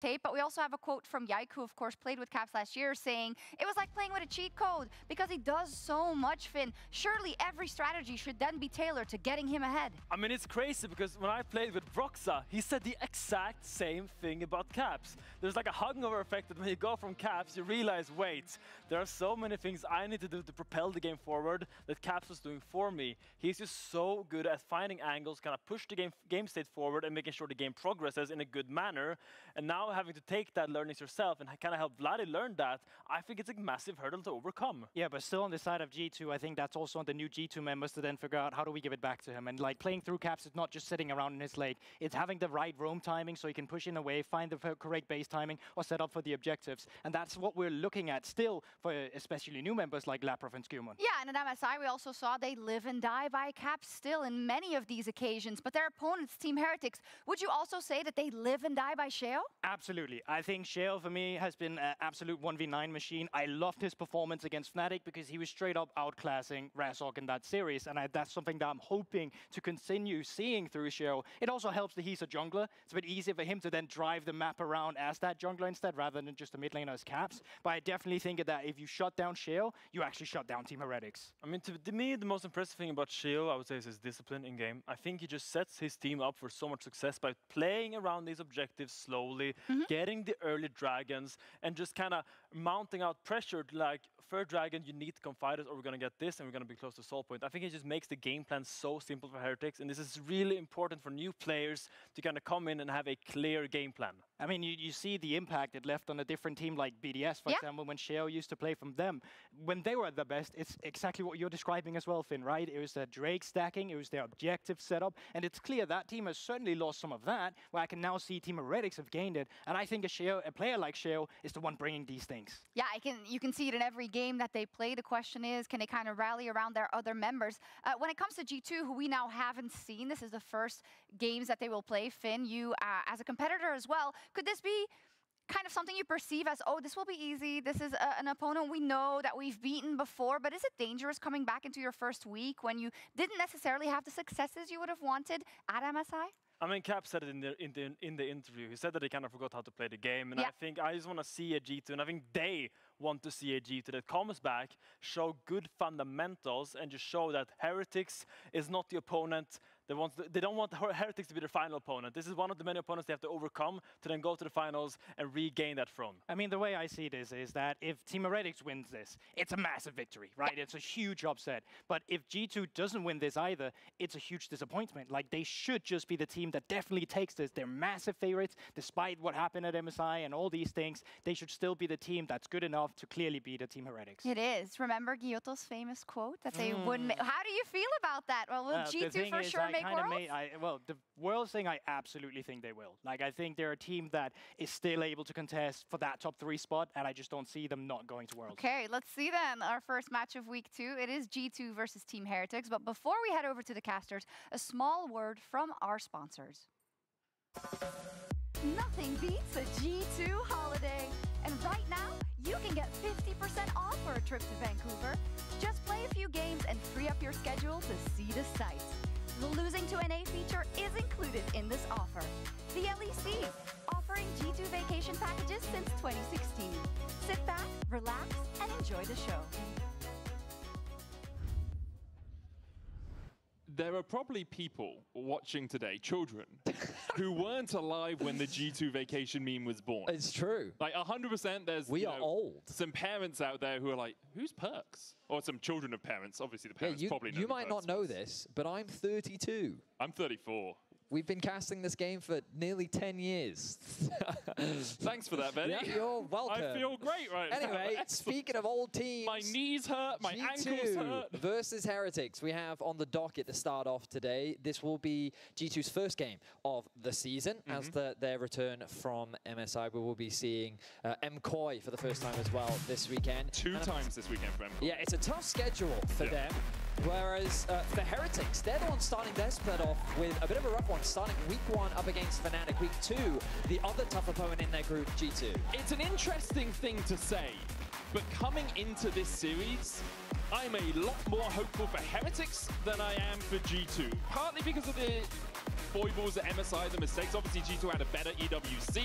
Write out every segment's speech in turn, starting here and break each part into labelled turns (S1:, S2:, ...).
S1: tape, but we also have a quote from Yike, who of course played with Caps last year, saying it was like playing with a cheat code because he does so much, Finn. Surely every strategy should then be tailored to getting him ahead.
S2: I mean, it's crazy because when I played with Broxa, he said the exact same thing about Caps. There's like a hungover effect that when you go from Caps, you realize, wait, there are so many things I need to do to propel the game forward that Caps was doing for me. He's just so good at finding angles, kind of push the game state forward and making sure the game progresses in a good manner. And now having to take that learnings yourself and kind of help Vladdy learn that, I think it's a massive hurdle to overcome.
S3: Yeah, but still on the side of G2, I think that's also on the new G2 members to then figure out how do we give it back to him. And like playing through Caps is not just sitting around in his lake. It's having the right roam timing so he can push in a way, find the correct base timing, or set up for the objectives. And that's what we're looking at still for especially new members like Laprof and Skumon.
S1: Yeah, and at MSI we also saw they live and die by Caps still in many of these occasions. But their opponents, Team Heretics, would you also say that they live and die by Sheo?
S3: Absolutely. I think Sheo, for me, has been an absolute 1v9 machine. I loved his performance against Fnatic because he was straight up outclassing Razork in that series, and that's something that I'm hoping to continue seeing through Sheo. It also helps that he's a jungler. It's a bit easier for him to then drive the map around as that jungler instead, rather than just a mid laner as Caps. But I definitely think that if you shut down Sheo, you actually shut down Team Heretics.
S2: I mean, to me, the most impressive thing about Sheo, I would say, is his discipline in-game. I think he just sets his team up for so much success by playing around these objectives slowly, getting the early dragons, and just kind of mounting out pressure like, third dragon, you need to come fight us or we're going to get this and we're going to be close to Soul Point. I think it just makes the game plan so simple for Heretics, and this is really important for new players to kind of come in and have a clear game plan.
S3: I mean, you see the impact it left on a different team like BDS, for example, when Sheo used to play from them. When they were at their best, it's exactly what you're describing as well, Finn, right? It was the Drake stacking, it was their objective setup, and it's clear that team has certainly lost some of that, where I can now see Team Heretics have gained it, and I think a player like Sheo is the one bringing these things.
S1: Yeah, you can see it in every game that they play. The question is, can they kind of rally around their other members? When it comes to G2, who we now haven't seen, this is the first games that they will play. Finn, you as a competitor as well, could this be kind of something you perceive as, oh, this will be easy, this is an opponent we know that we've beaten before, but is it dangerous coming back into your first week when you didn't necessarily have the successes you would have wanted at MSI?
S2: I mean, Cap said it in the interview. He said that he kind of forgot how to play the game, and I think I just want to see a G2, and I think they want to see a G2 that comes back, show good fundamentals, and just show that Heretics is not the opponent. They don't want Heretics to be their final opponent. This is one of the many opponents they have to overcome to then go to the finals and regain that throne.
S3: I mean, the way I see this is that if Team Heretics wins this, it's a massive victory, right? It's a huge upset. But if G2 doesn't win this either, it's a huge disappointment. Like, they should just be the team that definitely takes this. They're massive favorites, despite what happened at MSI and all these things. They should still be the team that's good enough to clearly beat a Team Heretics.
S1: It is. Remember Gyuto's famous quote that they wouldn't make? How do you feel about that? Well, will G2 for sure make Worlds?
S3: Well, the Worlds thing, I absolutely think they will. Like, I think they're a team that is still able to contest for that top 3 spot, and I just don't see them not going to Worlds.
S1: Okay, let's see then our first match of week 2. It is G2 versus Team Heretics, but before we head over to the casters, a small word from our sponsors. Nothing beats a G2 holiday. And right now, you can get 50% off for a trip to Vancouver. Just play a few games and free up your schedule to see the sights. The Losing to NA feature is included in this offer. The LEC, offering G2 vacation packages since 2016. Sit back, relax, and enjoy the show.
S4: There are probably people watching today, children, who weren't alive when the G2 vacation meme was born.
S5: It's true.
S4: Like 100%, there's
S5: old.
S4: Some parents out there who are like, who's Perks? Or some children of parents. Obviously, the parents probably know.
S5: You might not know this, but I'm 32.
S4: I'm 34.
S5: We've been casting this game for nearly 10 years.
S4: Thanks for that, Benny.
S5: Yeah, you're welcome.
S4: I feel great right now.
S5: Anyway, speaking of old teams...
S4: My knees hurt, my ankles hurt.
S5: Versus Heretics, we have on the docket to start off today. This will be G2's first game of the season. As their return from MSI, we will be seeing Mkoi for the first time as well this weekend.
S4: Two times this weekend for Mkoi.
S5: Yeah, it's a tough schedule for them. Whereas for Heretics, they're the ones starting their split off with a bit of a rough one. Starting week 1 up against Fnatic, week 2, the other tough opponent in their group, G2.
S4: It's an interesting thing to say, but coming into this series, I'm a lot more hopeful for Heretics than I am for G2. Partly because of the foibles at MSI, the mistakes. Obviously, G2 had a better EWC,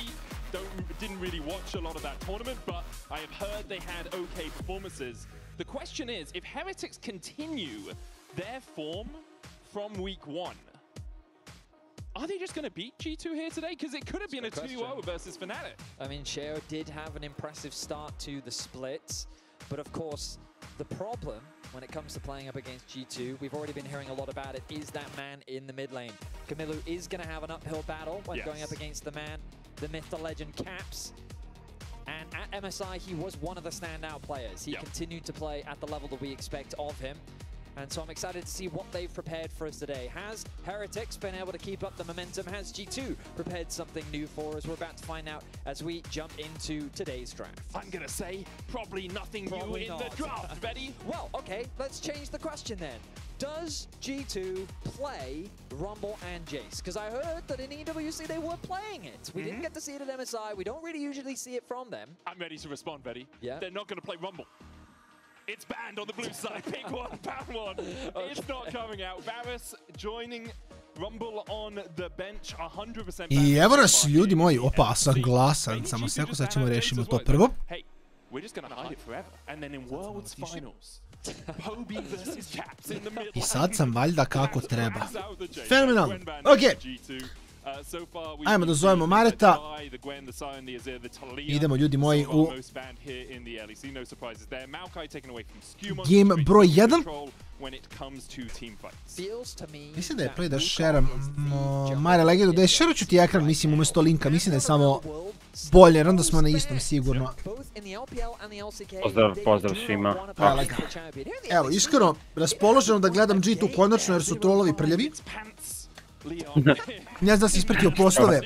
S4: didn't really watch a lot of that tournament, but I have heard they had okay performances. The question is, if Heretics continue their form from week 1, are they just going to beat G2 here today? Because it could have been a 2-0 versus Fnatic.
S5: I mean, Sheo did have an impressive start to the splits, but of course, the problem when it comes to playing up against G2, we've already been hearing a lot about it, is that man in the mid lane. Kamilu is going to have an uphill battle when going up against the man, the myth, the legend, Caps. And at MSI, he was one of the standout players. He continued to play at the level that we expect of him. And so I'm excited to see what they've prepared for us today. Has Heretics been able to keep up the momentum? Has G2 prepared something new for us? We're about to find out as we jump into today's draft.
S4: I'm going to say probably nothing new in the draft, Betty.
S5: Well, okay, let's change the question then. Does G2 play Rumble and Jace? Because I heard that in EWC they were playing it. We didn't get to see it at MSI. We don't really usually see it from them.
S4: I'm ready to respond, Betty.
S5: Yeah.
S4: They're not going to play Rumble. It's banned on the blue side. Pick one, pound one. It's not coming out. Varus joining Rumble on the bench, 100%.
S6: I evo nas, ljudi moji, opa, sam glasan, samo seko, sad ćemo rešimo to prvo.
S4: Hey, we're just gonna hide it forever. And then in Worlds Finals, Mkoi Vs Gx in the middle.
S6: I sad sam valjda kako treba. Fenomenalno. Okej. Ajmo da zovemo Mareta. Idemo, ljudi moji, u game broj 1. Mislim da je play da šeram Mare Legendu. Da je šerat ću ti ekran, mislim, umjesto linka. Mislim da je samo bolje, jer onda smo na istom sigurno.
S7: Pozdrav svima.
S6: Evo, iskreno, raspoloženo da gledam G2 konačno, jer su trolovi prljavi. Ne znam da si ispratio postove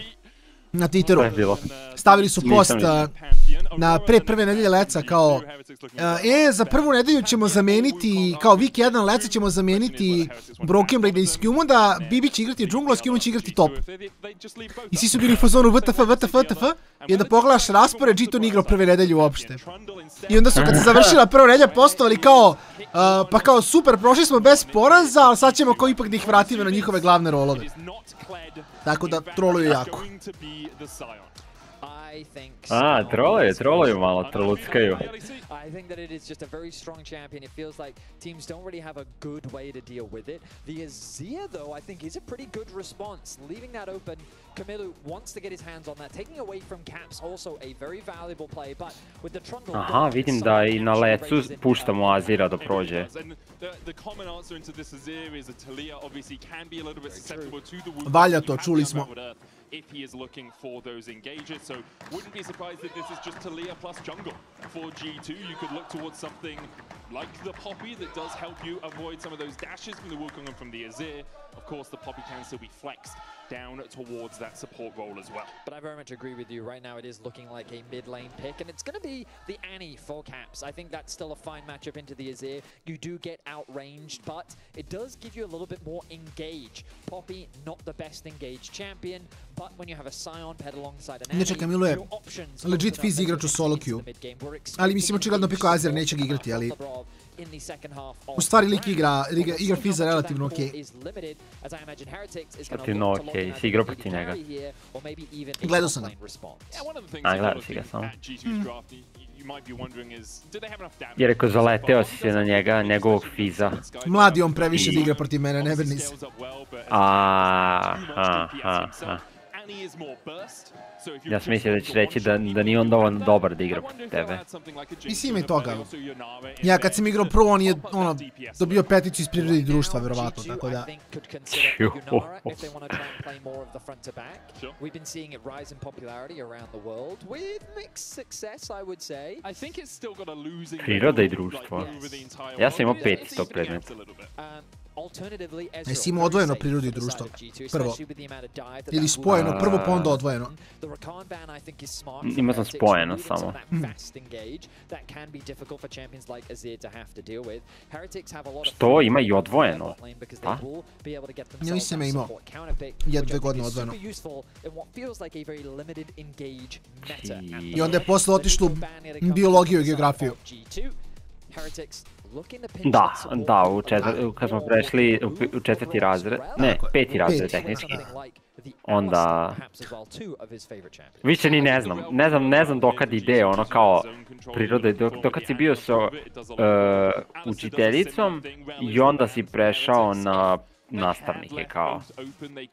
S6: na Twitteru. Stavili su post na pre prve nedelje leca kao za prvu nedelju ćemo zameniti, kao week 1 leca ćemo zameniti Broken Blade i Skjumunda, Bibi će igrati džungla, Skjumund će igrati top. I svi su bili u fazonu WTF i onda pogledaš raspored, G2 nije igrao prve nedelje uopšte. I onda su kad se završila prva nedelja postovali kao pa kao super, prošli smo bez poraza, ali sad ćemo kao ipak da ih vratimo na njihove glavne rolove. Tako da troluju jako.
S7: Troluju malo, troluckaju.
S5: I think that it is just a very strong champion. It feels like teams don't really have a good way to deal with it. The Azir, though, I think is a pretty good response. Leaving that open, Kamilu wants to get his hands on that. Taking away from Caps, also a very valuable play, but with the Trundle...
S7: Aha, vidim da i na lecu puštamo Azira da prođe.
S6: Valja to, čuli smo.
S4: If he is looking for those engages, so wouldn't be surprised if this is just Talia plus jungle for G2. You could look towards something like the Poppy that does help you avoid some of those dashes from the Wukong and from the Azir. Of course, the Poppy can still be flexed down towards that support role as well.
S5: But I very much agree with you. Right now it is looking like a mid lane pick, and it's going to be the Annie for Caps. I think that's still a fine matchup into the Azir. You do get outranged, but it does give you a little bit more engage. Poppy, not the best engaged champion, but when you have a Sion paired alongside an
S6: Inače, Kamilu je legit fizz igrač u solo queue. Ali mislim, očigledno piko Azir neće ga igrati, ali... U stvari lik igra fizza relativno okej.
S7: Relativno okej, si igrao proti njega.
S6: Gledao sam ga.
S7: Gledao si ga samo. Jer ako zaleteo si se na njega, njegovog fizza.
S6: Mladi on previše da igra protiv mene, ne brini se.
S7: Ja sam mislio da ćeš reći da nije on dovoljno dobar da igra protiv tebe.
S6: Mislim ima i toga. Ja kad sam igrao prvo, on je dobio peticu iz prirode i društva, verovatno, tako da...
S7: Priroda i društvo. Ja sam imao 500 predmeta.
S6: Jesi imao odvojeno prirodu i društvo, prvo. Ili spojeno, prvo pa onda odvojeno.
S7: Imao sam spojeno samo. Što? Ima i odvojeno? Pa?
S6: Ja nisam imao 1-2 godine odvojeno. I onda je posle otišlo u biologiju i geografiju.
S7: Da, kad smo prešli u četvrti razred, ne, peti razred tehnički, onda više ni ne znam dokad ide ono kao prirode, dokad si bio sa učiteljicom i onda si prešao na nastavnike kao.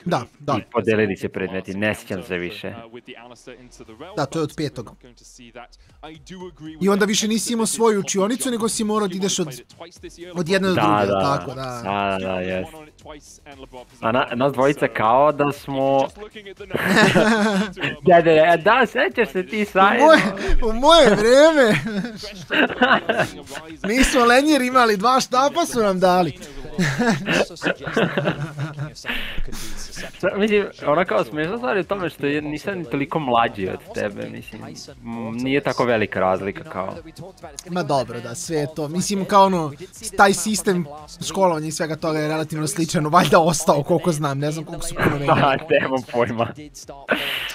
S6: Da.
S7: I podelili se predmeti, ne sjećam se više.
S6: Da, to je od 5. I onda više nisi imao svoju učionicu, nego si morao da ideš od jedne do druge, tako da.
S7: Da, jes. A nas dvojica kao da smo... Da, sećaš se ti sajno.
S6: U moje vreme. Mi smo lenjer imali, 2 štapa su nam dali.
S7: Mislim, ono kao smiješno stvar je u tome što nisam ni toliko mlađi od tebe, mislim, nije tako velika razlika kao.
S6: Ma dobro, da, sve je to, mislim kao ono, taj sistem školovanja i svega toga je relativno sličan, valjda ostao koliko znam, ne znam koliko su puno menjali.
S7: Da, nemam pojma.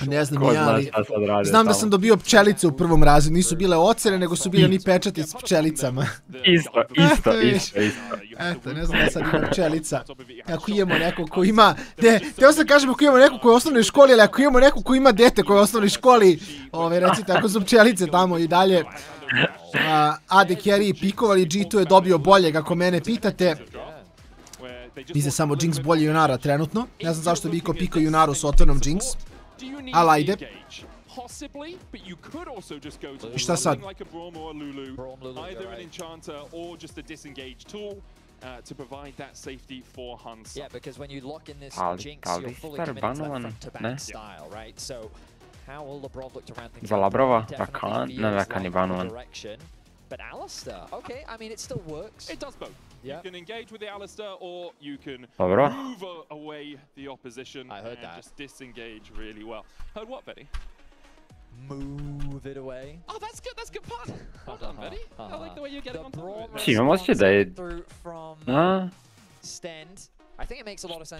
S6: Ne znam ja, ali znam da sam dobio pčelice u prvom razredu, nisu bile ocene, nego su bili oni pečati s pčelicama.
S7: Isto.
S6: Eto, ne znam da sad ima pčelica. Ako imamo neko ko ima, teo sam kažem ako imamo neko ko je u osnovnoj školi, ali ako imamo neko ko ima dete ko je u osnovnoj školi, recite ako su pčelice tamo i dalje. AD Carry pikovali, G2 je dobio boljeg ako mene pitate. Mislim samo Jinx bolje Junara trenutno, ne znam zašto bi iko pikao Junaru s otvornom Jinx, ali ajde. I šta sad?
S5: To provide that safety for Hans. Yeah, because when you lock in this Jinx, you're fully committed to that front-to-back style, right? So how will LeBron look to round things
S7: up? Rakan, ne, Rakan je banovan.
S5: But Alistair, okay, I mean it still works. It does both. You can engage with the Alistair or you can move away the opposition and just disengage really well. Heard what, Betty? Move it away. Oh, that's good part. Well done, Betty. I like the way you're getting on top of it.
S7: Sì, imam osjećaj da je...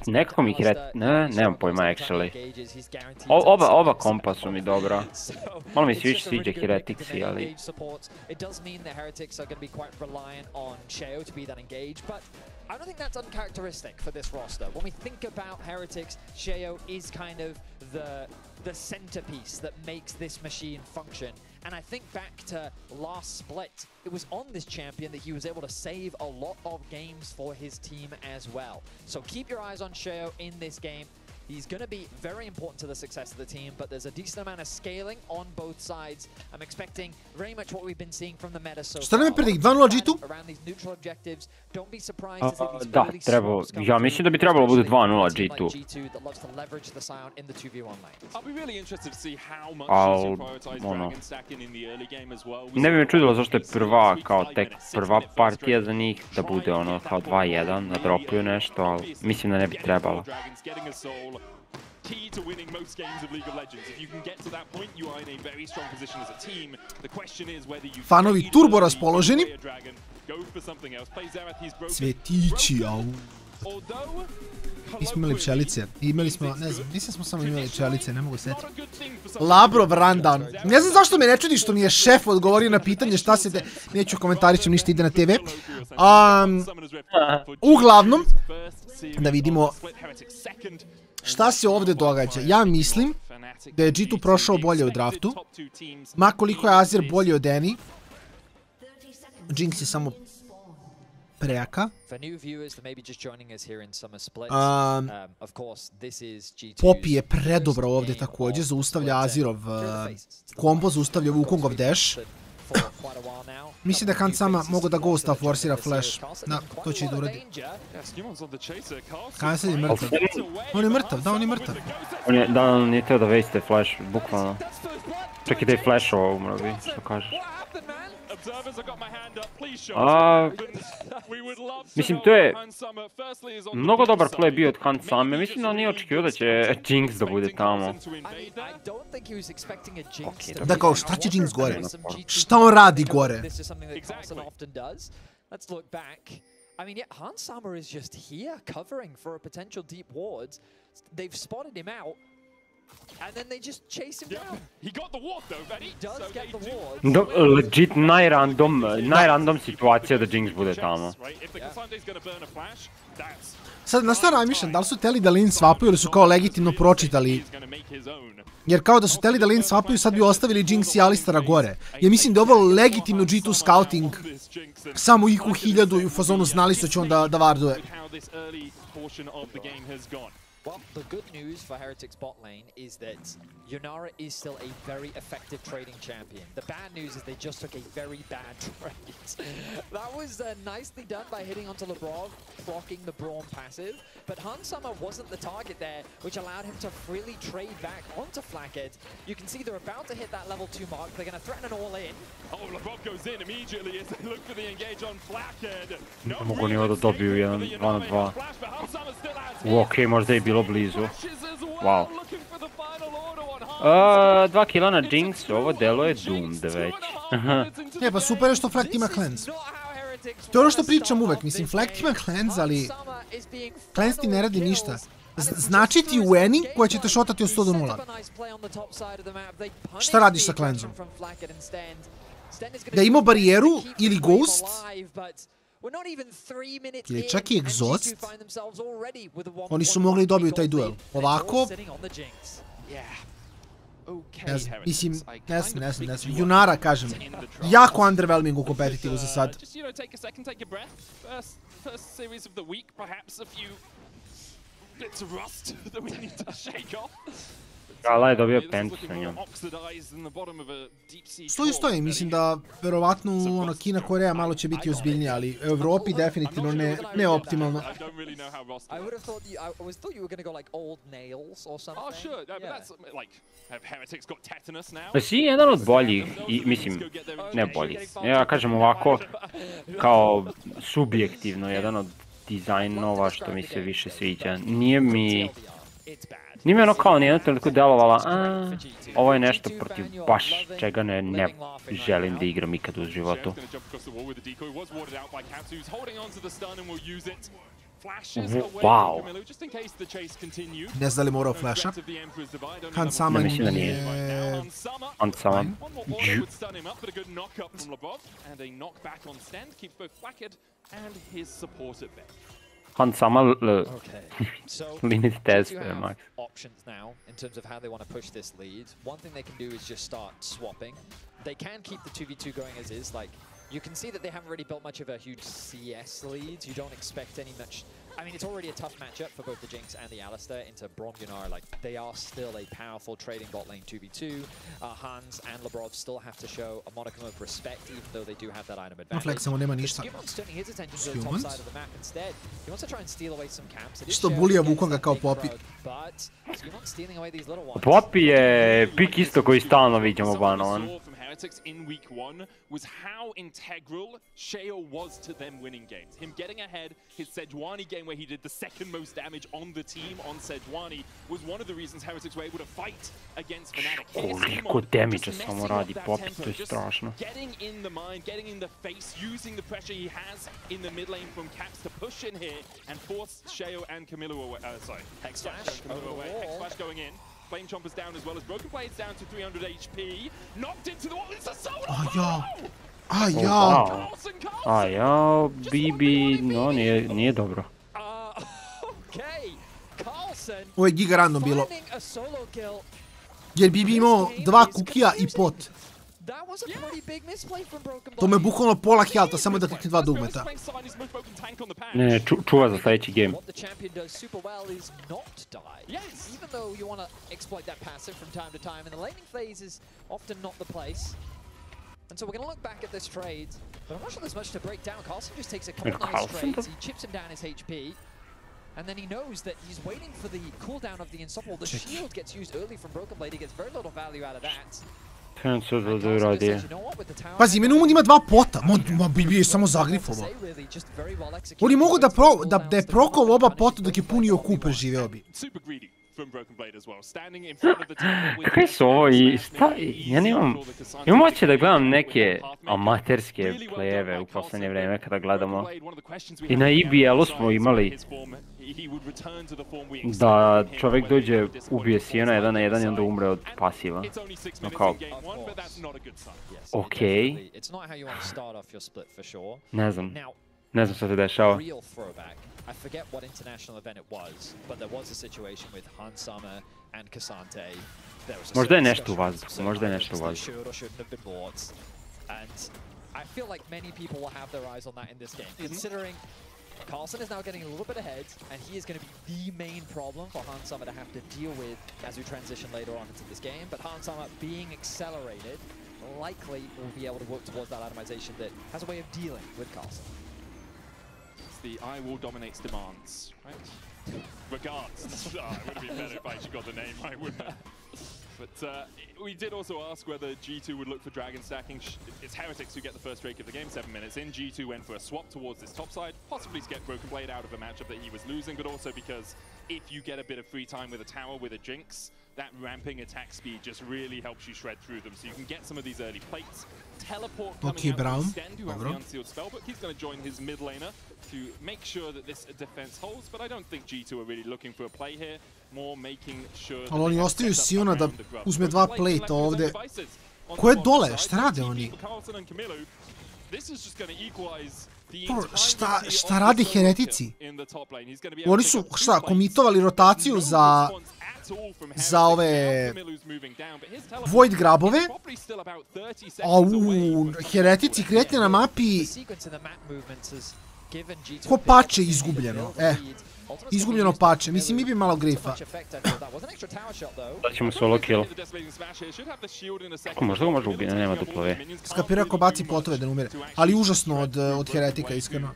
S7: Nekako mi ih nemam pojma, actually. Oba kompa su mi dobra. Malo mi se više sviđa Heretiksi, ali...
S5: I don't think that's uncharacteristic for this roster. When we think about Heretics, Sheo is kind of the centerpiece that makes this machine function. And I think back to last split, it was on this champion that he was able to save a lot of games for his team as well. So keep your eyes on Sheo in this game. He's going to be very important to the success of the team, but there's a decent amount of scaling on both sides. I'm expecting very much what we've been seeing from the meta so far.
S6: Šta nam je predik? 2-0 G2?
S5: Around these neutral objectives. Don't be surprised to see these
S7: da, trebalo. Ja mislim da bi trebalo bude 2-0 G2. Ono, ne bi me čudilo zašto je prva partija za njih da bude ono kao 2-1, da dropuju nešto, ali mislim da ne bi trebalo.
S4: Key to winning most games of League of Legends. If you can get to that point, you are in a very strong position as a team. The question is whether you
S6: Fanovi turbo raspoloženi. Cvetići, au. Mi smo imali pčelice. Imali smo, ne znam, mislim smo samo imali pčelice, ne mogu setiti. Labrov rundown. Ne znam zašto me ne čudi što mi je šef odgovorio na pitanje šta se... Neću komentarićem, ništa ide na TV. Uglavnom, da vidimo šta se ovdje događa. Ja mislim da je G2 prošao bolje u draftu. Ma koliko je Azir bolje od Eni. Jinx je samo prejaka. Poppy je predobra ovdje također. Zaustavlja Azirov kombo, zaustavlja Wukongov dash. Mislim da Khan sama mogu da ghosta forsira flash. Da, to će i da uradi. Khan sad je mrtav. On je mrtav, da, on je mrtav.
S7: Da, on nije teo da waste flash, bukvalno. Čak i da je flashova umro bi, što kažeš. Mislim, to je mnogo dobar play bio od Khan same. Mislim da on nije očekio da će Jinx da bude tamo.
S6: Da kao, šta će Jinx gore? Šta on radi gore?
S5: I mean, yeah, Hans Sama is just here covering for a potential deep wards. They've spotted him out. And then they just chase him down.
S4: He got the ward though, Benny.
S5: He does get the ward.
S7: Legit najrandom situacija da Jinx bude tamo.
S6: Sad, na šta razmišljam, da li su teli da lane swapuju ili su kao legitimno pročitali? Jer kao da su teli da lane swapuju, sad bi ostavili Jinx i Alistara gore. Ja mislim da je ovo legitimno G2 scouting, samo IQ 1000 i u fazonu znali su će on da varduje.
S5: Well, the good news for Heretic's bot lane is that Yunara is still a very effective trading champion. The bad news is they just took a very bad trade. That was nicely done by hitting onto Lebrov, blocking the Braum passive, but Hansama wasn't the target there, which allowed him to freely trade back onto Flackhead. You can see they're about to hit that level 2 mark. They're going to threaten an all-in.
S4: Oh, Lebrov goes in immediately as they look for the engage on Flackhead.
S7: Mogu ni ovo da dobiju 1 na 2. Okej, možda je bilo blizu. Wow. 2 kila na Jinx, ovo delo je doomed već.
S6: Ne, pa super je što Flekt ima cleanse. To je ono što pričam uvek, mislim, Flekt ima cleanse, ali cleanse ti ne radi ništa. Znači ti u eni koja će te šotati od 100 do 0. Šta radiš sa cleanseom? Da ima barijeru ili ghost? Ili čak i egzost? Oni su mogli dobiti taj duel. Ovako... Mislim, ne znam. Yunara, kažem. Jako underwhelming u kompetitivu za sad.
S7: Gala je dobio pentu na njom.
S6: Stoji, mislim da verovatno Kina, Koreja malo će biti ozbiljnije, ali u Evropi definitivno ne optimalno.
S7: Pa si jedan od boljih, mislim, ne boljih, ja kažem ovako, kao subjektivno, jedan od dizajnova što mi se više sviđa. Nije mi ono kao nijedno toliko delovala, ovo je nešto protiv baš čega ne želim da igram ikad u životu. Wow.
S6: Ne znam li morao flasha? Hansama nije...
S7: Hansama. Hansama limit test for Max.
S5: Options now in terms of how they want to push this lead. One thing they can do is just start swapping. They can keep the 2v2 going as is. Like, you can see that they haven't really built much of a huge CS lead. You don't expect any much... I mean, it's already a tough matchup for both the Jinx and the Alistar into Braum Yunara. Like, they are still a powerful trading bot lane 2v2. Hans and Lebrov still have to show a modicum of respect, even though they do have that item advantage.
S6: Flex samo nema ništa.
S5: Skimon's turning his attention to the top side of the map instead. He wants to try and steal away some camps.
S6: Isto bulija Wukonga kao Poppy.
S5: But Skimon's stealing away these little ones.
S7: Poppy je pik isto koji stalno vidimo banovan.
S4: In week 1 was how integral Sheo was to them winning games. Him getting ahead, his Sejuani game where he did the second most damage on the team on Sejuani was one of the reasons Heretics were able to fight against Fnatic.
S7: Koliko damage samo radi Poppy, to je strašno.
S4: Getting in the mind, getting in the face, using the pressure he has in the mid lane from Caps to push in here and force Sheo and Camilo away. Sorry, Hex Flash going in. Flame Chompers down as well as Broken Blades down to 300 HP. Knocked into the wall. It's a solo!
S7: Ajao, Bibi, no nije dobro.
S6: Ovo je giga random bilo. Jer Bibi imao 2 kukija i pot. To me bukvalno pola healta, samo da klikne 2 dugmeta.
S7: Ne, čuva za sljedeći game.
S5: Even though you want to exploit that passive from time to time, and the laning phase is often not the place. And so we're going to look back at this trade, but I'm not sure there's much to break down. Carlson just takes a couple nice trades, he chips him down his HP, and then he knows that he's waiting for the cooldown of the Unstoppable. The shield gets used early from Broken Blade, he gets very little value out of that.
S6: Pazi, Menumund ima 2 pota, ma Bibi je samo zagrifovao. Oni mogu da je prokao oba pota dok je punio kup, preživeo bi.
S7: Kakve su ovo i šta, ja imam moće da gledam neke amaterske playeve u poslednje vreme kada gledamo. I na EBL-u smo imali da čovjek dođe, ubije Siona 1 na 1 i onda umre od pasiva. No kao, okej. Ne znam što se dešava.
S5: I forget what international event it was, but there was a situation with Hansama and Cassante.
S7: Možda je nešto u vazduhu, možda je nešto u vazduhu.
S5: And I feel like many people will have their eyes on that in this game, considering Carlson is now getting a little bit ahead, and he is going to be the main problem for Hansama to have to deal with as we transition later on into this game. But Hansama being accelerated likely will be able to work towards that atomization that has a way of dealing with Carlson.
S4: The I will dominates demands, right? Regards. It would have been better if I actually got the name right, wouldn't it? But we did also ask whether G2 would look for dragon stacking. It's Heretics who get the first rake of the game, 7 minutes in. G2 went for a swap towards this top side, possibly to get Broken Blade out of a matchup that he was losing, but also because if you get a bit of free time with a tower, with a Jinx, that ramping attack speed just really helps you shred through them. So you can get some of these early plates. Teleport coming out of Sten, who has the unsealed spellbook. He's going to join his mid laner to make sure that this defense holds, but I don't think G2 are really looking for a play here. More making sure
S6: ali oni ostaju Siona da uzme 2 plate ovde. Ko je dole? Šta rade oni? Šta rade Heretici? Oni su, šta, komitovali rotaciju za ove Void grabove. Heretici kretnje na mapi. Ko pače izgubljeno? Izgubljeno pače. Mislim, mi bi malo grifa.
S7: Da ćemo solo kill. Možda ga može ubiti, nema duplove.
S6: Skapira ko baci potove da ne umire. Ali užasno od Heretika, iskreno.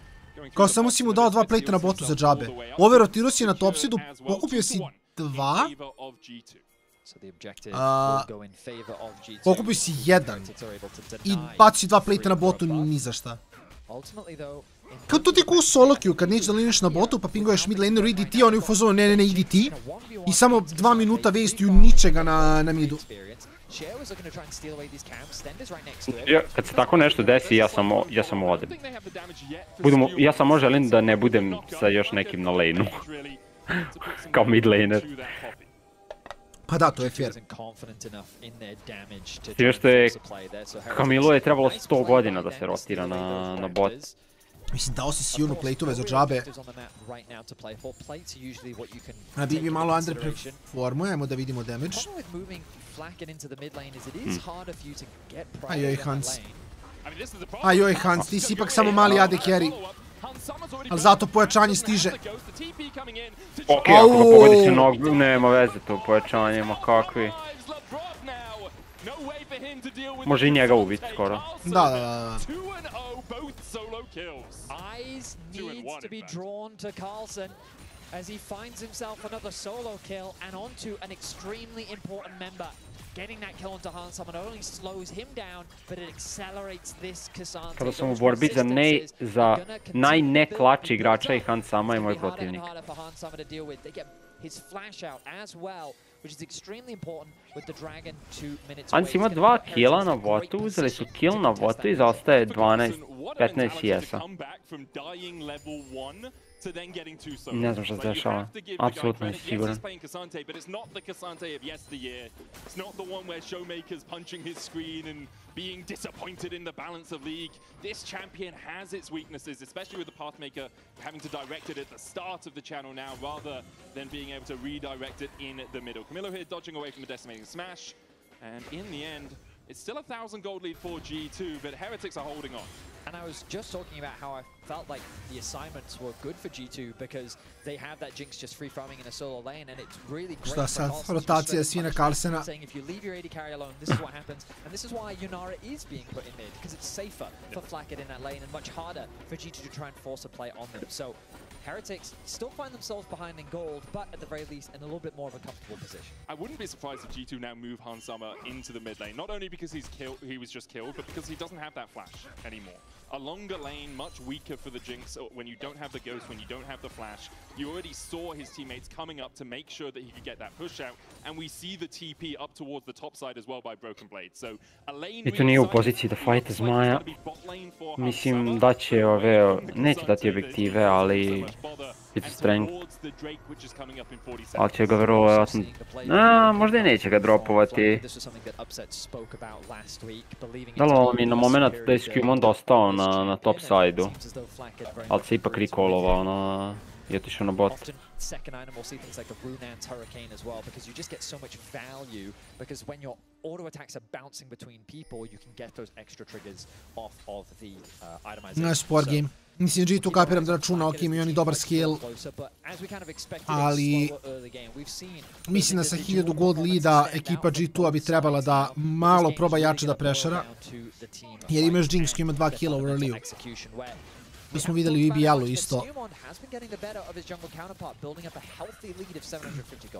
S6: Kao samo si mu dao 2 plate na botu za džabe. Ove rotirao si na topsidu, pokupio si 2. Pokupio si 1. I baci si 2 plate na botu ni za šta. Kao to ti je ko u solo queue, kad nećeš da liniš na botu pa pinguješ mid laneru idi ti, oni u fazonu ne idi ti. I samo 2 minuta waste-uju ničega na midu.
S7: Kad se tako nešto desi, ja samo odem. Ja samo želim da ne budem sa još nekim na laneu. Kao mid laner.
S6: Pa da, to je fair.
S7: Time što je Kamilu je trebalo 100 godina da se rotira na bot.
S6: Mislim, dao si Sionu plate-ove za džabe. A bi malo underperformujemo da vidimo damage. Ajoj Hans, ti si ipak samo mali AD carry. Ali zato pojačanje stiže.
S7: Ok, ako ga pogodi se nogu, nema veze to pojačanje, ma kakvi. Može i njega ubiti skoro.
S6: Da.
S5: Eyes needs to be drawn to Carlson as he finds himself another solo kill and onto an extremely important member. Getting that kill onto Hansama not only slows him down, but it accelerates this Cassante.
S7: Kada sam u borbi za najneklači igrača i Hansama je moj protivnik. Hans ima 2 killa na botu, uzeli su kill na botu i zaostaje 15 CS-a. Ne znam šta se dešava, apsolutno nisam siguran.
S4: Being disappointed in the balance of league. This champion has its weaknesses, especially with the Pathmaker having to direct it at the start of the channel now, rather than being able to redirect it in the middle. Camilo here dodging away from the decimating smash, and in the end, it's still a 1,000 gold lead for G2, but Heretics are holding on.
S5: And I was just talking about how I felt like the assignments were good for G2 because they have that Jinx just free farming in a solo lane, and it's really great for Carlson.
S6: Rotacija svi na Carlsena.
S5: Saying if you leave your AD carry alone, this is what happens, and this is why Yunara is being put in mid because it's safer for Flacket in that lane and much harder for G2 to try and force a play on them. So Heretics still find themselves behind in gold, but at the very least in a little bit more of a comfortable position.
S4: I wouldn't be surprised if G2 now move Hansama into the mid lane, not only because he was just killed, but because he doesn't have that flash anymore. A longer lane, much weaker for the Jinx when you don't have the Ghost, when you don't have the flash. You already saw his teammates coming up to make sure that he could get that push out, and we see the TP up towards the top side as well by Broken Blade. So a lane
S7: I to nije u poziciji da fajta Zmaja. Mislim da će neće dati objektive, ali Hit strength. Ali će ga verovatno... možda i neće ga dropovati. Dalo mi na moment da je Skewmond ostao na top side-u. Ali se ipak recallovao i otišao na bot.
S5: Second item, we'll see things like the Runan's Hurricane as well, because you just get so much value, because when your auto attacks are bouncing between people, you can get those extra triggers off of the itemization.
S6: No, sport game. Mislim, G2 kapiram da računa, ok, imaju oni dobar skill, ali mislim da sa 1000 gold leada ekipa G2-a bi trebala da malo proba jače da prešara, jer imaš Jinx koji ima 2 killa u early-u. To smo videli u EBL-u isto.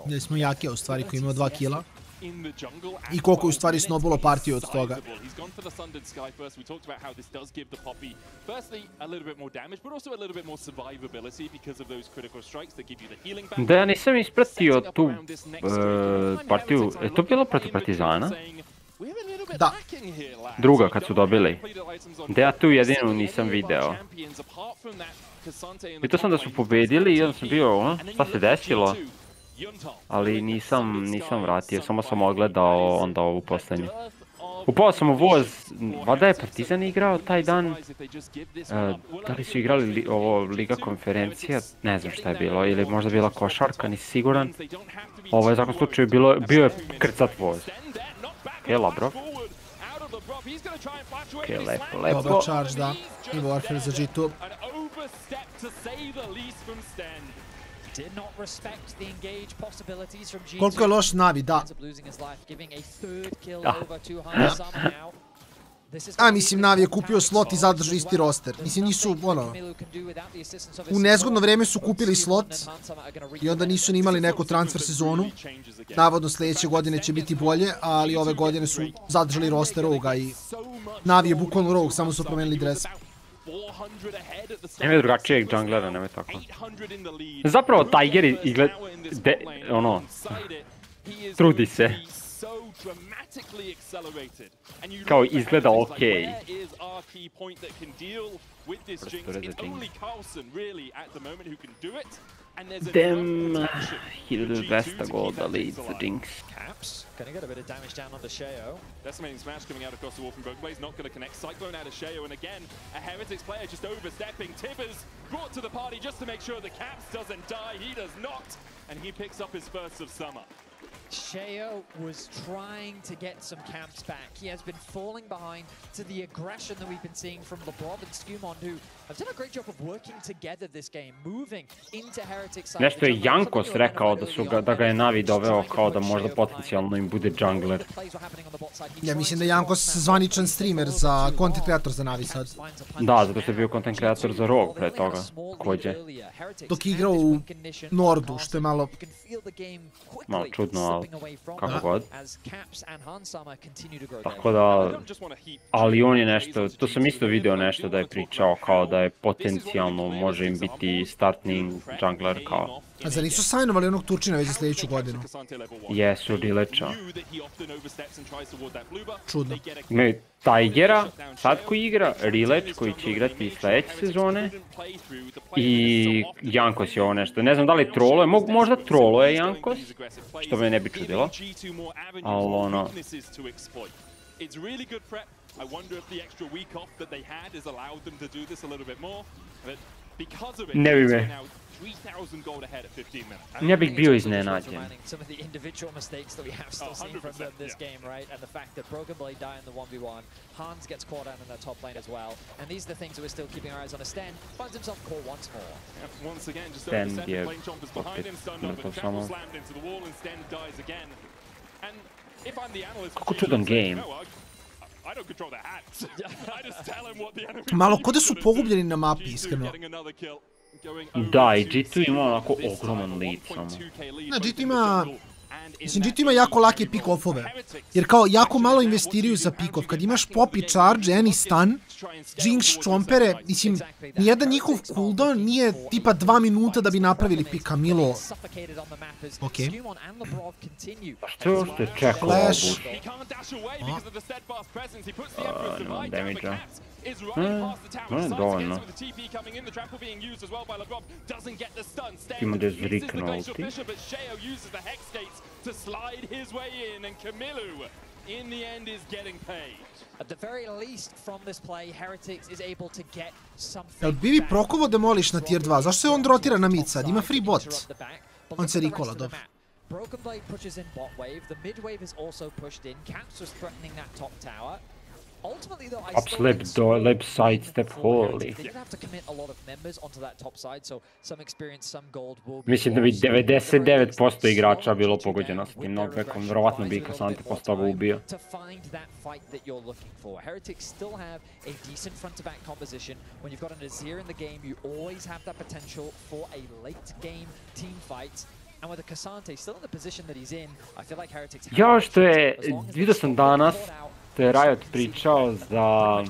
S6: Gdje smo Jakija u stvari koji imao 2 killa. I koliko je u stvari snowballo partiju od toga.
S7: Da, ja nisam ispratio tu partiju. Je to bilo protiv Partizana?
S6: Da.
S7: Druga kad su dobili. Da ja tu jedinu nisam video. Vidio sam da su pobedili i onda sam bio, šta se desilo? Ali nisam vratio, samo sam ogledao onda ovu posljednju. Upao sam u voz, vada je Partizan igrao taj dan, da li su igrali ovo Liga konferencija, ne znam šta je bilo, ili možda bila košarka, nisi siguran. Ovo je u svakom slučaju bio je krcat voz. Je labro. Ok, lepo.
S6: Dobar charge, da. I Warfare za G2. Koliko je loš Navi, da. A, mislim, Navi je kupio slot i zadržao isti roster. Mislim, nisu, u nezgodno vreme su kupili slot i onda nisu ni imali neku transfer sezonu. Navodno sljedeće godine će biti bolje, ali ove godine su zadržali roster Roga i Navi je bukvalno Rog, samo su promenili dres.
S7: Nemaju drugačijeg junglera, nemaju tako. Zapravo Tiger izgleda, trudi se. Kao izgleda okej. Dem, 1200 golda lead za Jinx.
S5: Gonna get a bit of damage down on the Sheo.
S4: Decimating smash coming out across the wall from both ways, not going to connect. Cyclone out of Sheo, and again, a Heretics player just overstepping. Tibbers brought to the party just to make sure the Caps doesn't die. He does not, and he picks up his first of summer.
S5: Sheo was trying to get some camps back. He has been falling behind to the aggression that we've been seeing from LeBron and Skewmond, who have done a great job of working together this game, moving into Heretics side.
S7: Nešto je Jankos rekao da ga je Navi doveo kao da možda potencijalno im bude jungler.
S6: Ja mislim da je Jankos zvaničan streamer za content creator za Navi sad.
S7: Da, zato što je bio content creator za Rogue pre toga, kođe.
S6: Dok je igrao u Nordu, što je malo
S7: čudno, ali kako god. Tako da, ali on je nešto, to sam isto video nešto da je pričao kao da je potencijalno može im biti startni jungler kao.
S6: A zar nisu sajnovali onog Turčina već za sljedeću godinu?
S7: Jesu, Rileča.
S6: Čudno.
S7: Imaju Tigera, sad koji igra, Rileč koji će igrati sljedeće sezone i Jankos je ovo nešto. Ne znam da li troluje, možda troluje Jankos, što me ne bi čudilo, ali ono... Ne bi me. Ja bih bio iznenađen. Sten je opet mrtav samo. Kako čudan game.
S6: Malo kod da su pogubljeni na mapi, iskreno.
S7: Da, i G2 ima onako ogroman lead samo.
S6: Da, G2 ima jako lake pick-offove. Jer kao jako malo investiraju za pick-off. Kad imaš pop i charge, any stun, Jinx, čompere, mislim, nijedan njihov cooldown nije tipa 2 minuta da bi napravili pick. Camilo. Okej.
S7: Što čekao
S6: Flash.
S7: Nemam damage-a.
S4: is running past the tower.
S7: Non è dovoljno.
S4: With the TP coming in, the trample being used as well by LeBron. Doesn't get the stun.
S7: Ima da
S4: Misses the
S7: zriknu
S4: Glacial
S7: ulti.
S4: Fissure, but Sheo uses the Hex Gates to slide his way in, and Kamilu, in the end, is getting paid.
S5: At the very least from this play, Heretics is able to get something.
S6: Jel bi vi prokovo demoliš na tier 2? Zašto se on rotira na mid sad? Ima free bot. On se recalla, dobro.
S5: Broken Blade pushes in bot wave. The mid wave is also pushed in. Caps was threatening that top tower. Ultimately, though, I
S7: Upslip, lip sidestep, holy.
S5: They did have to commit a lot of members onto that top side, so some experience, some gold will be.
S7: Mislim da bi 99% igrača bilo pogođeno s tim knockbackom. Vjerovatno bi Kasante posle toga ubio.
S5: To find that fight that you're looking for. Heretics still have a decent front-to-back composition. When you've got an Azir in the game, you always have that potential for a late-game team fight. And with the Kasante still in the position that he's in, I feel like Heretics.
S7: Ja, što je, vidio sam danas, to je Riot pričao za...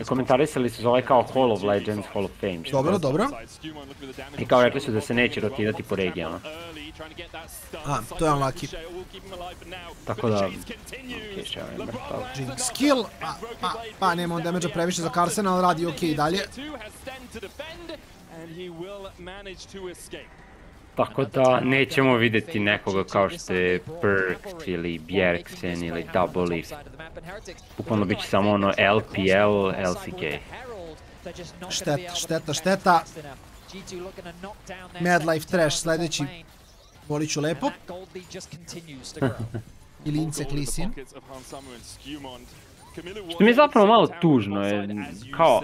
S7: Komentarisali su za ovaj kao Hall of Legends, Hall of Fame.
S6: Dobro, dobro.
S7: I kao rekli su da se neće rotirati po regijama.
S6: A, to je unlucky.
S7: Tako da... Šeo je mrtav.
S6: Skill, pa nema on damage-a previše za Carsena, ali radi okej dalje.
S7: Tako da nećemo vidjeti nekoga kao što je Perks ili Bjergsen ili Double Lift. Bukvalno bit će samo ono LPL, LCK.
S6: Šteta. Mad Life Trash sljedeći. Volit ću lepo. Ili Insect Lee Sin.
S7: Što mi je zapravo malo tužno je, kao...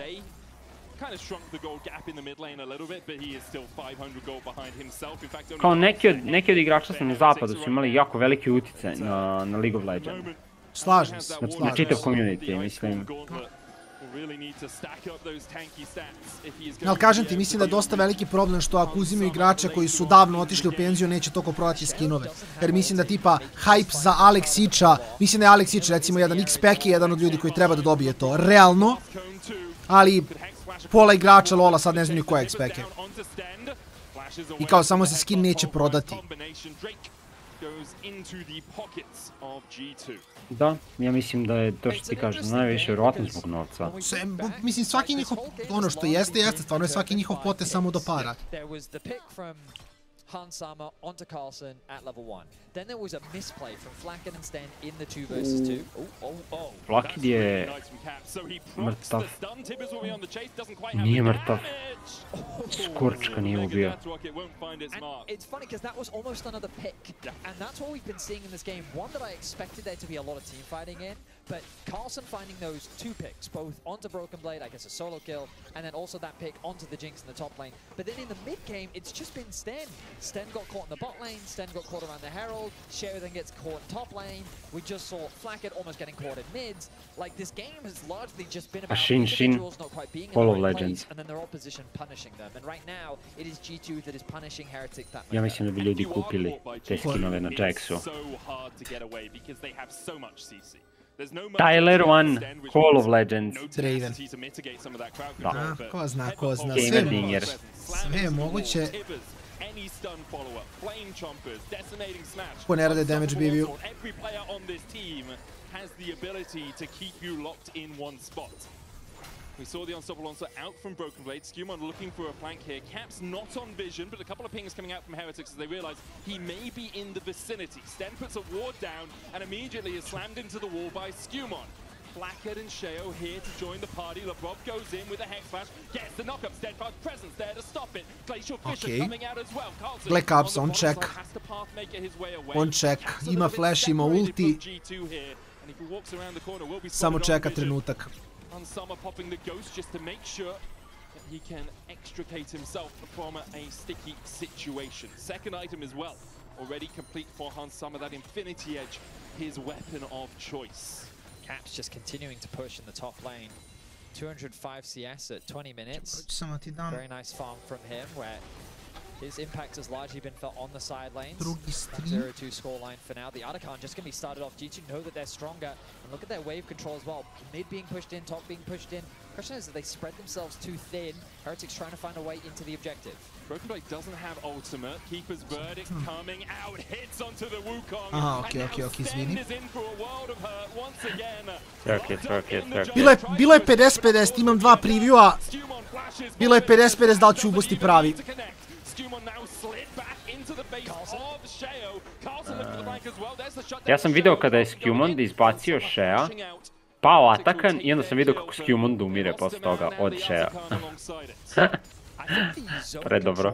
S7: Kao neki od igrača na zapadu su imali jako veliki utjecaj na League of Legends.
S6: Slažem se.
S7: Na čitav community, mislim.
S6: Ali kažem ti, mislim da je dosta veliki problem što ako uzimaju igrača koji su davno otišli u penziju, neće toliko prodati skinove. Jer mislim da tipa hype za Alexića, mislim da je Alexić recimo jedan X-Pack i jedan od ljudi koji treba da dobije to realno, ali pola igrača Lola sad ne znaju koja je X-Pack. I kao samo se skin neće prodati.
S7: Da, ja mislim da je to što ti kažeš najviše vjerojatno zbog novca.
S6: Mislim svaki njihov, ono što jeste, stvarno je svaki njihov potez samo do para.
S5: Hansama onto Carlson at level 1. Then there was a misplay from Flacken and Sten in the 2 versus 2.
S7: Flackid je mrtav. Nije mrtav. Skorčka nije ubio.
S5: It's funny because that was almost another pick. And that's what we've been seeing in this game. One that I expected there to be a lot of team fighting in. But Carlson finding those 2 picks, both onto Broken Blade, I guess a solo kill, and then also that pick onto the Jinx in the top lane. But then in the mid game, it's just been Sten. Sten got caught in the bot lane, Sten got caught around the Herald, Sheo then gets caught in top lane. We just saw Flacket almost getting caught in mids. Like, this game has largely just been about individuals not quite being in the right place, and then their opposition punishing them. And right now, it is G2 that is punishing Heretic that much.
S7: Ja mislim da bi ljudi kupili te skinove na Jaxu. Tyler 1, Hall of Legends.
S6: Draven.
S7: Da.
S6: Ko zna.
S7: Gamerdinger.
S6: Sve je moguće. Ko ne rade damage BB-u.
S4: We saw the unstoppable onslaught out from Broken Blade. Skewmon looking for a flank here. Caps not on vision, but a couple of pings coming out from Heretics as they realize he may be in the vicinity. Sten puts a ward down and immediately is slammed into the wall by Skewmon. Blackhead and Sheo here to join the party. LeBrob goes in with a Hex Flash, gets the knock-up. Steadfast presence there to stop it. Glacial Fissure coming out as well. Carlson
S6: Blackout on check. On check. Ima flash, ima ulti. Samo čeka trenutak.
S4: Hansama popping the ghost just to make sure that he can extricate himself from a sticky situation. Second item as well, already complete for Hansama, that Infinity Edge, his weapon of choice.
S5: Caps just continuing to push in the top lane. 205 CS at 20 minutes. Very nice farm from him where His impact has largely been felt on the side lanes.
S6: Drugi stream.
S5: 0-2 scoreline for now. The Otacon just going to be started off. G2 know that they're stronger. And look at their wave control as well. Mid being pushed in, top being pushed in. Question is that they spread themselves too thin. Heretics trying to find a way into the objective.
S4: Broken Blade doesn't have ultimate. Keeper's verdict coming out, hits onto the Wukong.
S6: Aha, okej, izvini. Bilo je 50-50, imam dva previewa. Bilo je 50-50 da li ću ubosti pravi.
S7: Ja sam video kada je Skewmond izbacio Shea, pao Atakan i onda sam video kako Skewmond umire posle toga od Shea. Predobro.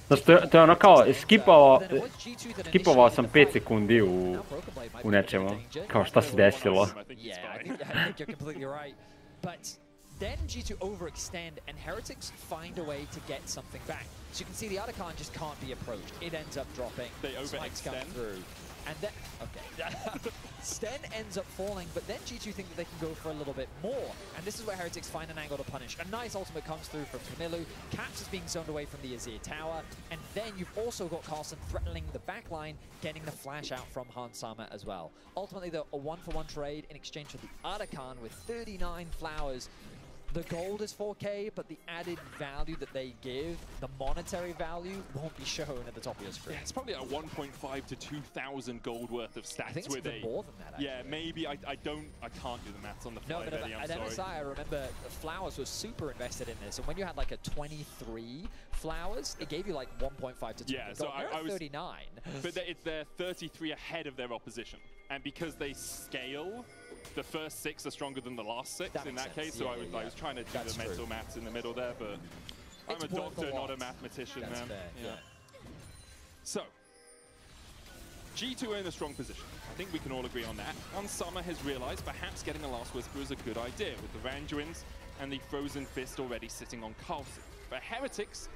S7: Znači, to je ono kao, skipovao sam 5 sekundi u nečemu, kao šta se desilo.
S5: Then G2 overextend and Heretics find a way to get something back. So you can see the Otacon just can't be approached. It ends up dropping.
S4: They overextend
S5: through. And then, okay. Sten ends up falling, but then G2 think that they can go for a little bit more. And this is where Heretics find an angle to punish. A nice ultimate comes through from Camilu. Caps is being zoned away from the Azir tower. And then you've also got Carlson threatening the backline, getting the flash out from Hansama as well. Ultimately, though, a 1-for-1 trade in exchange for the Otacon with 39 flowers. The gold is 4K, but the added value that they give, the monetary value, won't be shown at the top of your screen.
S4: Yeah, it's probably a 1.5 to 2,000 gold worth of stats.
S5: I think it's
S4: with
S5: even more than that, actually.
S4: Yeah, maybe. I can't do the maths on the fly,
S5: No,
S4: Betty, I'm
S5: at
S4: sorry.
S5: MSI, I remember Flowers was super invested in this, and when you had like a 23 Flowers, it gave you like 1.5 to 2.
S4: Yeah, so I was
S5: 39.
S4: But they're 33 ahead of their opposition, and because they scale, the first 6 are stronger than the last 6 in that case. So I was trying to do the mental maths in the middle there, but I'm a doctor, not a mathematician, man. Yeah. So G2 are in a strong position. I think we can all agree on that. Hansama has realized perhaps getting a Last Whisper is a good idea with the Randuins and the Frozen Fist already sitting on Carlson. For Heretics,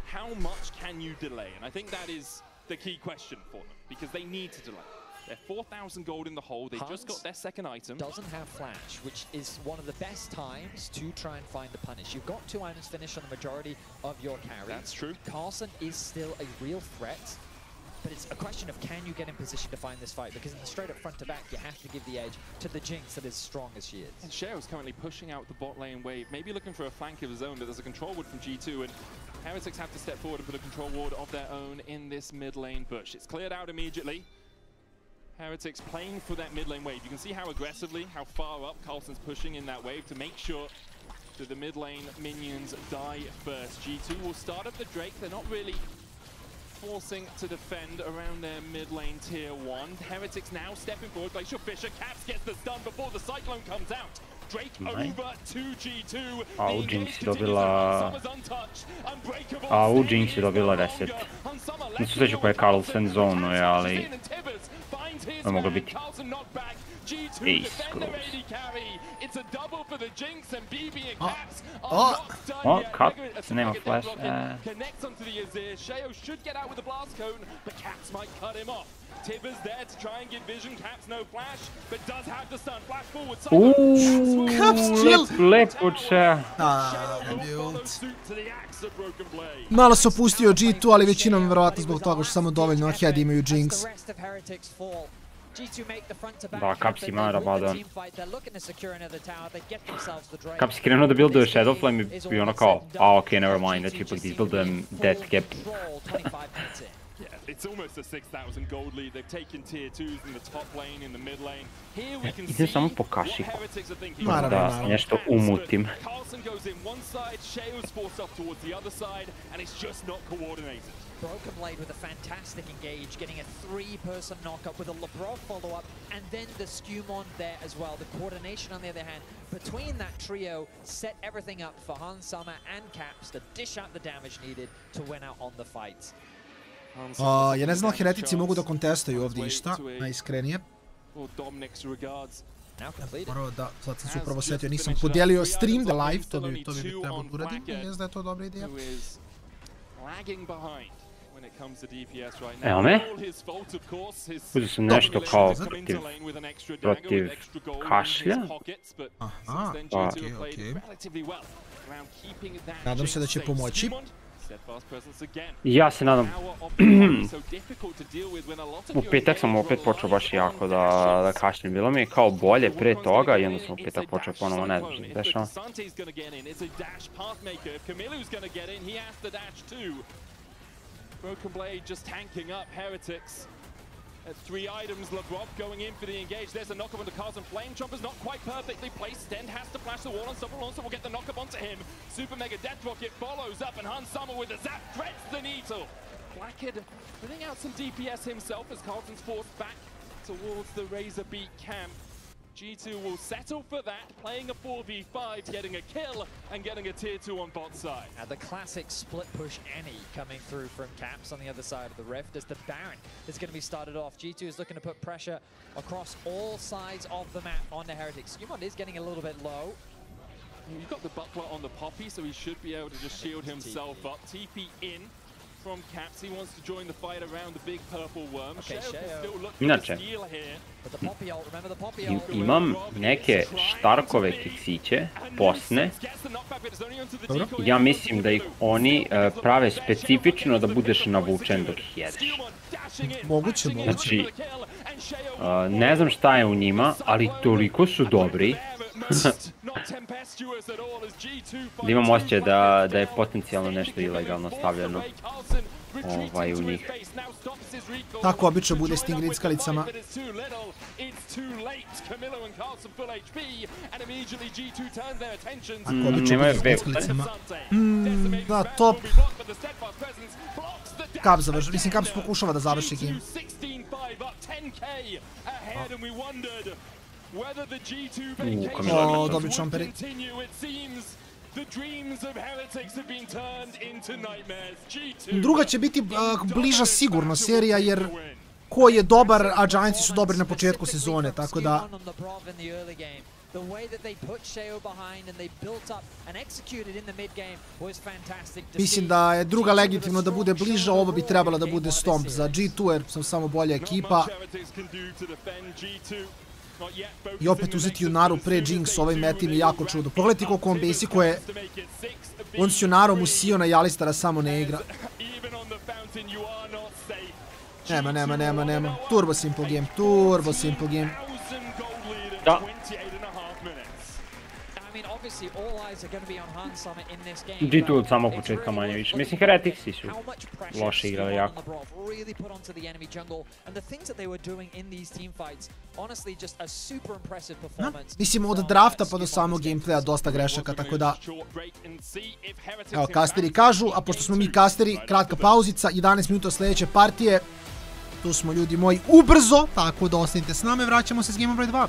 S4: how much can you delay? And I think that is the key question for them, because they need to delay. They're 4,000 gold in the hole. They just got their second item.
S5: Doesn't have flash, which is one of the best times to try and find the punish. You've got 2 items finished on the majority of your carry.
S4: That's true.
S5: Carlson is still a real threat, but it's a question of can you get in position to find this fight, because in the straight up front to back, you have to give the edge to the Jinx that is strong as she is.
S4: And Sheo's currently pushing out the bot lane wave, maybe looking for a flank of his own, but there's a control ward from G2, and Heretics have to step forward and put a control ward of their own in this mid lane bush. It's cleared out immediately. Heretics playing for that mid lane wave. You can see how aggressively, how far up Carlson's pushing in that wave to make sure that the mid lane minions die first. G2 will start up the Drake. They're not really forcing to defend around their mid lane tier 1. Heretics now stepping forward. Glacial Fisher, Caps gets the stun before the Cyclone comes out. Drake over to G2.
S7: Jinx je dobila... Jinx je dobila reset. Na sreću pa je Carlsen zono, ali... Ne moglo biti. Ej, skroz. O, cut. Nema flash.
S4: Tibbers there to try and get vision. Caps no flash, but does have the stun. Flash forward.
S6: Caps
S7: lepo če.
S6: Malo se opustio G2, ali većinom verovatno zbog toga što samo dovoljno head imaju Jinx.
S7: Da, Caps ima Rabadon. Caps krenuo da builduje Shadowflame i bio ono kao, okej, never mind, da ću ipak disbuildujem Death Gap.
S4: It's almost a 6,000 gold lead. They've taken tier 2s in the top lane, in the mid lane. Here we can see
S7: samo po kašiku.
S4: Heretics are thinking
S7: da nešto umutim.
S4: Carlson goes in one side, Sheo's forced up towards the other side, and it's just not coordinated.
S5: Broken Blade with a fantastic engage, getting a 3-person knockup with a Lebrov follow-up, and then the Skewmon there as well. The coordination on the other hand between that trio set everything up for Hansama and Caps to dish out the damage needed to win out on the fight.
S6: Ja ne znam da Heretici mogu da kontestaju ovdje išta, najiskrenije. Morao da, sad sam se upravo setio, nisam podijelio stream the live, to bi trebalo da uradim, ne znam da je to dobra ideja.
S7: Evo me, uzeo sam nešto kao protiv kašlja.
S6: Aha, okej. Nadam se da će pomoći.
S7: Ja se nadam. U petak sam opet počeo baš jako da kašljem. Bilo mi je kao bolje pre toga i onda sam u petak počeo ponovo, ne znam što se dešava.
S4: Three items, Lavrov going in for the engage. There's a knock-up onto Carlson. Flame Chomper's not quite perfectly placed. Stend has to flash the wall on someone else, so we'll get the knock-up onto him. Super Mega Death Rocket follows up, and Han Summer with the zap threads the needle. Blackhead putting out some DPS himself as Carlton's forced back towards the Razor Beat camp. G2 will settle for that, playing a 4v5, getting a kill, and getting a tier 2 on bot side.
S5: And the classic split push Annie coming through from Caps on the other side of the rift as the Baron is going to be started off. G2 is looking to put pressure across all sides of the map onto Heretics. Skumond is getting a little bit low.
S4: You've got the Buckler on the Poppy, so he should be able to just shield himself up. TP in from Caps. He wants to join the fight around the big purple worm.
S5: Okay,
S7: Inače, imam neke Štarkove keksiće, posne. Ja mislim da ih oni prave specifično da budeš navučen dok ih jedeš.
S6: Moguće.
S7: Znači, ne znam šta je u njima, ali toliko su dobri. Da imam osjećaj da je potencijalno nešto ilegalno stavljeno u njih.
S6: Tako obično bude s tim gridskalicama. Tako obično bude s gridskalicama. Da, top. Caps završi, mislim Caps pokušava da završi game. O, dobri čomperi. Druga će biti bliža sigurno serija jer ko je dobar, a Giantsi su dobri na početku sezone, tako da... Mislim da je druga legitimno da bude bliža, ovo bi trebala da bude Stomp za G2 jer sam samo bolja ekipa. I opet uzeti Junaru pre Jinx ovaj metim je jako čudo. Pogledajte koliko on basicuje. On s Junarom u Siona i Alistara samo ne igra. Nema. Turbo simple game.
S7: Da. G2 od samog početka manje više. Mislim, Hereticsi su loše igrali jako.
S6: Mislim, od drafta pa do samog gameplaya dosta grešaka, tako da... Evo, kasteri kažu, a pošto smo mi kasteri, kratka pauzica, 11 minuta sljedeće partije. Tu smo, ljudi moji, ubrzo, tako da ostanite s nama i vraćamo se s Game broj 2.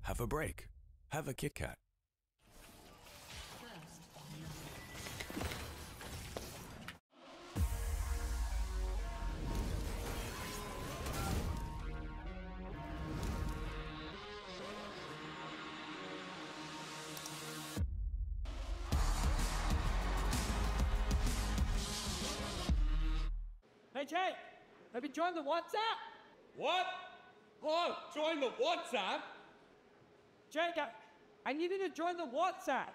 S8: Have a break. Have a Kit Kat.
S9: Hey Jay, have you joined the WhatsApp? What? Oh, join the WhatsApp? Jake, I needed to join the WhatsApp.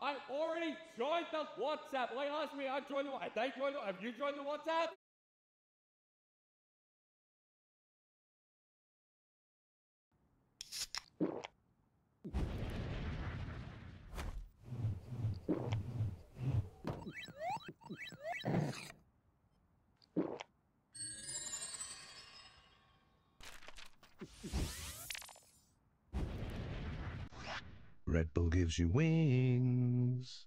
S9: I already joined the WhatsApp. They asked me, I joined the WhatsApp. Have you joined the WhatsApp?
S10: Red Bull gives you wings.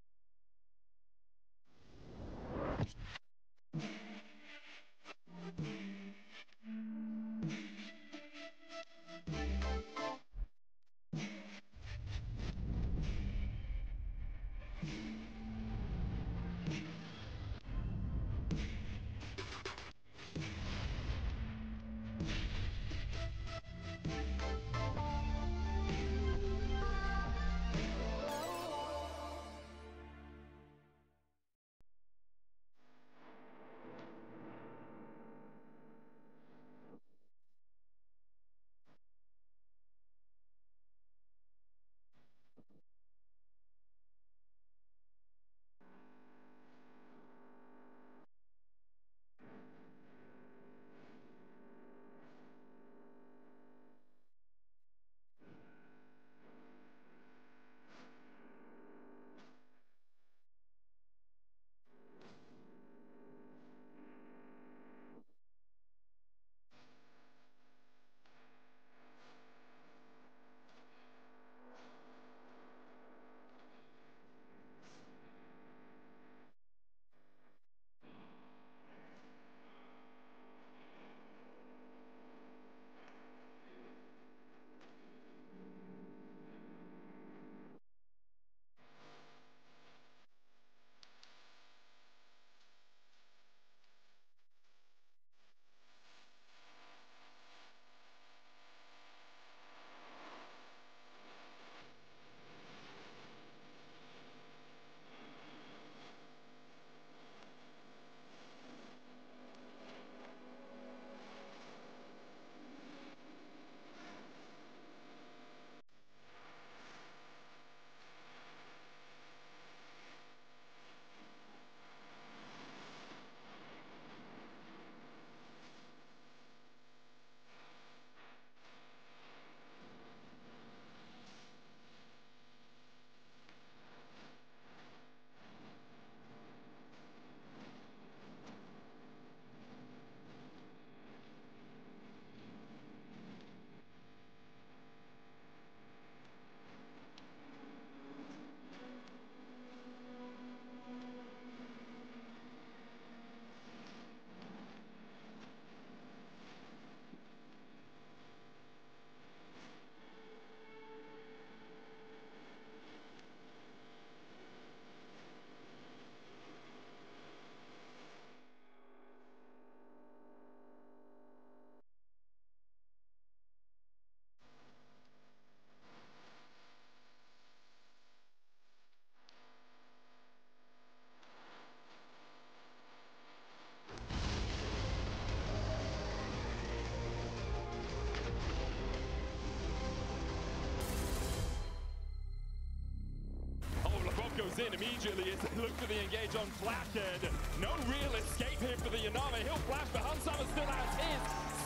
S4: Goes in immediately as they look for the engage on Kraken. No real escape here for the Yanama. He'll flash, but Hansama still has his.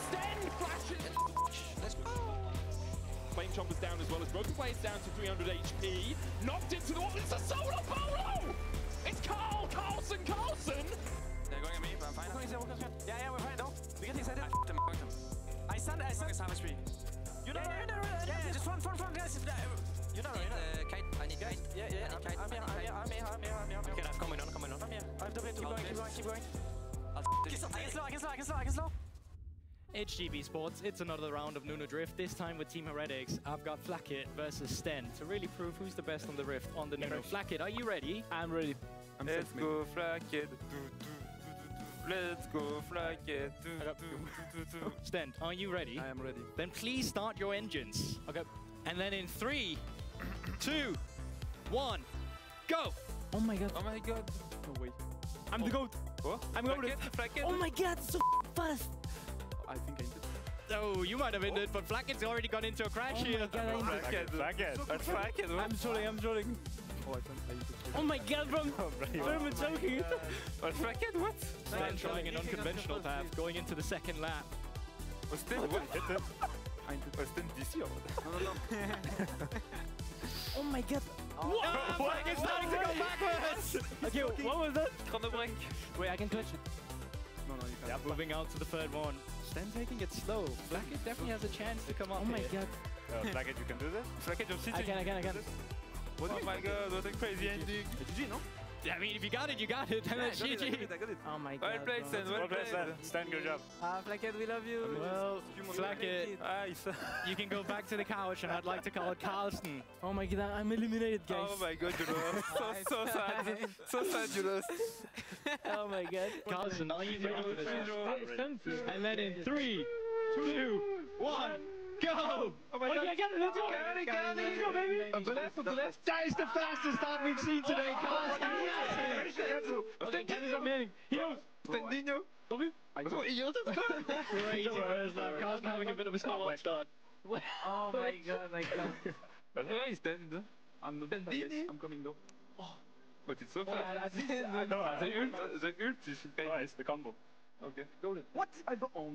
S4: Sten flashes. Let's go. Flame Chomper's down as well as Broken Blade's down to 300 HP. Knocked into the wall. It's a solo polo! It's Carlson!
S11: They're going at me, but I'm fine. Yeah, we're fine. No, we can take it. I stunned. You know, yeah, just run, guys. You know, Kate, I need Kate. Yeah, I'm here. Okay, I'm coming on. I'm here. I have to keep going. I can slow.
S3: HGB Sports, it's another round of Nuno Drift, this time with Team Heretics. I've got Flackit versus Sten to really prove who's the best on the Rift on the Nuno. Flackit, are you ready?
S2: I'm ready.
S11: Let's go, Flackit. Let's go, Flackit.
S3: Sten, are you ready?
S2: I am ready.
S3: Then please start your engines. Okay. And then in 3, 2, 1, go!
S11: Oh my god.
S2: No way.
S3: I'm the GOAT.
S11: What?
S3: I'm GOAT. Oh my god, so fast!
S2: I think I did.
S3: Oh, you might have ended, but Flackit's already gone into a crash here.
S11: Flackit.
S2: I'm trolling. Oh, I think I did.
S3: Oh my god, from joking.
S11: Flackit, what?
S3: Sten trying an unconventional path, going into the second lap.
S11: Was Sten what? Was Sten DC or what?
S2: No.
S3: Oh my god. Flackit's starting to go backwards. Okay, what was that?
S11: Chrono break.
S3: Wait, I can clutch it.
S2: No, you can't.
S3: Yeah, moving out to the third one. Sten taking it slow. Flackit definitely has a chance to come up.
S11: Oh my
S3: here.
S11: god.
S12: Flackit, you can do this? Flackit, you're sitting.
S3: I can.
S12: Oh my god, what a crazy ending. GG, no?
S3: Yeah, I mean, if you got it, you got it. And then GG.
S12: Oh my god. Well played, Stan. Well played, Stan. Good job.
S11: Blackhead, we love you.
S3: Well, Blackhead, you can go back to the couch, and I'd like to call it Carlson.
S11: Oh my god, I'm eliminated, guys.
S12: Oh my god, you lost. So sad. So sad you lost.
S11: Oh my god.
S3: Carlson, and then in 3, 2, 1, go! Oh my god, let's go! Let's go, baby! That is the fastest start we've seen today, Carlson! Okay, Kevin's up Manning.
S12: Sentinel.
S3: Crazy first lap. Carlson having a bit of a slow start.
S11: Oh my god, my god.
S12: Where is Sentinel? I'm coming though. But it's so fast. The ult is nice, the combo. Okay, go then.
S11: What? I don't know.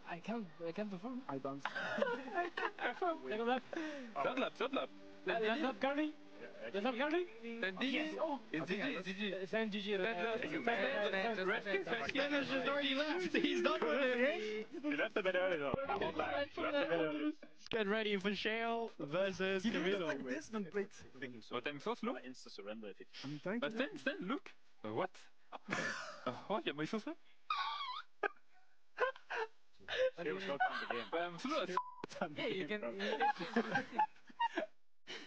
S11: I can't perform.
S12: I don't.
S11: Second lap.
S12: Third lap.
S11: Left lap, Carly. Left lap, Carly.
S12: Then GG. It's GG.
S11: Send GG.
S3: Dennis has already left. He's done with it.
S12: He left a bit early though.
S3: Get ready for Shale versus Camilo.
S12: What I'm so slow?
S13: Insta-surrender if it.
S12: But Stan, look. What? What? Yeah, my so slow? I'm slow.
S11: Yeah, you can.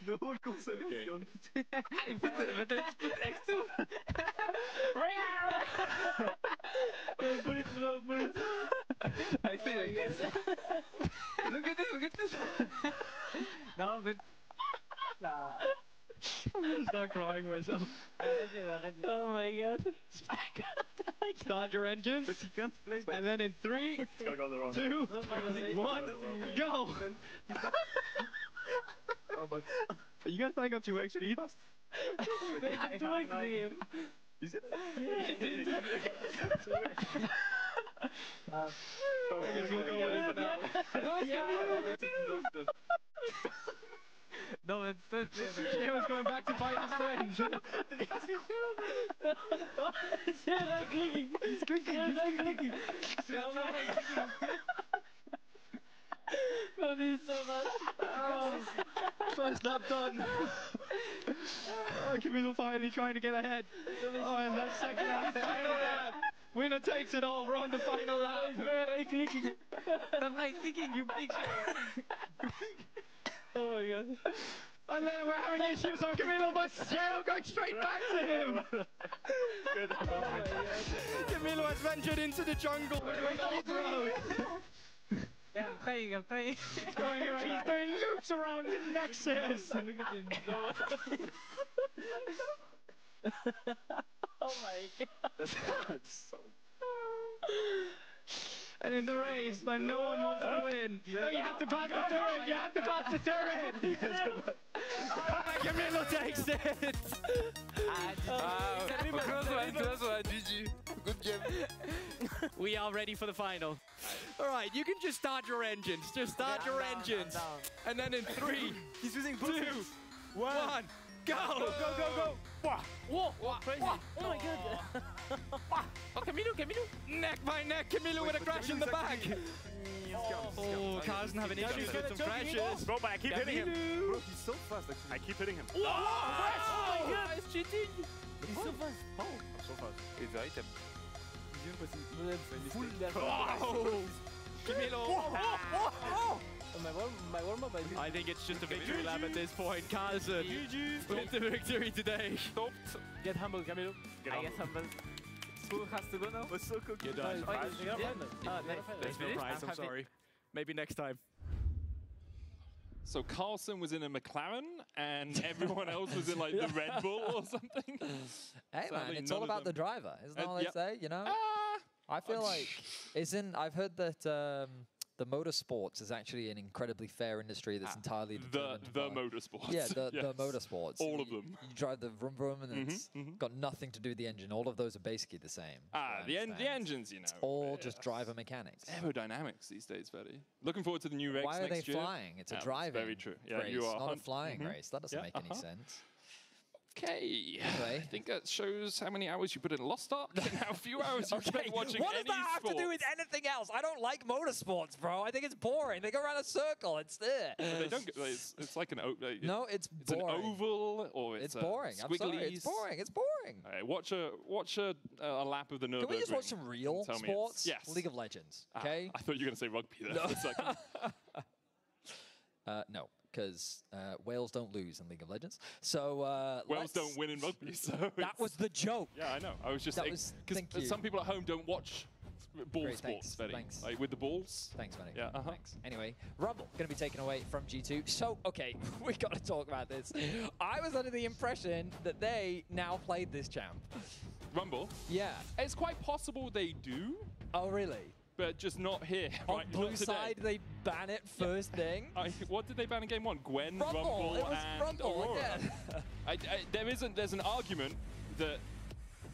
S12: No consolation.
S11: But X2. Put it slow, put it slow.
S12: I see it. Look at this.
S11: No, but. Nah.
S3: I'm gonna start crying myself.
S11: Oh my god.
S3: Start your engines. And then in 3, 2, 1, go! You guys think I'm too XP?
S11: I'm doing him.
S12: Is it?
S11: No, it's
S3: She was going back to fight the strange.
S11: Yeah, I'm clicking. He's clicking. I'm clicking. Bro, this is so much. Oh.
S3: First lap done. Oh, Camilo finally trying to get ahead. Oh, and that second lap, final lap. Winner takes it all. We're on the final lap.
S11: I'm clicking. I'm like clicking. You big shit. Oh my god.
S3: And then we're having issues on Camilo, but Shale going straight back to him. Camilo has ventured into the jungle.
S11: Yeah, I'm playing.
S3: He's doing loops around the Nexus.
S11: Look at him. Oh my god.
S3: And in the race, but no one wants to win. No, you have to pass the turret. You have to pass the turret. Camilo takes it.
S12: Close one, GG. Good game.
S3: We are ready for the final. All right, you can just start your engines. Just start your engines. And then in 3,
S12: He's using
S3: 2, 1, go.
S12: Go.
S11: Whoa, crazy. Oh my god.
S3: Oh, Camilo. Neck by neck, Camilo with a crash in the back. Oh, Carlson having issues with some crashes.
S13: Bro, but I keep hitting him.
S12: Bro, he's so fast actually.
S13: I keep hitting him.
S11: Oh my god, it's cheating. He's so fast.
S13: I'm so fast.
S12: It's the item.
S3: Oh, Camilo.
S11: My warm-up,
S3: I think it's just a victory lap at this point. Carlson with the victory today.
S11: Get humble, Camilo. I get humble. Who has to go now?
S12: What's so cool?
S3: You're done.
S11: There's
S3: no prize, I'm sorry. Maybe next time.
S4: So Carlson was in a McLaren, and everyone else was in like the Red Bull or something.
S5: Hey man, it's all about the driver, isn't that what they say? You know, I feel like I've heard that the motorsports is actually an incredibly fair industry that's entirely determined
S4: the motorsports.
S5: Yeah, the motorsports.
S4: All of them.
S5: You drive the vroom vroom, and it's got nothing to do with the engine. All of those are basically the same.
S4: The engines, you know.
S5: It's all just driver mechanics.
S4: Aerodynamics these days, Fetty. Looking forward to the new Rex
S5: Why are
S4: next
S5: they
S4: year.
S5: flying? It's a driving
S4: very true. Yeah,
S5: race,
S4: you are
S5: not a flying race. That doesn't make any sense.
S4: Okay, I think that shows how many hours you put in Lost Ark and how few hours you spent watching any
S5: What does that have to do with anything else? I don't like motorsports, bro. I think it's boring. They go around a circle. It's there.
S4: They don't get, it's like an oval.
S5: No, it's boring.
S4: An oval or it's
S5: boring. I'm sorry, it's boring. It's boring.
S4: All right, watch a lap of the Nürburgring.
S5: Can we just watch some real sports?
S4: Yes.
S5: League of Legends. Okay.
S4: I thought you were going to say rugby there for a second.
S5: No, because Wales don't lose in League of Legends. So
S4: Wales don't win in rugby. So
S5: that was the joke.
S4: Yeah, I know. I was just because some people at home don't watch ball sports.
S5: Thanks.
S4: Like with the balls.
S5: Thanks, Benny.
S4: Yeah.
S5: Thanks. Anyway, Rumble going to be taken away from G2. So okay, we got to talk about this. I was under the impression that they now played this champ.
S4: Rumble.
S5: Yeah.
S4: It's quite possible they do.
S5: Oh really?
S4: But just not here.
S5: On
S4: right,
S5: blue side, they ban it first thing.
S4: What did they ban in game one? Gwen,
S5: Rumble,
S4: and Aurora. There's an argument that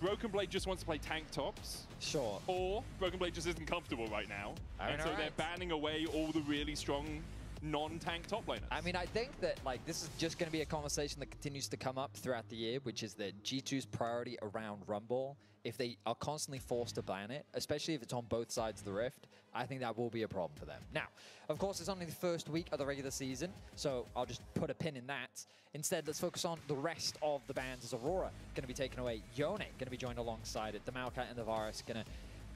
S4: Broken Blade just wants to play tank tops.
S5: Sure.
S4: Or Broken Blade just isn't comfortable right now. And so they're banning away all the really strong non-tank top laners.
S5: I mean, I think that like this is just going to be a conversation that continues to come up throughout the year, which is that G2's priority around Rumble. If they are constantly forced to ban it, especially if it's on both sides of the rift, I think that will be a problem for them. Now, of course, it's only the first week of the regular season, so I'll just put a pin in that. Instead, let's focus on the rest of the bans as Aurora going to be taken away. Yone going to be joined alongside it. The Maokai and the Varus going to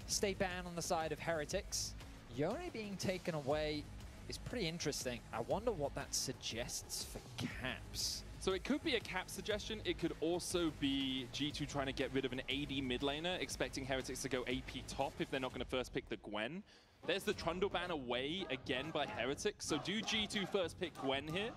S5: stay banned on the side of Heretics. Yone being taken away is pretty interesting. I wonder what that suggests for Caps.
S4: So it could be a cap suggestion. It could also be G2 trying to get rid of an AD mid laner, expecting Heretics to go AP top if they're not going to first pick the Gwen. There's the Trundle ban away again by Heretics. So do G2 first pick Gwen here?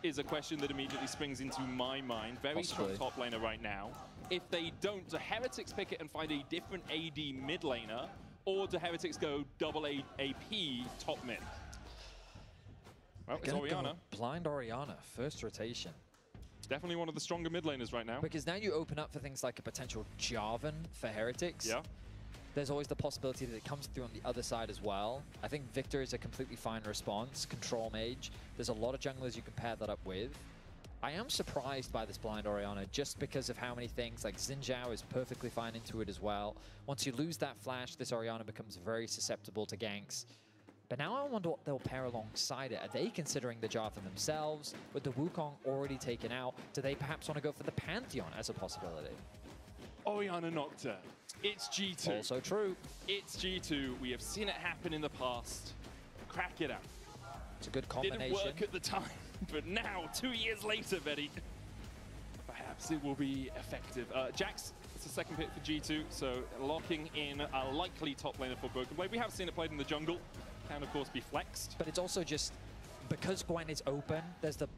S4: Is a question that immediately springs into my mind. Very strong top laner right now. If they don't, do Heretics pick it and find a different AD mid laner? Or do Heretics go double AP top mid? Well, it's Orianna.
S5: Blind Orianna, first rotation.
S4: Definitely one of the stronger mid laners right now.
S5: Because now you open up for things like a potential Jarvan for Heretics.
S4: Yeah.
S5: There's always the possibility that it comes through on the other side as well. I think Victor is a completely fine response. Control Mage. There's a lot of junglers you can pair that up with. I am surprised by this blind Orianna just because of how many things, like Xin Zhao is perfectly fine into it as well. Once you lose that flash, this Orianna becomes very susceptible to ganks. But now I wonder what they'll pair alongside it. Are they considering the Jarvan themselves? With the Wukong already taken out, do they perhaps want to go for the Pantheon as a possibility?
S4: Orianna Nocta. It's G2.
S5: Also true.
S4: It's G2. We have seen it happen in the past. Crack it out.
S5: It's a good combination.
S4: Didn't work at the time, but now, 2 years later, Betty, perhaps it will be effective. Jax, it's a second pick for G2, so locking in a likely top laner for Broken Blade. We have seen it played in the jungle. Can, of course, be flexed.
S5: But it's also just, because Gwen is open, there's the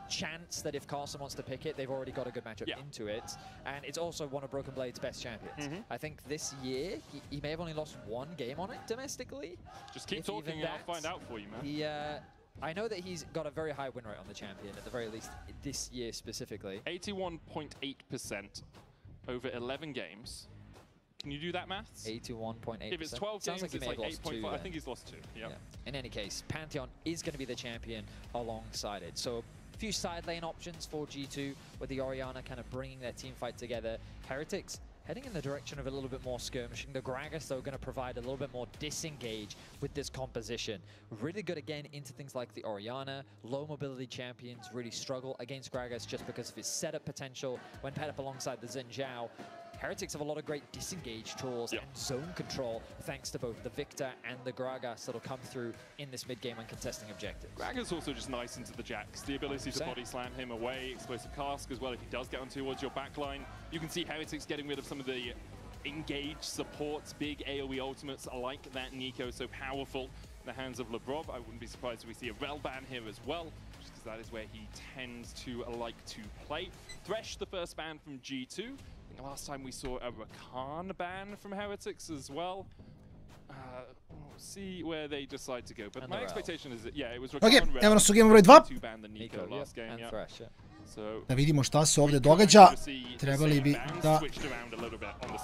S5: chance that if Carlson wants to pick it, they've already got a good matchup into it. And it's also one of Broken Blade's best champions. I think this year, he may have only lost one game on it domestically.
S4: Just keep talking and I'll find out for you, man.
S5: I know that he's got a very high win rate on the champion, at the very least this year specifically.
S4: 81.8% over 11 games. Can you do that maths?
S5: 81.8%.
S4: If it's 12 games,
S5: like
S4: it's like 8.5. I think he's lost 2. Yeah.
S5: In any case, Pantheon is going to be the champion alongside it. So a few side lane options for G2 with the Orianna kind of bringing their team fight together. Heretics heading in the direction of a little bit more skirmishing. The Gragas, though, going to provide a little bit more disengage with this composition. Really good, again, into things like the Orianna. Low mobility champions really struggle against Gragas just because of his setup potential when paired up alongside the Xin Zhao. Heretics have a lot of great disengage tools and zone control thanks to both the Victor and the Gragas that'll come through in this mid-game when contesting objectives.
S4: Gragas also just nice into the Jax. The ability to body slam him away, explosive cask as well if he does get on towards your backline. You can see Heretics getting rid of some of the engage supports, big AoE ultimates like that Nico, so powerful in the hands of Lebrov. I wouldn't be surprised if we see a Rel ban here as well, just because that is where he tends to like to play. Thresh, the first ban from G2. Last time we saw a Rakan ban from Heretics as well. We'll see where they decide to go. But my expectation is that, it was Rakan,
S6: evo nas u Game broj 2.
S4: Ban the Nico last game,
S6: Da vidimo šta se ovdje događa. Trebali bi da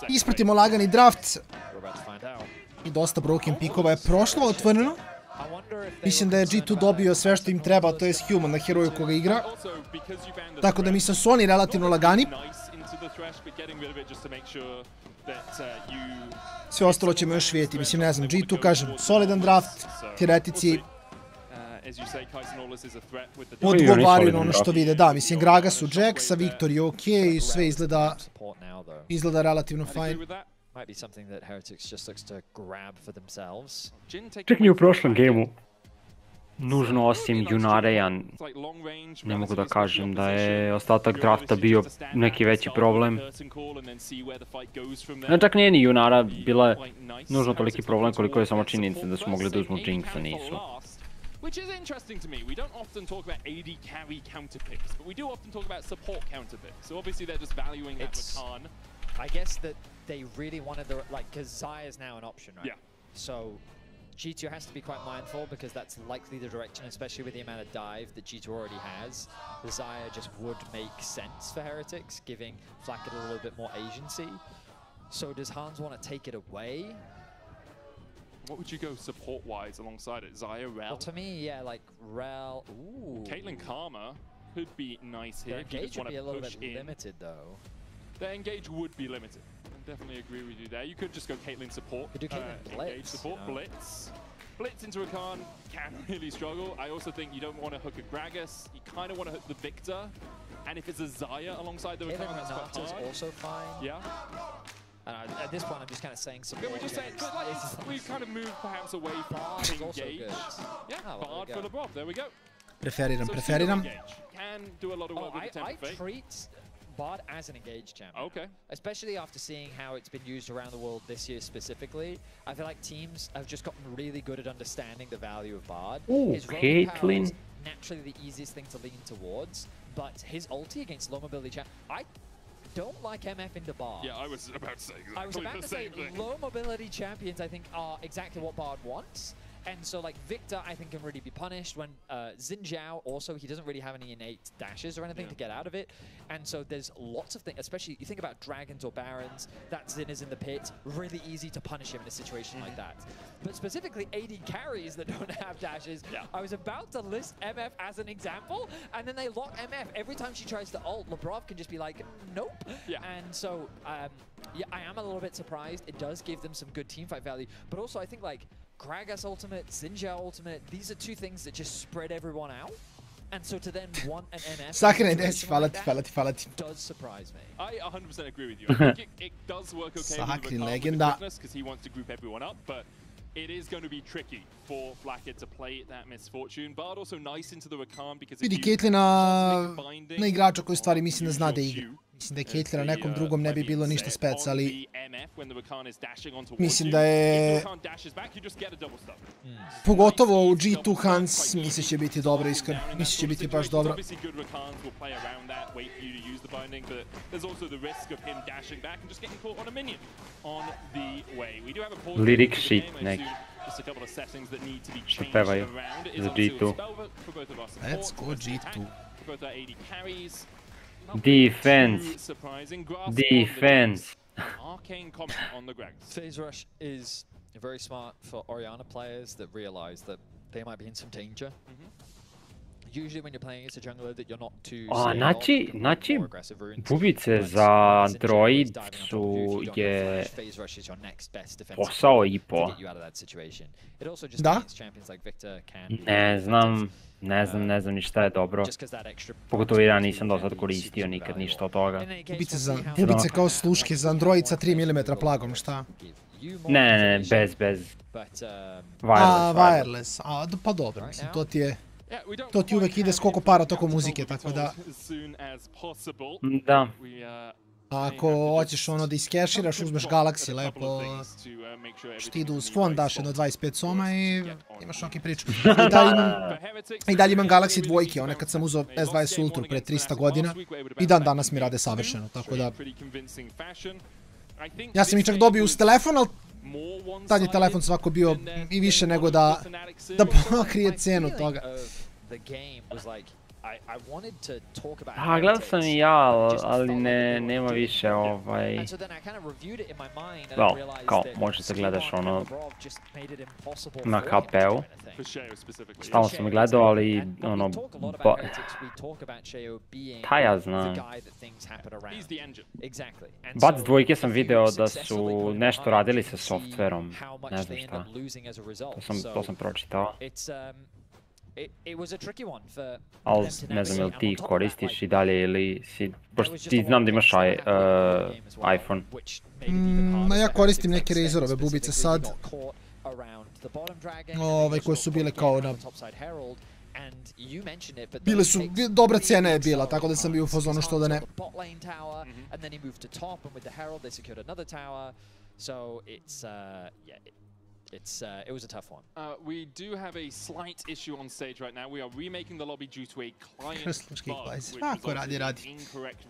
S6: ispratimo lagani draft. I dosta broken pikova je prošlo otvoreno. Mislim da je G2 dobio sve što im treba, to je Human na heroju koga igra. Tako da mislim su oni relativno lagani. Sve ostalo ćemo još vidjeti. Mislim, ne znam, G2, kažem, solidan draft, teoretici odgovaraju na ono što vide. Da, mislim, Graga su Jax, a Viktor je okej i sve izgleda relativno fajn.
S7: Čak ni u prošlom gameu. Nužno osim Junareja, ne mogu da kažem da je ostatak drafta bio neki veći problem. Čak nije ni Junara bila nužno toliki problem koliko je samo činjenica da su mogli da uzmu Jinxa, nisu.
S4: Which is interesting to me. We don't often talk about AD carry counter picks, but we do often talk about support counter picks. So obviously they're just valuing that Rakan.
S5: I guess that they really wanted the, like, because Zaya is now an option, right?
S4: Yeah.
S5: So G2 has to be quite mindful because that's likely the direction, especially with the amount of dive that G2 already has. Zaya just would make sense for Heretics, giving Flacket a little bit more agency. So does Hans want to take it away?
S4: What would you go support-wise alongside it? Zaya, Rel?
S5: Well, to me, yeah, like Rel. Ooh.
S4: Caitlyn Karma could be nice here.
S5: Their engage would be a little bit limited, though.
S4: Their engage would be limited. I definitely agree with you there. You could just go Caitlyn support.
S5: Could do Caitlyn Blitz.
S4: Engage support,
S5: you know?
S4: Blitz. Blitz into Rakan can really struggle. I also think you don't want to hook a Gragas. You kind of want to hook the Victor. And if it's a Zaya alongside the Rakan, that's quite hard.
S5: Also fine.
S4: Yeah.
S5: At this point, I'm just kind of saying support.
S4: Yeah, we're just saying, but like, we kind of moved perhaps away from engage. Yeah, Bard for the Bob. There we go.
S6: Preferiram.
S4: Can do a lot of work with the
S5: I treat Bard as an engage champion.
S4: Okay.
S5: Especially after seeing how it's been used around the world this year specifically. I feel like teams have just gotten really good at understanding the value of Bard.
S7: Ooh,
S5: his
S7: Caitlyn.
S5: is naturally the easiest thing to lean towards, but his ulti against low mobility champ, I don't like MF into Bard.
S4: Yeah, I was about to say exactly
S5: I was about to say low mobility champions I think are exactly what Bard wants. And so like Victor I think can really be punished when Xin Zhao also, he doesn't really have any innate dashes or anything to get out of it. And so there's lots of things, especially you think about dragons or barons, that Xin is in the pit, really easy to punish him in a situation like that. But specifically AD carries that don't have dashes, I was about to list MF as an example, and then they lock MF. Every time she tries to ult, Labrov can just be like, nope. And so, yeah, I am a little bit surprised. It does give them some good teamfight value, but also I think like Gragas ultimate, Xin Zhao ultimate, these are two things that just spread everyone out. And so to then want an MF
S6: Sakne, hvala ti.
S5: does surprise me.
S4: I 100% agree with you. I think it does work okay
S6: Sakne,
S4: with
S6: legenda.
S4: because he wants to group everyone up, but it is going to be tricky for Flacket to play that misfortune. Bard also nice into the Rakan because
S6: Vidi Caitlyn na igrača koji stvari mislim da zna da igra. Mislim da je Caitlyn na nekom drugom ne bi bilo ništa spec, ali mislim da je pogotovo u G2 Hans mislim će biti dobro, iskreno. Mislim će biti baš dobro.
S7: Lyric shit neki. Što pevaju za G2.
S6: Let's go G2.
S7: Defense.
S5: Phase Rush is very smart for Orianna players that realize that they might be in some danger. Usually when you're playing as a jungler that you're not too
S7: Znači, bubice za Android su je posao i po.
S6: Da?
S7: Ne znam ni šta je dobro. Pogotovo ja nisam do sad koristio nikad ništa od toga.
S6: Bubice kao sluške za Android sa 3 mm plagom, šta?
S7: Ne, bez.
S6: Wireless. Pa dobro, mislim, to ti uvek ide skoliko para tokom muzike, tako da...
S7: Da.
S6: Ako hoćeš ono da iskeširaš, uzmeš Galaxy lepo, što idu uz fond, daš jedno 25 soma i imaš neki priču. I dalje imam Galaxy dvojke, one kad sam uzao S20 Ultra pre 300 godina i dan danas mi rade savršeno, tako da... Ja sam i čak dobio uz telefon, ali tad je telefon svako bio i više nego da pokrije cenu toga.
S7: A, gledao sam i ja, ali nema više kao, možeš da gledaš ono na KP-u. Stalno sam gledao, ali ono, taj ja znam. Bac dvojke sam video da su nešto radili sa softverom, ne znam šta. To sam pročitao. Ali ne znam, jel ti koristiš i dalje ili si, pošto ti znam da imaš iPhone.
S6: Ja koristim neke Razorove bubice sad. Koje su bile kao na... Bile su, dobra cijena je bila, tako da sam bio u fazonu što da ne.
S5: It was a tough one.
S4: We do have a slight issue on stage right now. We are remaking the lobby due to a client bug.
S6: Ako radi.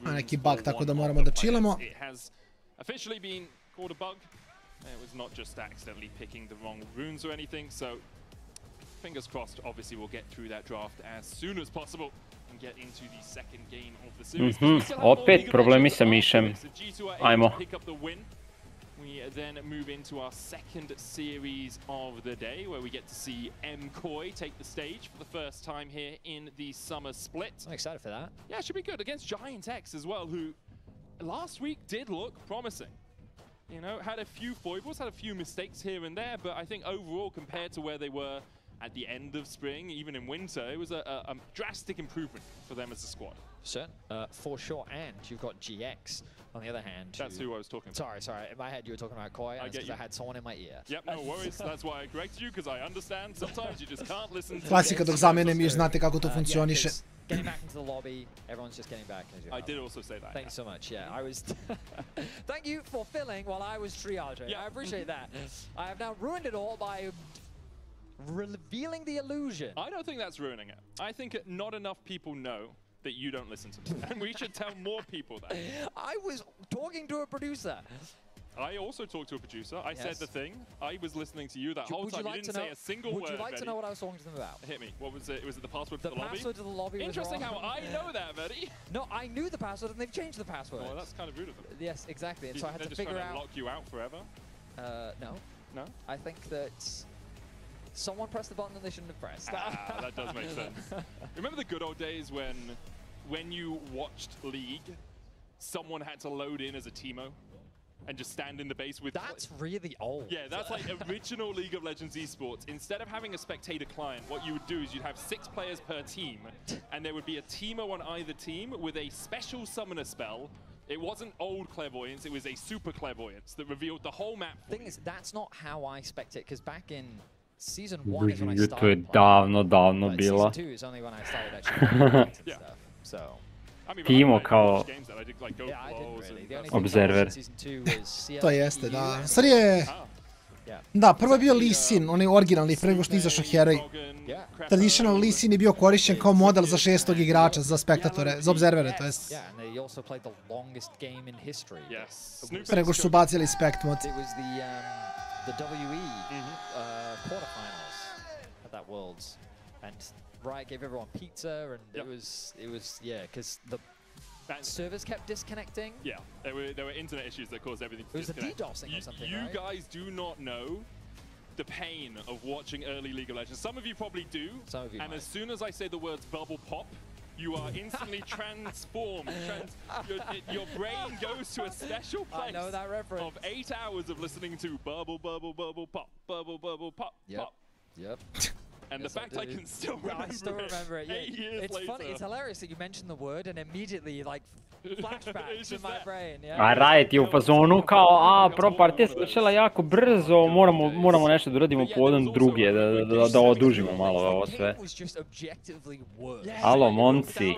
S6: A neki bug, tako da moramo da chillamo.
S4: It has officially been called a bug. It was not just accidentally picking the wrong runes or anything, so fingers crossed, obviously we'll get through that draft as soon as possible and get into the second game of the series.
S7: Opet problemi sa mišem. Ajmo.
S4: We then move into our second series of the day, where we get to see Mkoi take the stage for the first time here in the summer split.
S5: I'm excited for that.
S4: Yeah, it should be good against Giant X as well, who last week did look promising. You know, had a few foibles, had a few mistakes here and there, but I think overall, compared to where they were at the end of spring, even in winter, it was a drastic improvement for them as a squad.
S5: Certain, for sure, and you've got GX on the other hand.
S4: That's who I was talking about.
S5: Sorry, in my head you were talking about Koi, and because I had someone in my ear.
S4: Yep, no worries, that's why I corrected you, because I understand sometimes you just can't listen to...
S6: Klasika dok zamenem jer znate kako to funkcioniše.
S5: Getting back into the lobby, everyone's just getting back.
S4: I did also say that.
S5: Thank you so much, yeah. I was... Thank you for filling while I was triaging. Yeah. I appreciate that. I have now ruined it all by revealing the illusion.
S4: I don't think that's ruining it. I think not enough people know that you don't listen to me, and we should tell more people that.
S5: I was talking to a producer.
S4: I also talked to a producer. I said the thing. I was listening to you that whole time. You didn't say a single word.
S5: Would you like to know what I was talking to them about?
S4: Hit me. What was it? Was it the password to the lobby?
S5: The password to the lobby was
S4: Interesting
S5: wrong.
S4: how I know that, Verdi.
S5: No, I knew the password and they've changed the password.
S4: Well, that's kind of rude of them.
S5: Yes, exactly. And so I had to figure out...
S4: They're just trying to lock you out forever?
S5: No.
S4: No?
S5: I think that someone pressed the button that they shouldn't have pressed.
S4: That does make sense. Remember the good old days when you watched League, someone had to load in as a Teemo and just stand in the base with...
S5: That's really old.
S4: Yeah, that's like original League of Legends esports. Instead of having a spectator client, what you would do is you'd have 6 players per team, and there would be a Teemo on either team with a special summoner spell. It wasn't old clairvoyance, it was a super clairvoyance that revealed the whole map.
S5: The thing is, that's not how I spectate, because back in Season 1 is when I started
S7: to je davno bila.
S5: Season 2 is only when I started actually playing stuff. So...
S7: Teemo kao observer.
S6: To jeste, da. Sad je... Da, prvo je bio Lee Sin, onaj originalni, pre nego što izašao heroj. Traditional Lee Sin je bio korišćen kao model za 6. igrača, za spektatore, za observere, to jest. Pre nego što su bacili spect mod.
S5: The WE quarterfinals at that Worlds, and Riot gave everyone pizza, and it was because the servers kept disconnecting.
S4: Yeah, there were internet issues that caused everything to disconnect.
S5: It was a DDoSing or something,
S4: right? You guys do not know the pain of watching early League of Legends. Some of you probably do, and as soon as I say the words bubble pop, you are instantly transformed. Your brain goes to a special place of 8 hours of listening to bubble, bubble, bubble, pop, bubble, bubble, pop, pop.
S5: Yep.
S4: And the fact I can still remember it.
S5: I still remember it.
S4: 8 years
S5: it's
S4: later.
S5: Funny. It's hilarious that you mentioned the word and immediately like flashbacks in my brain. Yeah.
S7: A Riot je u fazonu kao, pro partija se završila jako brzo, moramo nešto da uradimo povodom druge, da odužimo malo ovo sve. Alo, momci.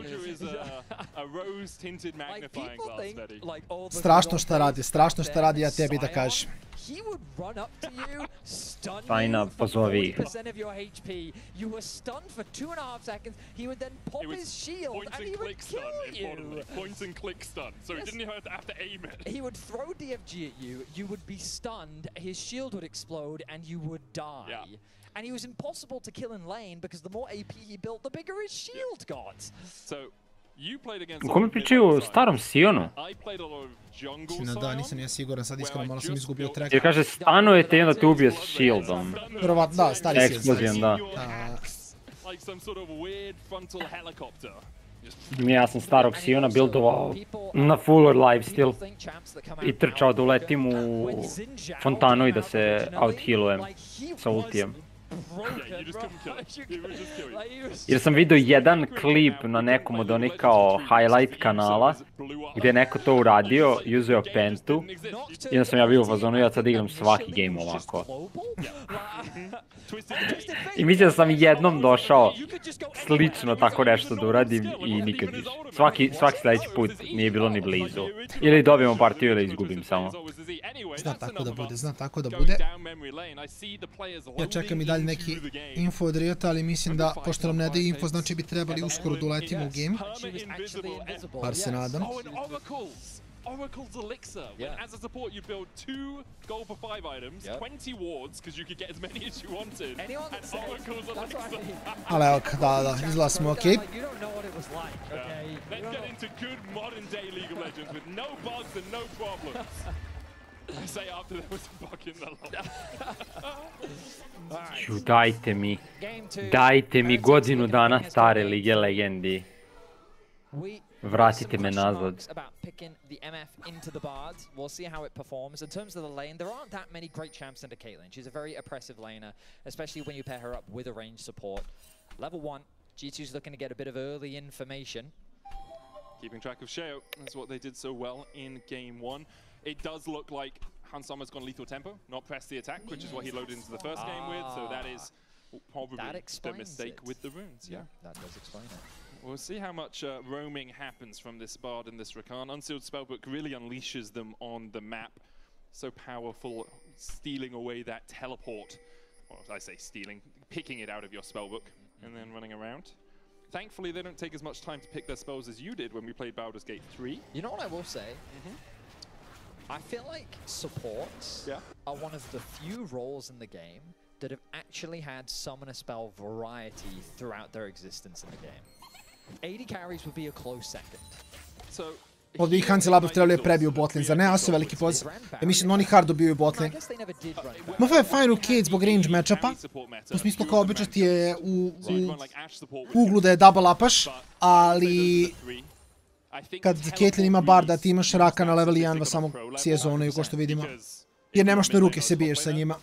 S6: Strašno šta radi, ja tebi da kažem.
S7: Fajna, pozovi ih.
S5: AoE. You were stunned for 2.5 seconds. He would then pop his shield and he would kill you.
S4: Point and click stun, so he didn't even have to aim it.
S5: He would throw DFG at you, you would be stunned, his shield would explode, and you would die.
S4: Yeah.
S5: And he was impossible to kill in lane because the more AP he built, the bigger his shield got.
S4: So, you played against
S7: Kome pričaju o starom Sionu?
S4: I played a lot of jungle
S6: Da, nisam nije siguran, sad iskreno malo sam izgubio track.
S7: Jer kaže, stanujete i onda te ubije s shieldom.
S6: Verovatno, da, stari shield.
S7: Eksplozijom, da.
S4: Like some sort of weird frontal helicopter.
S7: Ja sam starog Siona buildovao na fuller lifesteal i trčao da uletim u fontanu i da se out-healujem sa ultijem. Jer sam vidio jedan klip na nekom od onih kao highlight kanala gdje je neko to uradio, uzeo pentu i onda sam ja bio u fazonu, ja sad igram svaki game ovako. I mislim da sam jednom došao slično tako nešto da uradim i nikad više. Svaki sljedeći put nije bilo ni blizu. Ili dobijemo partiju ili izgubim samo.
S6: Zna tako da bude, zna tako da bude. Ja čekam i dalje neki info od Riota, ali mislim da, pošto nam ne daje info, znači bi trebali uskoro da uletimo u game. Bar se nadam.
S4: Oracle's Elixir. When as a support you build 2 gold for 5 items, 20 wards, because you could get as many as you wanted, and Oracle's Elixir.
S6: Ali evo, da, izgleda smo okej.
S4: Let's get into good modern day League of Legends with no bugs and no problems. I say after there was a bug in the lobby.
S7: Dajte mi godinu dana stare Lige Legendi. Vratite me nazad.
S5: About picking the MF into the Bard. We'll see how it performs. In terms of the lane, there aren't that many great champs into Caitlyn. She's a very oppressive laner, especially when you pair her up with a ranged support. Level 1, G2's looking to get a bit of early information.
S4: Keeping track of Sheo, that's what they did so well in game 1. It does look like Hans Sommer's gone lethal tempo, not press the attack, which is what he loaded into the first game with, so that is probably the mistake with the runes. Yeah,
S5: that does explain it.
S4: We'll see how much roaming happens from this Bard and this Rakan. Unsealed Spellbook really unleashes them on the map. So powerful, stealing away that teleport. Or I say stealing, picking it out of your Spellbook and then running around. Thankfully, they don't take as much time to pick their spells as you did when we played Baldur's Gate 3.
S5: You know what I will say? I feel like supports are one of the few roles in the game that have actually had summon a spell variety throughout their existence in the game. 80 carries would be a close second.
S6: Ovdje i Hansi Labov trebali je prebiju botlane, zar ne? Asus je veliki poziv. Ja mislim da oni hard dobiju botlane. Movo je fajn okej zbog range matchupa. U smislu kao obično ti je u uglu da je double upaš, ali kad Caitlyn ima barda, ti imaš raka na level 1 samo cije zonaju, ko što vidimo. Jer nemaš na ruke se biješ sa njima.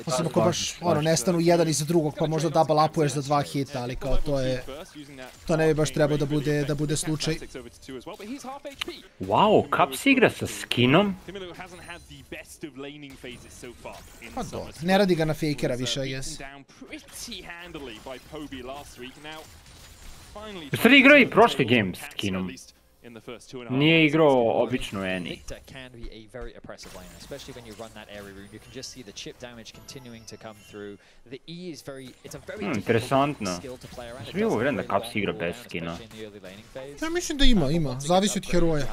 S6: Osim ako baš nestanu jedan iza drugog pa možda double upuješ za 2 hita, ali kao to ne bi baš trebao da bude slučaj.
S7: Wow, Caps igra sa skinom?
S6: Pa dobro, ne radi ga na fakera više, I guess.
S7: Sad igrao I prošli game s skinom. Nije igrao običnu Eni.
S5: Can be a very oppressive lane, especially when you run that area rune. You can just see the chip damage continuing to come through. The E is it's a very difficult skill to play around.
S7: Svi uveren da Caps igra bez skina.
S6: Ja mislim da ima, zavisi od heroja.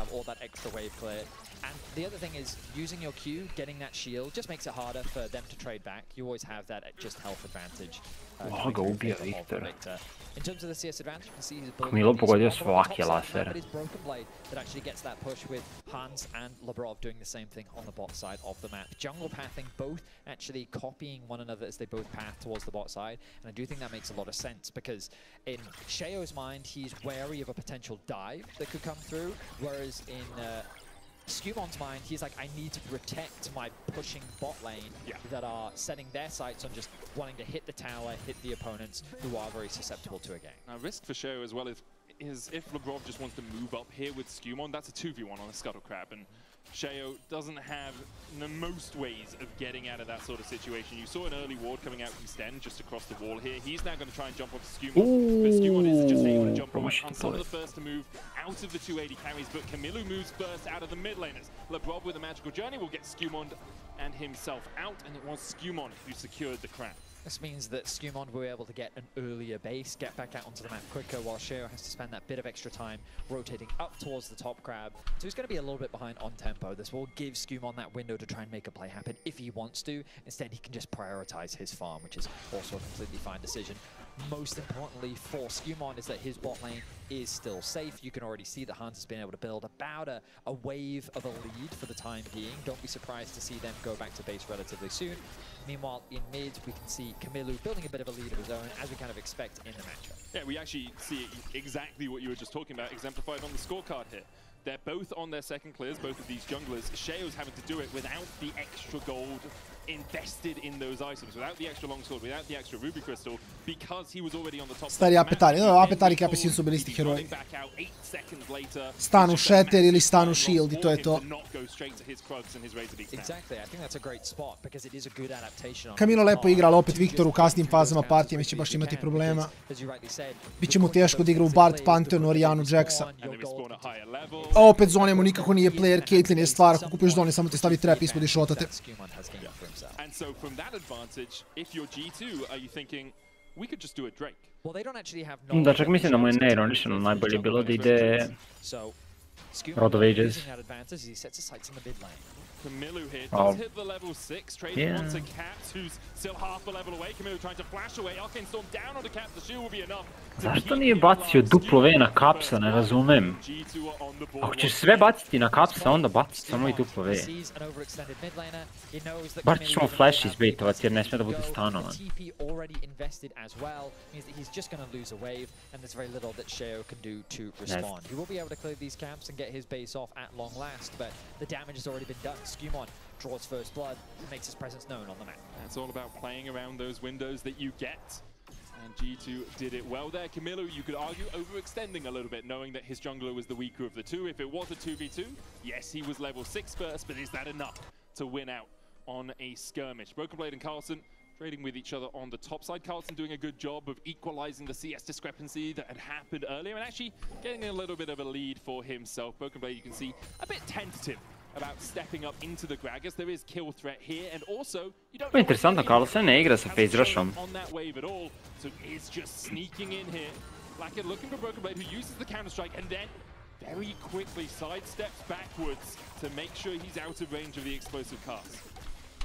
S5: And the other thing is, using your Q, getting that shield, just makes it harder for them to trade back. You always have that just health advantage.
S7: Ga ubija Viktor.
S5: In terms of the CS advantage, you can see his build.
S7: Milo pogodio svaki laser.
S5: But his broken blade that actually gets that push with Hans and Labrov doing the same thing on the bot side of the map. Jungle pathing, both actually copying one another as they both path towards the bot side. And I do think that makes a lot of sense because in Sheo's mind, he's wary of a potential dive that could come through, whereas in Scumon's mind, he's like, I need to protect my pushing bot lane that are setting their sights on just wanting to hit the tower, hit the opponents who are very susceptible to a gank.
S4: Now, risk for Sheo as well is if Labrov just wants to move up here with Scumon, that's a 2v1 on a Scuttle Crab, and Sheo doesn't have the most ways of getting out of that sort of situation. You saw an early ward coming out from Sten just across the wall here. He's now going to try and jump onto Scumon, but Scumon is just able to jump on. Some of the first to move out of the 280 carries, but Camilo moves first out of the mid laners. Labrov with a magical journey will get Scumon and himself out, and it was Scumon who secured the crab.
S5: This means that Skumon will be able to get an earlier base, get back out onto the map quicker, while Sheo has to spend that bit of extra time rotating up towards the top crab. So he's going to be a little bit behind on tempo. This will give Skumon that window to try and make a play happen if he wants to. Instead, he can just prioritize his farm, which is also a completely fine decision. Most importantly for Skumon is that his bot lane is still safe. You can already see that Hans has been able to build about a wave of a lead for the time being. Don't be surprised to see them go back to base relatively soon. Meanwhile, in mid, we can see Kamilu building a bit of a lead of his own, as we kind of expect in the matchup.
S4: Yeah, we actually see exactly what you were just talking about, exemplified on the scorecard here. They're both on their second clears, both of these junglers. Sheo's having to do it without the extra gold invested in those items, without the extra longsword, without the extra ruby crystal, because he was already on the top.
S6: Stari apetari, no, apetari capi svi su bili isti heroji. Stanu Shatter ili Stanu Shield I to je to.
S5: Exactly, I think that's a great spot because it is a good adaptation.
S6: Camilo lepo igra, ali opet Viktor u kasnim fazama partije, mi će baš imati problema. Biće mu teško da igra u Bard, Pantheon, Orianu, Jaxa. A opet Zone mu nikako nije player, Caitlyn je stvar, ako kupiš Zone, samo te stavi trap ispod I šotate.
S4: And so from that advantage, if you're G2, are you thinking we could just do a Drake?
S5: Well, they don't actually have no.
S7: Da, čak mislim da mu je neironično najbolje bilo da ide Rod of Ages.
S4: Kamilu here does hit the level 6, trading onto Caps, who's still half a level away. Kamilu trying to flash away. Arcane Storm down onto Caps, the shield will be enough.
S7: Zašto nije bacio duplo V na Capsa, ne razumem. Ako ćeš sve baciti na Capsa, onda baci samo I duplo V. Bar ćeš mu flash izbaitovati jer ne smije da bude stanovan.
S5: Skumon draws first blood and makes his presence known on the map.
S4: It's all about playing around those windows that you get. And G2 did it well there. Kamilu, you could argue, overextending a little bit, knowing that his jungler was the weaker of the two. If it was a 2v2, yes, he was level 6 first, but is that enough to win out on a skirmish? Broken Blade and Carlson trading with each other on the top side. Carlson doing a good job of equalizing the CS discrepancy that had happened earlier and actually getting a little bit of a lead for himself. Broken Blade, you can see, a bit tentative about stepping up into the Gragas. There is kill threat here, and also you don't.
S7: Interesantno, Carlson ne igra sa phase rushom.
S4: On that wave at all, so is just sneaking in here. Blackhead looking for Broken Blade, who uses the counter strike and then very quickly sidesteps backwards to make sure he's out of range of the explosive cast.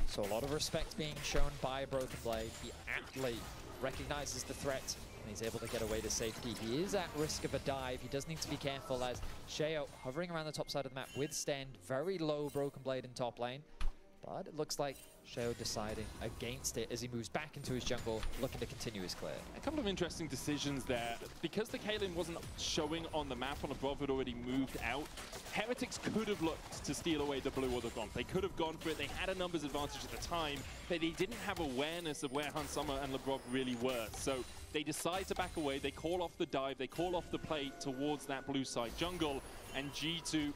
S5: So a lot of respect being shown by Broken Blade. He aptly recognizes the threat and he's able to get away to safety. He is at risk of a dive. He does need to be careful as Sheo hovering around the top side of the map with Sten. Very low Broken Blade in top lane. But it looks like Sheo deciding against it as he moves back into his jungle, looking to continue his clear.
S4: A couple of interesting decisions there. Because the Caitlyn wasn't showing on the map, on a Brov had already moved out, Heretics could have looked to steal away the blue or the gone. They could have gone for it. They had a numbers advantage at the time, but they didn't have awareness of where Hansama and LeBron really were. So they decide to back away. They call off the dive. They call off the play towards that blue side jungle, and G2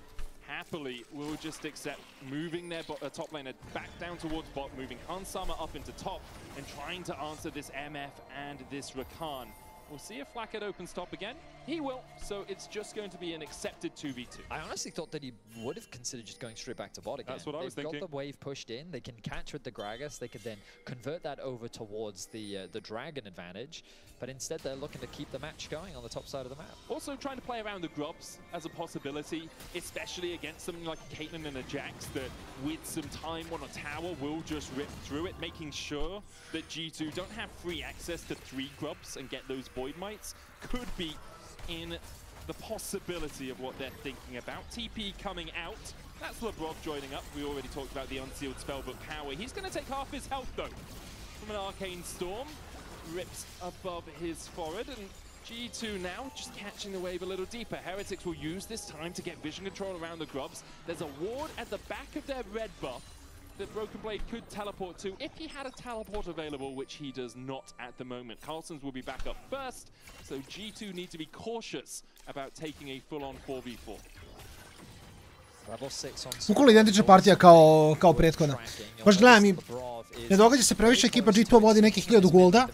S4: happily will just accept moving their top laner back down towards bot, moving Hansama up into top, and trying to answer this MF and this Rakan. We'll see if Blackhead opens top again. He will, so it's just going to be an accepted 2v2.
S5: I honestly thought that he would have considered just going straight back to bot again.
S4: That's what I was thinking.
S5: They've got the wave pushed in, they can catch with the Gragas, they could then convert that over towards the Dragon advantage, but instead they're looking to keep the match going on the top side of the map.
S4: Also trying to play around the grubs as a possibility, especially against something like a Caitlyn and a Jax that with some time on a tower will just rip through it, making sure that G2 don't have free access to 3 grubs and get those Void Mites could be in the possibility of what they're thinking about. TP coming out. That's LeBron joining up. We already talked about the unsealed spellbook power. He's going to take half his health though from an Arcane Storm. Rips above his forehead, and G2 now just catching the wave a little deeper. Heretics will use this time to get vision control around the grubs. There's a ward at the back of their red buff that Broken Blade could teleport to if he had a teleport available, which he does not at the moment. Carlson's will be back up first, so G2 need to be cautious about taking a full-on 4v4.
S6: Bukvalno identična partija kao prethodna. Baš gledam i ne događa se previše, ekipa G2 vodi nekih 1000 golda.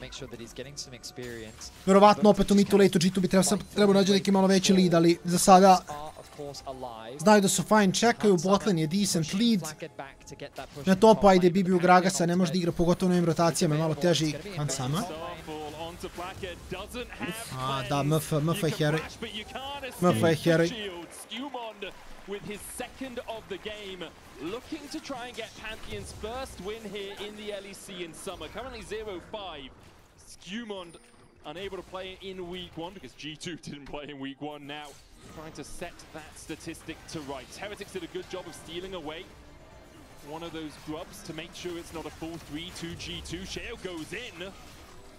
S6: Vjerovatno opet u mid to late G2 bi trebao nađe neki malo veći lead, ali za sada Znaju da su fine, čekaju, botlane je decent lead. Na topu, ajde, Bibiju Gragasa ne može da igra, pogotovo na ovim rotacijama, malo teže i Hansama. A, da, MF je heroj. MF je heroj.
S4: With his second of the game, looking to try and get Pantheon's first win here in the LEC in summer. Currently 0-5. Skewmond unable to play in week 1 because G2 didn't play in week 1 now. Trying to set that statistic to rights. Heretics did a good job of stealing away one of those grubs to make sure it's not a full 3-2 G2. Sheo goes in.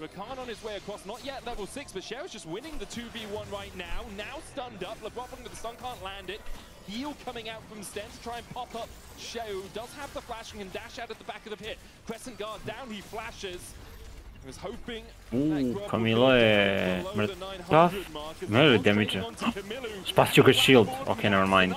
S4: Rakan on his way across, not yet level 6, but Sheo's just winning the 2v1 right now. Now stunned up, LeBron with the stun can't land it. Heal coming out from Sten to try and pop up. Sheo does have the flash and can dash out at the back of the pit. Crescent guard down, he flashes. He was hoping
S7: Camilo je mrtav. Imaju li damage? Spasio ga shield. Ok, never mind.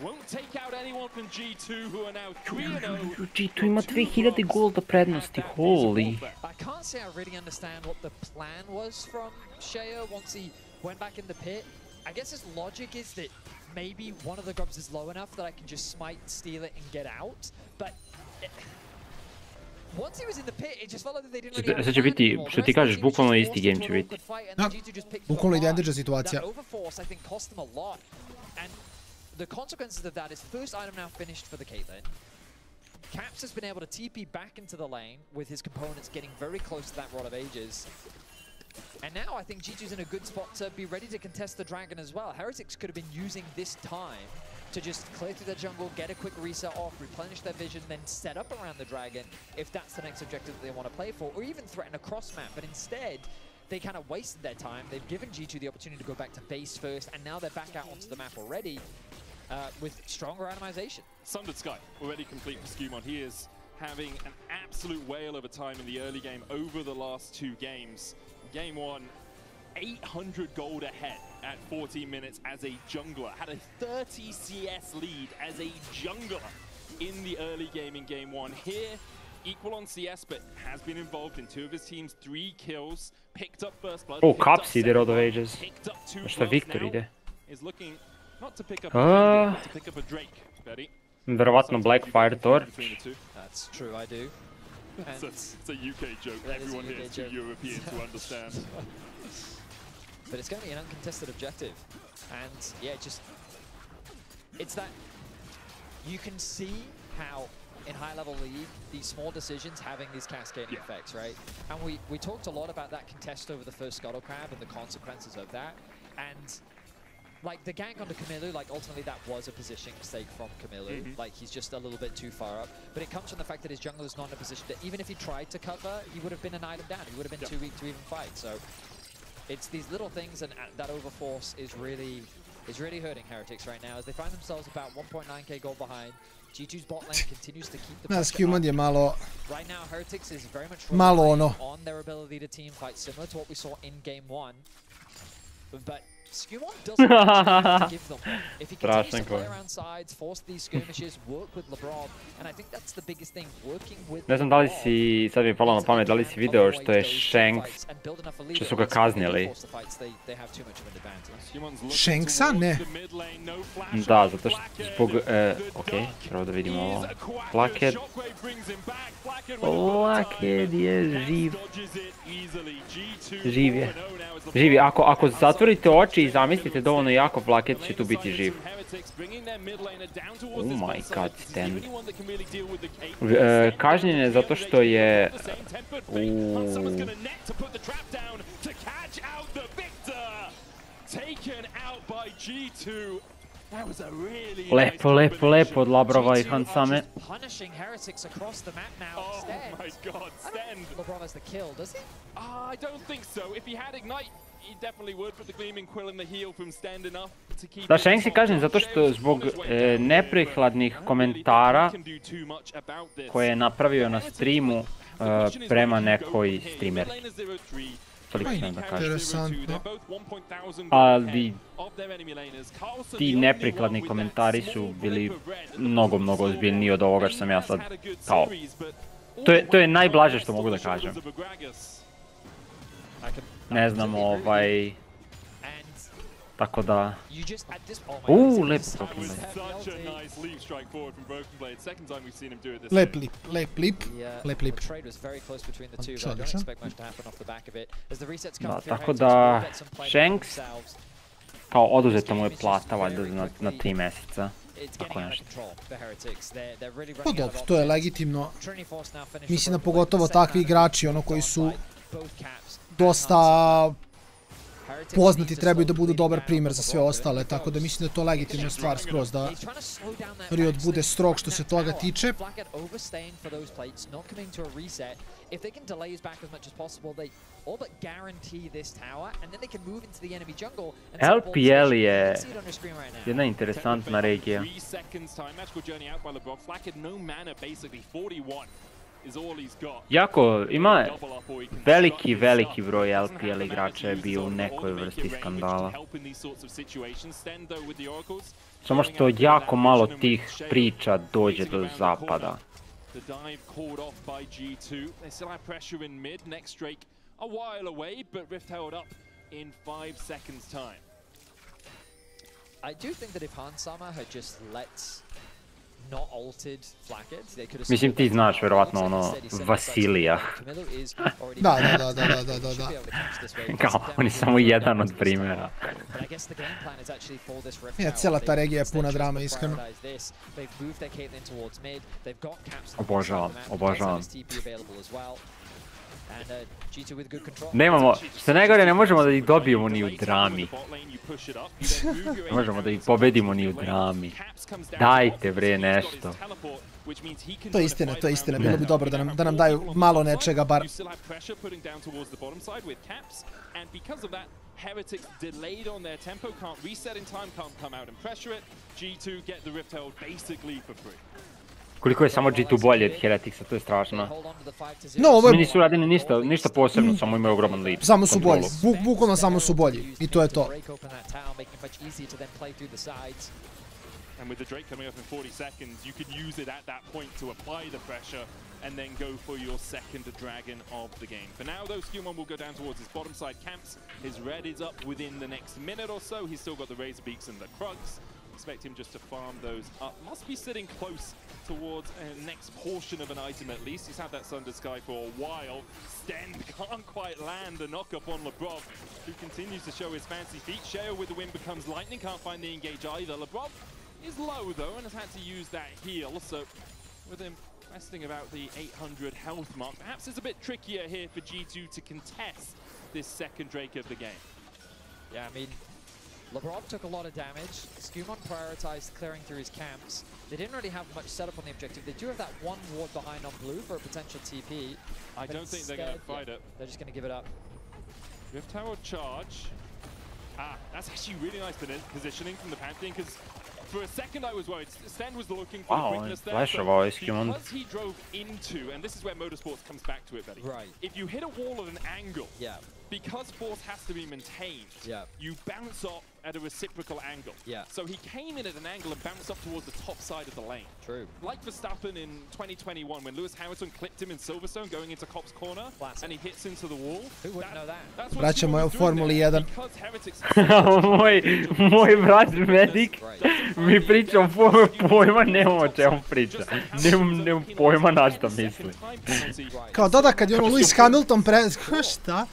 S4: Won't take out anyone from G2 who are now 3-0.
S7: G2 ima 2000 golda prednosti, holy.
S5: I can't say I really understand what the plan was from Sheo once he went back in the pit. I guess his logic is that maybe one of the grubs is low enough that I can just smite, steal it, and get out. But once he was in the pit, it just felt like they didn't really have
S7: Sad će biti, što ti kažeš, bukvalno isti game će biti.
S6: Da, bukvalno identična situacija.
S5: Overforce, I think, cost them a lot. And the consequences of that is first item now finished for the Caitlyn. Caps has been able to TP back into the lane with his components getting very close to that Rod of Ages. And now I think G2's in a good spot to be ready to contest the Dragon as well. Heretics could have been using this time to just clear through the jungle, get a quick reset off, replenish their vision, then set up around the Dragon if that's the next objective that they want to play for, or even threaten a cross map. But instead, they kind of wasted their time. They've given G2 the opportunity to go back to base first, and now they're back out onto the map already with stronger randomization.
S4: Sundered Sky already complete for Skewmon. He is having an absolute whale of a time in the early game over the last 2 games. Game 1, 800 gold ahead at 14 minutes as a jungler. Had a 30 CS lead as a jungler in the early game in Game 1. Here, equal on CS, but has been involved in 2 of his team's 3 kills. Picked up first blood.
S7: Oh, Caps ide Rod of Ages. Šta Victor ide?
S4: Is looking not to pick up a but to pick up a Drake, Betty.
S7: Verovatno Blackfire Thor.
S5: That's true, I do.
S4: It's a UK joke. Everyone here is too European to understand.
S5: But it's going to be an uncontested objective. And yeah, it's that you can see how in high-level league, these small decisions having these cascading effects, right? And we talked a lot about that contest over the first Scuttle Crab and the consequences of that. And like the gank onto Kamilu, like ultimately that was a positioning mistake from Kamilu. Like he's just a little bit too far up. But it comes from the fact that his jungler is not in a position that even if he tried to cover, he would have been an item down. He would have been too weak to even fight. So it's these little things, and that overforce is really hurting Heretics right now as they find themselves about 1.9k gold behind. G2's bot lane continues to keep the pressure up.
S6: Je malo...
S5: Right now, Heretics is very much
S6: relying
S5: on their ability to team fight, similar to what we saw in Game 1. But Skewmon doesn't actually give them one. If he continues to play around sides, force these skirmishes, work with LeBron, and I think that's the biggest thing, working with
S7: Ne znam da li si, sad mi je palo na pamet, da li si video što je Shanks, što su ga kaznili.
S6: Shanksa? Ne.
S7: Da, zato što zbog... okej, pravo da vidimo ovo. Blackhead. Blackhead je živ. Živ je. Živ je. Ako zatvorite oči i zamislite dovoljno jako, Blackhead će tu biti živ. Oh my god, Stan. Kažnjen je zato što je... Lepo od Labrova i Hansame. Da, Shanks je kažnjen zato što zbog neprikladnih komentara koje je napravio na streamu prema nekoj streamerki. Toliko sam da kažem. Ali ti neprikladni komentari su bili mnogo ozbiljniji od ovoga što sam ja sad kao... To je najblaže što mogu da kažem. Ne znam, Tako da... lep Broken Blade.
S6: Lep lip, lep lip, lep lip. Odlično.
S7: Da, tako da... Shanks... Kao oduzeta mu je plata, valjda, na 3 mjeseca. Tako nešto.
S6: Pa dobro, to je legitimno. Mislim da pogotovo takvi igrači, ono koji su dosta poznati, trebaju da budu dobar primjer za sve ostale, tako da mislim da je to legitimna stvar skroz, da Riot bude strog što se toga tiče.
S7: LPL je jedna interesantna regija. Jako, ima veliki broj LPL igrača je bio u nekoj vrsti skandala. Samo što jako malo tih priča dođe do zapada. Mislim ti znaš verovatno ono Vasilija.
S6: Da.
S7: Kao, on je samo jedan od primjera.
S6: Cijela ta regija je puna drama, iskreno. Obožavam. Nemamo, što najgore, ne možemo da ih dobijemo ni u drami. Ne možemo da ih pobedimo ni u drami. Dajte bre nešto. To je istina, bilo bi dobro da nam daju malo nečega bar.
S4: Heretics delayed on their tempo, can't reset in time, can't come out and pressure it. G2 get the Rift Herald basically for free.
S7: Koliko je samo G2 bolje od Hereticsa, to je strašno.
S6: No, ovo je...
S7: Mi nisu radili ništa posebno, samo imaju ogroman lead.
S6: Samo su bolji, bukvalno samo su bolji. I to je to.
S4: And with the Drake coming up in 40 seconds, you could use it at that point to apply the pressure and then go for your second dragon of the game. For now, though, Skewman will go down towards his bottom side camps. His red is up within the next minute or so. He's still got the Razor Beaks and the Krugs. Expect him just to farm those up. Must be sitting close towards a next portion of an item at least. He's had that Sunder Sky for a while. Stend can't quite land the knock up on Lebrov, who continues to show his fancy feet. Sheo with the win becomes lightning, can't find the engage either. Lebrov is low though and has had to use that heal, so with him resting about the 800 health mark, perhaps it's a bit trickier here for G2 to contest this second Drake of the game.
S5: Yeah, I mean, Lebrov took a lot of damage. Skewman prioritized clearing through his camps. They didn't really have much setup on the objective. They do have that one ward behind on blue for a potential TP.
S4: I don't think they're going to fight it.
S5: They're just going to give it up.
S4: Rift Herald charge. That's actually really nice positioning from the Pantheon, because for a second I was worried. Sten was looking for the quickness there. Because he drove into, and this is where Motorsports comes back to it, Betty.
S5: Right.
S4: If you hit a wall at an angle, because force has to be maintained, you bounce off at a reciprocal angle. So he came in at an angle and bounced up towards the top side of the lane.
S5: True.
S4: Like Verstappen in 2021 when Lewis Hamilton clipped him in Silverstone going into Cop's corner. Classic. And he hits into the wall.
S5: Who wouldn't know that?
S6: Vraćamo je u Formuli 1.
S7: Moj brat Medic mi priča o pojma, nemam o čemu priča. Nemam pojma na šta misli.
S6: Kao doda kad je ono Lewis Hamilton šta?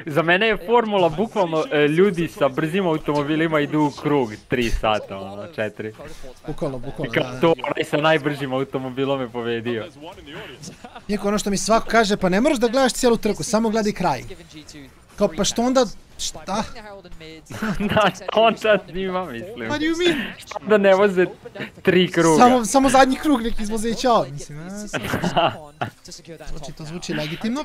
S7: Za mene je formula bukvalno ljudi sa brzim automobilima idu u krug 3 sata, 4.
S6: Bukvalno,
S7: I kao to onaj sa najbržim automobilom je povedio.
S6: Iako ono što mi svako kaže, pa ne moraš da gledaš cijelu trku, samo gledaj kraj. Kao pa što onda, šta?
S7: Da, on sad njima mislim.
S6: What do you mean?
S7: Da ne voze 3 kruga.
S6: Samo zadnji krug nek izvoze i čao. To zvuči legitimno.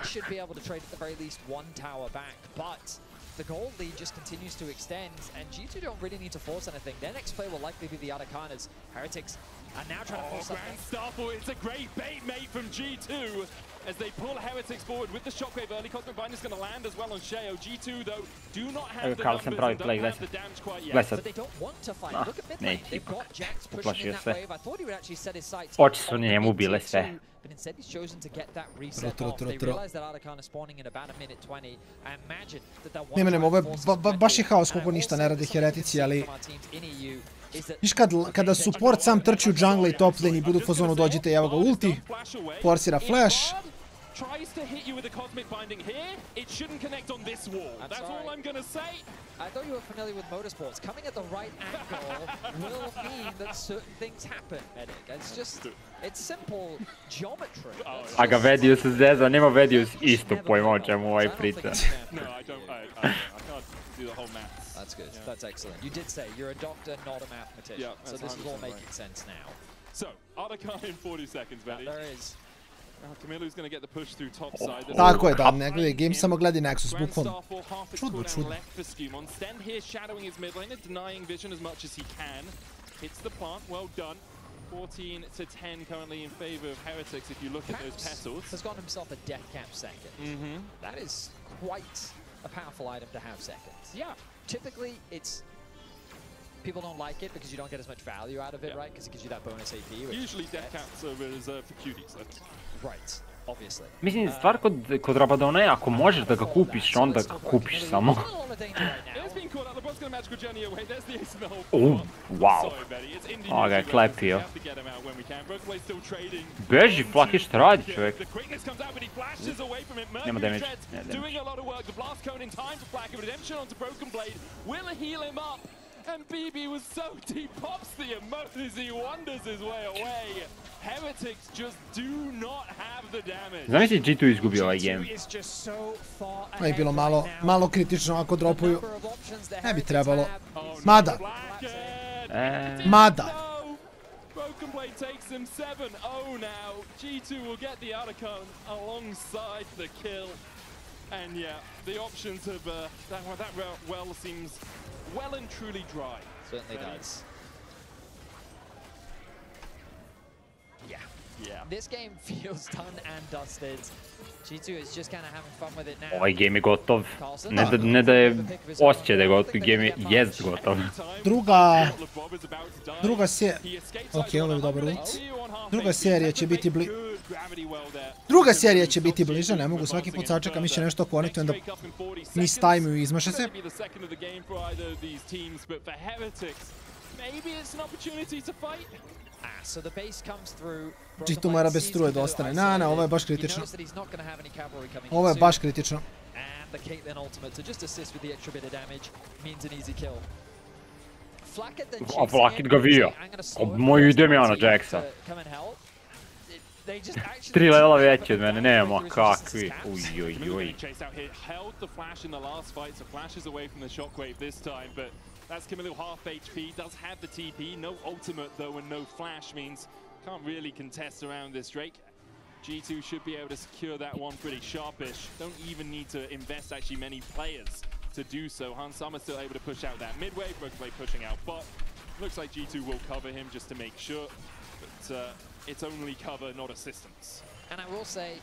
S5: The gold lead just continues to extend, and G2 don't really need to force anything. Their next play will likely be the Arcanas. Heretics are now trying to force something.
S4: Grand Starfall, it's a great bait mate from G2. as they pull Heretics forward with the shockwave early. Cosmic Bind is going to land as well on Sheo. G2 though do not have the numbers and don't have the damage quite yet.
S5: But they don't want to fight. Look at mid lane. They've got Jax pushing in that wave. I thought he would actually set his sights on G2, but instead he's chosen to get that reset off. They realize that Arcana is spawning in about a minute 20. I imagine that
S6: Ne, ovo je baš je haos koliko ništa ne rade heretici, ali... Viš kada support sam trči u jungle i top lane i budu u fazonu dođite, evo ga ulti, forsira flash.
S4: Tries to hit you with a cosmic binding here, it shouldn't connect on this wall. That's all I'm gonna say.
S5: I thought you were familiar with motorsports. Coming at the right angle will mean that certain things happen, Medic. It's just, it's simple geometry.
S7: A ga Vedius zeza, nema Vedius isto pojma o čemu ovaj priča.
S4: No, I can't do the whole maths.
S5: That's good, that's excellent. You did say you're a doctor, not a mathematician, so this is all making sense now.
S4: So, Arcana in 40 seconds, Betty.
S5: There is.
S4: Camilu's going to get the push through top side.
S6: Tako je, da, ne gledaj, game samo gledi Nexus, bukvalno. Čudno.
S4: Stend here shadowing his mid lane and denying vision as much as he can. Hits the plant, well done. 14 to 10 currently in favor of Heretics if you look at those petals.
S5: Has got himself a death cap second. That is quite a powerful item to have second.
S4: Yeah.
S5: Typically, it's... People don't like it because you don't get as much value out of it, right? Because it gives you that bonus AP.
S4: Usually death caps are reserved for cuties,
S5: Right, obviously.
S7: Mislim, stvar kod Rabadona je ako možeš da ga kupiš, onda ga kupiš samo. Wow. Ovo ga je klepio. Beži, Flaki, šta radi čovjek? Nema damage.
S4: And BB was so deep, pops the emotes, he wanders his way away. Heretics just do not have the damage.
S7: Zamisli G2 izgubio ovaj game.
S6: Ovo je bilo malo kritično ako dropuju. Ne bi trebalo. Mada.
S4: Broken Blade takes him 7-0 now. G2 will get the Arcana alongside the kill. And yeah, the options have, that well seems well and truly dry.
S5: Certainly does. Yeah. This game feels done and dusted. G2 is just kind of having fun with it now.
S7: Ovaj game je gotov. Ne da je osjećaj da je gotov, game je jest gotov.
S6: Druga serija... Ok, ovo je dobar ult. Druga serija će biti bliža, ne mogu svaki put sačekam, mi će nešto konektujem da mistajmuju i izmaše se. G2 mora bez struje da ostane. Ne, ovo je baš kritično. Ovo je baš kritično.
S7: A Flakit ga vija. Moj idem ja na Jaxa. 3 levela veći od mene, nema kakvi. Ujojoj.
S4: That's Camilu half HP, does have the TP, no ultimate though and no flash means can't really contest around this Drake. G2 should be able to secure that one pretty sharpish. Don't even need to invest actually many players to do so. Hansama still able to push out that mid wave, Brokenblade pushing out bot. Looks like G2 will cover him just to make sure, but it's only cover, not assistance.
S5: And I will say,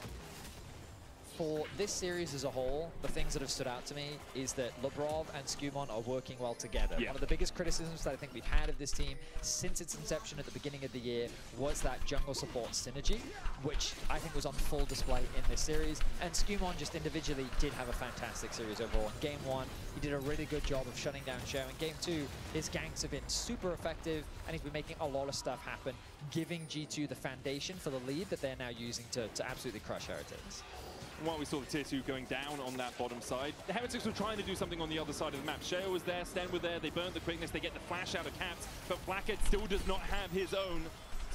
S5: for this series as a whole, the things that have stood out to me is that Labrov and Skumon are working well together. One of the biggest criticisms that I think we've had of this team since its inception at the beginning of the year was that jungle support synergy, which I think was on full display in this series. And Skumon just individually did have a fantastic series overall. In Game 1, he did a really good job of shutting down Sheo. In Game 2, his ganks have been super effective, and he's been making a lot of stuff happen, giving G2 the foundation for the lead that they're now using to absolutely crush Heretics.
S4: While we saw the tier 2 going down on that bottom side, the Heretics were trying to do something on the other side of the map. Sheo was there, Sten were there, they burnt the quickness, they get the flash out of Caps, but Blackout still does not have his own.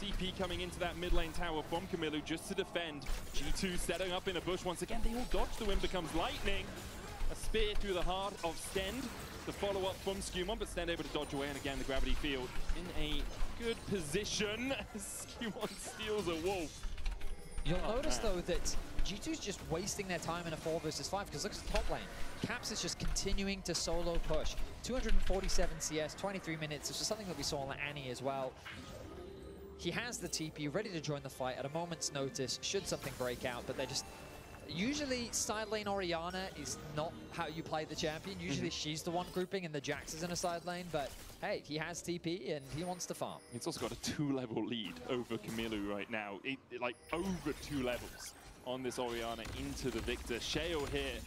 S4: TP coming into that mid lane tower from Camilu just to defend. G2 setting up in a bush once again, they all dodge, the wind becomes lightning. A spear through the heart of Stend. The follow-up from Skumon, but Stend able to dodge away, and again the gravity field in a good position. Skumon steals a wolf.
S5: You'll notice though that G2's just wasting their time in a 4 versus 5 because look at the top lane. Caps is just continuing to solo push. 247 CS, 23 minutes. This is something that we saw on Annie as well. he has the TP ready to join the fight at a moment's notice should something break out, but they're just... Usually, side lane Orianna is not how you play the champion. Usually, she's the one grouping and the Jax is in a side lane, but hey, he has TP and he wants to farm.
S4: He's also got a 2-level lead over Camilo right now. Like, over 2 levels on this Orianna into the Victor. Sheo here,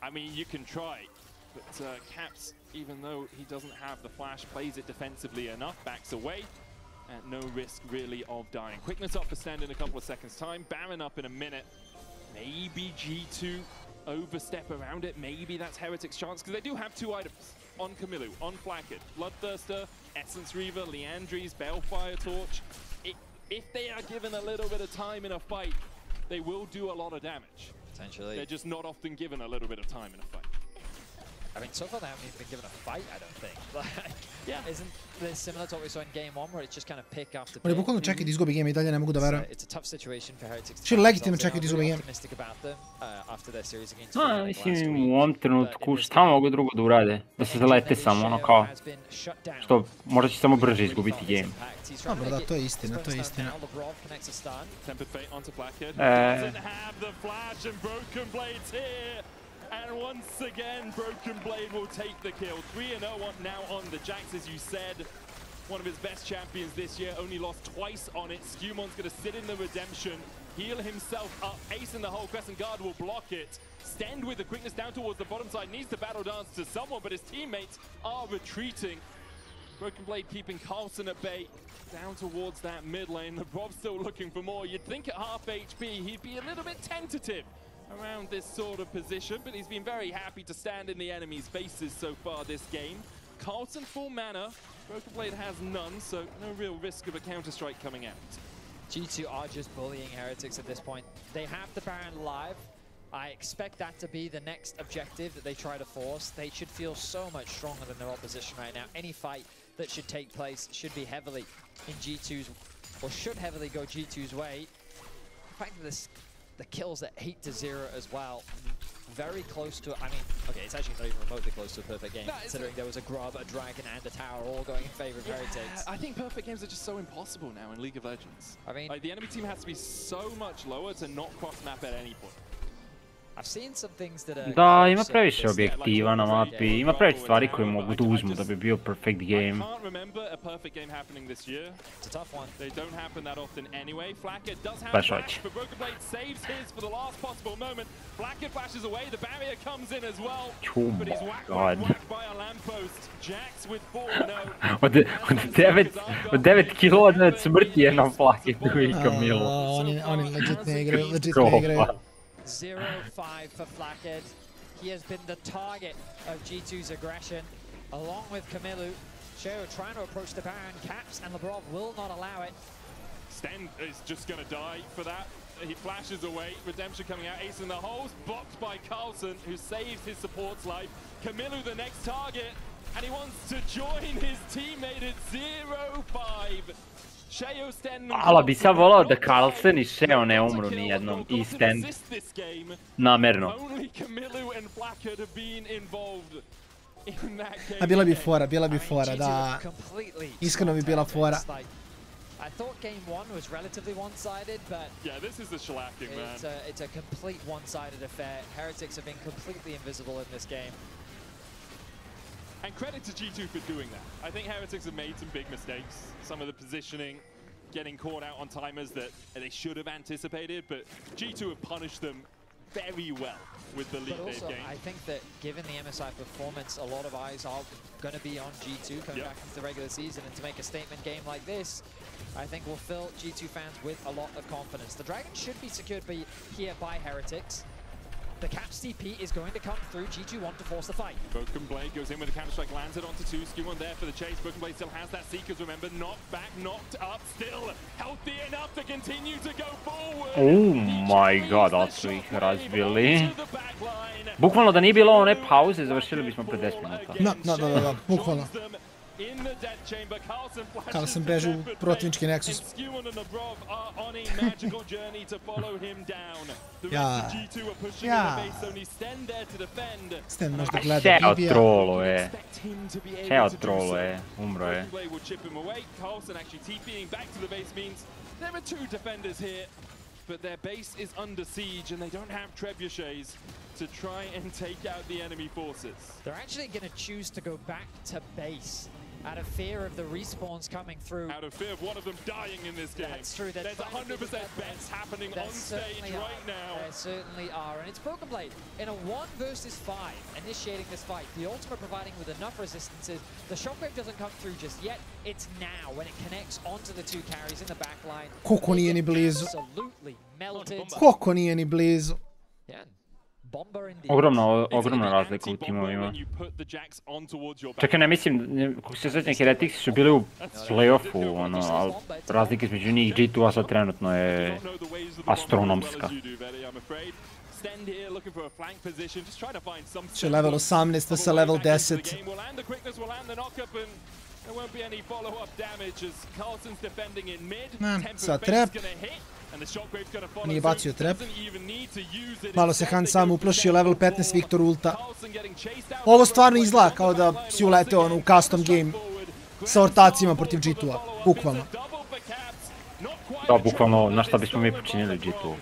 S4: I mean, you can try, but Caps, even though he doesn't have the flash, plays it defensively enough, backs away, at no risk really of dying. Quickness up for Stand in a couple of seconds time, Baron up in a minute. Maybe G2 overstep around it. Maybe that's Heretic's chance, because they do have 2 items on Camilo, on Flakked. Bloodthirster, Essence Reaver, Leandries, Balefire Torch. If they are given a little bit of time in a fight, they will do a lot of damage.
S5: Potentially.
S4: They're just not often given a little bit of time in a fight.
S5: I mean, so far they haven't even been given a fight, I don't think. Like, yeah. Isn't this similar to what we saw in game 1, where it's just kind of pick after pick?
S6: Oni bukvalno čekaju da izgubi game i dalje ne mogu da verujem.
S5: It's a tough situation for Heretics.
S6: Što legitimno čekaju da izgubi game.
S7: Mislim, u ovom trenutku šta mogu drugo da urade? Da se zalete samo, ono kao... Što, možda će samo brže izgubiti game.
S6: Dobro, da, to je istina, to je istina.
S4: And once again, Broken Blade will take the kill. 3-0 now on the Jax, as you said. One of his best champions this year, only lost twice on it. Scumon's going to sit in the redemption, heal himself up. Ace in the hole, Crescent Guard will block it. Stend with the quickness down towards the bottom side, needs to battle dance to someone, but his teammates are retreating. Broken Blade keeping Carlson at bay, down towards that mid lane. The Rob's still looking for more. You'd think at half HP, he'd be a little bit tentative around this sort of position, but he's been very happy to stand in the enemy's faces so far this game. Carlson full mana, Broken Blade has none, so no real risk of a counter-strike coming out.
S5: G2 are just bullying Heretics at this point. They have the Baron live. I expect that to be the next objective that they try to force. They should feel so much stronger than their opposition right now. Any fight that should take place should be heavily in G2's, or should heavily go G2's way. The fact that the kills at 8-0 as well. Very close to, I mean, okay, it's actually not even remotely close to a perfect game, considering there was a grub, a dragon, and a tower all going in favor of Heretics.
S4: I think perfect games are just so impossible now in League of Legends.
S5: I mean,
S4: like, the enemy team has to be so much lower to not cross map at any point.
S7: Da, ima previše objektiva na mapi, ima previše stvari koje mogu da uzmu da bi bio perfect game. Baš hoće. Oh my god. Od 9 kilo od smrti je na Flacketu i Camilu.
S6: Oni legit ne igraju.
S5: 0-5 for Flakked. He has been the target of G2's aggression, along with Camilo. Sheo trying to approach the Baron. Caps and Lebrov will not allow it.
S4: Sten is just going to die for that. He flashes away. Redemption coming out. Ace in the holes. Blocked by Carlson, who saves his support's life. Camilo the next target, and he wants to join his teammate at 0-5.
S7: Ali bi sad volao da Carlson i Sheo ne umru nijednom i Stand namerno.
S6: A bila bi fora, da. Iskreno bi bila fora.
S5: I thought game 1 was relatively one-sided, but
S4: this is the shellacking, man.
S5: It's a complete one-sided affair. Heretics have been completely invisible in this game.
S4: And credit to G2 for doing that. I think Heretics have made some big mistakes. Some of the positioning, getting caught out on timers that they should have anticipated, but G2 have punished them very well with the lead they've gained.
S5: I think that given the MSI performance, a lot of eyes are going to be on G2 coming back into the regular season, and to make a statement game like this, I think will fill G2 fans with a lot of confidence. The Dragon should be secured here by Heretics. The Caps TP is going to come through. G2 want to force the fight.
S4: Broken Blade goes in with a counter-strike, lands it onto 2. Skew on there for the chase. Broken Blade still has that Seekers, remember. Knocked back, knocked up, still healthy enough to continue to go forward.
S7: Oh my god, ali su ih razbili. Bukvalno da nije bilo one pauze, završili bismo pre 10 minuta.
S6: Da, bukvalno.
S4: in the death chamber.
S6: Carlson beži u protivnički Nexus. Sten možda gleda Bibija.
S7: Šeo troluje, umro je.
S4: There are two defenders here, but their base is under siege and they don't have trebuchets to try and take out the enemy forces.
S5: They're actually going to choose to go back to base out of fear of the respawns coming through.
S4: Out of fear of one of them dying in this game.
S5: That's true.
S4: There's 100% bets happening on stage right now.
S5: There certainly are. And it's Broken Blade in a 1 versus 5 initiating this fight. The ultimate providing with enough resistances. The shockwave doesn't come through just yet. It's now when it connects onto the two carries in the back line.
S6: Koliko nije ni blizu.
S5: Absolutely melted.
S6: Koliko nije ni blizu.
S5: Yeah.
S7: Ogromna razlika u timovima. Čekaj, ne mislim, kako se sjećam, Heretics su bili u play-offu, ali razlika između njih G2-a sad trenutno je astronomska.
S6: Će level 18 sa level 10. Sad trap. Nije bacio trap. Malo se Han sam uplašio, level 15 Viktor ulta. Ovo stvarno izgleda kao da si uleteo u custom game sa ortacima protiv G2-a, bukvalno.
S7: Da, bukvalno, na šta bismo mi počinili G2?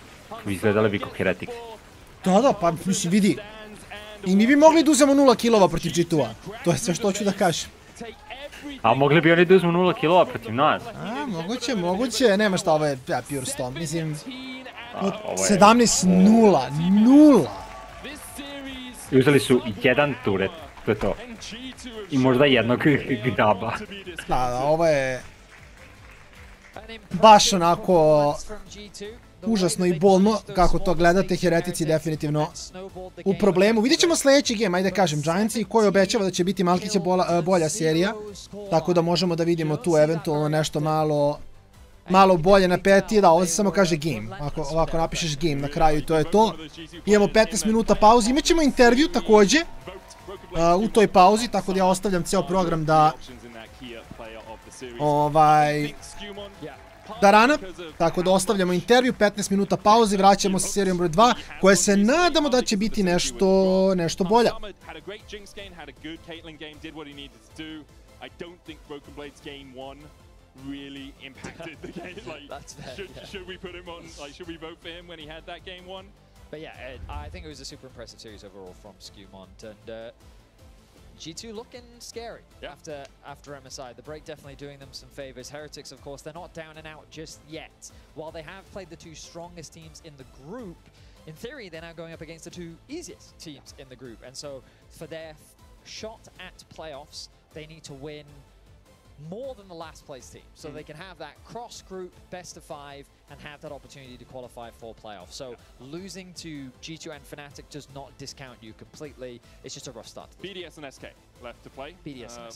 S7: Izgledali bi kao Heretics.
S6: Da, pa mislim, vidi. I mi bi mogli da uzemo 0 killova protiv G2-a. To je sve što hoću da kažem.
S7: A mogli bi oni da uzmu 0 killova protiv nas?
S6: A, moguće, nema šta, ovo je pure stomp, mislim, 17-0, 0!
S7: I uzeli su jedan turret, to je to. I možda jednog graba.
S6: Da, ovo je baš onako užasno i bolno kako to gledate, Heretici definitivno u problemu. Vidjet ćemo sljedeći game, ajde kažem, Giantsi, koji obećava da će biti malkiće bolja serija, tako da možemo da vidimo tu eventualno nešto malo bolje na peti. Da, ovo se samo kaže game, ovako napišeš game na kraju i to je to. Imamo 15 minuta pauzi, imat ćemo intervju također u toj pauzi, tako da ja ostavljam ceo program da rana, tako da ostavljamo intervju, 15 minuta pauze, vraćamo se serijom broj 2, koje se nadamo da će biti nešto bolja.
S4: Really impacted the game. Should we put him on? Should we vote for him when he had that game won?
S5: But yeah, I think it was a super impressive series overall from Skumont, and G2 looking scary after MSI. The break definitely doing them some favors. Heretics, of course, they're not down and out just yet. While they have played the two strongest teams in the group, in theory, they're now going up against the two easiest teams in the group. And so for their shot at playoffs, they need to win more than the last place team, so they can have that cross-group best-of-5 and have that opportunity to qualify for playoffs. So losing to G2 and Fnatic does not discount you completely. It's just a rough start.
S4: BDS and SK left to play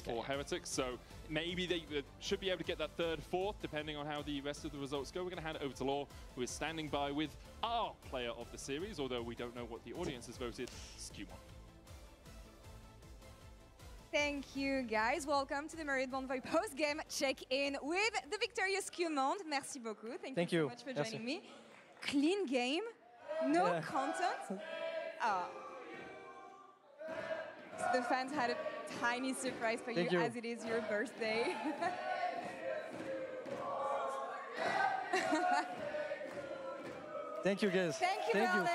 S4: for Heretics, so maybe they should be able to get that third, fourth, depending on how the rest of the results go. We're going to hand it over to Law, who is standing by with our player of the series, although we don't know what the audience has voted, Skumont.
S14: Thank you, guys. Welcome to the Merit Bonvoy post-game check-in with the victorious Skumont. Merci beaucoup. Thank you so much for joining me. Clean game, no content. Oh. So the fans had a tiny surprise for you as it is your birthday.
S15: Thank you, guys.
S14: Thank you, Alan.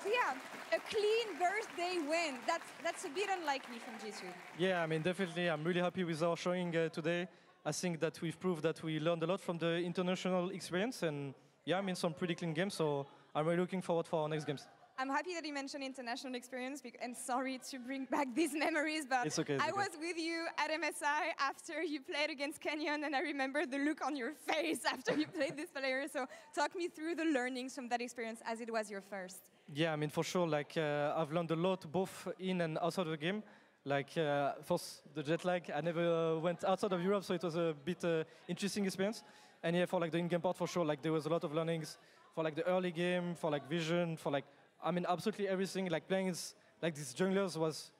S14: So yeah, a clean birthday win. That's a bit unlikely from G2.
S15: Yeah, I mean, definitely. I'm really happy with our showing today. I think that we've proved that we learned a lot from the international experience, and yeah, I mean, some pretty clean games. So I'm really looking forward for our next games.
S14: I'm happy that you mentioned international experience, and sorry to bring back these memories, but I was with you at MSI after you played against Canyon, and I remember the look on your face after you played this player. So talk me through the learnings from that experience as it was your first.
S15: Yeah, I mean, for sure, like, I've learned a lot both in and outside of the game. Like, first, the jet lag, I never went outside of Europe, so it was a bit interesting experience. And yeah, for like the in-game part, for sure, like, there was a lot of learnings for like the early game, for like vision, for like, I mean, absolutely everything. Like, playing like these junglers was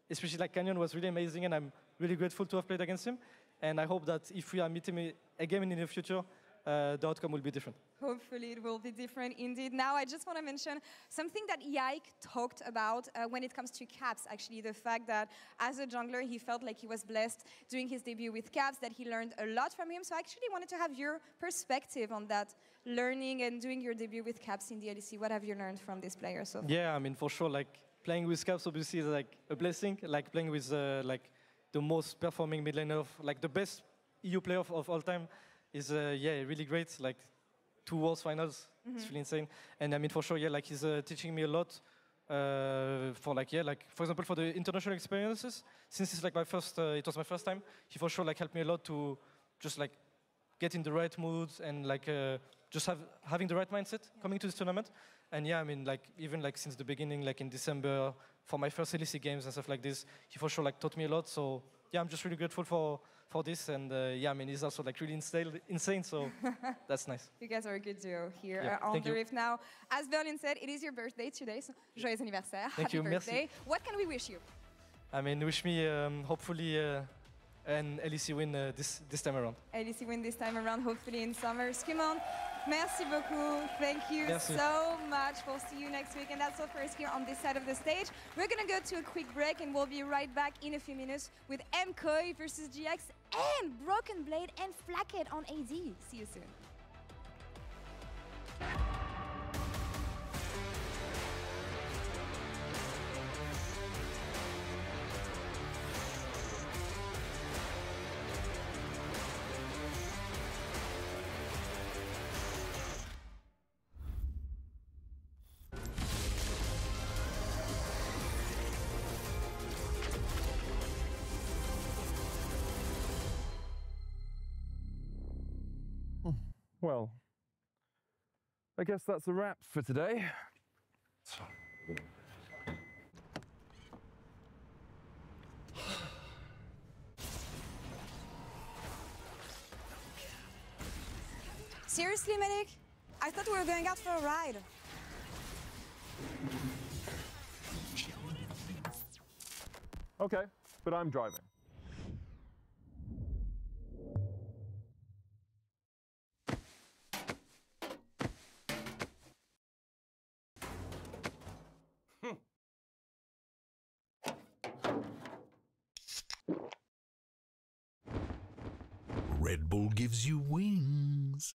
S15: especially like Canyon was really amazing, and I'm really grateful to have played against him. And I hope that if we are meeting again in the future, the outcome will be different.
S14: Hopefully it will be different indeed. Now I just want to mention something that Yike talked about when it comes to caps, actually, the fact that as a jungler he felt like he was blessed doing his debut with caps, that he learned a lot from him. So I actually wanted to have your perspective on that, learning and doing your debut with caps in the LEC. What have you learned from this player so far?
S15: Yeah, I mean, for sure, like playing with caps obviously is like a blessing, like playing with like the most performing mid laner, like the best EU player of all time. Is yeah, really great, like 2 Worlds finals, it's really insane. And I mean, for sure, yeah, like he's teaching me a lot for like, yeah, like for example, for the international experiences, since it's like my first, it was my first time, he for sure like helped me a lot to just like get in the right mood and like just having the right mindset coming to this tournament. And yeah, I mean, like even like since the beginning, like in December, for my first LEC games and stuff like this, he for sure like taught me a lot. So yeah, I'm just really grateful for this, and yeah, I mean, he's also like really insane, so that's nice.
S14: You guys are a good duo here on the Rift now. As Berlin said, it is your birthday today, so joyeux anniversaire, happy birthday.
S15: Merci.
S14: What can we wish you?
S15: I mean, wish me hopefully an LEC win this time around.
S14: LEC win this time around, hopefully in summer. Skimon, merci beaucoup. Thank you so much. We'll see you next week. And that's all for us here on this side of the stage. We're going to go to a quick break, and we'll be right back in a few minutes with Mkoi Vs Gx and Broken Blade and Flacket on AZ. See you soon.
S16: Well, I guess that's a wrap for today.
S14: Seriously, Medic? I thought we were going out for a ride.
S16: Okay, but I'm driving.
S10: Red Bull gives you wings.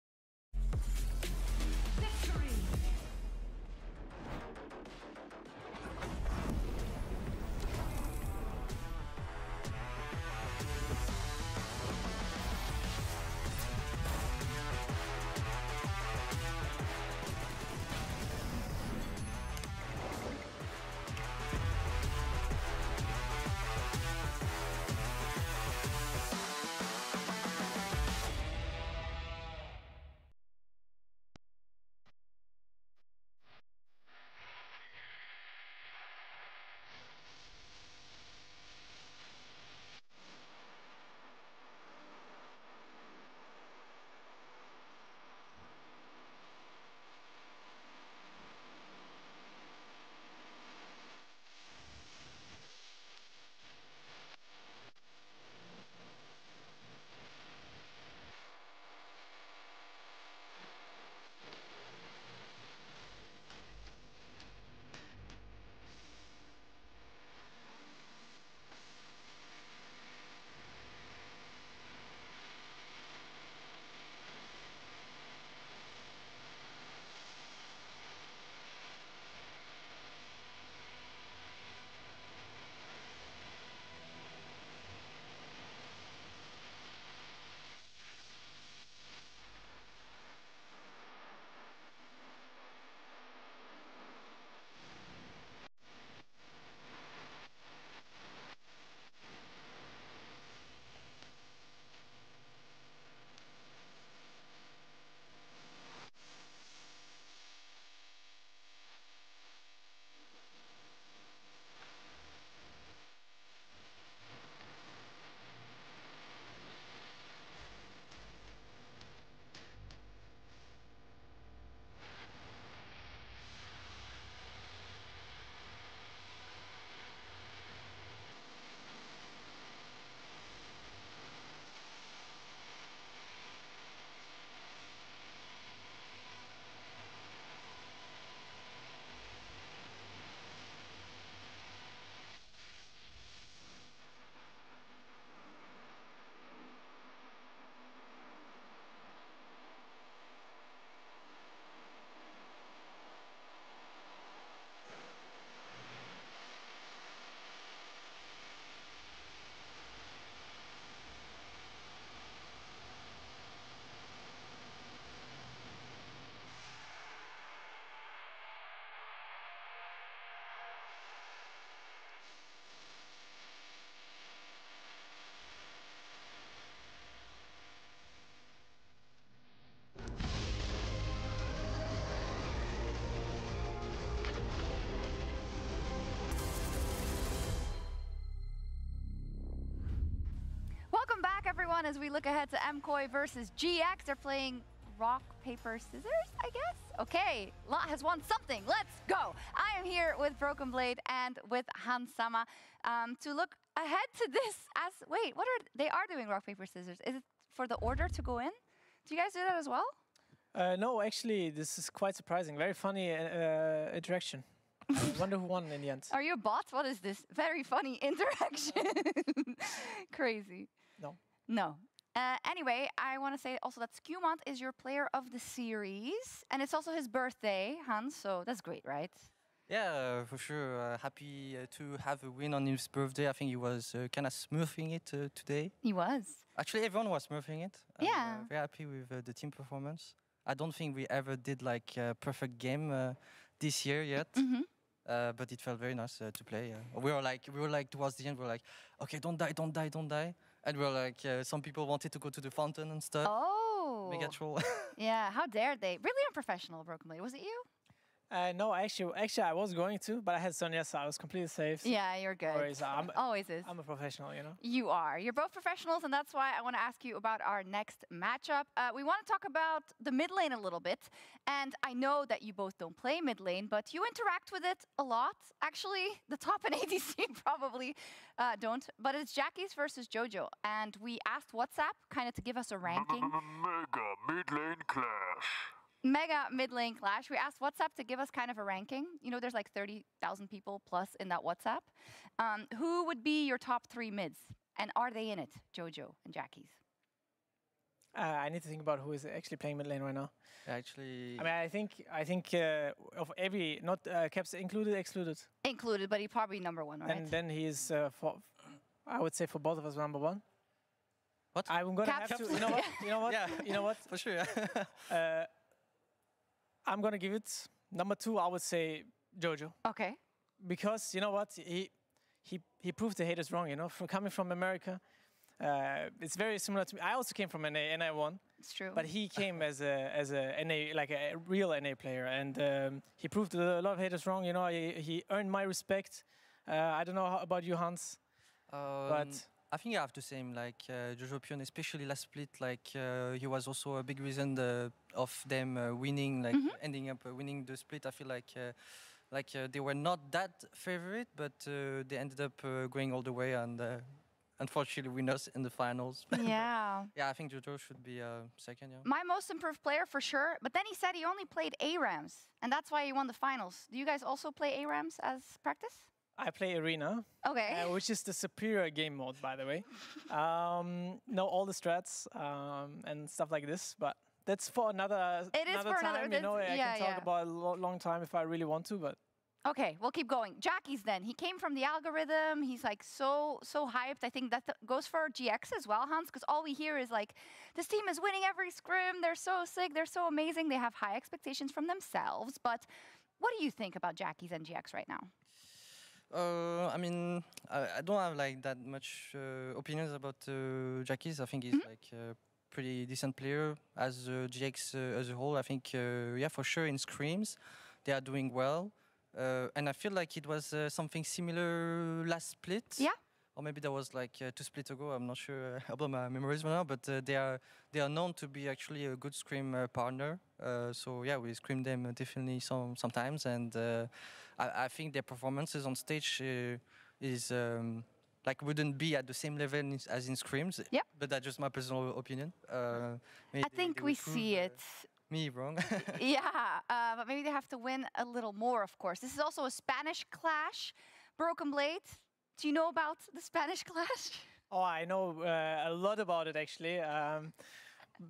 S1: everyone, as we look ahead to Mkoi versus GX. They're playing rock, paper, scissors, I guess? Okay, Lot has won something. Let's go. I am here with Broken Blade and with Hansama to look ahead to this as, wait, they are doing rock, paper, scissors. Is it for the order to go in? Do you guys do that as well?
S17: No, actually, this is quite surprising. Very funny interaction. I wonder who won in the end.
S1: Are you a bot? What is this? Very funny interaction. Crazy.
S17: No.
S1: No. Anyway, I want to say also that Skewmont is your player of the series, and it's also his birthday, Hans, so that's great, right?
S18: Yeah, for sure. Happy to have a win on his birthday. I think he was kind of smurfing it today.
S1: He was.
S18: Actually, everyone was smurfing it.
S1: Yeah.
S18: Very happy with the team performance. I don't think we ever did like a perfect game this year yet. But it felt very nice to play. We were like towards the end, we were like, okay, don't die, don't die, don't die. And we were like, some people wanted to go to the fountain and stuff.
S1: Oh.
S18: Mega troll.
S1: Yeah, how dare they? Really unprofessional, Broken Blade. Was it you?
S17: No, actually, I was going to, but I had Sonia, so I was completely safe.
S1: Yeah, you're good. Always is.
S17: I'm a professional, you know.
S1: You are. You're both professionals, and that's why I want to ask you about our next matchup. We want to talk about the mid lane a little bit, and I know that you both don't play mid lane, but you interact with it a lot. Actually, the top and ADC probably don't, but it's Jackies versus Jojo, and we asked WhatsApp kind of to give us a ranking.
S19: Mega mid lane clash.
S1: Mega mid-lane clash. We asked WhatsApp to give us kind of a ranking. You know, there's like 30,000 people plus in that WhatsApp. Who would be your top 3 mids? And are they in it, Jojo and Jackies?
S17: I need to think about who is actually playing mid lane right now.
S18: Actually,
S17: I mean, I think of every, not Caps included, excluded.
S1: Included, but he's probably #1, right?
S17: And then he is, I would say for both of us, #1.
S18: What?
S17: I'm gonna
S1: Caps.
S17: have to. You know what? You know what?
S18: Yeah.
S17: You know what?
S18: For sure.
S17: I'm gonna give it #2. I would say Jojo.
S1: Okay.
S17: Because you know what, he proved the haters wrong. You know, coming from America, it's very similar to me. I also came from NA, and I won.
S1: It's true.
S17: But he came as a NA, like a real NA player, and he proved a lot of haters wrong. You know, he earned my respect. I don't know about you, Hans, but.
S18: I think I have to say him, like Jojo Pion, especially last split, like he was also a big reason of them winning, like ending up winning the split. I feel like they were not that favorite, but they ended up going all the way and unfortunately win us in the finals.
S1: Yeah.
S18: Yeah, I think Jojo should be second. Yeah.
S1: My most improved player for sure, but then he said he only played ARAMs, and that's why he won the finals. Do you guys also play ARAMs as practice?
S17: I play Arena, which is the superior game mode, by the way. Know all the strats and stuff like this, but that's for another time. You know, I can talk about a long time if I really want to, but.
S1: Okay, we'll keep going. Jackies then. He came from the algorithm. He's like so hyped. I think that goes for GX as well, Hans, because all we hear is like, this team is winning every scrim. They're so sick. They're so amazing. They have high expectations from themselves. But what do you think about Jackies and GX right now?
S18: I mean, I don't have like that much opinions about Jackies. I think he's like a pretty decent player. As GX as a whole, I think, yeah, for sure in scrims, they are doing well. And I feel like it was something similar last split.
S1: Yeah.
S18: Or maybe that was like 2 splits ago. I'm not sure about my memories right now, but they are known to be actually a good scrim partner. So yeah, we scrim them definitely sometimes, and I think their performances on stage is like wouldn't be at the same level as in scrims.
S1: Yeah.
S18: But that's just my personal opinion.
S1: I think we see it.
S18: Me wrong.
S1: Yeah, but maybe they have to win a little more, of course. This is also a Spanish clash. Broken Blade, do you know about the Spanish clash?
S17: Oh, I know a lot about it, actually.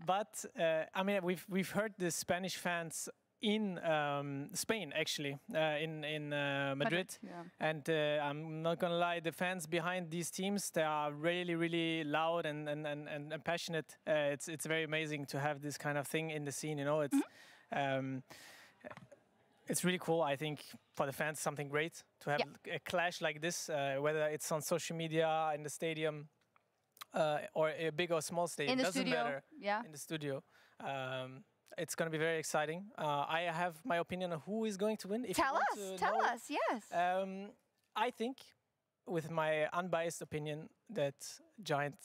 S17: But I mean, we've heard the Spanish fans in Spain, actually, in Madrid.
S1: Yeah.
S17: And I'm not gonna lie, the fans behind these teams, they are really, really loud and passionate. It's very amazing to have this kind of thing in the scene. You know, it's really cool. I think for the fans, something great to have a clash like this, whether it's on social media, in the stadium, or a big or small stadium.
S1: In the
S17: doesn't
S1: studio,
S17: matter.
S1: yeah.
S17: In the studio. It's going to be very exciting. I have my opinion on who is going to win. If
S1: tell us, yes.
S17: I think, with my unbiased opinion, that Giant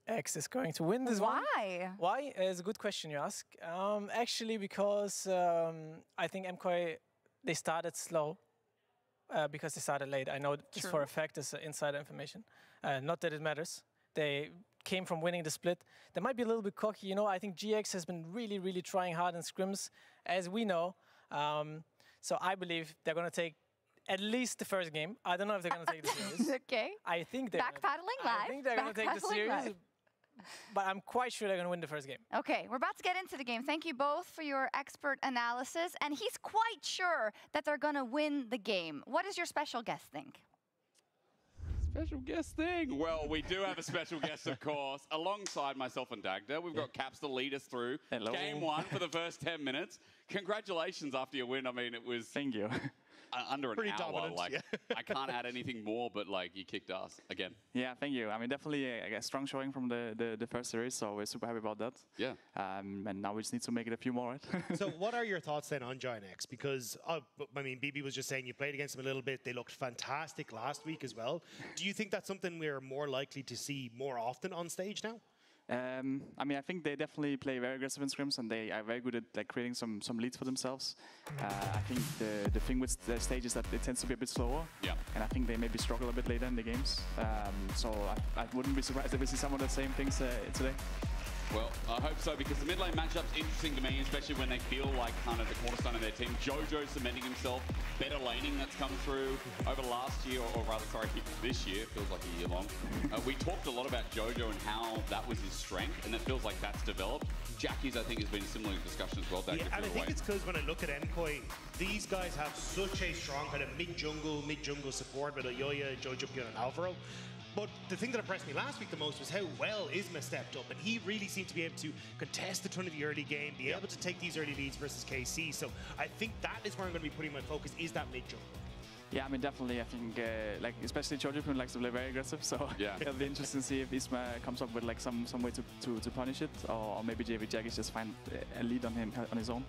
S17: X is going to win this one.
S1: Why?
S17: Why? It's a good question you ask. Actually, because I think Mkoi, they started slow because they started late. I know this for a fact is insider information. Not that it matters. They came from winning the split. They might be a little bit cocky. You know, I think GX has been really, really trying hard in scrims, as we know. So I believe they're going to take at least the first game. I don't know if they're going to take the series.
S1: Okay.
S17: I think they're
S1: backpedaling live.
S17: I think they're going to take the series. But I'm quite sure they're going to win the first game.
S1: Okay, we're about to get into the game. Thank you both for your expert analysis. And he's quite sure that they're going to win the game. What does your special guest think?
S20: Special guest thing? Well, we do have a special guest, of course. Alongside myself and Dagda, we've got Caps to lead us through game one for the first 10 minutes. Congratulations after your win. I mean, it was...
S21: Thank you.
S20: Under an
S21: Pretty
S20: hour,
S21: dominant,
S20: like, I can't add anything more, but like, you kicked ass again.
S21: Yeah, thank you. I mean, definitely a strong showing from the first series, so we're super happy about that.
S20: Yeah.
S21: And now we just need to make it a few more, right?
S22: So what are your thoughts then on Giant X? Because, I mean, BB was just saying you played against them a little bit. They looked fantastic last week as well. Do you think that's something we're more likely to see more often on stage now?
S21: I mean, I think they definitely play very aggressive in scrims, and they are very good at like creating some leads for themselves. I think the thing with the stage is that it tends to be a bit slower, and I think they maybe struggle a bit later in the games. So I wouldn't be surprised if we see some of the same things today.
S20: Well, I hope so, because the mid lane matchup's interesting to me, especially when they feel like kind of the cornerstone of their team. Jojo cementing himself, better laning that's come through over last year, or rather, sorry, this year. It feels like a year long. We talked a lot about Jojo and how that was his strength, and it feels like that's developed. Jackie's, I think, has been a similar discussion as well.
S22: Yeah, and I think it's because when I look at Mkoi, these guys have such a strong kind of mid-jungle support with Ayoya, Jojo, Pion, and Alvaro. But the thing that impressed me last week the most was how well Isma stepped up, and he really seemed to be able to contest a ton of the early game, be able to take these early leads versus KC. So I think that is where I'm going to be putting my focus, is that mid-jungle.
S21: Yeah, I mean, definitely. I think, like, especially Jojo likes to play very aggressive, so it'll be interesting to see if Isma comes up with like some way to punish it, or maybe Jackie just find a lead on him on his own.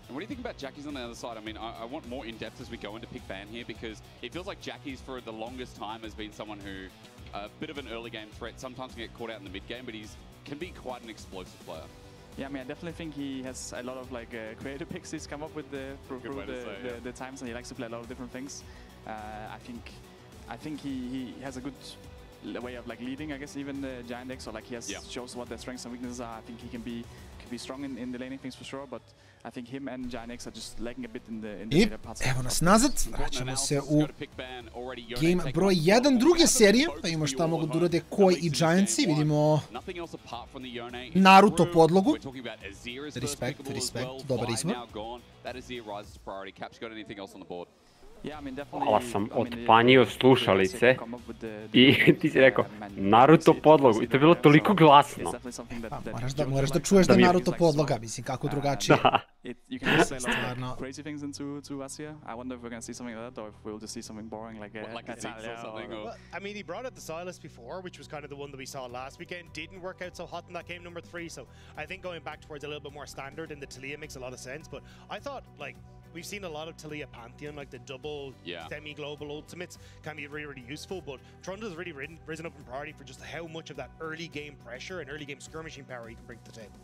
S20: And what do you think about Jackie's on the other side? I mean, I want more in-depth as we go into pick ban here, because it feels like Jackie's for the longest time has been someone who, a bit of an early game threat, sometimes can get caught out in the mid game, but can be quite an explosive player.
S21: Yeah, I mean, I definitely think he has a lot of like creative picks he's come up with through the times, and he likes to play a lot of different things. I think he has a good way of like leading, I guess, even the Giant X, or like he shows what their strengths and weaknesses are. I think he can be strong in the laning things for sure, but I think him and Giant X are just lagging a bit in the later parts.
S6: Evo nas nazad, vraćamo se u game broj 1 druge serije, pa imamo šta mogu da urade Koi i Giantsi, vidimo Naruto podlogu. Respekt, dobar izbor.
S7: Hvala sam otpanio slušalice i ti si rekao Naruto podlogu i to je bilo toliko glasno.
S6: Moraš da čuješ da je Naruto podloga, mislim, kako drugačije.
S21: Stvarno. Crazy things into Asia. I wonder if we're going to see something like that, or if we'll just see something boring like a Ziggs or something.
S22: Well, I mean, he brought out the Silas before, which was kind of the one that we saw last weekend. Didn't work out so hot in that game number 3, so I think going back towards a little bit more standard in the Taliyah makes a lot of sense, but I thought, like, we've seen a lot of Taliyah Pantheon, like the double semi-global ultimates can be really, really useful, but Trundle's really risen up in priority for just how much of that early game pressure and early game skirmishing power he can bring to the table.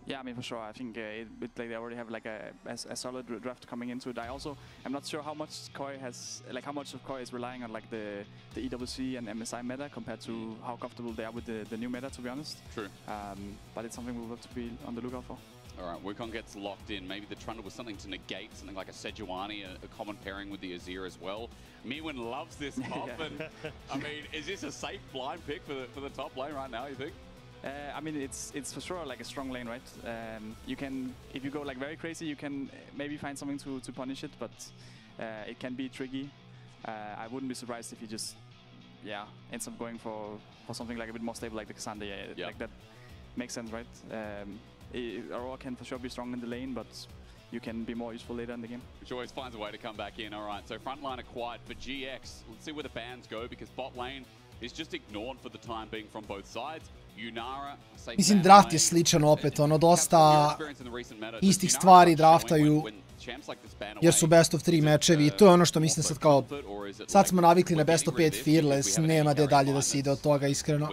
S21: Yeah, I mean, for sure. I think like they already have like a solid draft coming into it. I'm not sure how much Koi has, like how much of Koi is relying on like the EWC and MSI meta compared to how comfortable they are with the new meta, to be honest.
S20: True.
S21: But it's something we'll have to be on the lookout for.
S20: All right, Wukong gets locked in. Maybe the Trundle was something to negate, something like a Sejuani, a common pairing with the Azir as well. Miwin loves this pop, and I mean, is this a safe blind pick for the top lane right now, you think?
S21: I mean, it's for sure like a strong lane, right? You can, if you go like very crazy, you can maybe find something to punish it, but it can be tricky. I wouldn't be surprised if he just, ends up going for something like a bit more stable, like the Cassandra. Like that makes sense, right? Aurora can for sure be strong in the lane, but you can be more useful later in the game.
S20: Which always finds a way to come back in. All right, so front line acquired for GX. Let's see where the bans go, because bot lane is just ignored for the time being from both sides.
S6: Mislim, draft je sličan opet, ono dosta istih stvari draftaju, jer su best of 3 mečevi i to je ono što mislim sad kao, sad smo navikli na best of 5 fearless, nema gde dalje da se ide od toga, iskreno.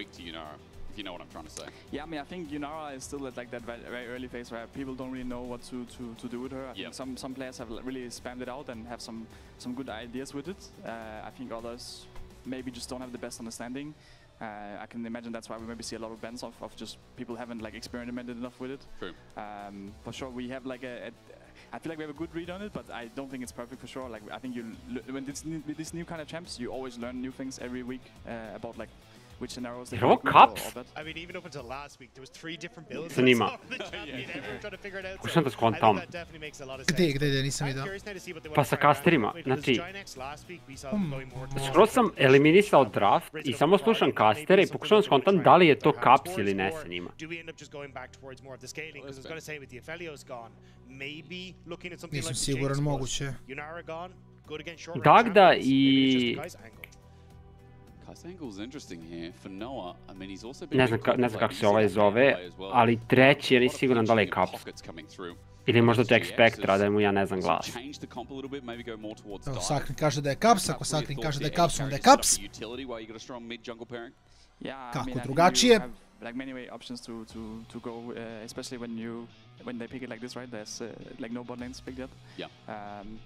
S20: you know what I'm trying to say.
S21: Yeah, I mean, I think Yunara is still at like that very early phase where people don't really know what to do with her. I think some players have really spammed it out and have some good ideas with it. I think others maybe just don't have the best understanding. I can imagine that's why we maybe see a lot of bans of just people haven't like experimented enough with it.
S20: True.
S21: For sure, we have like I feel like we have a good read on it, but I don't think it's perfect for sure. Like I think with this new kind of champs, you always learn new things every week about like which scenarios they
S7: Hello, cups?
S22: I mean, even up until last week, there was 3 different builds.
S7: Zanima.
S22: Pušam
S7: da skontam.
S6: Gde, nisam vidio.
S7: Pa sa casterima, znači, skroz sam eliminisao draft i samo slušam castere i pokušavam skontam da li je to caps ili ne sa njima.
S6: Nisam siguran, moguće.
S7: Dagda i... Ne znam kako se ovaj zove, ali treći je nisi siguran da li je caps. Ili možda Jack Spectra, da mu ja ne znam glas.
S6: Sakrin kaže da je caps, ako Sakrin kaže da je caps, onda je caps. Kako drugačije?
S21: Like many options to go, especially when they pick it like this, right? There's like no bot lanes picked yet.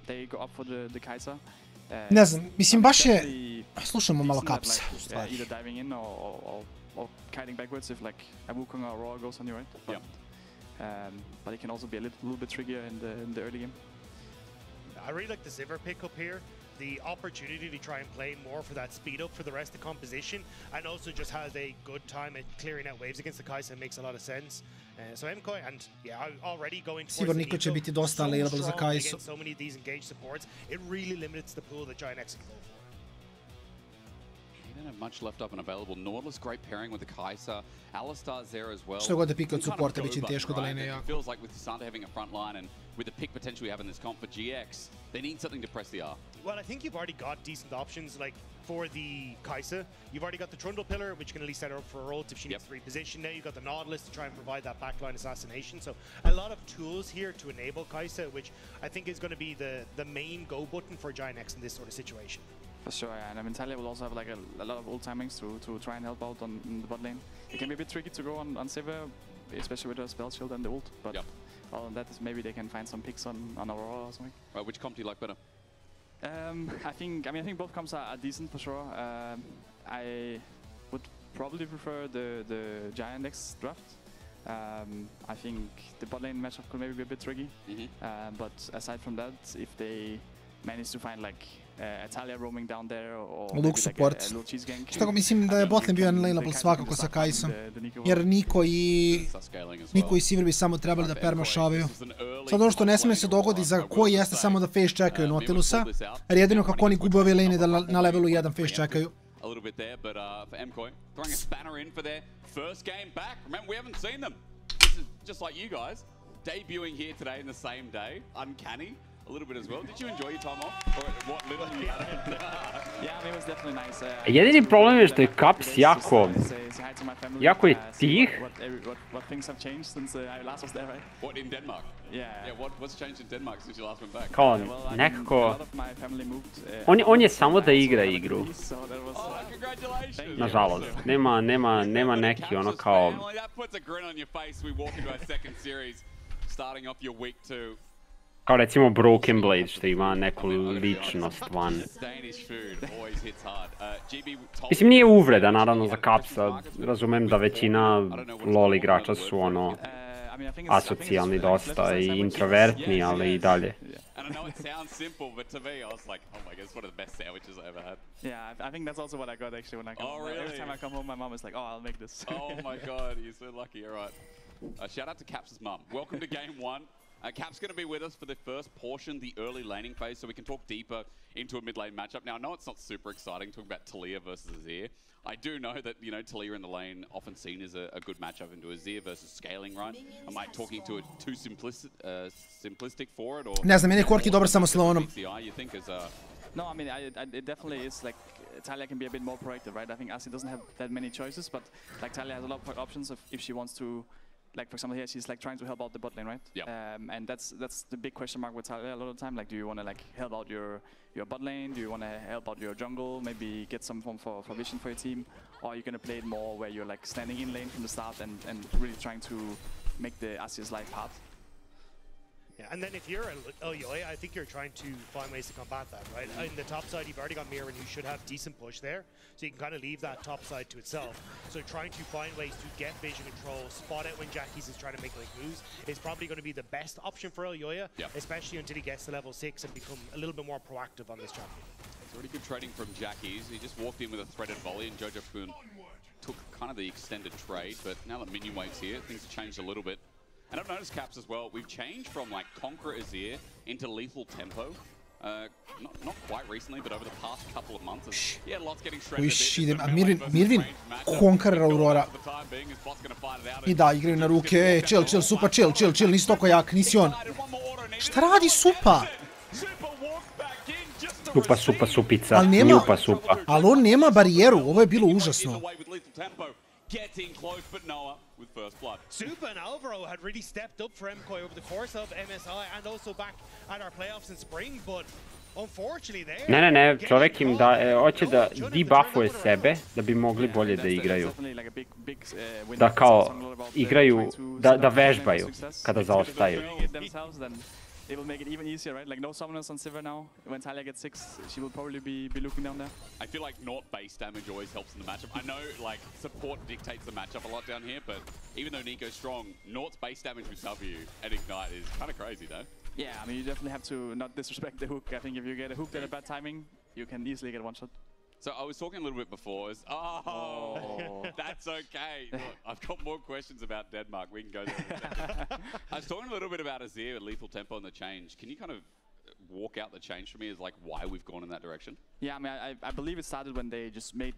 S21: They go up for the Kai'Sa.
S6: Ne znam, mislim baš je... Slušamo malo caps.
S21: Either diving in or kiting backwards if like a Wukong or Aurora goes on you, right? But it can also be a little bit trickier in the early game.
S22: I really like the Ziver pick up here. The opportunity to try and play more for that speed up for the rest of the composition, and also just has a good time at clearing out waves against the Kai'Sa. Makes a lot of sense. So Mkoi, and yeah, already going towards
S6: Sigurno Niko će biti dosta available za Kai'Su.
S22: So many of these engaged supports, it really limits the pool that Giant X can go.
S20: They don't have much left up and available. Nautilus, great pairing with the Kai'Sa. Alistar's there as well.
S6: Što god da pika od supporta, bit će teško da lane jako.
S20: It feels like with Santa having a front line and with the pick potential we have in this comp for GX, they need something to press the R.
S22: Well, I think you've already got decent options, like for the Kai'Sa. You've already got the Trundle Pillar, which can at least set her up for a ult if she needs to reposition. Now you've got the Nautilus to try and provide that backline assassination. So a lot of tools here to enable Kai'Sa, which I think is going to be the main go button for Giant X in this sort of situation.
S21: For sure, yeah. And I mean, Talia will also have like a lot of ult timings to try and help out on the bot lane. It can be a bit tricky to go on Sivir, especially with her spell shield and the ult. But other than that, is maybe they can find some picks on Aurora or something.
S20: Which comp do you like better?
S21: I think both comps are decent for sure. I would probably prefer the Giant X draft. I think the bot lane matchup could maybe be a bit tricky. But aside from that, if they manage to find like Talia roaming down there or
S6: Luk support. Što mislim da je botlane bio unlaneable svakako sa Kai'Som. Jer Niko i Sivir bi samo trebali da permašavaju. Sad ono što ne smije se dogodi za koji jeste samo da face checkaju Nautilusa. Jer jedino kako oni gube ove lane da na levelu 1 face checkaju.
S20: A little bit there, but for Mkoi, throwing a spanner in for their first game back. Remember, we haven't seen them. This is just like you guys, debuting here today in the same day. Uncanny. A little bit as well. Did you enjoy your time off? Or what little you had?
S21: Yeah, I mean, it was definitely nice.
S7: Jedini problem je što je caps jako je tih.
S21: What things have changed since I last was there, right?
S20: What, in Denmark?
S21: Yeah.
S20: What's changed in Denmark since you last went back?
S7: Kao nekako... On je samo da igra igru. Nažalost. Nema neki ono kao...
S20: That puts a grin on your face. We walk into our second series, starting off your week 2.
S7: Kao recimo Broken Blade što ima neku ličnost van. Mislim nije uvreda naravno za Capsa, razumem da većina LoL igrača su ono asocijalni dosta i introvertni, ali i dalje.
S20: And I know it sounds simple, but to me, I was like, oh my god, it's one of the best sandwiches I ever had.
S21: Yeah, I think that's also what I got actually when I come home.
S20: Really?
S21: Every time I come home, my mom is like, oh, I'll make this.
S20: Oh my god, you're so lucky, you're right. Shout out to Caps' mum. Welcome to game 1. Cap's going to be with us for the first portion, the early laning phase, so we can talk deeper into a mid-lane matchup. Now, I know it's not super exciting talking about Talia versus Azir. I do know that, you know, Talia in the lane often seen as a good matchup into Azir versus scaling, right? Am I talking to it too simplistic for it? Or
S6: ne znam, meni je Korki dobar samo s Lonom.
S21: No, I mean, it definitely is like Talia can be a bit more proactive, right? I think Asi doesn't have that many choices, but like Talia has a lot of options if she wants to like for example here, she's like trying to help out the bot lane, right?
S20: Yeah.
S21: And that's the big question mark with Talia a lot of the time. Like, do you want to like help out your bot lane? Do you want to help out your jungle? Maybe get some form for vision for your team, or are you gonna play it more where you're like standing in lane from the start and really trying to make the Asia's life hard?
S22: Yeah, and then if you're Oyoy, I think you're trying to find ways to combat that, right? In the top side, you've already got Mirren, who should have decent push there, so you can kind of leave that top side to itself. So trying to find ways to get vision control, spot out when Jackie's is trying to make like moves, is probably going to be the best option for Oyoya, especially until he gets to level 6 and become a little bit more proactive on this champion.
S20: It's already good trading from Jackie's. He just walked in with a threaded volley, and Jojo Poon took kind of the extended trade, but now that Minion Wave's here, things have changed a little bit. And I've noticed, Caps, as well, we've changed from like Conqueror Azir into Lethal Tempo. Not quite recently, but over the past couple of months. Yeah, lots getting shredded.
S6: A Mirvin konkarira Aurora. I da, igraju na ruke, chill, Supa, chill, nisi toliko jak, nisi on. Šta radi Supa?
S7: Supica,
S6: ali nema,
S7: Njupa Supa.
S6: Ali on nema barijeru, ovo je bilo užasno.
S20: Getting close, but Noah with first blood.
S22: Supa and Alvaro had really stepped up for Mkoi over the course of MSI and also back at our playoffs in spring, but unfortunately there...
S7: Ne, čovjek im hoće da debuffuje sebe da bi mogli bolje da igraju. Da kao igraju, da vežbaju kada zaostaju.
S21: It will make it even easier, right? Like no summoners on Sivir now. When Talia gets 6, she will probably be looking down there.
S20: I feel like Naught base damage always helps in the matchup. I know like support dictates the matchup a lot down here, but even though Nico's strong, Naught's base damage with W and Ignite is kind of crazy, though.
S21: Yeah, I mean, you definitely have to not disrespect the hook. I think if you get a hook at a bad timing, you can easily get one shot.
S20: So I was talking a little bit before. That's okay. Look, I've got more questions about Denmark. We can go there in a second. I was talking a little bit about Azir and Lethal Tempo and the change. Can you kind of walk out the change for me as like why we've gone in that direction?
S21: Yeah, I mean, I believe it started when they just made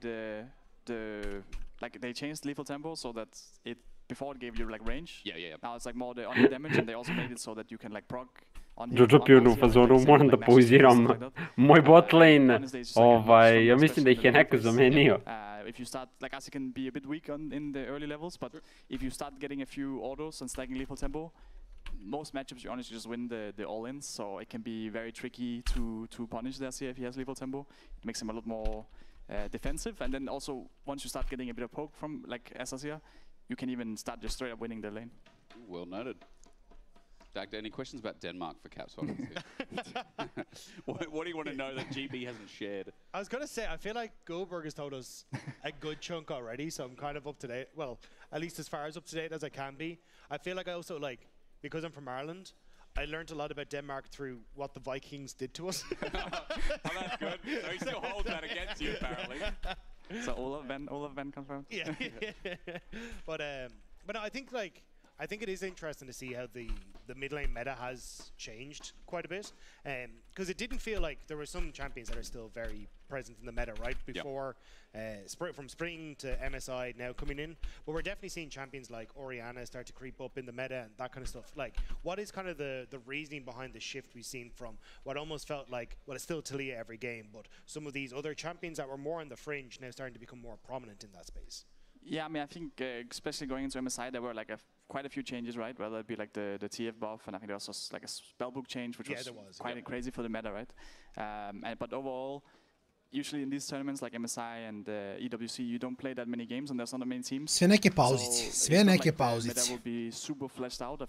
S21: like they changed Lethal Tempo so that it before it gave you like range.
S20: Yeah.
S21: Now it's like more the on damage, and they also made it so that you can like proc.
S7: Jojo Pune u fazonu, moram da pauziram moj bot lane, ja mislim da ih je neko zamenio.
S21: If you start, like Asi can be a bit weak in the early levels, but if you start getting a few autos and stacking Lethal Tempo, most matchups you honestly just win the all-ins, so it can be very tricky to punish the Asi if he has Lethal Tempo. It makes him a lot more defensive, and then also once you start getting a bit of poke from like Asasia, you can even start just straight up winning the lane.
S20: Well noted. Dagda, any questions about Denmark for Caps holders here? What do you want to know that GB hasn't shared?
S22: I was going to say, I feel like Goldberg has told us a good chunk already, so I'm kind of up to date. Well, at least as far as up to date as I can be. I feel like I also, like, because I'm from Ireland, I learned a lot about Denmark through what the Vikings did to us.
S20: Oh, that's good. So he still holds that against you, apparently.
S21: So Olaf Van confirmed?
S22: Yeah. But no, I think it is interesting to see how the mid lane meta has changed quite a bit, because it didn't feel like there were some champions that are still very present in the meta, right? Before, from Spring to MSI now coming in, but we're definitely seeing champions like Orianna start to creep up in the meta and that kind of stuff. Like, what is kind of the reasoning behind the shift we've seen from what almost felt like, well, it's still Talia every game, but some of these other champions that were more on the fringe now starting to become more prominent in that space?
S21: Yeah, I mean, I think especially going into MSI, there were like quite a few changes, right? Whether it be like the TF buff, and I think there was also like a spellbook change, which was quite crazy for the meta, right? But overall, usually in these tournaments like MSI and EWC, you don't play that many games and there's not many teams.
S6: Sve neke pauzice.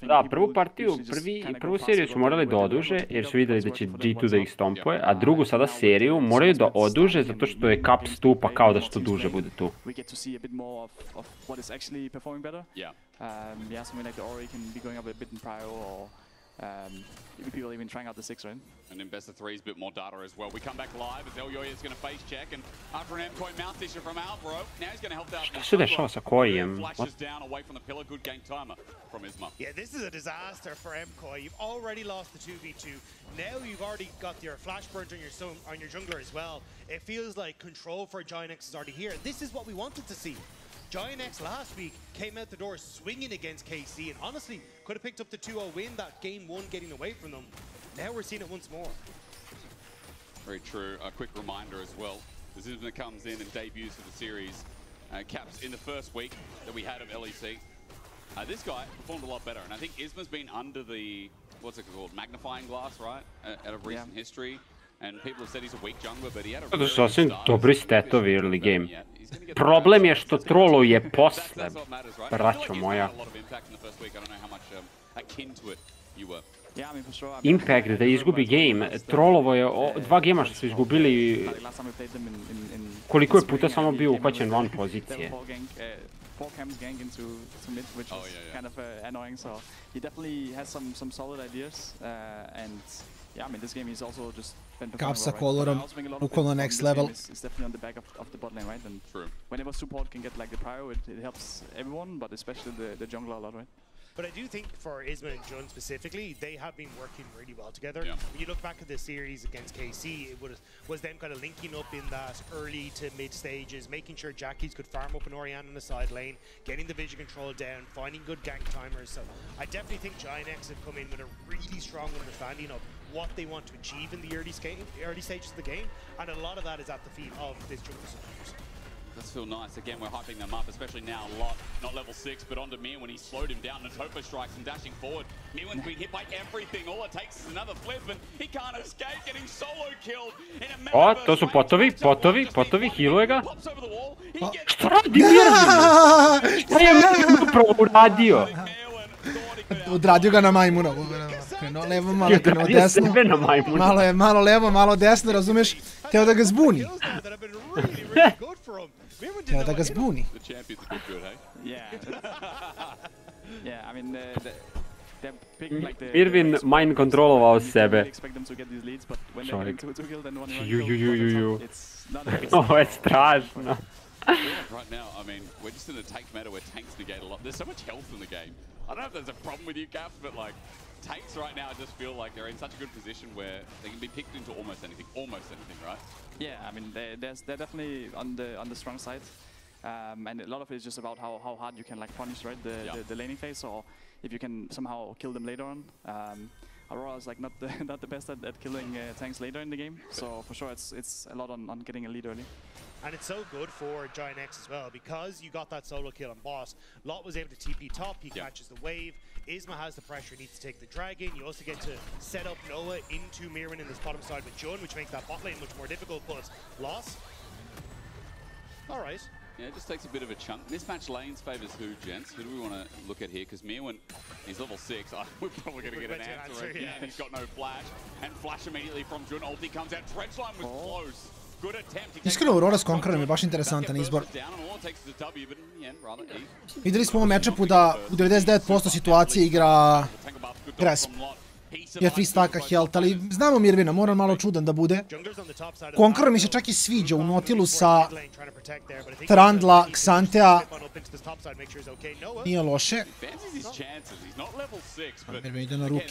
S7: Da, prvu seriju su morali da oduže jer su vidjeli da će G2 da ih stompuje, a drugu sada seriju moraju da oduže zato što je Caps tu, pa kao da što duže bude tu.
S21: We get to see a bit more of what is actually performing better. Yeah, something like the Ori can be going up a bit in prio, or people even trying out the 6, right?
S20: And in best of 3's, a bit more data as well. We come back live as Elyoya is going to face check, and after an Mkoi mouth issue from Alvaro, now he's going to help out.
S7: Šta se dešava sa Koijem?
S20: Flashes down away from the pillar, good gank timer from Isma.
S22: Yeah, this is a disaster for Mkoi. You've already lost the 2v2. Now you've already got your flash burnt on your jungler as well. It feels like control for GiantX is already here. This is what we wanted to see. GiantX last week came out the door swinging against KC, and honestly could have picked up the 2-0 win, that game 1 getting away from them. Now we're seeing it once more.
S20: Very true. A quick reminder as well. This is when it comes in and debuts for the series. Caps in the first week that we had of LEC. This guy performed a lot better, and I think Isma's been under the, what's it called, magnifying glass, right, out of recent history. And people have said he's a weak jungler, but he had a
S7: To su sasvim dobri statovi early game. Problem je što troluje posle, braćo moja. Impact da izgubi game, trolovo je 2 gema što su izgubili, koliko je puta samo bio uhvaćen van pozicije.
S21: 4 cams gang into mid, which is kind of annoying. So he definitely has some solid ideas, and yeah, I mean this game he's also just been
S6: Cap sa kolorom, bukvalno next level.
S21: It's definitely on the back of the bot lane, right? And whenever support can get like the prio, it helps everyone, but especially the jungler a lot, right?
S22: But I do think for Isma and Jun specifically, they have been working really well together. When you look back at the series against KC, it was them kind of linking up in that early to mid stages, making sure Jackies could farm up an Orianna in the side lane, getting the vision control down, finding good gank timers. So I definitely think Giant X have come in with a really strong understanding of what they want to achieve in the early stages of the game, and a lot of that is at the feet of this jungle supporters.
S20: Does feel nice. Again, we're hyping them up, especially now a lot. Not level 6, but onto Mir when he slowed him down. Natopo strikes and dashing forward. Mirwan's been hit by everything. All it takes is another flip, and he can't escape, getting solo killed in a
S7: O, to su potovi, healuje ga. Šta radi Mirvin? Šta je Mirvin upravo uradio?
S6: Odradio ga na majmuna. Krenuo levo, malo krenuo desno. Malo levo, malo desno, razumeš? Teo da ga zbuni. Teo da ga zbuni.
S7: Mirvin mind kontrolovao sebe. Čovjek. Jujujujuju. Ovo je strašno.
S20: Right now, I mean, we're just in a tank meta where tanks negate a lot. There's so much health in the game. I don't know if there's a problem with you, Caps, but like, tanks right now just feel like they're in such a good position where they can be picked into almost anything, right?
S21: Yeah, I mean, they're definitely on the strong side, and a lot of it is just about how hard you can like punish, right, the laning phase, or if you can somehow kill them later on. Aurora is like not the best at killing tanks later in the game, so for sure it's a lot on getting a lead early.
S22: And it's so good for Giant X as well, because you got that solo kill on boss. Lot was able to TP top, he catches the wave. Isma has the pressure, needs to take the dragon. You also get to set up Noah into Mirwan in this bottom side with Jun, which makes that bot lane much more difficult, but loss. All right.
S20: Yeah, it just takes a bit of a chunk. Mismatch lanes favors who, gents? Who do we want to look at here? Because Mirwan, he's level 6. We're probably going to get an answer. Yeah, and he's got no flash. And flash immediately from Jun. Ulti comes out. Trenchline was close.
S6: Iskreno, Aurora s Conquerorom je baš interesantan izbor. Vidjeli smo u ovom matchupu da u 99% situacije igra Grasp. Je free stacka health, ali znamo Mirvina, mora malo čudan da bude. Conqueror mi se čak i sviđa u Nautilusa, Trundla, Xantea. Nije loše. Mirvin ide na ruke.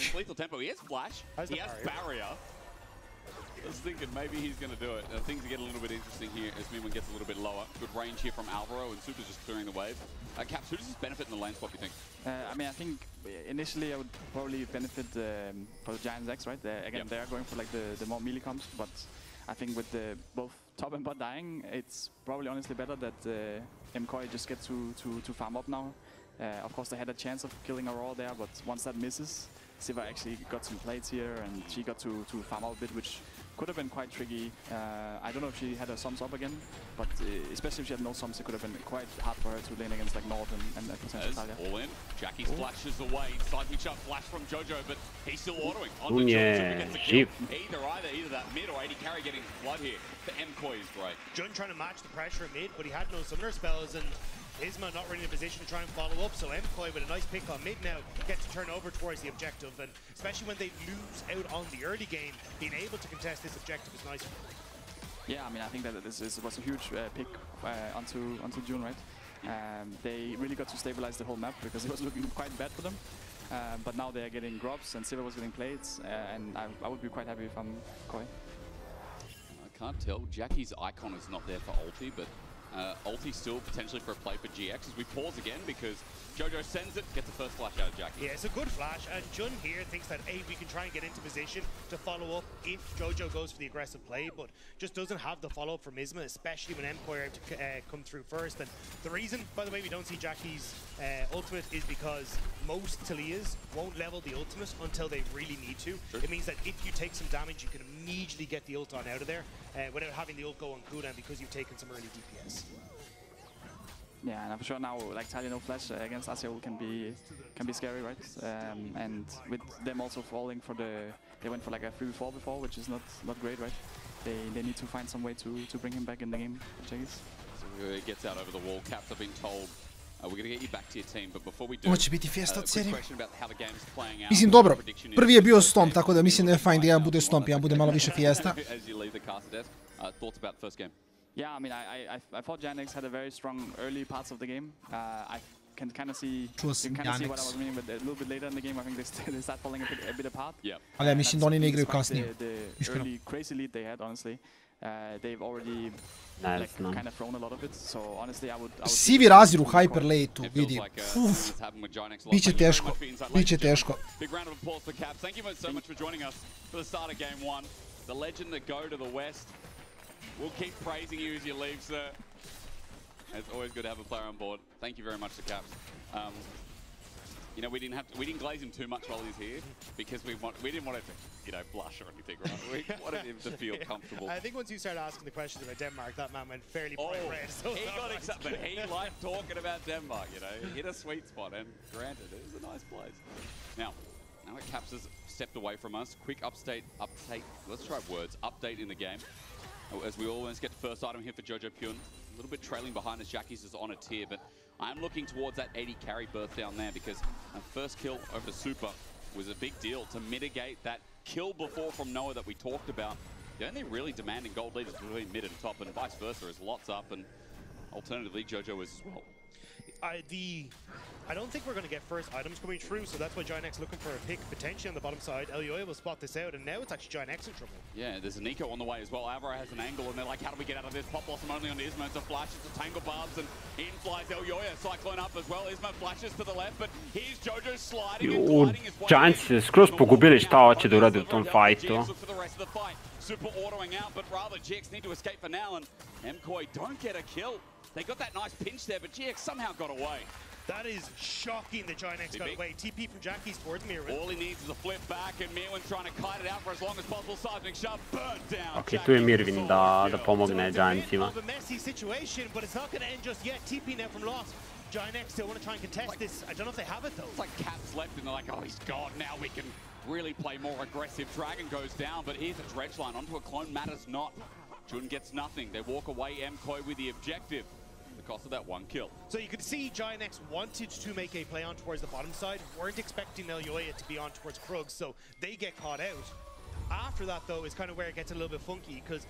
S20: I was thinking maybe he's going to do it. Things get a little bit interesting here as Mirwan gets a little bit lower. Good range here from Alvaro, and Super's just clearing the wave. Caps, who does this benefit in the lane spot, you think?
S21: I mean, I think initially I would probably benefit for the Giants X, right? Again, they are going for like the more melee comps, but I think with both top and bot dying, it's probably honestly better that Mkoi just gets to farm up now. Of course, they had a chance of killing Aurora there, but once that misses, Siva actually got some plates here, and she got to farm out a bit, which could have been quite tricky. I don't know if she had her sums up again, but especially if she had no sums, it could have been quite hard for her to lane against like Nord and potential Talia.
S20: All in. Jackie splashes away. Side pitch up flash from Jojo, but he's still autoing. On the Jojo gets the kill. Either that mid or AD carry getting flood here. The Mkoi is great.
S22: Jun trying to match the pressure mid, but he had no summoner spells, and Isma not really in a position to try and follow up, so Mkoi with a nice pick on mid now gets to turn over towards the objective, and especially when they lose out on the early game, being able to contest this objective is nice.
S21: Yeah, I mean, I think that this was a huge pick onto June, right? They really got to stabilize the whole map because it was looking quite bad for them. But now they are getting drops and Silver was getting plates, and I would be quite happy if I'm Koi.
S20: I can't tell. Jackie's icon is not there for ulti, but ulti still potentially for a play for GX as we pause again because Jojo sends it, gets the first flash out of Jackie.
S22: Yeah, it's a good flash, and Jun here thinks that, hey, we can try and get into position to follow up if Jojo goes for the aggressive play, but just doesn't have the follow-up from Isma, especially when Mkoi are able to come through first. And the reason, by the way, we don't see Jackie's ultimate is because most Talias won't level the ultimate until they really need to. Sure. It means that if you take some damage, you can immediately get the ult on out of there without having the ult go on cooldown because you've taken some early DPS.
S21: Yeah, and I'm sure now, like Talia no flash against Asio can be scary, right? And with them also falling for they went for like a 3v4 before, which is not great, right? They need to find some way to bring him back in the game, Jaggies.
S20: So he gets out over the wall. Caps have been told, we're gonna get you back to your team, but before we do,
S6: Ovo će biti fiesta od serije.
S20: how the game's playing out.
S6: Mislim, dobro, prvi je bio Stomp, tako da mislim da je fajn da jedan bude Stomp, jedan bude malo više fiesta.
S20: As you leave the caster desk, thoughts about the first game?
S21: Yeah, I mean, I thought Janex had a very strong early parts of the game. I can kind of see, what I was meaning, but a little bit later in the game, I think they start falling a bit apart.
S20: Yeah.
S6: Ali ja mislim da oni ne igraju kasnije.
S21: The early crazy lead they had, honestly, they've already kind of thrown a lot of it. So honestly, I would
S6: Sivi raziru hyper late-u, vidi. Biće teško, biće teško.
S20: Big round of applause for Caps. Thank you so much for joining us for the start of game 1. The legend that go to the west. We'll keep praising you as you leave, sir. It's always good to have a player on board. Thank you very much to Caps. You know, we didn't glaze him too much while he's here because we didn't want it to, you know, blush or anything, right? We wanted him to feel comfortable.
S22: I think once you started asking the questions about Denmark, that man went fairly bright red. So
S20: he got excited, but he liked talking about Denmark, you know. He hit a sweet spot, and granted, it was a nice place. Now that Caps has stepped away from us, quick update. Let's try words. Update in the game. As we always get the first item here for Jojo Pyun. A little bit trailing behind as Jackie's is on a tier, but I'm looking towards that 80 carry berth down there because a first kill over Super was a big deal to mitigate that kill before from Noah that we talked about. The only really demanding gold leaders between mid and top, and vice versa is lots up, and alternatively Jojo is as well.
S22: I don't think we're going to get first items coming through, so that's why Giantx looking for a pick potentially on the bottom side. Elioya will spot this out, and now it's actually Giantx in trouble.
S20: Yeah, there's a Nico on the way as well. Alvaro has an angle, and they're like, how do we get out of this? Pop Blossom only on Isma. It's a flash, it's a Tangle Barbs, and in flies Elioya. Cyclone up as well. Isma flashes to the left, but here's Jojo sliding and gliding his way.
S7: Giants skroz pogubili šta hoće da urade u tom fajtu.
S20: Super autoing out, but rather GX need to escape for now, and Mkoi don't get a kill. They got that nice pinch there, but GX somehow got away.
S22: That is shocking that Giantx got away. TP from Jackie's towards Mirwin.
S20: All he needs is a flip back, and Mirwin's trying to kite it out for as long as possible. Seismic shove, burnt down.
S7: Ok, tu je Mirwin da pomogne Giantsima.
S22: A messy situation, but it's not going to end just yet. TP now from Lost. Giantx still want to try and contest this. I don't know if they have it though.
S20: It's like Caps left, and they're like, oh, he's gone. Now we can really play more aggressive. Dragon goes down, but here's a dredge line onto a clone. Matters not. Jun gets nothing. They walk away. Mkoi with the objective. Cost of that one kill.
S22: So you could see Giantx wanted to make a play on towards the bottom side, weren't expecting Elioya to be on towards Krug, so they get caught out. After that though is kind of where it gets a little bit funky, because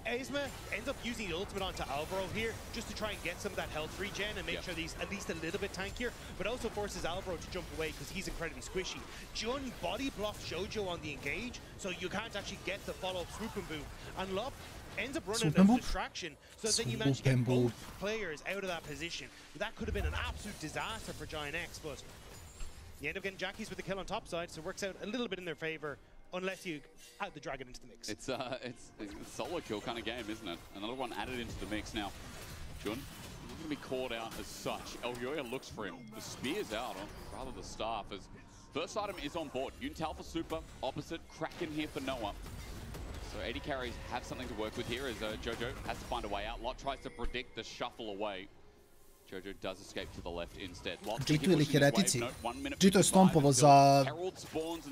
S22: Isma ends up using the ultimate onto Alvaro here just to try and get some of that health regen and make sure he's at least a little bit tankier, but also forces Alvaro to jump away because he's incredibly squishy. Jun body blocks Jojo on the engage, so you can't actually get the follow-up swoop and boom. And Lop ends up running a distraction, so then you manage to get both players out of that position. That could have been an absolute disaster for Giantx, but you end up getting Jackies with the kill on top side, so it works out a little bit in their favor, unless you add the Dragon into the mix.
S20: It's a solo kill kind of game, isn't it? Another one added into the mix now. Jun, not going to be called out as such. Elioya looks for him. The spear's out, or rather the staff, as first item is on board. Untal for Super, opposite Kraken here for Noah. So 80 carries have something to work with here as Jojo has to find a way out. Lot tries to predict the shuffle away. Jojo does escape to the left instead.
S6: G2 ili heretici. G2 je stompovo za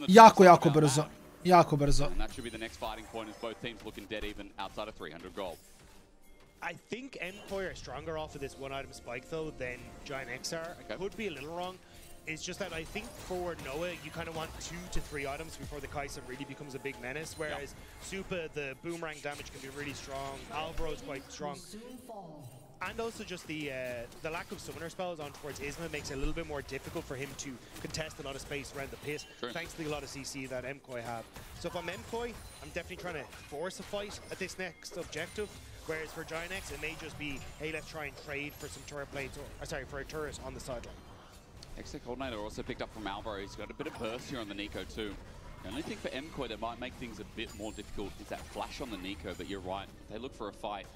S6: jako brzo. Jako brzo.
S20: And that should be the next fighting point as both teams looking dead even outside of 300 gold.
S22: I think Mkoi are stronger off of this one item spike though than Giantx are. I could be a little wrong. It's just that I think for Noah, you kind of want 2 to 3 items before the Kaisa really becomes a big menace, whereas Super, the boomerang damage can be really strong, Alvaro is quite strong. And also just the lack of summoner spells on towards Isma makes it a little bit more difficult for him to contest a lot of space around the pit, thanks to a lot of CC that Mkoi have. So if I'm Mkoi, I'm definitely trying to force a fight at this next objective, Whereas for Giant-X, it may just be, hey, let's try and trade for some turret plates, or sorry, for a turret on the sideline.
S20: Exec Coordinator also picked up from Alvaro. He's got a bit of burst here on the Nico too. The only thing for Mkoi that might make things a bit more difficult is that flash on the Nico, but you're right. If they look for a fight,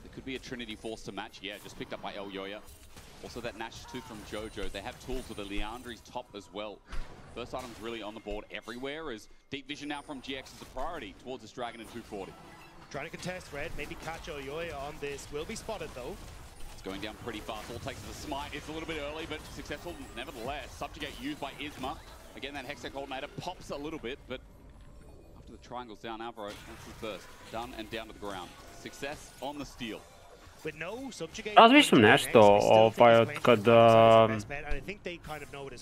S20: there could be a Trinity force to match. Yeah, just picked up by El Yoya. Also that Nash 2 from Jojo. They have tools with the Leandri's top as well. First item's really on the board everywhere as Deep Vision now from GX is a priority towards this Dragon in 240.
S22: Trying to contest red, maybe catch El Yoya on this. Will be spotted though.
S20: It's going down pretty fast. All takes is a smite. It's a little bit early, but successful nevertheless. Subjugate used by Isma. Again, that Hextech Coordinator pops a little bit, but after the triangle's down, Alvaro, that's his burst. Done and down to the ground. Success on the steal.
S7: Razmišljam nešto,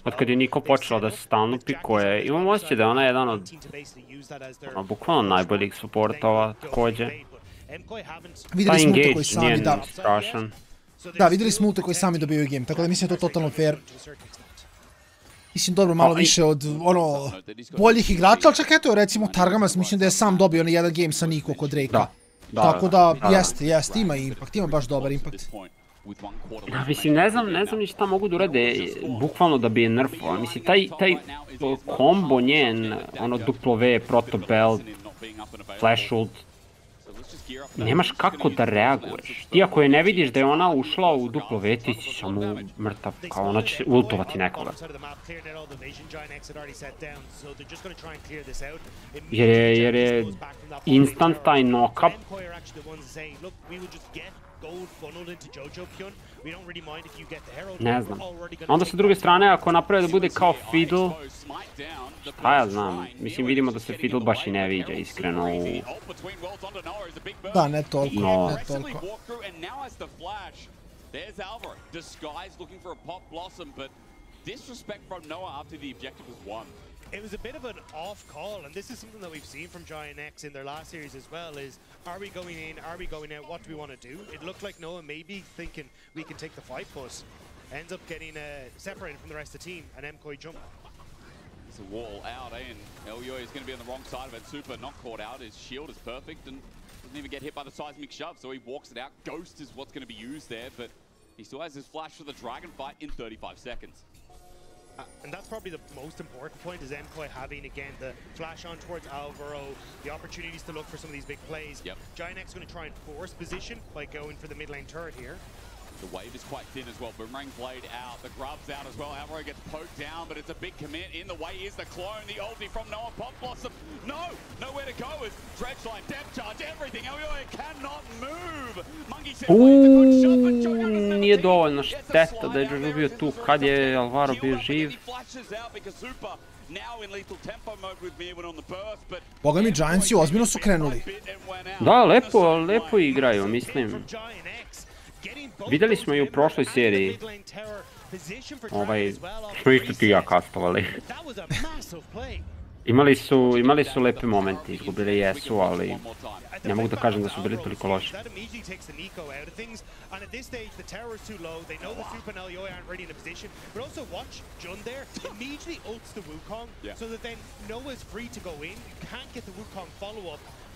S7: od kad je Niko počela da se stalno pikuje. Imam osjećaj da je ona jedan od bukvalno najboljih supportova također.
S6: Vidjeli smo ult koji
S7: sami, da. Strašan.
S6: Da, vidjeli smo ult koji sami dobijaju game, tako da mislim da je to totalno fair. Mislim, dobro, malo više od boljih igrača, ali čak eto, recimo Targamas, mislim da je sam dobio onaj jedan game sa Niko kod Drake-a. Tako da, jeste, ima impact, ima baš dobar impact.
S7: Mislim, ne znam ni šta mogu da urade, bukvalno da bi je nerfo. Mislim, taj kombo njen, ono duplo V, proto belt, flash ult, nemaš kako da reaguješ. Ti ako je ne vidiš da je ona ušla u duplo V, ti si samo mrtav, kao ona će ultovati nekoga. Jer je instant taj knock-up. Ne znam. Onda sa druge strane, ako naprave da bude kao Fiddle, šta ja znam. Mislim, vidimo da se Fiddle baš i ne viđa, iskreno.
S6: Da, ne toliko, ne toliko.
S22: It was a bit of an off call, and this is something that we've seen from Giant-X in their last series as well, is are we going in, are we going out, what do we want to do? It looked like Noah maybe thinking we can take the fight, but ends up getting separated from the rest of the team, and Mkoi jump.
S20: It's a wall out, and El Yoya is going to be on the wrong side of it. Super not caught out, his shield is perfect, and doesn't even get hit by the seismic shove, so he walks it out. Ghost is what's going to be used there, but he still has his flash for the Dragon fight in 35 seconds.
S22: And that's probably the most important point, is Mkoi having, again, the flash on towards Alvaro, the opportunities to look for some of these big plays.
S20: Yep.
S22: Giant-X is going to try and force position by going for the mid lane turret here.
S20: The wave is quite thin as well. Boomerang blade out, the grub's out as well. Alvaro gets poked down, but it's a big commit. In the way is the clone, the ulti from Noah Pop Blossom. No, nowhere to go. It's Dredgeline, depth charge, everything. El Yoya cannot move.
S7: Nije dovoljno šteta da je Jojo bio tu kad je Alvaro bio živ.
S6: Boga mi, Giantsi ozbiljno su krenuli.
S7: Da, lepo igraju, mislim. Vidjeli smo i u prošloj seriji. Smo isto ti ja kastovali. Imali su lepe momente, izgubili jesu, ali ne mogu da kažem da su bili toliko loši.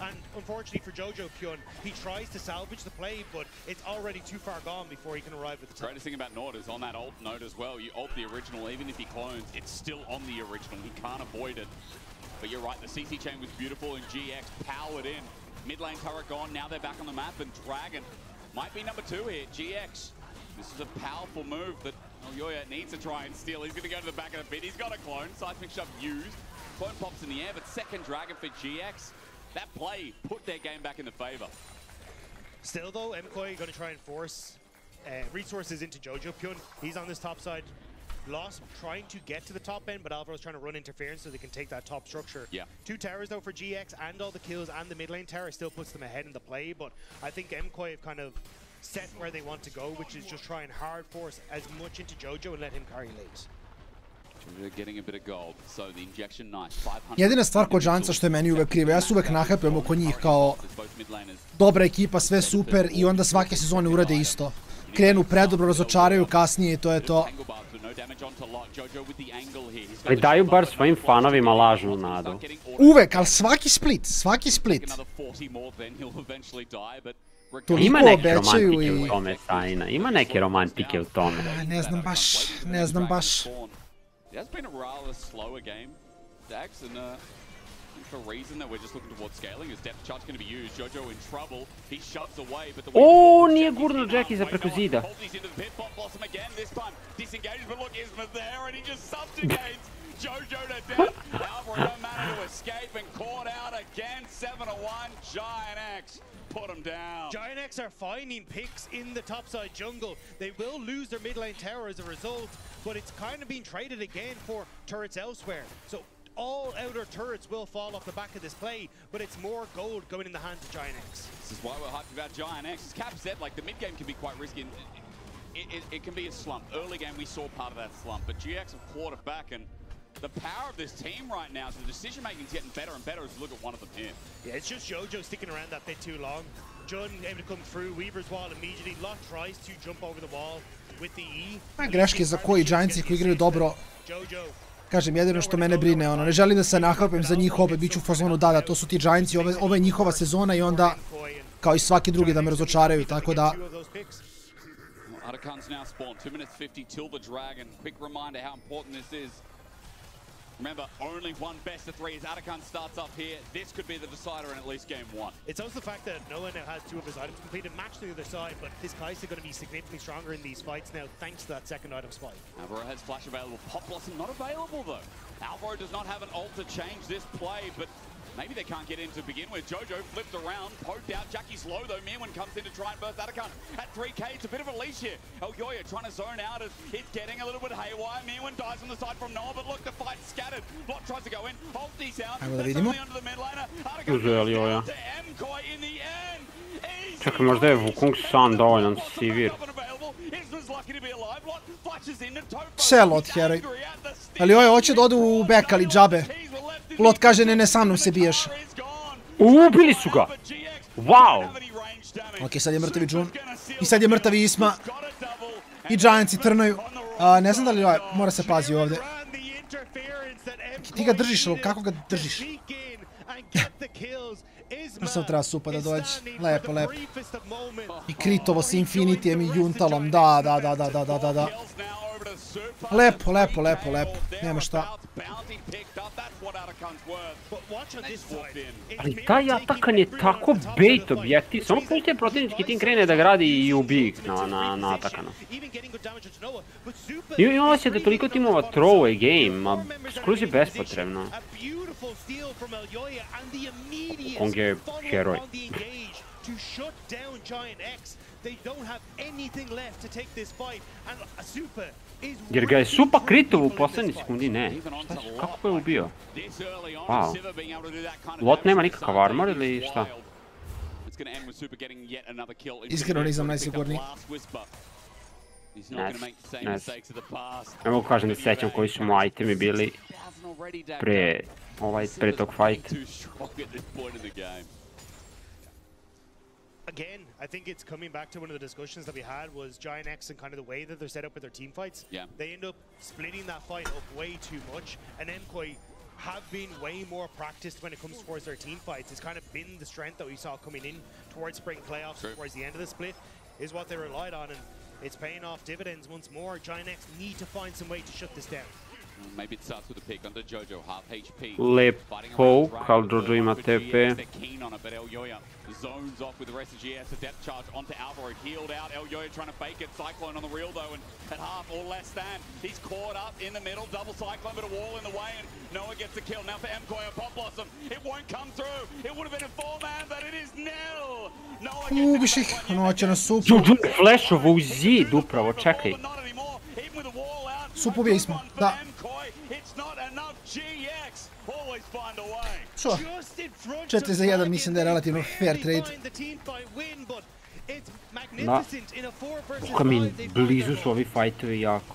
S22: And unfortunately for Jojo Kyun, he tries to salvage the play, but it's already too far gone before he can arrive at the top.
S20: Greatest thing about Nord is on that ult node as well. You ult the original, even if he clones, it's still on the original. He can't avoid it. But you're right, the CC chain was beautiful and GX powered in. Mid lane turret gone, now they're back on the map, and Dragon might be number 2 here. GX, this is a powerful move that El Yoya needs to try and steal. He's going to go to the back of the pit. He's got a clone. Seismic shove used. Clone pops in the air, but second Dragon for GX. That play put their game back in the favor.
S22: Still though, Mkoi going to try and force resources into Jojo Pyun. He's on this top side. Lost trying to get to the top end, but Alvaro's trying to run interference so they can take that top structure.
S20: Yeah.
S22: 2 towers though for GX, and all the kills and the mid lane tower still puts them ahead in the play, but I think Mkoi have kind of set where they want to go, which is just try and hard force as much into Jojo and let him carry late.
S6: Jedina stvar kod Giantsa što je meni uvek krivo, ja se uvek nahypujem oko njih kao dobra ekipa, sve super i onda svake sezone urade isto. Krenu predobro, razočaraju kasnije i to je to.
S7: Ali daju bar svojim fanovima lažnu nadu.
S6: Uvek, ali svaki split, svaki split.
S7: Ima neke romantike u tome, Sajna, ima neke romantike u tome.
S6: Ne znam baš, ne znam baš.
S7: O, nije gurno Jackie za preko zida.
S20: Jojo to death. Alvaro don't manage to escape and caught out again. 7-1. Giant X put him down.
S22: Giant X are finding picks in the topside jungle. They will lose their mid lane tower as a result, but it's kind of being traded again for turrets elsewhere. So all outer turrets will fall off the back of this play, but it's more gold going in the hands of Giant X.
S20: This is why we're hyped about Giant X. As Cap said, like the mid game can be quite risky. It can be a slump. Early game we saw part of that slump, but GX have clawed it back, and the power of this team right now, so the decision making is getting better and better as we look at one of them here.
S22: Yeah, it's just Jojo sticking around that bit too long. Jun able to come through, Weaver's wall immediately. Lot tries to jump over the wall with the E.
S6: Greške za koji Giantsi koji igraju dobro. Kažem, jedino što mene brine, ne želim da se nahapem za njih opet, bit ću u fazonu da, to su ti Giantsi, ovo je njihova sezona i onda, kao i svaki drugi, da me razočaraju, tako da...
S20: Arakan's now spawned, 2 minutes 50 till the dragon. Quick reminder how important this is. Remember, only one best of 3 as Arakan starts up here. This could be the decider in at least game 1.
S22: It's also the fact that Noah now has 2 of his items completed, matched to the other side, but this Kai'Sa going to be significantly stronger in these fights now, thanks to that second item spike.
S20: Alvaro has flash available. Pop Blossom not available though. Alvaro does not have an ult to change this play, but maybe they can't get in to begin with. Jojo flipped around, poked out. Jackie's low though. Mirwin comes in to try and burst Atakan at 3k. It's a bit of a leash here. El Yoya trying to zone out as it's getting a little bit haywire. Mirwin dies on the side from Noah, but look, the fight's scattered. Lot tries to go in. Holtie's out. That's only under the mid laner. Atakan to Mkoi in the end.
S7: Čekaj, možda je Wukong sam dovoljan sivir.
S6: Sve Lot heroj. Ali ovaj hoće da ode u back, ali džabe. Lot kaže, ne, sa mnom se biješ.
S7: Ubili su ga! Wow!
S6: Ok, sad je mrtavi Jun. I sad je mrtavi Isma. I Giantsi trnaju. Ne znam da li ovaj, mora se pazi ovdje. Ti ga držiš, ali kako ga držiš? Samo treba supa da dođe. Lepo, lepo. I kritovo s Infinitijem i Juntalom. Da. Lepo. Nema šta.
S7: Ali taj Atakan je tako bait objektiv. Samo pustite protivnički tim krene da gradi i ubije na Atakanu. Imamo se da toliko timova throwaway game, a skroz je bespotrebno. Wukong je heroj. Jer ga je Supa kritovo u posljednji sekundi, ne. Kako ga je ubio? Wow. Lot nema nikakav armor ili šta?
S6: Iskreno nisam najsigurniji.
S7: Ne mogu kažem da se sećam koji su mu itemi bili pre tog fight.
S22: Again, I think it's coming back to one of the discussions that we had was Giant X and kind of the way that they're set up with their team fights.
S20: Yeah.
S22: They end up splitting that fight up way too much, and Mkoi have been way more practiced when it comes towards their team fights. It's kind of been the strength that we saw coming in towards spring playoffs towards the end of the split is what they relied on, and it's paying off dividends once more. Giant X need to find some way to shut this down.
S20: Maybe it starts with a pick under Jojo, half HP.
S7: Lepo, kao Jojo ima TP.
S20: Zones off with the rest of GS, a depth charge onto Alvaro, healed out. El Yoya trying to fake it, Cyclone on the reel though, and at half or less than, he's caught up in the middle, double Cyclone, but a wall in the way, and Noah gets the kill. Now for Mkoi and Pop Blossom, it won't come through. It would have been a 4-man, but it is nil. Noah
S6: Ubiš ih, ono hoće na Supu.
S7: Jojo flashovo u zid upravo, čekaj.
S6: Supu ubije Isma, da. Što? 4-1, mislim da je relativno fair trade.
S7: Da. Boga mi, blizu su ovi fajtovi jako.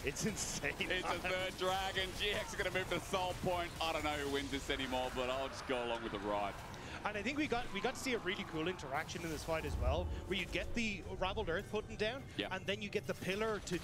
S20: It's insane. It's a third dragon. GX are going to move to the soul point. I don't know who wins this anymore, but I'll just go along with the ride.
S22: And I think we got to see a really cool interaction in this fight as well, where you get the Raveled Earth putting down, and then you get the pillar to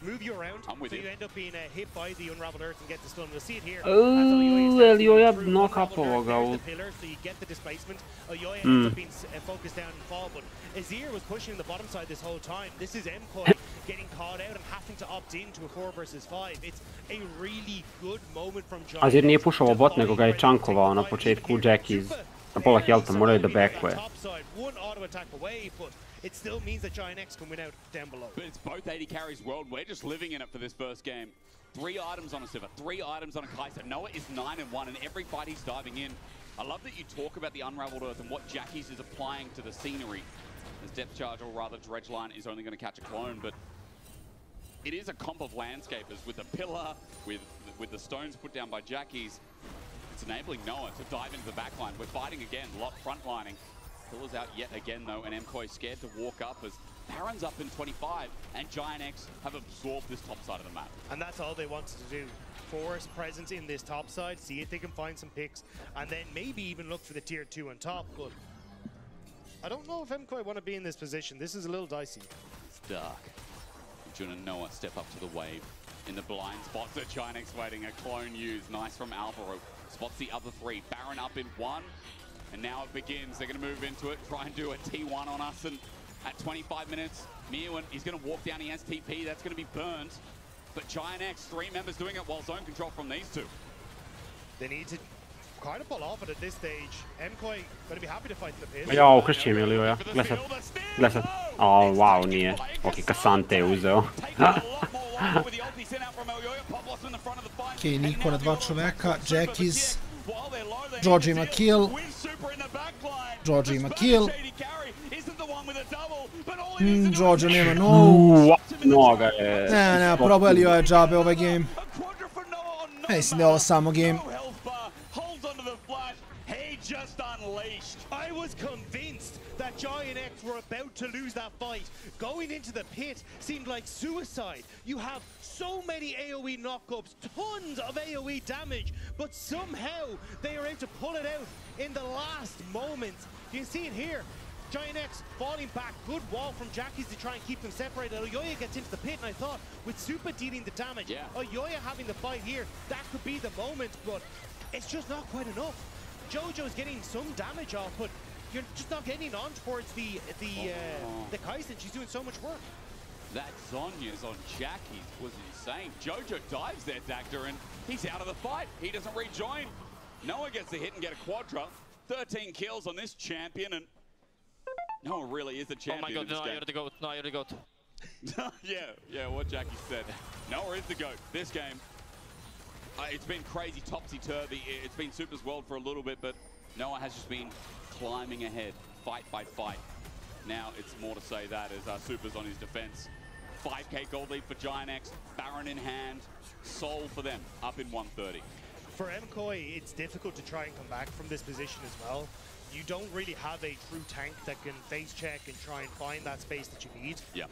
S22: move you around, so you end up being hit by the Unraveled Earth and get the stun. We'll see it here.
S8: Elioja knock-up ovoga.
S22: So you get the displacement. Elioja ends up being focused down and fall, but Azir was pushing the bottom side this whole time. This is Mkoi getting caught out and having to opt into a 4 versus 5. It's a really good moment from John.
S8: Azir nije pušao bot, nego ga je čankovao na početku Jackie na pola helta, moraju da backuje.
S22: It still means that Giant X can win out down below.
S20: But it's both 80 carries world. We're just living in it for this first game. 3 items on a Sivir, 3 items on a Kai'Sa. Noah is 9-1, and every fight he's diving in. I love that you talk about the Unraveled Earth and what Jackie's is applying to the scenery. As Depth Charge, or rather Dredgeline, is only going to catch a clone, but it is a comp of landscapers with the pillar, with the stones put down by Jackie's. It's enabling Noah to dive into the backline. We're fighting again, frontlining. Pillar's out yet again though, and Mkoi scared to walk up as Baron's up in 25, and Giant X have absorbed this top side of the map.
S22: And that's all they wanted to do. Force presence in this top side, see if they can find some picks, and then maybe even look for the tier 2 on top, but I don't know if Mkoi want to be in this position. This is a little dicey.
S20: It's dark. Jun and Noah step up to the wave. In the blind spots are Giant X waiting, a clone used. Nice from Alvaro. Spots the other 3. Baron up in 1. And now it begins. They're going to move into it, try and do a T1 on us. And at 25 minutes, Mirwin, he's going to walk down. He has TP. That's going to be burned. But Giant X, 3 members doing it while zone control from these 2.
S22: They need to kind of pull off it at this stage. Mkoi going to be happy to fight the pit.
S8: Ja, ukršće mi Elioja. Gle sad. O, wow, nije. Ok, Kasante je uzeo.
S6: Ok, niko na 2 čoveka. Jackies. George ima kill. George ima kill. George nema no.
S8: Noga je...
S6: Ne, probao Elioja džabe ovaj game. Mislim da je ovo samo game.
S22: I was convinced that Giant X were about to lose that fight. Going into the pit seemed like suicide. You have so many AoE knockups, tons of AoE damage, but somehow they are able to pull it out in the last moments. You can see it here. Giant X falling back, good wall from Jackie's to try and keep them separated. Elioja gets into the pit, and I thought with Super dealing the damage, Elioja having the fight here, that could be the moment, but it's just not quite enough. Jojo's getting some damage off, but you're just not getting on towards the Kingston. She's doing so much work.
S20: That Zonya's on Jackie's was insane. Jojo dives there, Dacta, and he's out of the fight. He doesn't rejoin. Noah gets the hit and get a quadra. 13 kills on this champion, and Noah really is the champion.
S9: Oh my god, no, you're the GOAT. No, you're the GOAT.
S20: yeah, what Jackie said. Noah is the GOAT. This game, it's been crazy topsy-turvy. It's been Super's world for a little bit, but Noah has just been climbing ahead, fight by fight. Now it's more to say that as Super's on his defense. 5k gold lead for Giant X, Baron in hand, Soul for them, up in 130.
S22: For Mkoi, it's difficult to try and come back from this position as well. You don't really have a true tank that can face check and try and find that space that you need.
S20: Yeah.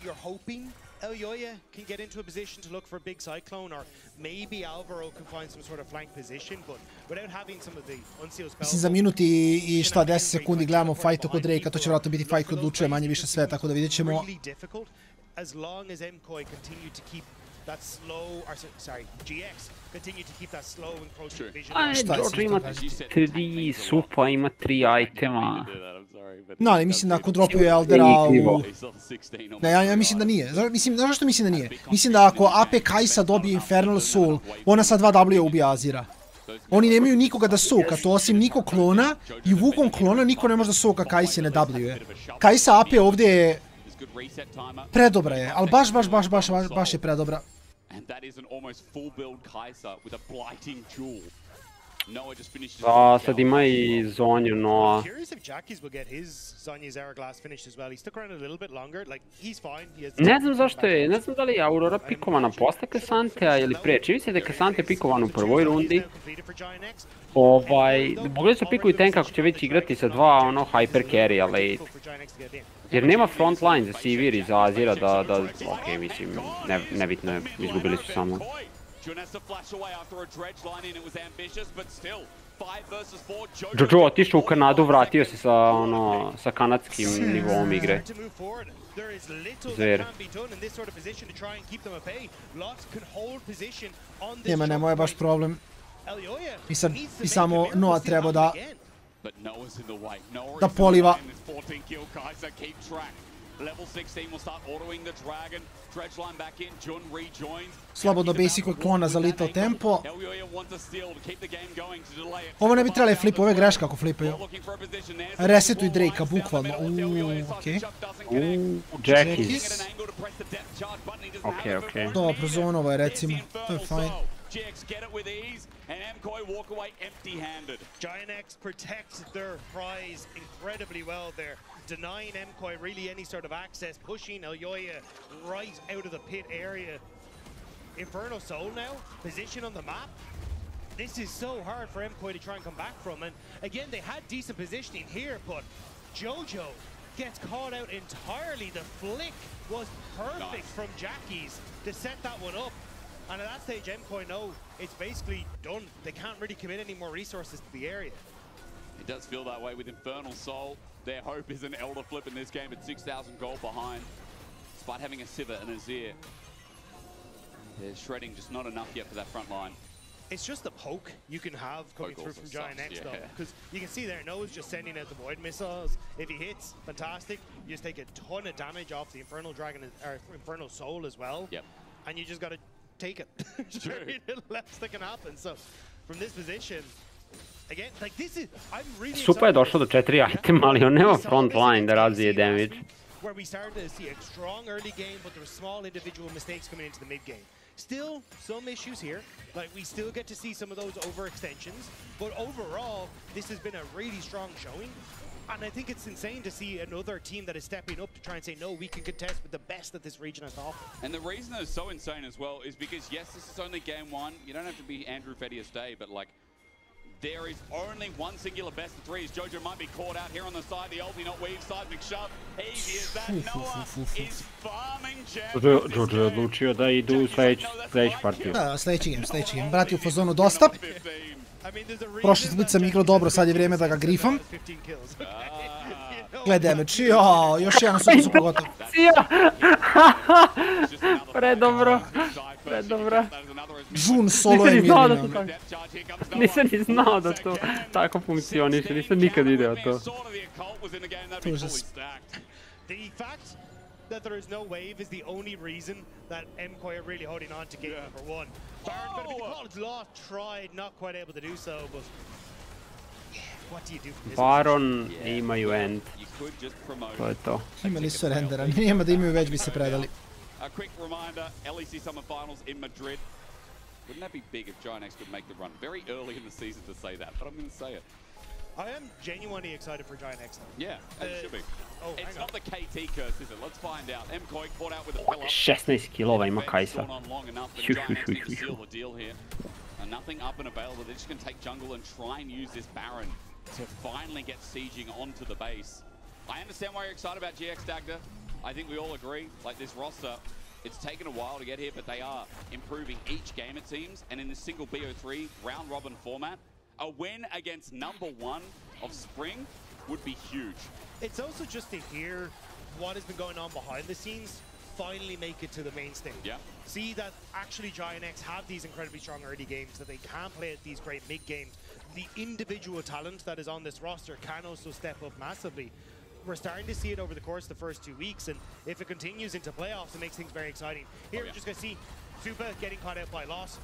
S22: You're hoping Elioja can get into a position to look for a big cyclone, or maybe Alvaro can find some sort of flank position, but without having some of the unsealed spells...
S6: Mislim, za minut i šta, 10 sekundi gledamo fight oko Drakea, to će vjerojatno biti fight koji odlučuje manje više sve, tako da vidjet ćemo.
S22: As long as Mkoi continue to keep that slow, or sorry, GX continue to keep that slow encroaching vision.
S8: George ima 3 supa, ima 3 itema.
S6: No, ali mislim da ako dropuje Eldera u... Ne, ja mislim da nije. Znaš što mislim da nije? Mislim da ako AP Kai'Sa dobije Infernal Soul, ona sa 2W ubija Azira. Oni nemaju nikoga da soka, to osim nikog klona, i vukom klona niko ne može da soka Kai'Sa na W. Kai'Sa AP ovdje je... predobra je, ali baš je predobra.
S8: Da, sad ima i Zonju, no... Ne znam zašto je, ne znam da li je Aurora pikovana posle Kasantea ili pre. Čini se da je Kasante pikovan u prvoj rundi. Mogli su pikuju tanka ako će već igrati sa 2 hyper carry, ali... Jer nema frontline za Sivir i za Azira da... Ok, mislim, nebitno je, izgubili su samo.
S20: Jun has to flash away after a dredge line in. It was ambitious, but still 5 versus 4.
S8: Jojo otišao u Kanadu, vratio se sa kanadskim nivom igre. Zver.
S6: Nema, ovo je baš problem. I samo Noah treba da poliva. Slobodno basicoj klona za little tempo. Ovo ne bi trebali flipu, ovo je greška ako flipaju. Resetuj Drakea, bukvalno. Okej.
S8: Jackies. Okej.
S6: Dobro, zonovo je recimo, to je fajn.
S20: GX get it with ease, and Mkoi walk away empty-handed.
S22: Giant X protects their prize incredibly well there, denying Mkoi really any sort of access, pushing Elyoya right out of the pit area. Infernal Soul now, position on the map. This is so hard for Mkoi to try and come back from, and again, they had decent positioning here, but Jojo gets caught out entirely. The flick was perfect from Jackies to set that one up. And at that stage, Mkoi know it's basically done. They can't really commit any more resources to the area.
S20: It does feel that way with Infernal Soul. Their hope is an Elder Flip in this game at 6,000 gold behind. Despite having a Siva and a Zir. They're shredding just not enough yet for that front line.
S22: It's just the poke you can have coming through from Giant X though. Because you can see there, Noah's just sending out the Void missiles. If he hits, fantastic. You just take a ton of damage off the Infernal Dragon, or Infernal Soul as well.
S20: Yep.
S22: And you just got to take it. Very little else that can happen. So from this position, again, like this is, I'm really
S8: Super je došao do 4 itema, ali on nema front line da razvije damage.
S22: Where we started to see a strong early game, but there were small individual mistakes coming into the mid game. Still some issues here. Like we still get to see some of those overextensions, but overall, this has been a really strong showing. And I think it's insane to see another team that is stepping up to try and say, no, we can contest with the best that this region has to offer.
S20: And the reason that it's so insane as well is because, yes, this is only game 1. You don't have to be Andrew Fettius Day, but like, there is only one singular best of 3s. Jojo might be caught out here on the side, the ulti not weave, seismic shove. Easy as that. Noah is farming gems.
S8: Jojo je odlučio da idu u sljedeću partiju.
S6: Da, sljedeći game. Brati u fazonu dosta. Prošli split sam igrao dobro, sad je vrijeme da ga grifam. Gledaj damage, još jedan super gotov.
S8: Predobro.
S6: Žun solo je mirno.
S8: Nisam ni znao da to tako funkcioniše, nisam nikad video to.
S22: That there is no wave is the only reason that Mkoi are really holding on to game number 1. Baron's going to be called lost, tried, not quite able to do so, but what do you do from this?
S8: Baron imaju end. To je to.
S6: Imali su rendera, nema da imaju već bi se predali.
S20: A quick reminder, LEC Summer Finals in Madrid. Wouldn't that be big if Giant X could make the run? Very early in the season to say that, but I'm going to say it.
S22: I am genuinely excited for Giant X though.
S20: Yeah, it should be. It's not the KT curse, is it? Let's find out. Mkoi caught out with a pillar.
S8: 16 kilova ima Kajsa.
S20: Nothing up and available. They're just going to take jungle and try and use this Baron to finally get sieging onto the base. I understand why you're excited about GX Dagda. I think we all agree. Like this roster, it's taken a while to get here, but they are improving each game it seems. And in this single BO3 round robin format, a win against #1 of Spring would be huge.
S22: It's also just to hear what has been going on behind the scenes finally make it to the main stage.
S20: Yeah.
S22: See that actually Giant X have these incredibly strong early games, that they can play at these great mid games. The individual talent that is on this roster can also step up massively. We're starting to see it over the course of the first 2 weeks, and if it continues into playoffs, it makes things very exciting. Here we're just going to see Supa getting caught out by loss,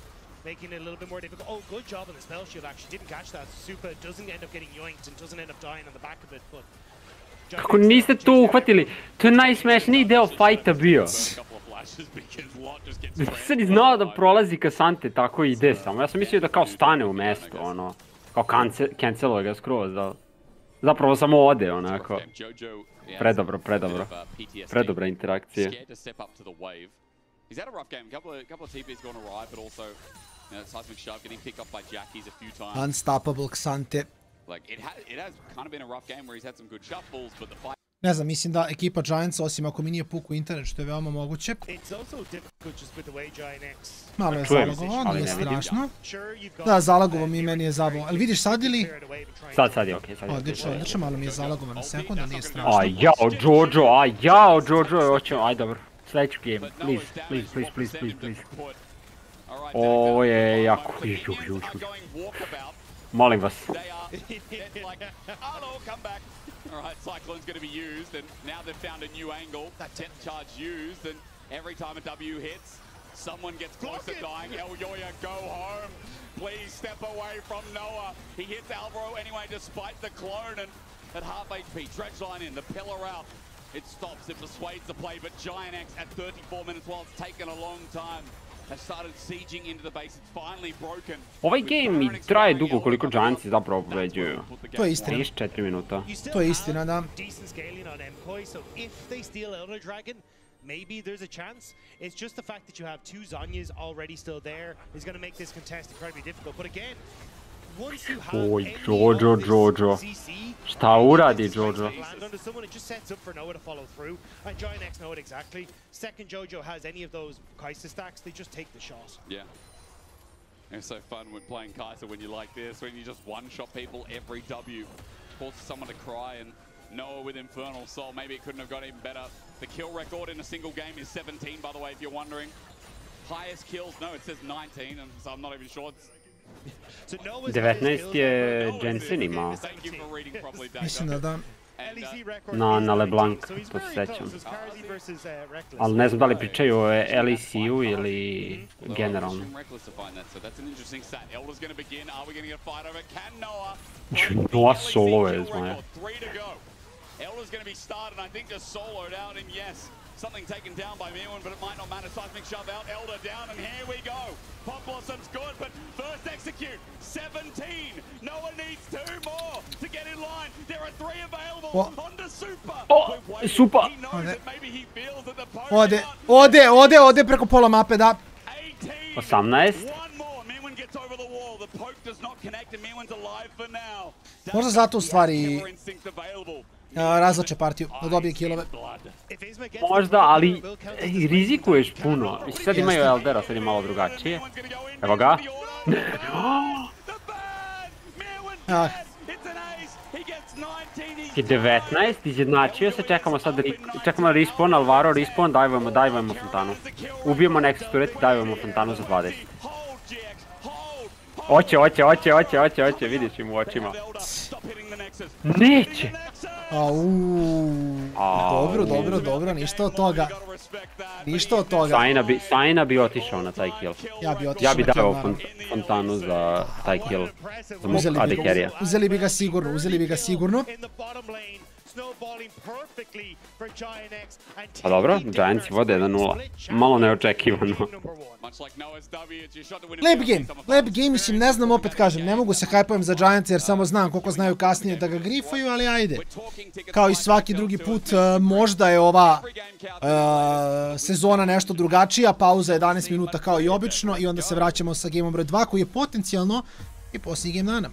S22: making it a little bit more difficult. Oh, good job on the spell shield, actually. Didn't catch that. Supa doesn't end up getting yoinked and doesn't end up dying on the back of it, but...
S8: Kako niste to uhvatili? To je najsmešniji deo fajta bio. Nisam ni znao da prolazi Kasante tako ide samo. Ja sam mislio da kao stane u mesto, ono. Kao canceluje ga skroz, da... Zapravo samo ode, onako. Predobro. Predobra interakcija.
S20: He's had a rough game. A couple of TPs gone awry, but also seismic shove getting picked up by Jackies a few times.
S6: Unstoppable Xante.
S20: Like it has kind of been a rough game where he's had some good shuffles, but the fight.
S6: Ne znam, mislim da ekipa Giants, osim ako mi nije puku internet, što je veoma moguće. Malo je zalagovao, nije strašno. Da, zalagovao mi, meni je zabavno. Ali vidiš sad ili?
S8: Sad je okej.
S6: Odlično, malo mi je zalagovao na sekundu, nije strašno.
S8: Aj jao, Jojo, hoćemo, aj dobro. Sljedeći game, please. Ovo je jako, molim vas.
S20: Alright, Cyclone's going to be used, and now they've found a new angle. That depth charge used, and every time a W hits, someone gets close to dying. El Yoya, go home. Please step away from Noah. He hits Alvaro anyway, despite the clone, and at half HP, Dredge line in, the pillar out. It stops, it persuades the play, but Giant X at 34 minutes, while it's taken a long time, has started sieging into the base. It's finally broken.
S8: Ovaj game mi traje dugo koliko Giantsi zapravo pobeđuju.
S6: To je istina.
S8: 34 minuta.
S6: To je istina, da.
S22: Maybe there's a chance. It's just the fact that you have two Zonyas already still there is going to make this contest incredibly difficult. But again, once you have
S8: Jojo. Šta uradi Jojo?
S22: Someone, it just sets up for Noah to follow through, and Giant X know it exactly. Second Jojo has any of those Kai'Sa stacks, they just take the shot.
S20: Yeah. It's so fun when playing Kai'Sa when you like this, when you just one-shot people every W. Forces someone to cry, and Noah with Infernal Soul, maybe it couldn't have got even better. The kill record in a single game is 17, by the way, if you're wondering. Highest kills, no, it says 19, and so I'm not even sure.
S8: 19 je Jensen imao.
S6: Mislim da da.
S8: Na LeBlanc, to se sećam. Ali ne znam da li pričaju o LEC-u ili generalno. Noah solo je zmaja.
S20: Elder's going to be started, I think just soloed out, and yes, something taken down by Mirwan, but it might not matter. Seismic shove out, Elder down, and here we go. Pop Blossom's good, but first execute, 17. Noah needs 2 more to get in line. There are 3 available. Onto Super.
S8: Oh, Super.
S20: He knows that maybe he feels that the
S6: Ode preko pola mape, da.
S8: 18.
S6: Možda zato u stvari razlače partiju, da dobije killove.
S8: Možda, ali rizikuješ puno. Sad imaju Eldera, sad je malo drugačije. Evo ga. I 19, izjednačio se, čekamo sad respawn, Alvaro respawn, dajvujemo fontanu. Ubijemo next turret i dajvujemo fontanu za 20. Oće, vidiš im u očima. Neće!
S6: Dobro, ništa od toga.
S8: Sajna bi otišao na taj kill. Ja bi dao fontanu za taj kill. Za AD carry-a.
S6: Uzeli bi ga sigurno.
S8: Pa dobro, Giantsi vode 1-0. Malo neočekivano.
S6: Lep game, mislim, ne znam, opet kažem, ne mogu se hajpujem za Giantsi jer samo znam koliko znaju kasnije da ga grifaju, ali ajde. Kao i svaki drugi put, možda je ova sezona nešto drugačija, pauza 11 minuta kao i obično i onda se vraćamo sa gameom broj 2 koji je potencijalno i posljednji game dana.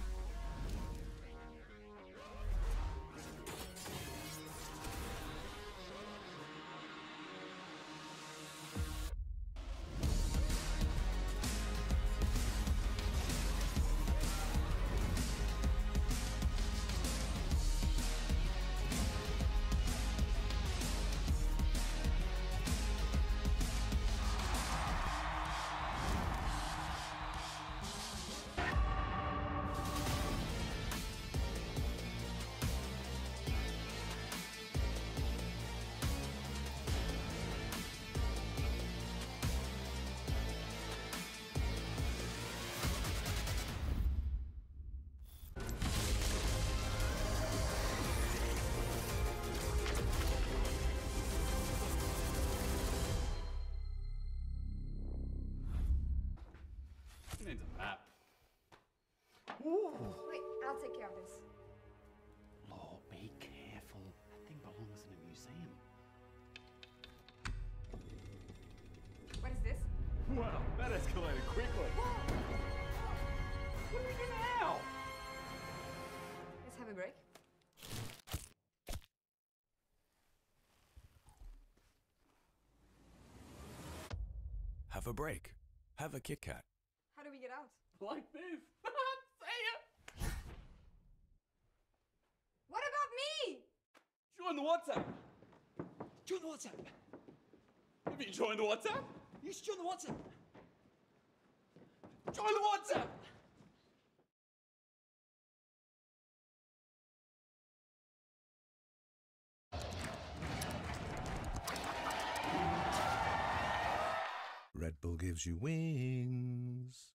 S1: Wait, I'll take care of this.
S20: Lord, be careful. That thing belongs in a museum.
S1: What is this?
S13: Wow, that escalated quickly. What do we do now?
S1: Let's have a break.
S10: Have a break. Have a Kit Kat.
S14: How do we get out?
S13: Like this. Say it.
S14: What about me?
S13: Join the WhatsApp. Join the WhatsApp. Have you joined the WhatsApp? You should join the WhatsApp. Join the WhatsApp.
S10: Red Bull gives you wings.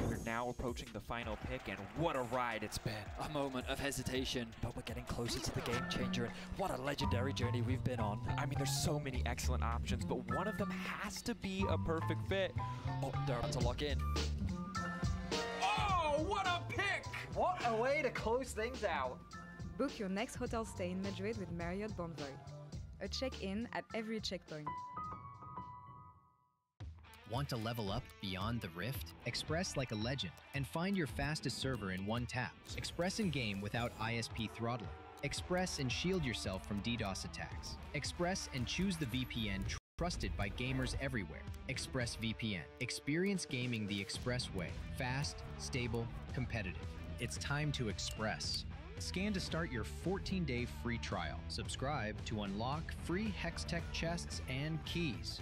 S2: We're now approaching the final pick, and what a ride it's been.
S5: A moment of hesitation, but we're getting closer to the game changer, and what a legendary journey we've been on.
S2: I mean, there's so many excellent options, but one of them has to be a perfect fit.
S5: Oh, they're about to lock in.
S2: Oh, what a pick!
S5: What a way to close things out.
S9: Book your next hotel stay in Madrid with Marriott Bonvoy. A check-in at every checkpoint.
S23: Want to level up beyond the Rift? Express like a legend and find your fastest server in one tap. Express in game without ISP throttling. Express and shield yourself from DDoS attacks. Express and choose the VPN trusted by gamers everywhere. Express VPN. Experience gaming the Express way. Fast, stable, competitive. It's time to Express. Scan to start your 14-day free trial. Subscribe to unlock free Hextech chests and keys.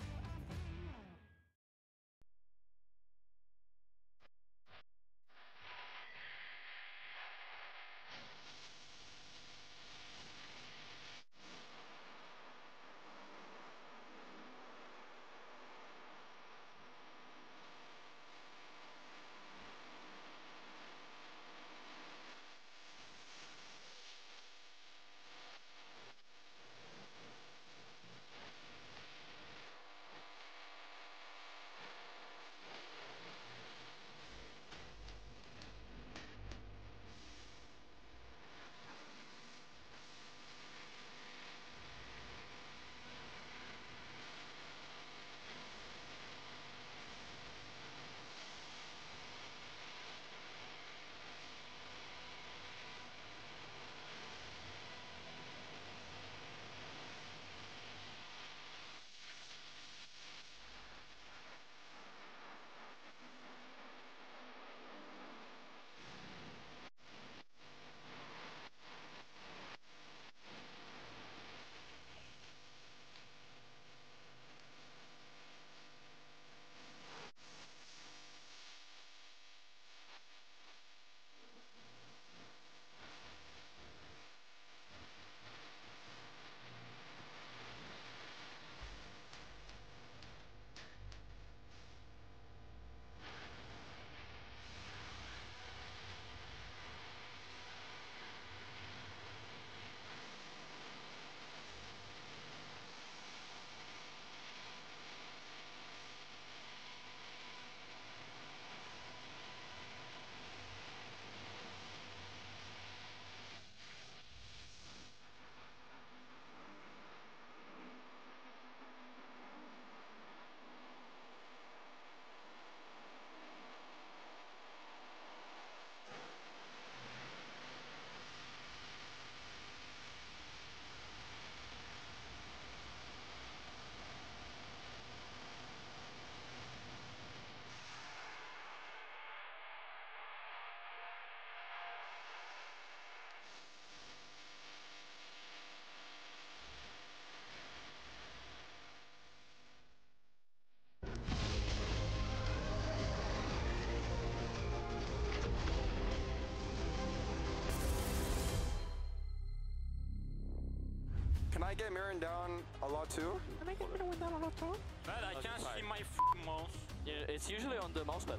S24: Can I get Mirren down a lot too?
S11: Can I get Mirren down a lot too? Man, I can't see my mouse. Yeah, it's usually on the mousepad.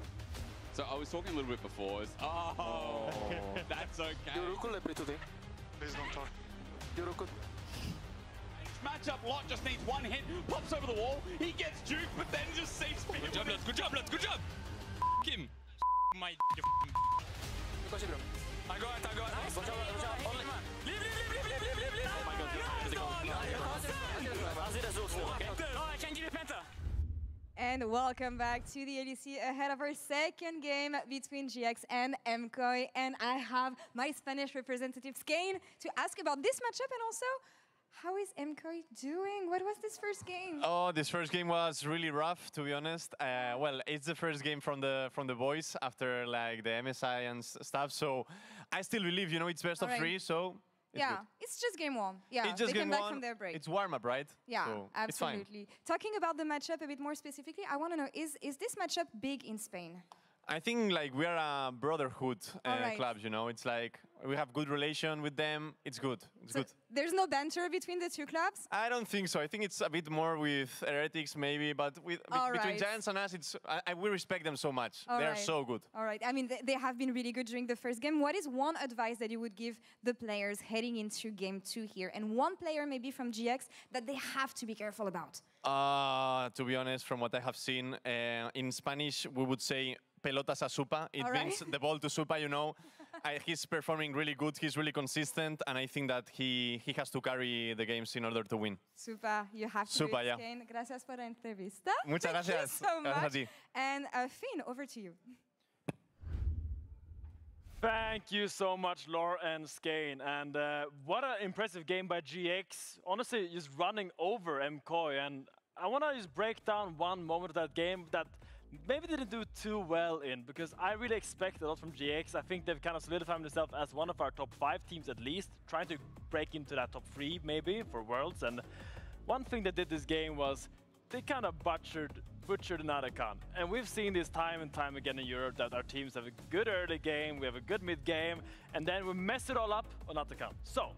S20: So I was talking a little bit before. Oh, that's okay.
S24: Please don't talk.
S20: Matchup Lot just needs one hit, pops over the wall, he gets juked, but then just sees speed.
S11: Good job, lads, good job, lads, good job! Him! My you I got it, I got it. Nice. Watch out. Leave. Oh my god, I can give it Penta.
S14: And welcome back to the ADC ahead of our second game between GX and Mkoi. And I have my Spanish representative, Skane, to ask about this matchup and also How is Mkoi doing? What was this first game?
S3: Oh, this first game was really rough, to be honest. Well, it's the first game from the boys after like the MSI and stuff. So I still believe, you know, it's best of 3. So
S14: yeah, it's just game 1. Yeah,
S3: it's just
S14: they
S3: game
S14: came back
S3: 1.
S14: from their break.
S3: It's warm up, right?
S14: Yeah,
S3: so
S14: absolutely.
S3: It's fine.
S14: Talking about the matchup a bit more specifically, I want to know: is this matchup big in Spain?
S3: I think like we are a brotherhood club, you know. It's like we have good relation with them. It's good. It's good.
S14: There's no banter between the two clubs?
S3: I don't think so. I think it's a bit more with Heretics maybe, but between Giants and us, we respect them so much. They are so good.
S14: All right. I mean, they have been really good during the first game. What is one advice that you would give the players heading into game 2 here? And one player maybe from GX that they have to be careful about?
S3: To be honest, from what I have seen, in Spanish, we would say pelotas a Supa. It means the ball to Supa, you know. He's performing really good. He's really consistent. And I think that he has to carry the games in order to win.
S14: Super. You have to do it, Kane. Gracias por la entrevista.
S3: Muchas gracias.
S14: Thank you so much. And Finn, over to you.
S4: Thank you so much, Laura and Skane. And what an impressive game by GX. Honestly, just running over Mkoi. And I want to just break down one moment of that game that maybe didn't do too well in, because I really expect a lot from GX. I think they've kind of solidified themselves as one of our top 5 teams at least, trying to break into that top 3 maybe for Worlds. And one thing they did this game was they kind of butchered an Atakan. And we've seen this time and time again in Europe that our teams have a good early game, we have a good mid game, and then we mess it all up on Atakan. So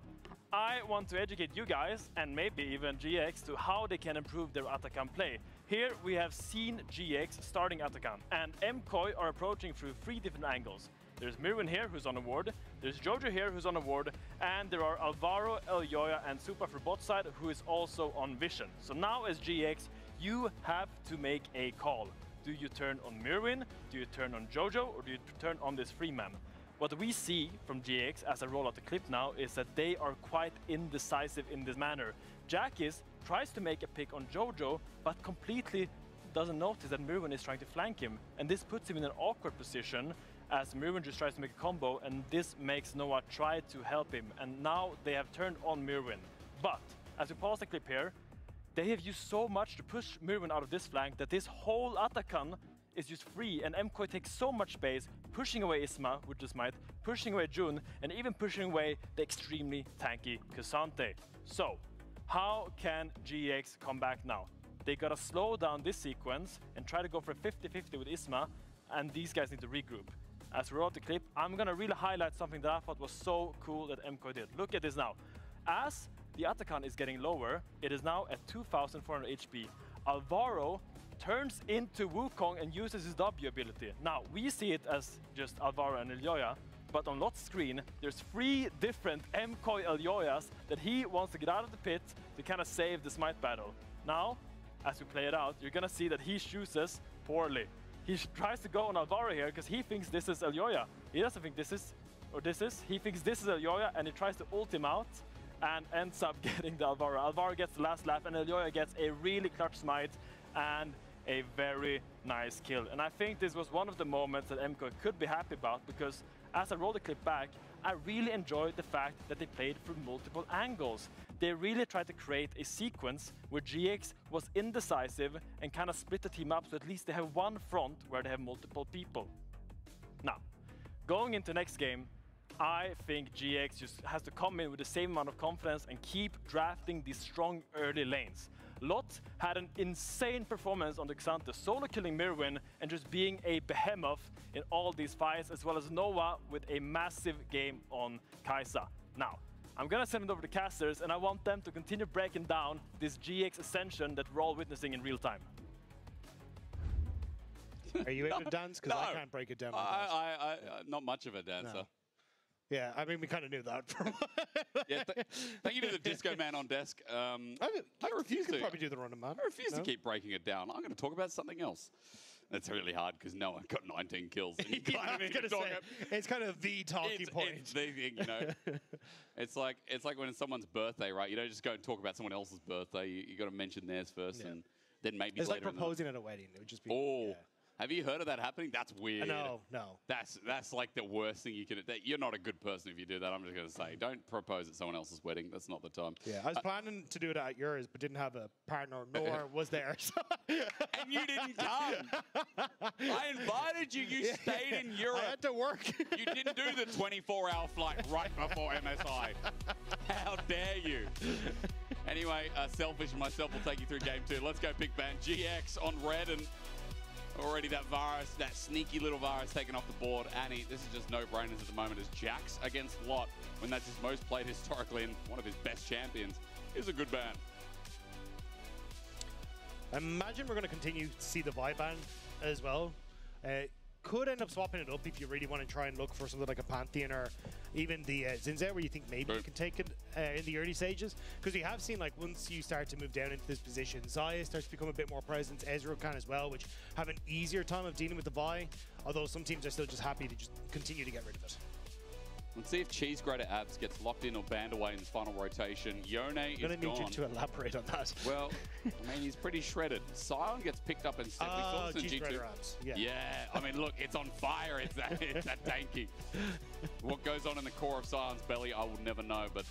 S4: I want to educate you guys, and maybe even GX, to how they can improve their Atakan play. Here we have seen GX starting Atakan, and Mkoi are approaching through 3 different angles. There's Mirwin here, who's on a ward, there's Jojo here, who's on a ward, and there are Alvaro, Elyoya, and Supa for bot side, who is also on vision. So now as GX, you have to make a call. Do you turn on Mirwin, do you turn on Jojo, or do you turn on this 3-man? What we see from GX as I roll out the clip now is that they are quite indecisive in this manner. Jackis tries to make a pick on Jojo, but completely doesn't notice that Mirwin is trying to flank him. And this puts him in an awkward position as Mirwin just tries to make a combo, and this makes Noah try to help him. And now they have turned on Mirwin. But as we pause the clip here, they have used so much to push Mirwin out of this flank that this whole Atakan is just free, and Mkoi takes so much space, pushing away Isma with the smite, pushing away Jun, and even pushing away the extremely tanky K'Sante. So, how can GX come back now? They gotta slow down this sequence and try to go for a 50-50 with Isma, and these guys need to regroup. As we roll out the clip, I'm gonna really highlight something that I thought was so cool that Mkoi did. Look at this now. As the Atakan is getting lower, it is now at 2,400 HP. Alvaro turns into Wukong and uses his W ability. Now, we see it as just Alvaro and Elyoya, but on Lot's screen, there's 3 different Mkoi Elyoyas that he wants to get out of the pit to kind of save the smite battle. Now, as we play it out, you're gonna see that he chooses poorly. He tries to go on Alvaro here because he thinks this is Elyoya. He doesn't think this is, or this is. He thinks this is Elyoya, and he tries to ult him out and ends up getting the Alvaro. Alvaro gets the last laugh, and Elyoya gets a really clutch smite and a very nice kill. And I think this was one of the moments that Mkoi could be happy about, because as I roll the clip back, I really enjoyed the fact that they played through multiple angles. They really tried to create a sequence where GX was indecisive and kind of split the team up, so at least they have one front where they have multiple people. Now, going into next game, I think GX just has to come in with the same amount of confidence and keep drafting these strong early lanes. Lot had an insane performance on the Xante, solo killing Mirwin and just being a behemoth in all these fights, as well as Noah with a massive game on Kai'Sa. Now, I'm gonna send it over to casters, and I want them to continue breaking down this GX ascension that we're all witnessing in real time.
S22: Are you able to dance? Because I can't break it down.
S20: Not much of a dancer.
S22: No. Yeah, I mean, we kind of knew that.
S20: Yeah, thank you to the disco man on desk. I refuse to.
S22: Probably do the run of man.
S20: I refuse to keep breaking it down. I'm going to talk about something else. That's really hard because no one got 19 kills. And you
S22: it's kind of the talking point.
S20: It's the thing, you know. it's like when it's someone's birthday, right? You don't just go and talk about someone else's birthday. You got to mention theirs first, and then maybe
S22: it's
S20: later.
S22: It's like proposing at a wedding. It would just be.
S20: Oh. Have you heard of that happening? That's weird.
S22: No.
S20: That's like the worst thing you can do. You're not a good person if you do that. I'm just going to say, don't propose at someone else's wedding. That's not the time.
S22: Yeah, I was planning to do it at yours, but didn't have a partner, nor was there. So.
S20: And you didn't come. I invited you. You stayed in Europe.
S22: I had to work.
S20: You didn't do the 24-hour flight right before MSI. How dare you? Anyway, Selfish and myself will take you through game 2. Let's go pick band. GX on red, and already that Varus, that sneaky little Varus taken off the board. Annie, this is just no-brainers at the moment as Jax against Lot, when that's his most played historically and one of his best champions, is a good ban.
S22: I imagine we're going to continue to see the Vi ban as well. Could end up swapping it up if you really want to try and look for something like a Pantheon or even the Zinzao, where you think maybe you can take it in the early stages. Because we have seen, like, once you start to move down into this position, Xayah starts to become a bit more present. Ezreal can as well, which have an easier time of dealing with the Vi, although some teams are still just happy to just continue to get rid of it.
S20: Let's see if Cheese Grater Abs gets locked in or banned away in the final rotation. Yone is gone.
S22: I'm going to need you to elaborate on that.
S20: Well, I mean, he's pretty shredded. Sion gets picked up and stepped.
S22: Cheese Grater Abs.
S20: Yeah, I mean, look, it's on fire. It's that tanky. What goes on in the core of Sion's belly, I will never know, but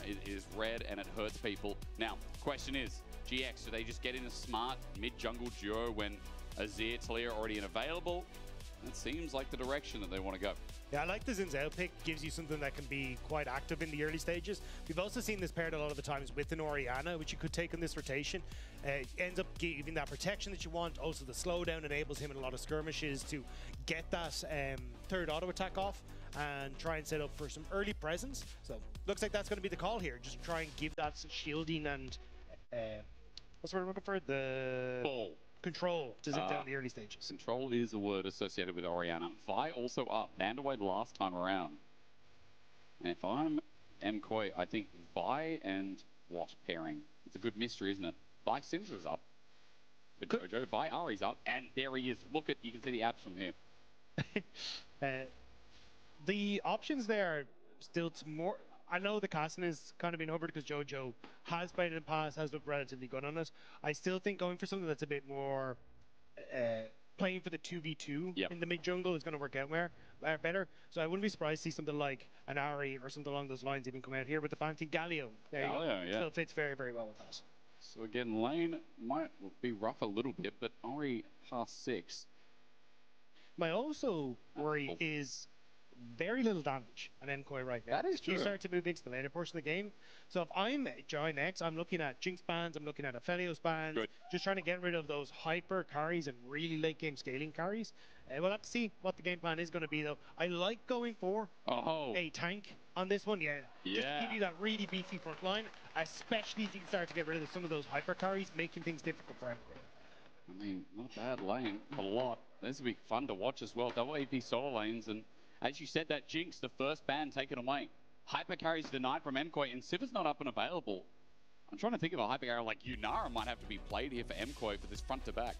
S20: it is red and it hurts people. Now, question is, GX, do they just get in a smart mid-jungle duo when Azir, Talia already unavailable? It seems like the direction that they want to go.
S22: Yeah, I like the Zinzao pick. Gives you something that can be quite active in the early stages. We've also seen this paired a lot of the times with an Orianna, which you could take on this rotation. Ends up giving that protection that you want. Also, the slowdown enables him in a lot of skirmishes to get that third auto attack off and try and set up for some early presence. So, looks like that's going to be the call here. Just try and give that shielding and what's the word I'm looking for? The control to zip down the early stages.
S20: Control is a word associated with Orianna. Vi also up, banned away last time around. And if I'm Mkoi, I think Vi and what pairing? It's a good mystery, isn't it? Vi Sindra's up. But Jojo, Vi Ari's up, and there he is. Look at, you can see the apps from here.
S22: The options there are still more. I know the casting is kind of been over because Jojo has played in the past, has looked relatively good on it. I still think going for something that's a bit more playing for the 2v2 in the mid jungle is going to work out better. So I wouldn't be surprised to see something like an Ari or something along those lines even come out here with the Pantheon Galio. There you go.
S20: Yeah.
S22: Still fits very, very well with that.
S20: So again, lane might be rough a little bit, but Ari past 6.
S22: My also worry is very little damage on Mkoi right now.
S20: That is true.
S22: You start to move into the later portion of the game. So if I'm Giant X, I'm looking at Jinx bans, I'm looking at Aphelios bans, just trying to get rid of those hyper carries and really late game scaling carries. We'll have to see what the game plan is going to be though. I like going for a tank on this one, just to give you that really beefy front line, especially if you can start to get rid of some of those hyper carries, making things difficult for Mkoi.
S20: I mean, not a bad lane, a lot. This will be fun to watch as well. Double AP solo lanes, and as you said, that Jinx, the first ban taken away. Hyper carries denied from Mkoi, and Siva's not up and available. I'm trying to think of a hyper carry like Yunara might have to be played here for Mkoi for this front to back.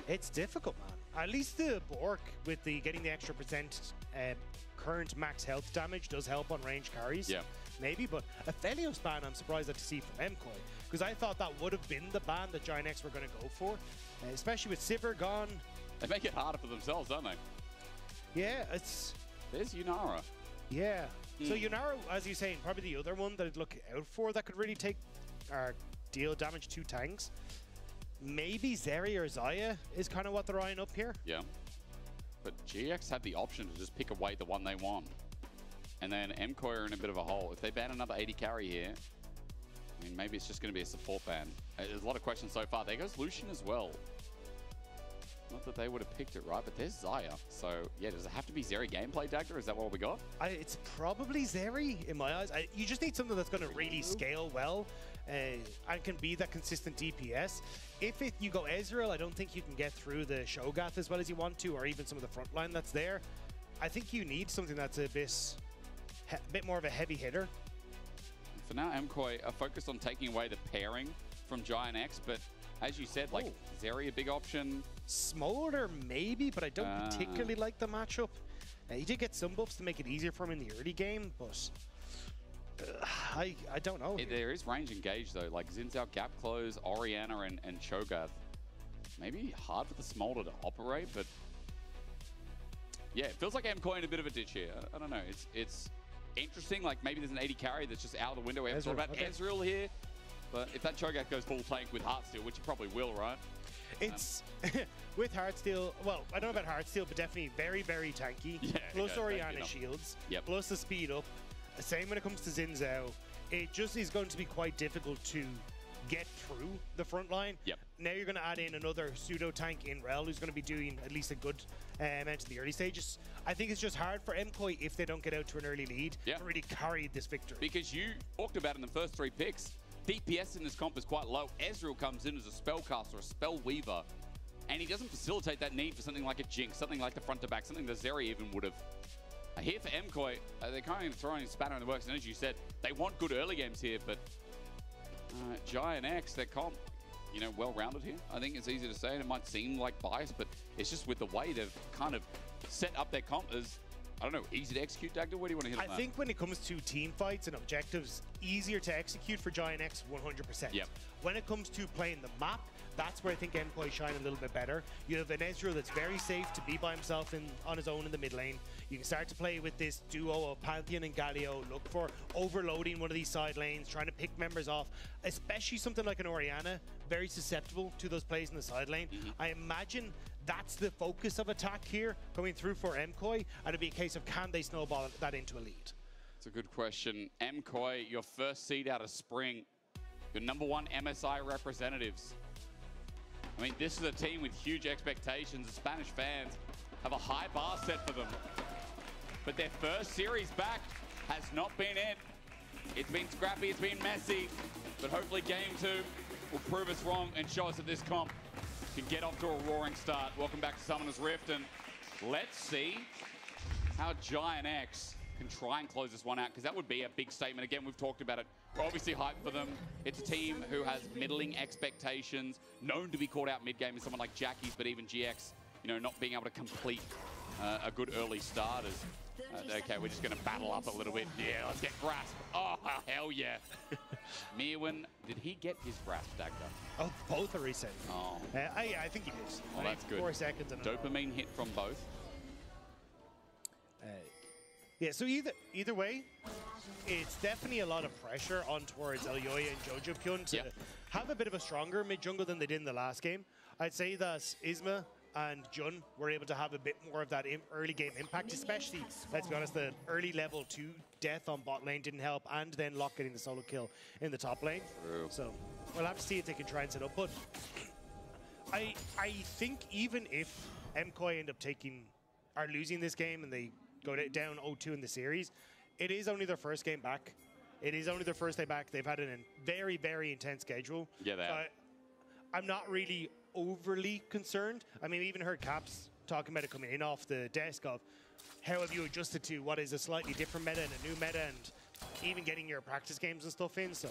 S22: It's difficult, man. At least the Bork with the getting the extra percent current max health damage does help on range carries.
S20: Yeah.
S22: Maybe, but a Aphelios ban I'm surprised to see from Mkoi, because I thought that would have been the ban that Giant X were going to go for, especially with Sivir gone.
S20: They make it harder for themselves, don't they?
S22: Yeah, it's...
S20: There's Yunara.
S22: Yeah. So Yunara, as you're saying, probably the other one that I'd look out for that could really take or deal damage to tanks. Maybe Zeri or Xayah is kind of what they're eyeing up here.
S20: Yeah. But GX have the option to just pick away the one they want. And then Mkoi are in a bit of a hole. If they ban another 80 carry here, I mean, maybe it's just going to be a support ban. There's a lot of questions so far. There goes Lucian as well. Not that they would have picked it, right? But there's Xayah. So, yeah, does it have to be Zeri gameplay, Dagda? Is that what we got?
S22: It's probably Zeri, in my eyes. You just need something that's going to really scale well and can be that consistent DPS. If you go Ezreal, I don't think you can get through the Shogath as well as you want to, or even some of the front line that's there. I think you need something that's a bit more of a heavy hitter.
S20: For now, Mkoi are focused on taking away the pairing from Giant X, but as you said, like, Zeri a big option.
S22: Smolder maybe, but I don't particularly like the matchup. He did get some buffs to make it easier for him in the early game, but I don't know.
S20: There is range engaged though, like Zinzao, Gap Close, Orianna, and Cho'Gath. maybe hard for the Smolder to operate, but yeah, it feels like Mkoi in a bit of a ditch here. I don't know. It's interesting. Like maybe there's an 80 carry that's just out of the window. We haven't thought about Ezreal here, but if that Cho'Gath goes full tank with Heartsteel, which it probably will, right?
S22: It's with Heartsteel. Well, I don't know about Heartsteel, but definitely very, very tanky. Yeah, plus Orianna shields. Yep. Plus the speed up. Same when it comes to Xin Zhao. It just is going to be quite difficult to get through the front line. Yep. Now you're going to add in another pseudo tank in Rel who's going to be doing at least a good amount in the early stages. I think it's just hard for Mkoi if they don't get out to an early lead to really carry this victory.
S20: Because you talked about in the first 3 picks, DPS in this comp is quite low. Ezreal comes in as a spellcaster, a spell weaver, and he doesn't facilitate that need for something like a Jinx, something like the front to back, something that Zeri even would have. Here for Mkoi, they're kind of throwing a spanner in the works, and as you said, they want good early games here, but Giant X, their comp, you know, well-rounded here. I think it's easy to say, and it might seem like bias, but it's just with the way they've kind of set up their comp as, I don't know, easy to execute, Dagda? What do you want to hit on that?
S22: I think when it comes to team fights and objectives, easier to execute for Giant X 100%. Yep. When it comes to playing the map, that's where I think Mkoi shine a little bit better. You have an Ezreal that's very safe to be by himself on his own in the mid lane. You can start to play with this duo of Pantheon and Galio, look for overloading one of these side lanes, trying to pick members off, especially something like an Orianna, very susceptible to those plays in the side lane. I imagine that's the focus of attack here, coming through for Mkoi, and it'll be a case of can they snowball that into a lead?
S20: It's a good question. Mkoi, your first seed out of spring, your #1 MSI representatives. I mean, this is a team with huge expectations. The Spanish fans have a high bar set for them. But their first series back has not been it. It's been scrappy, it's been messy, but hopefully game 2 will prove us wrong and show us that this comp can get off to a roaring start. Welcome back to Summoner's Rift, and let's see how Giant X can try and close this one out, because that would be a big statement. Again, we've talked about it. We're obviously hyped for them. It's a team who has middling expectations, known to be caught out mid-game as someone like Jackie's, but even GX, you know, not being able to complete a good early start. Okay, we're just going to battle up a little bit. Yeah, let's get Grasp. Oh, hell yeah. Mirwin, did he get his Grasp, Dagda?
S22: Oh, both are reset.
S20: Oh.
S22: I think he did.
S20: Oh, that's good.
S22: 4 seconds.
S20: Dopamine hit from both.
S22: Yeah, so either way, it's definitely a lot of pressure on towards Elyoya and Jojo Pyun to have a bit of a stronger mid-jungle than they did in the last game. I'd say that Isma and Jun were able to have a bit more of that early game impact, especially, let's be honest, the early level 2 death on bot lane didn't help, and then Locke getting the solo kill in the top lane. True. So we'll have to see if they can try and set up, but I think even if Mkoi end up losing this game and they go down 0-2 in the series, it is only their first game back. It is only their first day back. They've had a very, very intense schedule. Yeah, they have. I'm not really overly concerned. I mean, we even heard Caps talking about it coming in off the desk of how have you adjusted to what is a slightly different meta and a new meta, and even getting your practice games and stuff in. So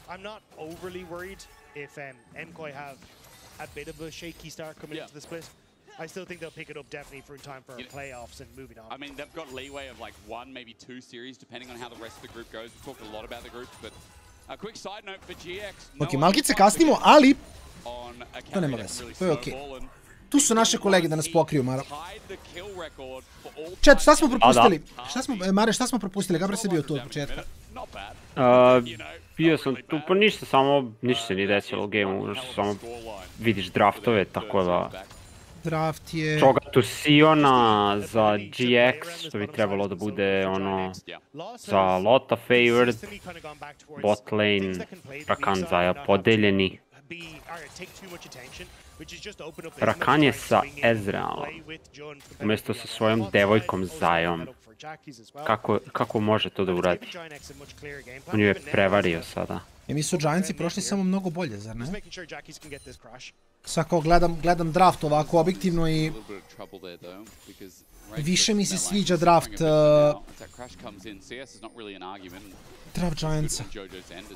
S22: I'm not overly worried if Mkoi have a bit of a shaky start coming into the split. I still think they'll pick it up definitely for in time for playoffs and moving on.
S20: I mean, they've got leeway of like 1, maybe 2 series, depending on how the rest of the group goes. We've talked a lot about the groups, but a quick side note for GX.
S6: Ok, malkice kasnimo, ali to nema veze, to je okej. Tu su naše kolege da nas pokriju, Maro. Čet, šta smo propustili? Mare, šta smo propustili? Gabra se bio tu od početka.
S8: Bio sam tu, pa ništa se nije desilo u gameu, samo vidiš draftove, tako da...
S6: Draft je...
S8: Čogatu Siona za GX, što bi trebalo da bude ono za Lota favored, bot lane, Kraken Zaja podeljeni. Rakan je sa Ezrealom, umjesto sa svojom devojkom Zajom. Kako može to da uradi? On ju je prevario sada.
S6: Mi su Giantsi prošli samo mnogo bolje, zar ne? Sad kao gledam draft ovako objektivno i više mi se sviđa draft Giantsa.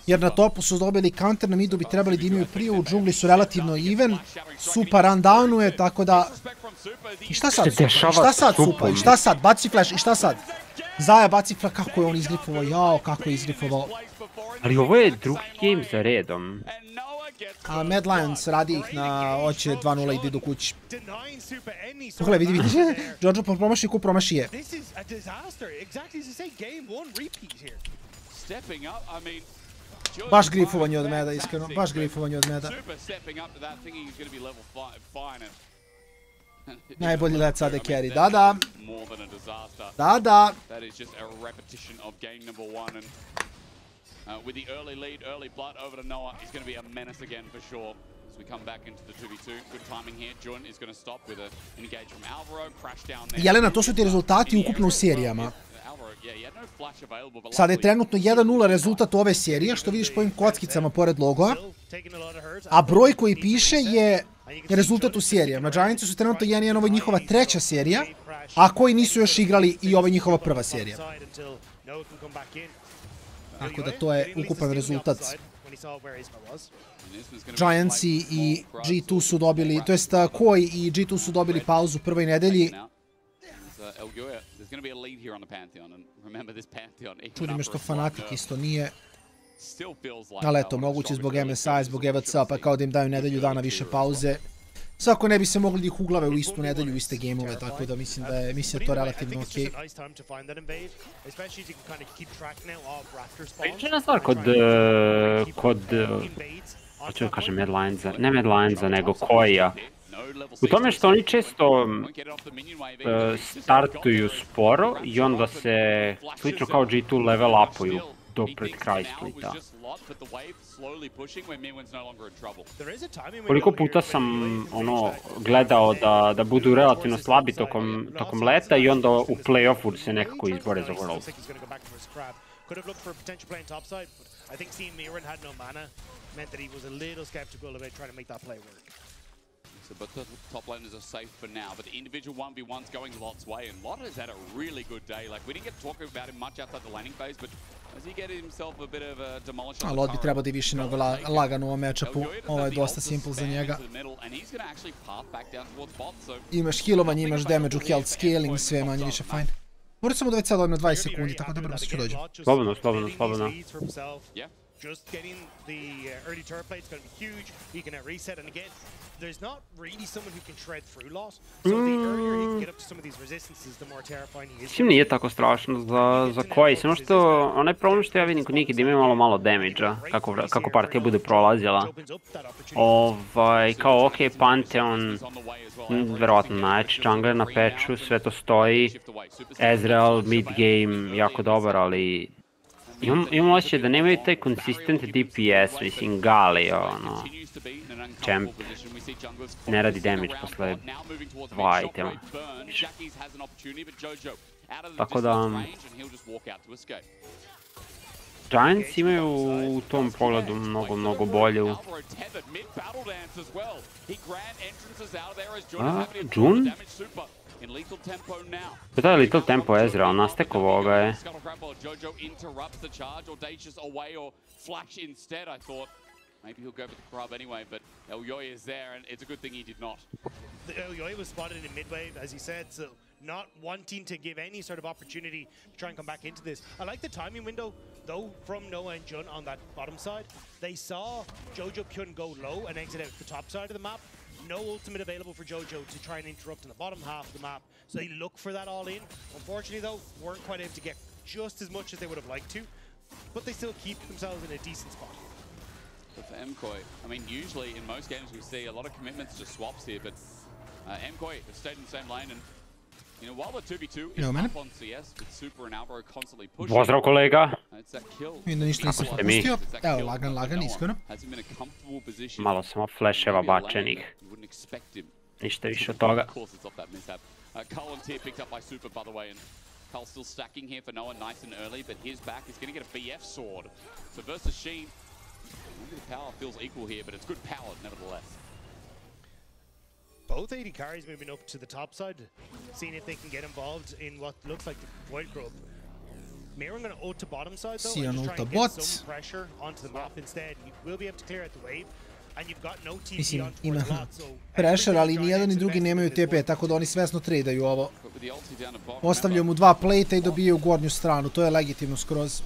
S6: Jer na topu su dobili counter, na midu bi trebali da imaju prije, u džungli su relativno even, Supa rundownuje, tako da... I šta sad Supa? I šta sad Supa? I šta sad? Baci flash, i šta sad? Zaja baci flash, kako je on izgrifovao, jao, kako je izgrifovao.
S8: Ali ovo je drugi game za redom
S6: A Mad Lions radi ih na oće 2-0 ide do kući. Pogledaj, vidi. Jojo promaši ko promaši je. Baš grifovanje od Meda, iskreno. Baš grifovanje od Meda. Najbolji let sada je carry. Da. Da.
S20: With the early lead, early blood over to Noah, he's going to be a menace again for sure. As we come back into the 2v2, good timing here. Jun is going to stop with an engage from Alvaro, crash down there.
S6: Jelena, to su ti rezultati ukupno u serijama. Sada je trenutno 1-0 rezultat ove serije, što vidiš po ovim kockicama pored logoa. A broj koji piše je rezultat u serijama. Giantsi su trenutno 1-1, ovo je njihova treća serija, a koji nisu još igrali i ovo je njihova prva serija. Tako da to je ukupan rezultat. Giantsi i G2 su dobili, to jest Koi i G2 su dobili pauzu u prvoj nedelji. Čudi me što Fanatik isto nije. Ali eto, moguće zbog MSI, zbog EVC, pa kao da im daju nedelju dana više pauze. Svako ne bi se mogli da ih uglave u istu nedelju, u iste gameove, tako da mislim da je to relativno okej.
S8: Pričana stvar kod, hoću da kažem Mad Lionsa, ne Mad Lionsa, nego Koija. U tome što oni često startuju sporo i onda se, slično kao G2, level upuju do pred kraj splita. Koliko puta sam gledao da budu relativno slabi tokom leta i onda u play-offu se nekako izbore za World.
S20: But the top laners are safe for now. But the individual 1v1's going Lot's way, and Lot has had a really good day. Like, we didn't get to talk about him much outside the laning phase, but as he get himself a bit of a demolish on the
S6: Lot bi trebao da je više nego lagan u ovom matchupu. Ovo je dosta simple za njega. Imaš healovanje, imaš damage u health scaling, sve manje više fajn. Moram samo da već sad ovim na 20 sekundi, tako da brzo ću dođu.
S8: Slobodno.
S22: Just getting the early turret plate is going to be huge. He can reset, and again, there's not really someone who can shred through Lot. So the earlier he can get up to some of these resistances, the more terrifying he is.
S8: Mislim nije tako strašno za Koi, samo što onaj problem što ja vidim kod njih da imaju malo damage-a kako partija bude prolazila. Kao ok, Pantheon, verovatno najjači jungler na patchu, sve to stoji. Ezreal, mid game, jako dobar, ali imam osjećaj da nemaju taj consistent DPS, mislim, Gali, Champ ne radi damage posle 2 itema. Tako da, Giants imaju u tom pogledu mnogo bolju. Jun? To je Little Tempo Ezreal, nastekovo ga je.
S20: Maybe he'll go for the grab anyway, but Elyoy is there, and it's a good thing he did not.
S22: Elyoy was spotted in mid-wave, as he said, so not wanting to give any sort of opportunity to try and come back into this. I like the timing window, though, from Noah and Jun on that bottom side. They saw Jojo Kyun go low and exit out the top side of the map. No ultimate available for Jojo to try and interrupt in the bottom half of the map, so they look for that all in. Unfortunately, though, weren't quite able to get just as much as they would have liked to, but they still keep themselves in a decent spot.
S20: But for Mkoi, I mean, usually in most games we see a lot of commitments to swaps here, but Mkoi has stayed in the same lane, and you know, while the 2v2 is up on CS with Super and Alvaro constantly pushing,
S8: pozdrav kolega.
S20: It's that kill.
S6: Ništa nisam propustio. Evo, lagan, iskreno.
S8: Malo samo flasheva bačenih. Ništa više od toga.
S20: Cullen's here picked up by Super, by the way, and Cull's still stacking here for Noah nice and early, but his back is going to get a BF sword. So versus Sheen, maybe the power feels equal here, but it's good power nevertheless.
S22: Both AD carries moving up to the top side, seeing if they can get involved in what looks like the Void Grub. Miran going to ult to bottom side though, and just try and get some pressure onto the map instead. He will be able to clear out the wave, and you've got no TP on towards Lot, so...
S6: Pressure, ali ni jedan ni drugi nemaju TP, tako da oni svesno tradaju ovo. Ostavljaju mu 2 plate-a i dobijaju gornju stranu, to je legitimno skroz.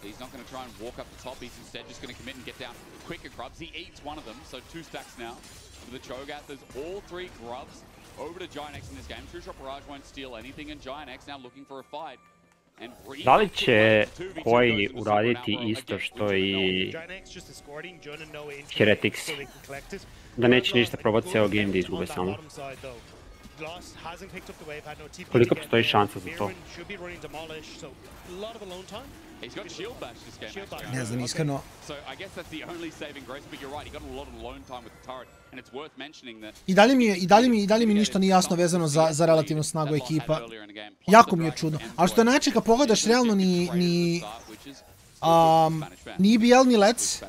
S20: He's not going to try and walk up the top. He's instead just going to commit and get down quicker grubs. He eats one of them, so 2 stacks now. For the Cho'Gath, there's all 3 grubs over to Giant X in this game. True Shot Barrage won't steal anything, and Giant X now looking for a fight.
S8: Da li će koji uraditi isto što i Heretics? Da neće ništa probati ceo game da izgube samo. Koliko postoji šansa za to?
S6: Ne znam, iskreno. I dalje mi ništa nije jasno vezano za relativnu snagu ekipa. Jako mi je čudno. Ali što je način kad pogledaš realno ni EBL ni Lec.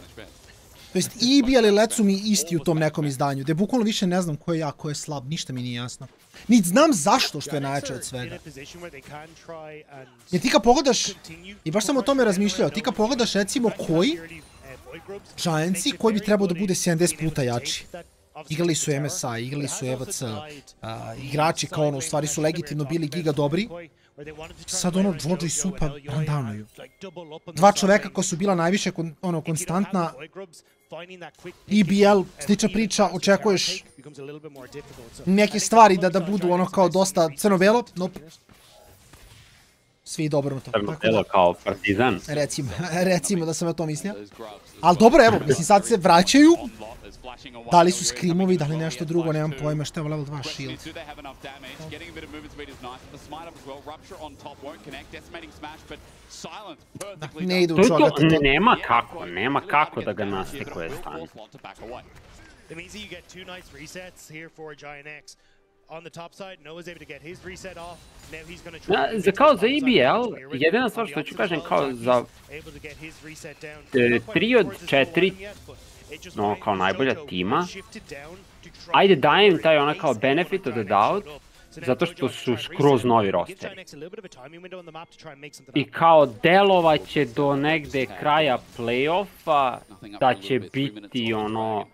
S6: To jest i EBL i Lec su mi isti u tom nekom izdanju. Gde bukvalno više ne znam ko je jak, ko je slab. Ništa mi nije jasno. Niti znam zašto što je najjače od svega. Jer ti kad pogledaš, i baš sam o tome razmišljao, ti kad pogledaš recimo koji Giantsi koji bi trebao da bude 70 puta jači. Igrali su MSI, igrali su EVC, igrači kao ono, u stvari su legitimno bili giga dobri. Sad ono, Jojo i Supa rundownuju. 2 čoveka koja su bila najviše konstantna. EBL, slična priča, očekuješ neke stvari da budu ono kao dosta crno-belo, nope. Svi dobro na to.
S8: Crno-belo kao Partizan.
S6: Recimo da sam o to mislio. Ali dobro, evo, mislim sad se vraćaju. Da li su skrimovi, da li nešto drugo, nemam pojma, što je level 2 shield. Ne ide u čogati to.
S8: Nema kako da ga nastikuje stanje. Kao za EBL, jedina stvar što ću kažem kao za 3 od 4 no, kao najbolja tima, ajde dajem taj ona kao benefit of the doubt, zato što su skroz novi rosteri. I kao delovaće do negde kraja play-offa da će biti ono,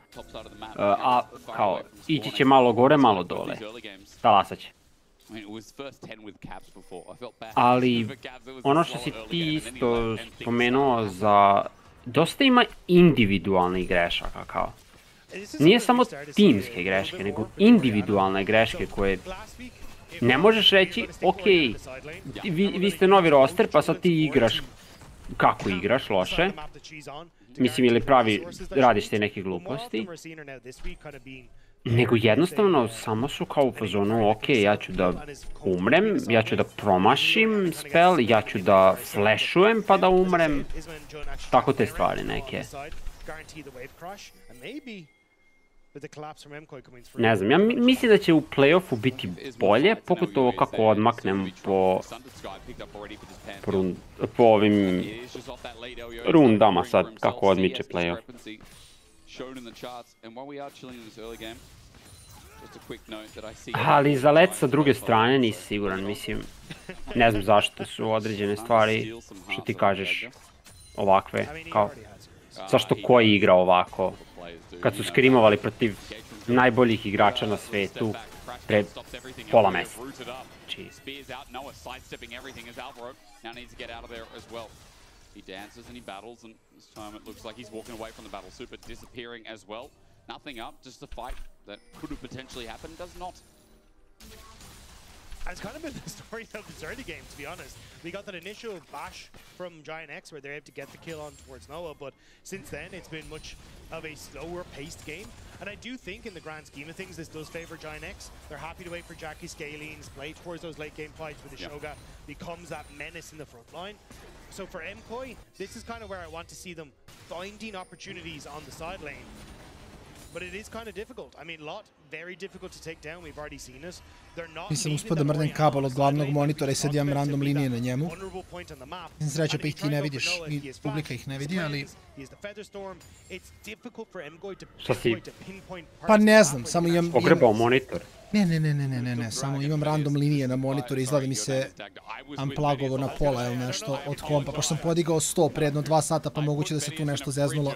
S8: kao ići će malo gore, malo dole. Talasat će. Ali ono što si ti isto spomenuo za... Dosta ima individualnih grešaka, kao. Nije samo timske greške, nego individualne greške koje ne možeš reći, ok, vi ste novi roster, pa sad ti igraš kako igraš, loše. Mislim, ili radiš te neke gluposti. Nego jednostavno samo su kao u fazonu, ok, ja ću da umrem, ja ću da promašim spell, ja ću da flashujem pa da umrem. Tako te stvari neke. Ne znam, ja mislim da će u play-offu biti bolje, pogotovo kako odmaknem po ovim rundama sad, kako odmiče play-off. Ali za Lec sa druge strane nisi siguran, mislim, ne znam zašto su određene stvari, što ti kažeš, ovakve, kao, zašto koji igra ovako, kad su skrimovali protiv najboljih igrača na svetu pre pola meseca.
S20: He dances and he battles, and this time it looks like he's walking away from the battle. Super disappearing as well. Nothing up, just a fight that could have potentially happened, does not.
S22: It's kind of been the story of this early game, to be honest. We got that initial bash from Giant X where they're able to get the kill on towards Noah, but since then it's been much of a slower paced game. And I do think in the grand scheme of things, this does favor Giant X. They're happy to wait for Jackie Scalenes, play towards those late game fights where the Shoga becomes that menace in the front line. So for Mkoi, this is kind of where I want to see them finding opportunities on the side lane. But it is kind of difficult. I mean, Lot, very difficult to take down. We've already seen it. They're not.
S6: Nisam uspio da mrdem kabel od glavnog monitora i sad imam random linije na njemu. Sreća pa ih ti ne vidiš, i publika ih ne vidi, ali...
S8: Šta si?
S6: Pa ne znam, samo imam...
S8: Pogrebao monitor?
S6: Ne, samo imam random linije na monitoru, izgleda mi se unplugovo na pola ili nešto od kompa, pošto sam podigao 100 pre jedno 2 sata, pa moguće da se tu nešto zeznulo.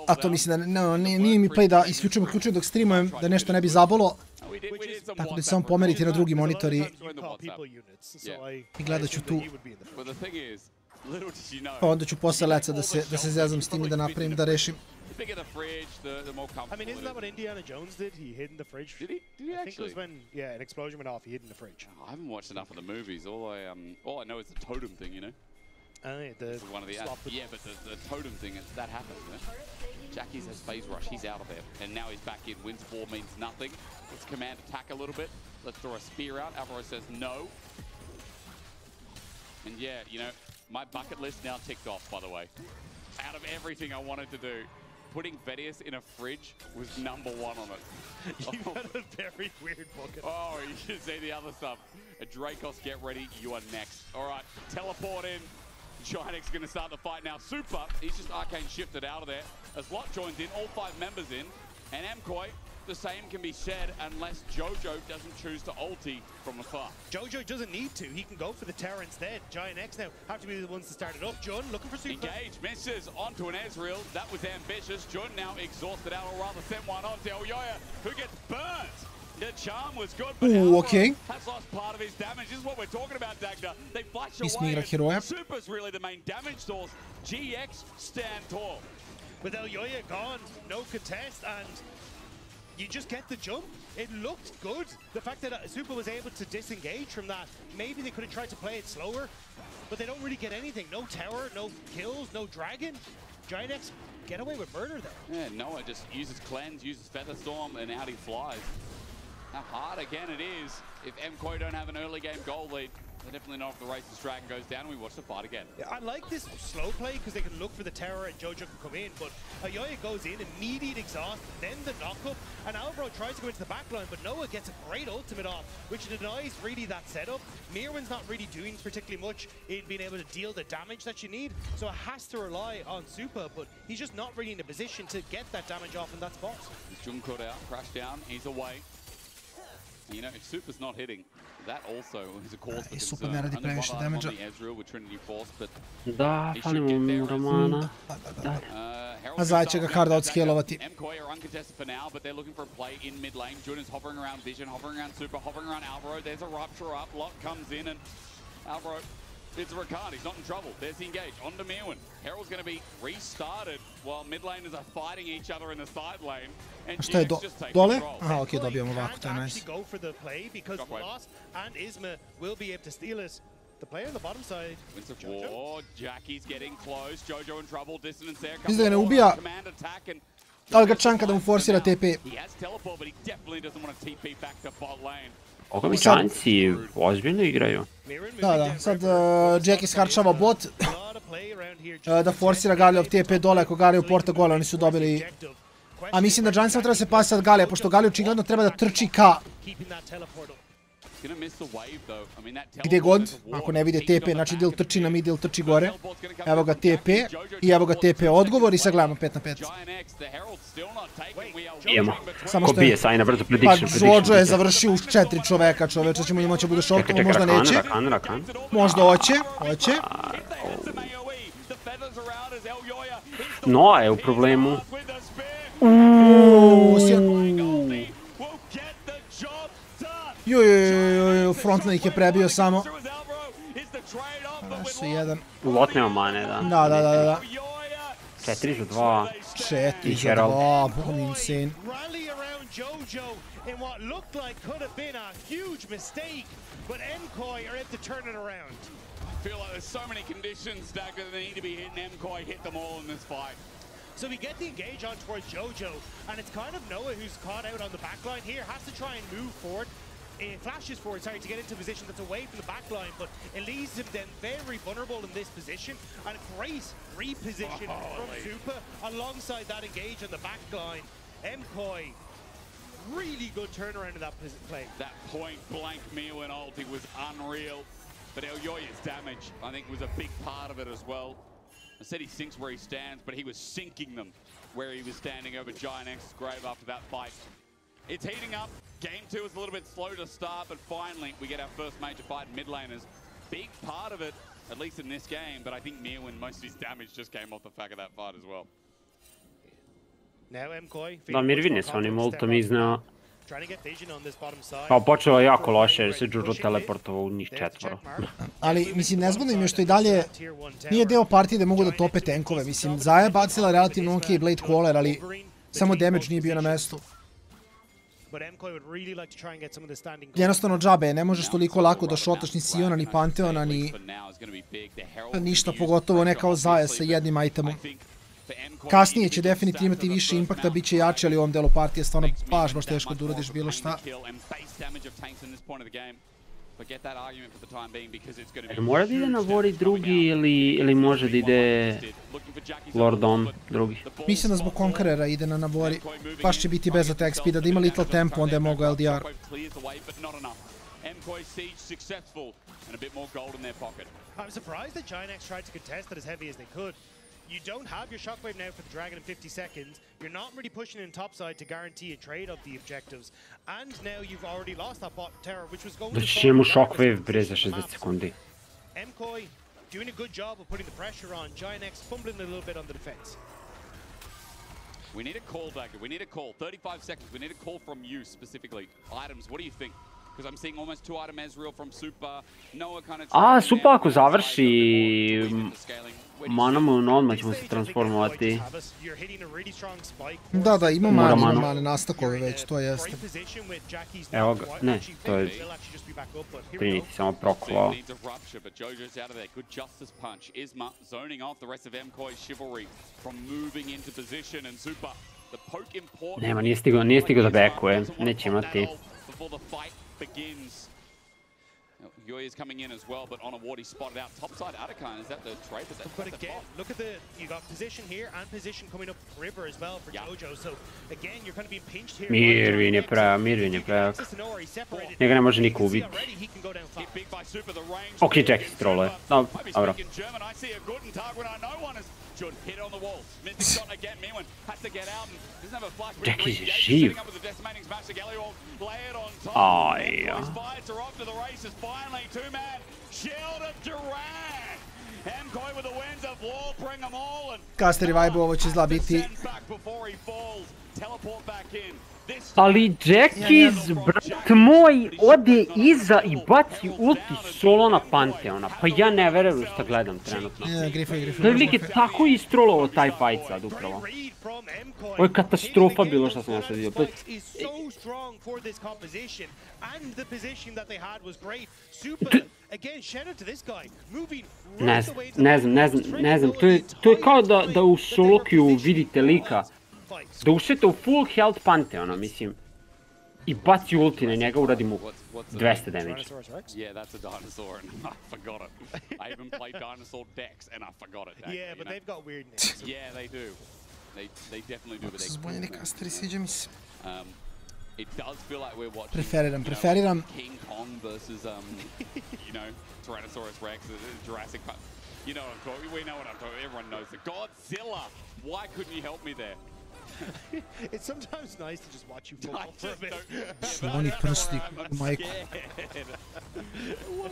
S6: A to mislim da nije mi play da isključujem dok streamujem, da nešto ne bi zabolo. Tako da ću samo pomeriti na drugi monitor i gledat ću tu. Pa onda ću posle leca da se zezam s tim i da napravim, da rešim.
S22: The bigger the fridge, the more comfortable. I mean, isn't that what Indiana Jones did? He hid in the fridge.
S20: Did he? Did he actually?
S22: I think it was when, yeah, an explosion went off. He hid in the fridge.
S20: Oh, I haven't watched enough of the movies. All I know is the totem thing, you know.
S22: This
S20: is one of the yeah, but the totem thing, that happens. You know? Jackie's has phase rush. He's out of there, and now he's back in. Wins 4 means nothing. Let's command attack a little bit. Let's throw a spear out. Alvaro says no. And yeah, you know, my bucket list now ticked off. By the way, out of everything I wanted to do, putting Vedius in a fridge was #1 on it.
S22: You had a very weird bucket.
S20: Oh, you should see the other stuff. Dracos, get ready. You are next. All right, teleport in. Giant's going to start the fight now. Super, he's just arcane shifted out of there. As Lot joins in, all 5 members in. And Mkoi, the same can be said unless Jojo doesn't choose to ulti from afar.
S22: Jojo doesn't need to. He can go for the tower instead. Giant X now have to be the ones to start it up. Jun looking for Super.
S20: Engage, misses onto an Ezreal. That was ambitious. Jun now exhausted out, or rather sent one on to Elyoya, who gets burnt. The charm was good, but
S6: okay.
S20: Has lost part of his damage. This is what we're talking about, Dagda. They flash away. Super's really the main damage source. GX stand tall.
S22: With Elyoya gone, no contest, and you just get the jump. It looked good. The fact that Super was able to disengage from that, maybe they could have tried to play it slower, but they don't really get anything. No tower, no kills, no dragon. Giant X get away with murder there.
S20: Yeah, Noah just uses Cleanse, uses Featherstorm, and out he flies. How hard again it is. If Mkoi don't have an early game goal lead, they're definitely not if the Race's Dragon goes down and we watch the fight again.
S22: Yeah, I like this slow play because they can look for the tower and Jojo can come in, but Elyoya goes in, immediate exhaust, then the knock-up, and Alvaro tries to go into the back line, but Noah gets a great ultimate off, which denies really that setup. Mirwin's not really doing particularly much in being able to deal the damage that you need, so it has to rely on Super, but he's just not really in a position to get that damage off in that spot.
S20: Jun cut out, crash down, he's away. You know, if Super's not hitting, that also is a cause for concern.
S6: Ne radi previše damage-a. Da,
S8: fali mu Romana.
S6: A Zaj će ga hard outscalovati.
S20: Mkoi are uncontested for now, but they're looking for a play in mid lane. Jun is hovering around Vision, hovering around Super, hovering around Alvaro. There's a rupture up, Lot comes in, and Alvaro hits a Rakan. He's not in trouble. There's the engage onto Mirwin. Herald's going to be restarted while mid laners are fighting each other in the side lane.
S6: Šta je dole? Aha, okej, dobijamo ovako, to je nice.
S22: Go for the play because Lost and Isma will be able to steal us. The player on the bottom side.
S20: Jojo. Jackie's getting close. Jojo in trouble. Dissonance there.
S6: Mislim da ga ne ubija, ali ga čanka da mu forsira TP.
S20: He has teleport, but he definitely doesn't want to TP back to bot lane.
S8: Oga mi čanci ozbiljno igraju.
S6: Da, sad Jack isharčava bot da forsira Galio TP dole, ako Galio porta gole, oni su dobili. A mislim da Giant samo treba se pasi sad Galio, pošto Galio očigledno treba da trči ka gdje god, ako ne vide TP, znači ili trči na mid ili trči gore. Evo ga TP i evo ga TP odgovor i sad gledamo 5 na 5.
S8: Idemo, ko bije sajna brzo prediction.
S6: Pa Jojo je završio uz 4 čoveka, čoveče, ćemo njima će bude šok, možda neće. Možda hoće.
S8: No je u problemu.
S6: Frontline ih je prebio samo. Su jedan.
S8: Lot nema mane, da.
S6: Da.
S8: 4 za 2.
S6: 4 za 2, bom insane.
S22: In what looked like could have been a huge mistake, but Mkoi are able to turn it around.
S20: I feel like there's so many conditions that need to be hit, and Mkoi hit them all in this fight.
S22: So we get the engage on towards Jojo, and it's kind of Noah who's caught out on the backline here, has to try and move forward. Flashes forward, sorry, to get into a position that's away from the backline, but it leaves him then very vulnerable in this position, and a great reposition from Super alongside that engage on the backline. Mkoi, really good turnaround in that play.
S20: That point-blank Mirwin ulti was unreal, but Elyoya's damage, I think, was a big part of it as well. I said he sinks where he stands, but he was sinking them where he was standing over Giant X's grave after that fight. It's heating up. Game 2 is a little bit slow to start, but finally we get our first major fight in mid laners. Big part of it at least in this game, but I think Mirwin, most of his damage just came off the back of that fight as well.
S8: Da, Mirwin se on je multom izneo. Kao počeo je jako loše jer se Jojo teleportovao u njih četvoro.
S6: Ali, mislim, nezgodno im je što i dalje nije deo partije da mogu da tope tenkove. Mislim, Zaja je bacila relativno ok Blade Caller, ali samo damage nije bio na mestu. Jednostavno džabe, ne možeš toliko lako da šotaš ni Siona, ni Pantheona, ni ništa, pogotovo ne kao Zaja sa jednim itemom. Kasnije će definitivno imati više impakta, bit će jače, ali u ovom delu partije stvarno baš teško da uradiš bilo šta.
S8: Mora da ide na Vori drugi ili može da ide Lordom drugi?
S6: Mislim da zbog Conquerora ide na Vori. Baš će biti bez attack speeda, da ima little tempo, onda je mogo LDR.
S22: I'm surprised that GX tried to contest it as heavy as they could. You don't have your shockwave now for the Dragon in 50 seconds. You're not really pushing in topside to guarantee a trade of the objectives. And now you've already lost that bot tower, which was going to...
S8: Da će mu shockwave bre za 60 sekundi.
S22: Mkoi doing a good job of putting the pressure on. GX fumbling a little bit on the defense.
S20: We need a call, Dagger. We need a call. 35 seconds. We need a call from you specifically. Items, what do you think? Because I'm seeing almost 2 item Ezreal from Super. Noah kind of...
S8: Super ako završi Manamon, odmah ćemo se transformovati.
S6: Da, ima mane, nastakove već, to jeste.
S8: Evo ga, ne, to je Trinity samo prokovao. Nema, nije stigao da backuje, neće imati.
S20: Yoy is coming in as well, but on a ward he spotted out topside. Atakan, is that the trade?
S22: But again, look at you got position here and position coming up river as well for Jojo. So again, you're kind of being pinched here.
S8: Mirwin je prejak. Njega ne može niko ubiti. Ok, ček, troluje. Dobro. Jackie je živ. Aj,
S6: Caster revive ovo će zla biti.
S8: Ali Jackie, brat moj, ode iza i baci ulti solo na Pantheona. Pa ja ne verujem šta gledam trenutno. Da lik je tako istrolovao taj fight sad upravo. Ovo je katastrofa bilo što sam ja sad vidio. Ne znam, to je kao da u solokiju vidite lika, da ušete u full health Pantheona, mislim, i baci ulti na njega, uradi mu 200 damage.
S20: Yeah, that's a dinosaur and I forgot it. I even played Dinosaur Dex and I forgot it.
S22: Yeah, but they've got weird names.
S20: Yeah, they do. They definitely do.
S6: Su zbunjeni Casteri, sviđa mi se.
S20: It does feel like we're watching
S6: Preferiram.
S20: King Kong versus, you know, Tyrannosaurus Rex, Jurassic Park. You know what I'm talking, we know what I'm talking, everyone knows it. Godzilla! Why couldn't you help me there?
S22: It's sometimes nice to just watch you fall for a bit.
S6: Sloni prsti, majku.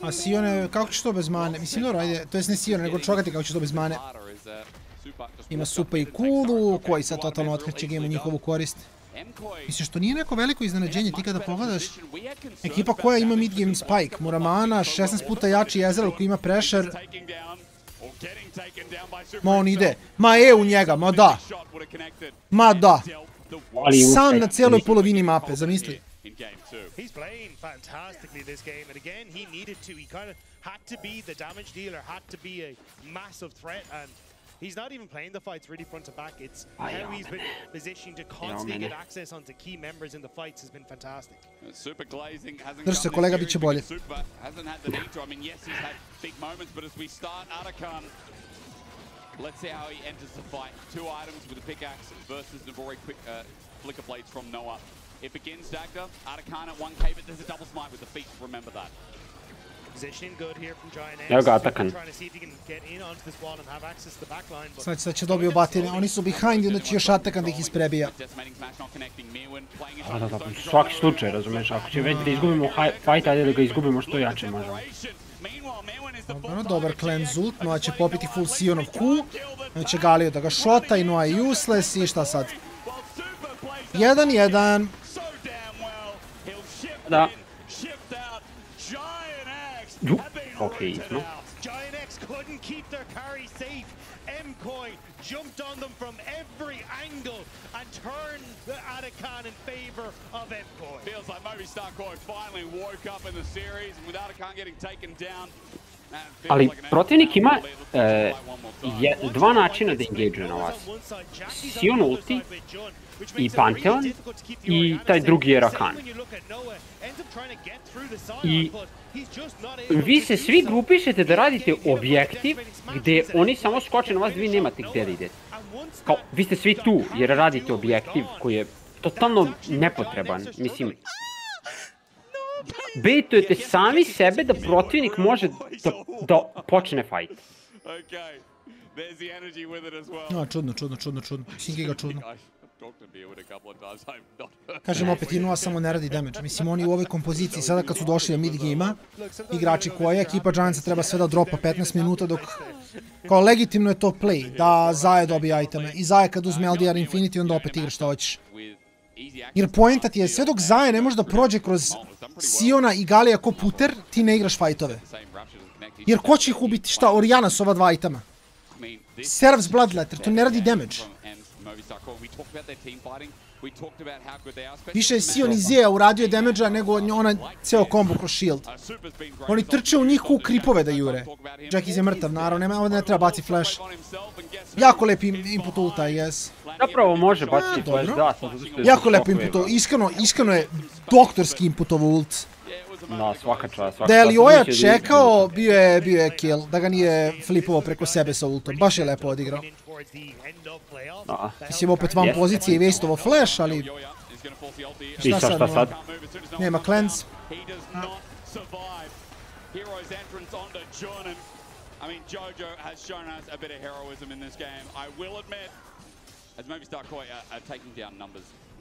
S6: A Sione, kako će to bez mane? Mislim, dobro, ajde, to jest ne Sione, nego Čogati kako će to bez mane. Ima Supa i Kulu, koji sad totalno otkreće game u njihovu korist. Mislim, što nije neko veliko iznenađenje, ti kada pogledaš ekipa koja ima mid game spike, Muramana, 16 puta jači Ezreal koji ima pressure. Ma on ide, ma u njega, ma da. Ma da. Sam na cijeloj polovini mape, zamisli.
S22: He's playing fantastically this game, and again, he needed to. He kind of had to be the damage dealer, had to be a massive threat, and he's not even playing the fights really front to back. It's how he's been positioned to constantly get access onto key members in the fights has been fantastic.
S20: Super glazing hasn't
S6: Drži se, kolega, bit će bolje.
S20: Super hasn't had the need to. I mean, yes, he's had big moments, but as we start, Atakan, let's see how he enters the fight. 2 items with a pickaxe versus the very quick flicker blades from Noah. It begins Dagda, Atakan at 1k, but there's a double smite with the feet, remember that.
S8: Evo ga Atakan.
S6: Sad će dobiju batine, oni su behind i onda će još Atakan da ih isprebija.
S8: Da, svaki slučaj, razumeš, ako će već da izgubimo fight, ajde da ga izgubimo što jače možemo.
S6: Dobar cleanse ult, Noa će popiti full Sionov Q. Neće Galio da ga šota i Noa je useless i šta sad? 1-1.
S8: Da. Okay, no.
S22: Mkoi jumped on them from every angle and turned the Atakan in favor of Mkoi.
S20: Feels like Movistar Koi finally woke up in the series and with Atakan getting taken down.
S8: Ali protivnik ima dva načina da engage na vas. Sion ulti i Pantheon i taj drugi je Rakan. I vi se svi grupišete da radite objektiv gde oni samo skoče na vas da vi nemate gde da idete. Kao, vi ste svi tu jer radite objektiv koji je totalno nepotreban. Mislim, bejtujete sami sebe da protivnik može da počne fight.
S6: No, čudno. Singi ga čudno. Kažem opet, Inoa samo ne radi damage. Mislim, oni u ovoj kompoziciji, sada kad su došli na mid game-a, igrači koja ekipa Giantsa treba sve da dropa 15 minuta dok... Kao legitimno je to play, da Zaje dobije iteme. I Zaje kad uzme LDR Infinity, onda opet igraš šta hoćeš. Jer poenta ti je, sve dok Zaje ne može da prođe kroz Siona i Galija ko puter, ti ne igraš fightove. Jer ko će ih ubiti? Šta? Oriana su ova dva itema. Servs Bloodletter, to ne radi damage. Više je Sion i Zia uradio damage-a nego ona ceo kombo kroz shield. Oni trče u njih u kripove da jure. Jackies je mrtav, naravno, ovdje ne treba baci flash. Jako lep input ulta, I guess.
S8: Zapravo može baciti flash, da.
S6: Jako lep input ulta, iskreno je doktorski input ovo ult.
S8: Da, svaka čast.
S6: Da je Lioja čekao, bio je kill, da ga nije flipovao preko sebe sa ultom. Baš je lepo odigrao. Mislim, opet van pozicije i waste-ovo flash, ali...
S8: Šta sad?
S6: Nema cleanse.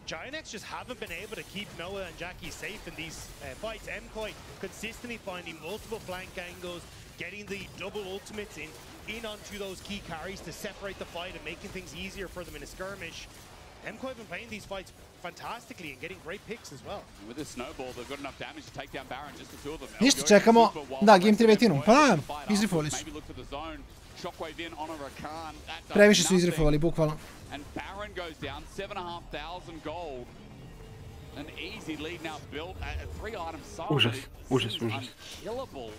S22: Giants just haven't been able to keep Noah and Jackie safe in these fights. Mkoi consistently finding multiple flank angles, getting the double ultimates in onto those key carries to separate the fight and making things easier for them in a skirmish. Mkoi have been playing these fights fantastically and getting great picks as well.
S20: With the snowball, they've got enough damage to take down Baron, just the two of them.
S6: Ništa, čekamo. Da, game 3 vetinu. Pa da, izrifovali su. Previše su izrifovali, bukvalno.
S20: And Baron goes down, 7,500 gold. An easy lead now built at 3 items sold.
S8: Užas.
S20: Unkillable,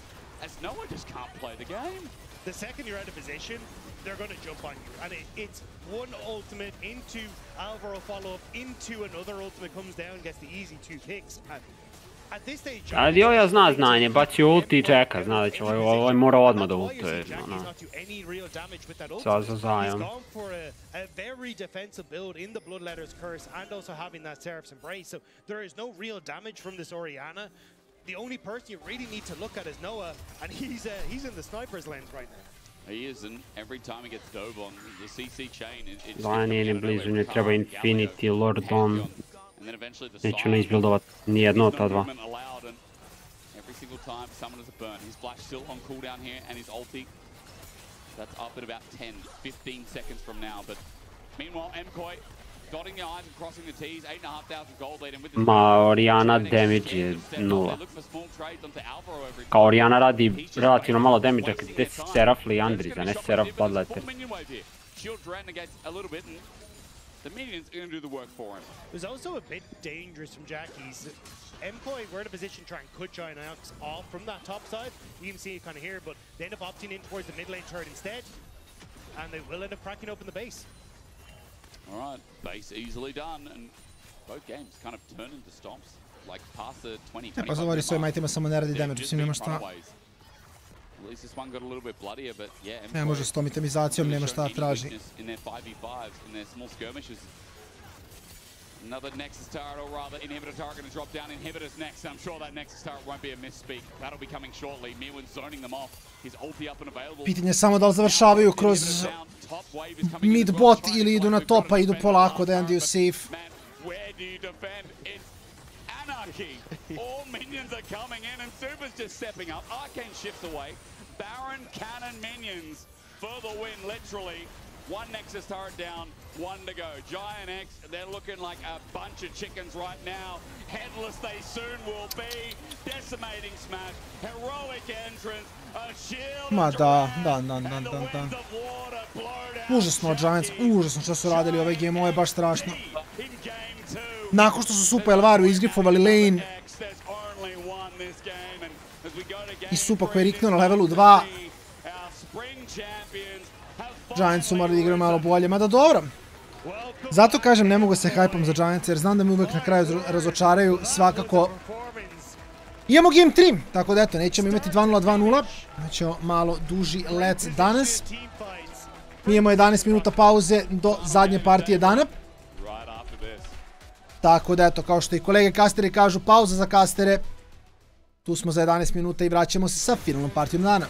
S20: as Noah just can't play the game.
S22: The second you're out of position, they're going to jump on you. And it's one ultimate into Alvaro follow-up, into another ultimate comes down, gets the easy 2 picks.
S8: Ali Joja zna znanje, baci ulti i čeka, zna da će ovaj mora odmah da ultuje. Sad za Zion.
S22: The only person you really need to look at is Noah, and he's in the sniper's lens right now.
S20: He is, and every time he gets dove on the CC chain, it's...
S8: Zion nije ni blizu, ne treba Infinity, Lordon. Neću ne izbuildovat nijedno od ta dva.
S20: Every single time someone has a burn. His flash still on cooldown here, and his ulti. That's up at about 10, 15 seconds from now, but meanwhile, Mkoi dotting the I's and crossing the T's, 8,500 gold lead, and with the...
S8: Ma, Oriana damage je 0. Kao Oriana radi relativno malo damage-a kad je Seraph Leandris, a ne Seraph Bloodletter.
S20: Shield Renegade's a little bit, and the minions are going to do the work for him.
S22: It was also a bit dangerous from Jackie's. Mkoi were in a position to try and cut Giant Axe off from that top side. You can see it kind of here, but they end up opting in towards the mid lane turret instead. And they will end up cracking open the base.
S20: Alright, base easily done, and both games kind of turn into stomps. Like past the 20-25
S6: pa zavori svojim itemima, samo ne radi damage, mislim nema šta.
S20: At least this one got a little bit bloodier, but yeah,
S6: ne može s tom itemizacijom, nema šta traži.
S20: In their 5v5s, in their small skirmishes. Another Nexus turret, or rather Inhibitor turret going to drop down. Inhibitor's next, and I'm sure that Nexus turret won't be a misspeak. That'll be coming shortly. Mewin's zoning them off. His ulti up and available.
S6: Pitanje je samo da li završavaju kroz mid bot ili idu na top, pa idu polako da endiju safe.
S20: lucky. All minions are coming in and Super's just stepping up. Arcane shifts away. Baron, Cannon, minions for the win, literally. One Nexus turret down, one to go. Giant X, they're looking like a bunch of chickens right now. Headless they soon will be. Decimating smash, heroic entrance, a shield.
S6: Ma da. Užasno od Giants, užasno što su radili ove game, ovo je baš strašno. Nakon što su Supa i Elvaru izgrifovali lane i Supa koji je riknuo na levelu 2, Giants su morali da igraju malo bolje, mada dobro. Zato kažem ne mogu se hajpam za Giants jer znam da me uvek na kraju razočaraju svakako. Imamo game 3, tako da eto, nećemo imati 2-0, 2-0. Nećemo malo duži lec danas. Mi imamo 11 minuta pauze do zadnje partije dana. Tako da eto, kao što i kolege kasteri kažu, pauza za kastere. Tu smo za 11 minuta i vraćamo se sa finalnom partijom dana.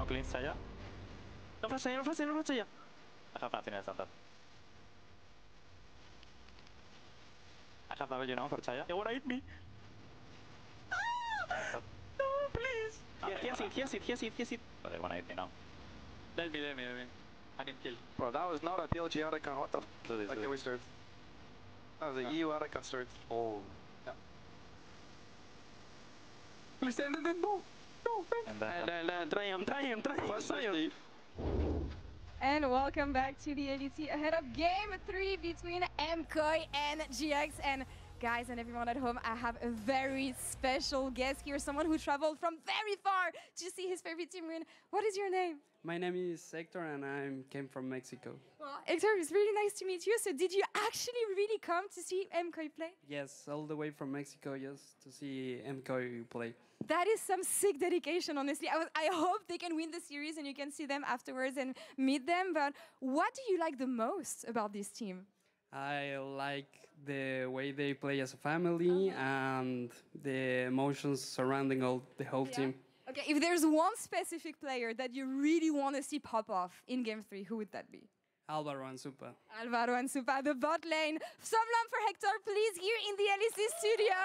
S12: No clean saya. No flash saya. I have nothing else after. I have W now for Chaya. They wanna hit me. No, please. Here's it. But they wanna hit me now. Let me. I can kill.
S24: Bro, that was not a PLG Aricon. What the f? Okay, we start. That was a EU Aricon start.
S12: Oh.
S24: Yeah.
S12: Please, no. And try him.
S14: And welcome back to the ADC ahead of game 3 between Mkoi and GX. And Guys and everyone at home, I have a very special guest here, someone who traveled from very far to see his favorite team win. What is your name?
S15: My name is Hector and I came from Mexico.
S14: Well, Hector, it's really nice to meet you. So did you actually really come to see Mkoi play?
S15: Yes, all the way from Mexico just to see Mkoi play.
S14: That is some sick dedication, honestly. I hope they can win the series and you can see them afterwards and meet them. But what do you like the most about this team?
S15: I like the way they play as a family and the emotions surrounding the whole team.
S14: Okay, if there's one specific player that you really want to see pop off in Game 3, who would that be?
S15: Alvaro and Supa.
S14: Alvaro and Supa, the bot lane. Some love for Hector, please, here in the LEC studio.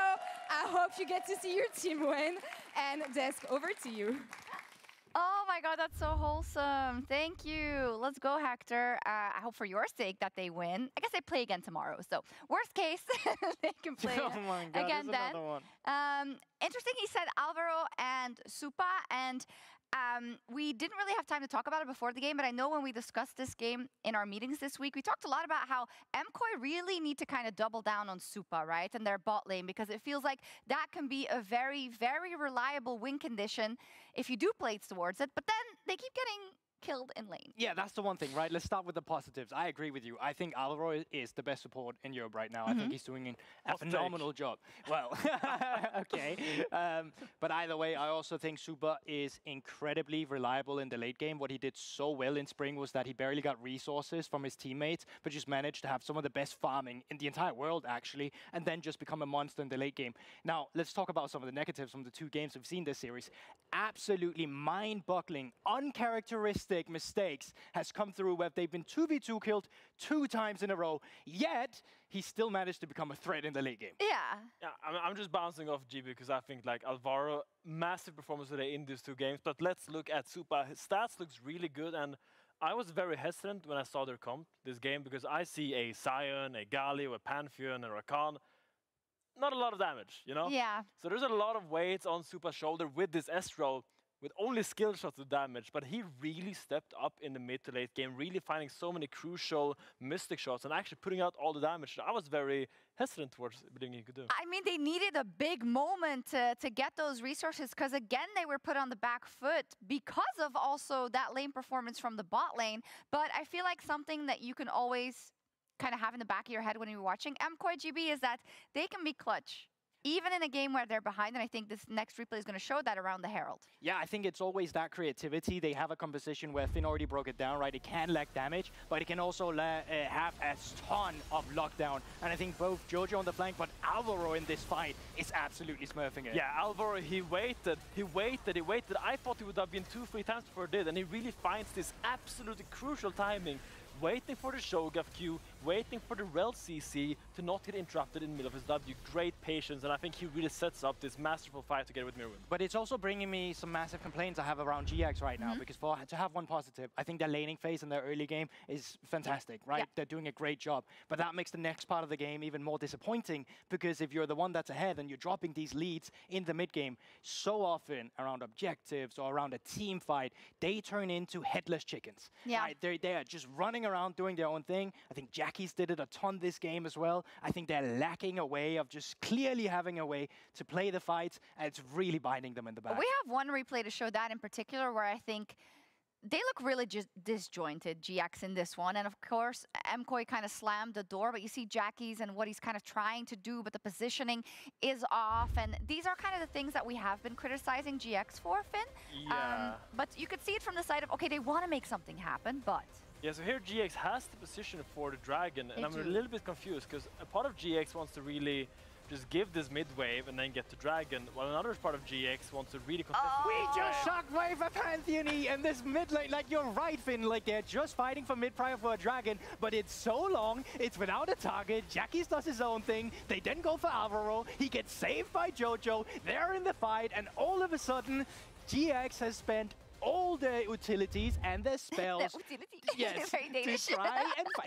S14: I hope you get to see your team win. And Desk, over to you.
S1: Oh my God, that's so wholesome. Thank you. Let's go, Hector. I hope for your sake that they win. I guess they play again tomorrow. So worst case, they can play again then. Interesting, he said Alvaro and Supa. And we didn't really have time to talk about it before the game, but I know when we discussed this game in our meetings this week, we talked a lot about how Mkoi really need to kind of double down on Supa, right? And their bot lane, because it feels like that can be a very, very reliable win condition if you do play towards it, but then they keep getting killed in lane.
S16: Yeah, that's the one thing, right? Let's start with the positives. I agree with you. I think Alvaro is the best support in Europe right now. I think he's doing a phenomenal job. Well, okay. But either way, I also think Supa is incredibly reliable in the late game. What he did so well in Spring was that he barely got resources from his teammates, but just managed to have some of the best farming in the entire world, actually, and then just become a monster in the late game. Now, let's talk about some of the negatives from the 2 games we've seen this series. Absolutely mind-boggling, uncharacteristic mistakes has come through where they've been 2v2 killed 2 times in a row, yet he still managed to become a threat in the late game.
S4: Yeah, I'm just bouncing off GB because I think like Alvaro, massive performance today in these 2 games, but let's look at Supa. His stats looks really good, and I was very hesitant when I saw their comp this game because I see a Sion, a Galio, a Pantheon, a Rakan. Not a lot of damage, you know?
S1: Yeah.
S4: So there's a lot of weights on Supa's shoulder with this S-roll, with only skill shots to damage, but he really stepped up in the mid to late game, really finding so many crucial mystic shots and actually putting out all the damage. I was very hesitant towards believing he could do.
S1: I mean, they needed a big moment to get those resources because, again, they were put on the back foot because of also that lane performance from the bot lane. But I feel like something that you can always kind of have in the back of your head when you're watching Mkoi GB is that they can be clutch. Even in a game where they're behind, and I think this next replay is going to show that around the Herald.
S16: Yeah, I think it's always that creativity. They have a composition where Finn already broke it down, right? It can lack damage, but it can also have a ton of lockdown. And I think both Jojo on the flank, but Alvaro in this fight is absolutely smurfing it.
S4: Yeah, Alvaro, he waited. I thought he would have been 2-3 times before he did, and he really finds this absolutely crucial timing. Waiting for the Shogath Q, waiting for the Rel CC to not get interrupted in the middle of his W. Great patience, and I think he really sets up this masterful fight together with Mirwin.
S16: But it's also bringing me some massive complaints I have around GX right now, because to have one positive, I think their laning phase in their early game is fantastic, right? Yeah. They're doing a great job. But that makes the next part of the game even more disappointing, because if you're the one that's ahead and you're dropping these leads in the mid game, so often around objectives or around a team fight, they turn into headless chickens.
S1: Yeah.
S16: Right? They are just running around doing their own thing. I think Jackie's did it a ton this game as well. I think they're lacking a way of just clearly having a way to play the fights, and it's really biting them in the back.
S1: We have one replay to show that in particular where I think they look really just disjointed, GX, in this one. And of course, Mkoi kind of slammed the door, but you see Jackie's and what he's kind of trying to do, but the positioning is off. And these are kind of the things that we have been criticizing GX for, Finn.
S4: Yeah.
S1: But you could see it from the side of, okay, they want to make something happen, but...
S4: Yeah, so here GX has the position for the Dragon, and I'm a little bit confused, because a part of GX wants to really just give this mid wave and then get to Dragon, while another part of GX wants to really contest.
S16: We just shockwave a Pantheon in this mid lane. Like, you're right, Finn. Like, they're just fighting for mid prior for a Dragon, but it's so long, it's without a target. Jackie's does his own thing. They then go for Alvaro. He gets saved by Jojo. They're in the fight, and all of a sudden, GX has spent all their utilities and their spells yes,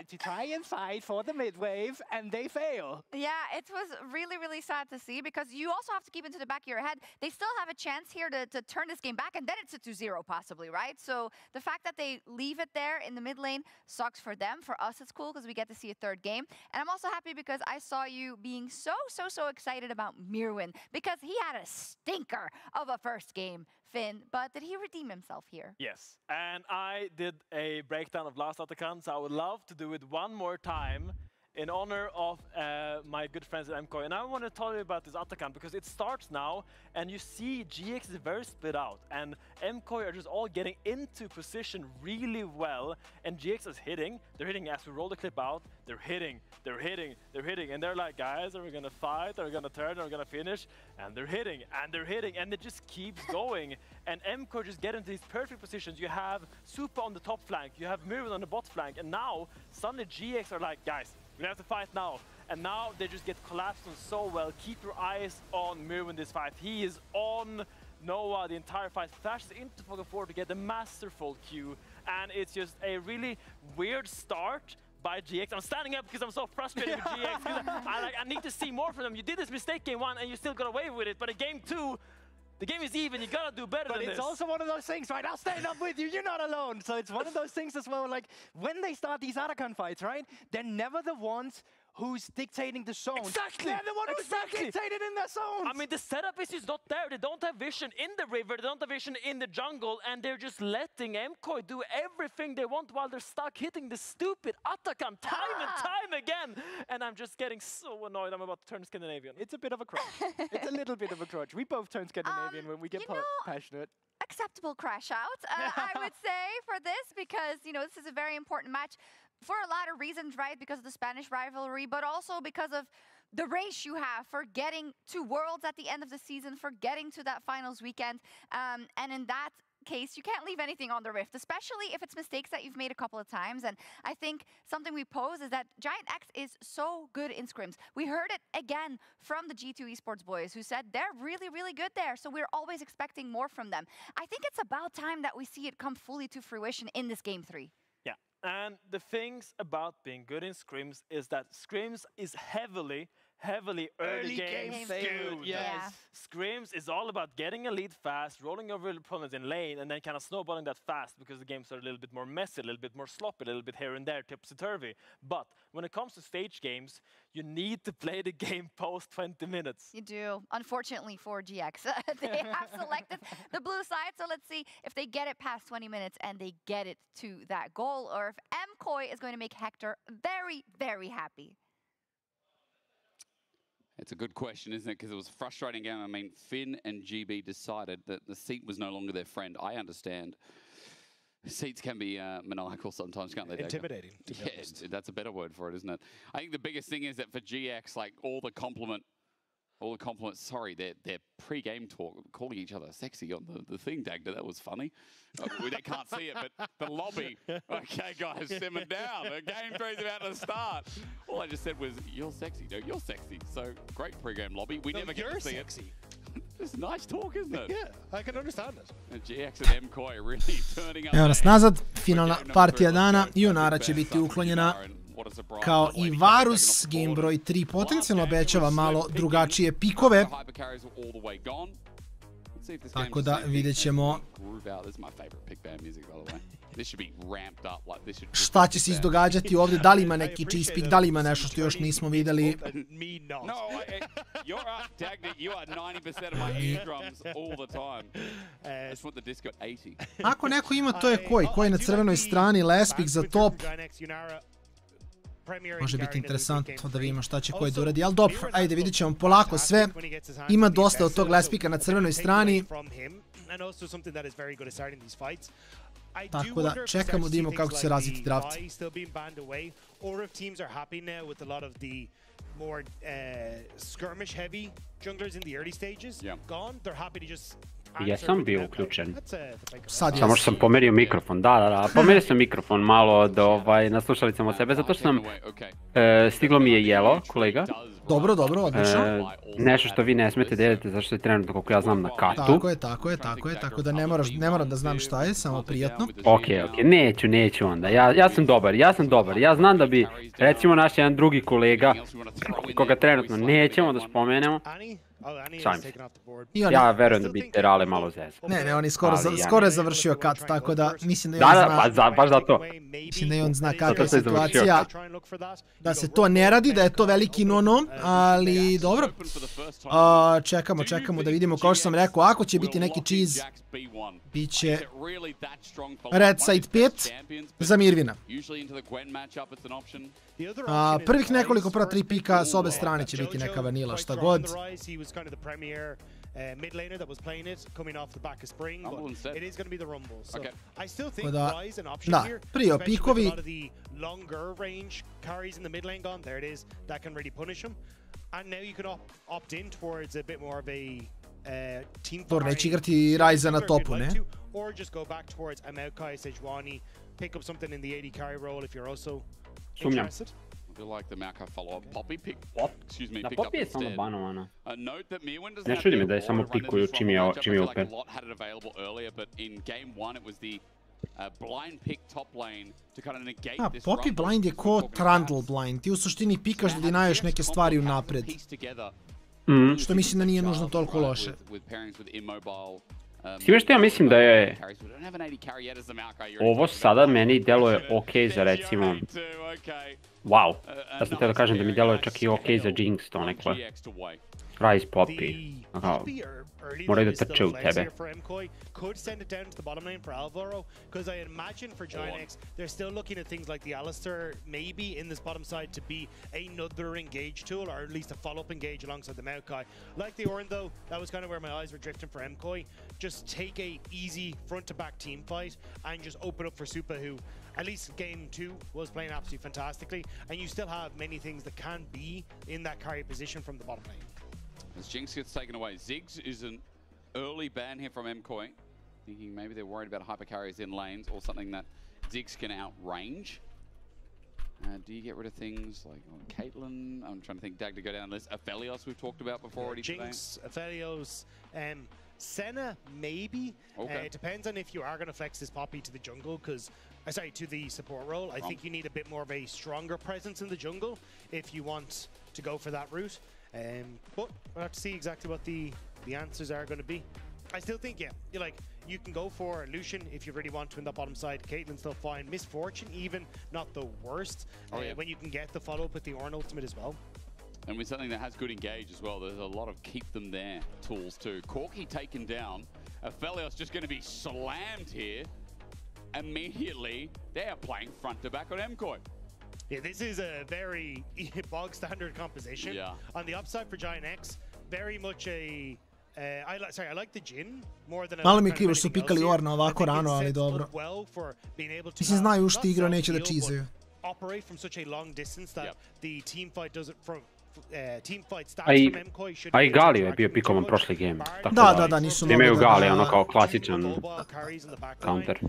S16: to try and fight for the mid-wave, and they fail.
S1: Yeah, it was really, really sad to see, because you also have to keep into the back of your head, they still have a chance here to turn this game back, and then it's a 2-0 possibly, right? So the fact that they leave it there in the mid lane sucks for them. For us, it's cool because we get to see a third game. And I'm also happy because I saw you being so excited about Mirwin, because he had a stinker of a first game, Finn, but did he redeem himself here?
S4: Yes, and I did a breakdown of last Atakan, so I would love to do it one more time in honor of my good friends at Mkoi. And I want to tell you about this Atakan because it starts now, and you see GX is very split out, and Mkoi are just all getting into position really well, and GX is hitting. They're hitting as we roll the clip out. They're hitting, and they're like, guys, are we gonna fight? Are we gonna turn? Are we gonna finish? And they're hitting, and it just keeps going. And Mkoi just get into these perfect positions. You have Super on the top flank, you have Mirwin on the bot flank, and now suddenly GX are like, guys, we have to fight now. And now they just get collapsed on so well. Keep your eyes on Mirwin this fight. He is on Noah the entire fight. Flashes into Fog of 4 to get the masterful Q. And it's just a really weird start by GX. I'm standing up because I'm so frustrated with GX. I need to see more from them. You did this mistake game 1 and you still got away with it. But in game 2, the game is even, you gotta do better than this.
S16: But it's also one of those things, right? I'll stand up with you, you're not alone. So it's one of those things as well, like, when they start these Atakan fights, right? They're never the ones who's dictating the zone.
S4: Exactly!
S16: They're the one who's dictated in their zones!
S4: I mean, the setup is just not there. They don't have vision in the river, they don't have vision in the jungle, and they're just letting Mkoi do everything they want while they're stuck hitting the stupid Atakan time and time again. And I'm just getting so annoyed. I'm about to turn Scandinavian.
S16: It's a bit of a crutch. It's a little bit of a crutch. We both turn Scandinavian when we get passionate.
S1: Acceptable crash out, I would say, for this, because, you know, this is a very important match for a lot of reasons, right? Because of the Spanish rivalry, but also because of the race you have for getting to Worlds at the end of the season, for getting to that finals weekend. And in that case, you can't leave anything on the Rift, especially if it's mistakes that you've made a couple of times. And I think something we pose is that Giant X is so good in scrims. We heard it again from the G2 Esports boys, who said they're really, really good there. So we're always expecting more from them. I think it's about time that we see it come fully to fruition in this game 3.
S4: Yeah, and the things about being good in scrims is that scrims is heavily early game skewed.
S16: Yes.
S1: Yeah.
S4: Scrims is all about getting a lead fast, rolling over opponents in lane, and then kind of snowballing that fast because the games are a little bit more messy, a little bit more sloppy, a little bit here and there, topsy-turvy. But when it comes to stage games, you need to play the game post 20 minutes.
S1: You do, unfortunately for GX. They have selected the blue side, so let's see if they get it past 20 minutes and they get it to that goal, or if Mkoi is going to make Hector very, very happy.
S20: It's a good question, isn't it? Because it was a frustrating game. I mean, Finn and GB decided that the seat was no longer their friend. I understand. Seats can be maniacal sometimes, can't they?
S22: Intimidating.
S20: Yeah, that's a better word for it, isn't it? I think the biggest thing is that for GX, like all the compliments, sorry, their pre-game talk, calling each other sexy on the thing, Dagda, that was funny. They can't see it, but the lobby, okay, guys, simmer down. The game 3's about to start. All I just said was, you're sexy. No, you're sexy. So, great pre-game lobby. We never get to see
S22: sexy.
S20: it. It's nice talk, isn't it?
S22: Yeah, I can understand it.
S20: And GX and Mkoi really turning up.
S6: Evo nas nazad, finalna partija dana, Ionara će biti uklonjena kao i Varus. Game broj 3 potencijalno obećava malo drugačije pikove. Tako da vidjet ćemo šta će se izdogađati ovdje, da li ima neki cheese pick, da li ima nešto što još nismo vidjeli. Ako neko ima, to je Koi na crvenoj strani, Lespik za top. Može biti interesantno da vidimo šta će Koi da uradi, ali dobro, ajde vidjet ćemo polako sve. Ima dosta od tog Lespika na crvenoj strani. Tako da čekamo da imamo kako će se razviti draft.
S22: Or if teams are happy now with a lot of the more skirmish heavy junglers in the early stages gone, they're happy to just
S8: Jesam bio uključen.
S6: Sad
S8: Samo što sam pomerio mikrofon, da. Pomerio sam mikrofon malo od na slušalicama od sebe, zato što sam, stiglo mi je jelo, kolega.
S6: Dobro, odlično.
S8: Nešto što vi ne smete deliti, zato što je trenutno, koliko ja znam, na katu.
S6: Tako da ne moram da znam šta je, samo prijatno.
S8: Ok, neću onda. Ja sam dobar. Ja znam da bi, recimo, naš jedan drugi kolega, koga trenutno nećemo da spomenemo, ja verujem da bi Terale malo zezao.
S6: Ne, on je skoro je završio kat, tako da mislim da je on zna...
S8: Da, baš zato.
S6: Mislim da je on zna kakva je situacija, da se to ne radi, da je to veliki no-no, ali dobro. Čekamo da vidimo, kao što sam rekao, ako će biti neki cheese, bit će Red Side 5 za Mirvina. Prvih nekoliko prva 3 pika s obe strane će biti neka vanila, šta god.
S22: Mid laner that was playing it, coming off the back of spring, but it is going to be the rumble. So I still think Rise an option here.
S6: Prije pikovi.
S22: A lot of the longer range carries in the mid lane gone. There it is. That can really punish him. And now you can opt in towards a bit more of a team
S6: fight. Neće igrati Rise na topu, ne?
S22: Or just go back towards a Mkoi, Sejuani, pick up something in the AD carry role if you're also interested.
S20: I feel like the Mkoi follow-up. Poppy picked up
S8: Poppy je samo
S20: instead.
S8: banovana.
S20: Note that Mirwin doesn't
S8: Ne
S20: have
S8: čudi me
S20: the
S8: da je samo
S20: aura run
S8: pikuju
S20: in this
S8: čim je
S20: matchup. I feel
S8: open.
S20: like a lot had it available earlier, but in game 1 it was the blind pick top lane to kind of negate this
S6: Poppy blind je ko Trundle blind. Ti u suštini pikaš da dinaješ neke stvari unapred. Što mislim da nije nužno toliko loše.
S8: S time što ja mislim da je ovo sada meni deluje ok za recimo... Wow, da sam te da kažem da mi deluje čak i ok za Jinx to nekva. Rise Poppy. Moraju da trče u tebe.
S22: Could send it down to the bottom lane for Alvaro, because I imagine for Giant X, they're still looking at things like the Alistar, maybe in this bottom side to be another engage tool, or at least a follow-up engage alongside the Mkoi. Like the Orin though, that was kind of where my eyes were drifting for Mkoi. Just take a easy front-to-back team fight and just open up for Supa, who at least game 2 was playing absolutely fantastically, and you still have many things that can be in that carry position from the bottom lane.
S20: As Jinx gets taken away, Ziggs is an early ban here from Mkoi. Thinking maybe they're worried about hyper carries in lanes or something that Ziggs can outrange. Do you get rid of things like Caitlyn? I'm trying to think. Dag to go down the list. Aphelios we've talked about before already today.
S22: Jinx, Aphelios, Senna maybe.
S20: Okay.
S22: It depends on if you are going to flex this Poppy to the jungle, because to the support role. I think you need a bit more of a stronger presence in the jungle if you want to go for that route. But we'll have to see exactly what the answers are going to be. I still think, you can go for Lucian if you really want to in that bottom side. Caitlyn's still fine. Misfortune, even not the worst, when you can get the follow-up with the Ornn ultimate as well.
S20: And with something that has good engage as well, there's a lot of keep them there tools too. Corki taken down. Aphelios just going to be slammed here. Immediately, they are playing front to back on Mkoi.
S22: Yeah, this is a very bog standard composition.
S20: Yeah.
S22: On the upside for Giant X, very much a... I like the Jhin more than...
S6: Malo mi je krivo što su pikali Orna ovako rano, ali dobro. Mislim, znaju što igra, neće da cheezuju.
S22: Operate from such a long distance that the team fight doesn't from team fight starts from Mkoi should...
S8: A i Galio je bio pikovan prošli game.
S6: Da, nisu mogli
S8: imaju Galio, ono kao klasičan counter.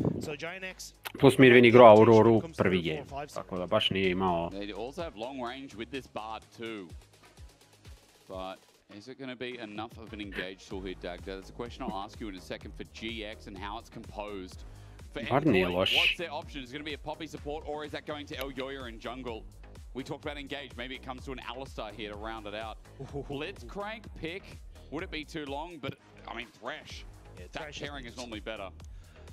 S8: Plus Mirvin igrao Auroru prvi game, tako da baš nije imao...
S20: They also have long range with this Bard too. But is it going to be enough of an engage tool here, Dagda? That's a question I'll ask you in a second for GX and how it's composed. For Mkoi, what's their option? Is it going to be a Poppy support, or is that going to Elyoya in jungle? We talked about engage. Maybe it comes to an Alistar here to round it out. Blitzcrank pick. Would it be too long? But, I mean, Thresh. That pairing is normally better.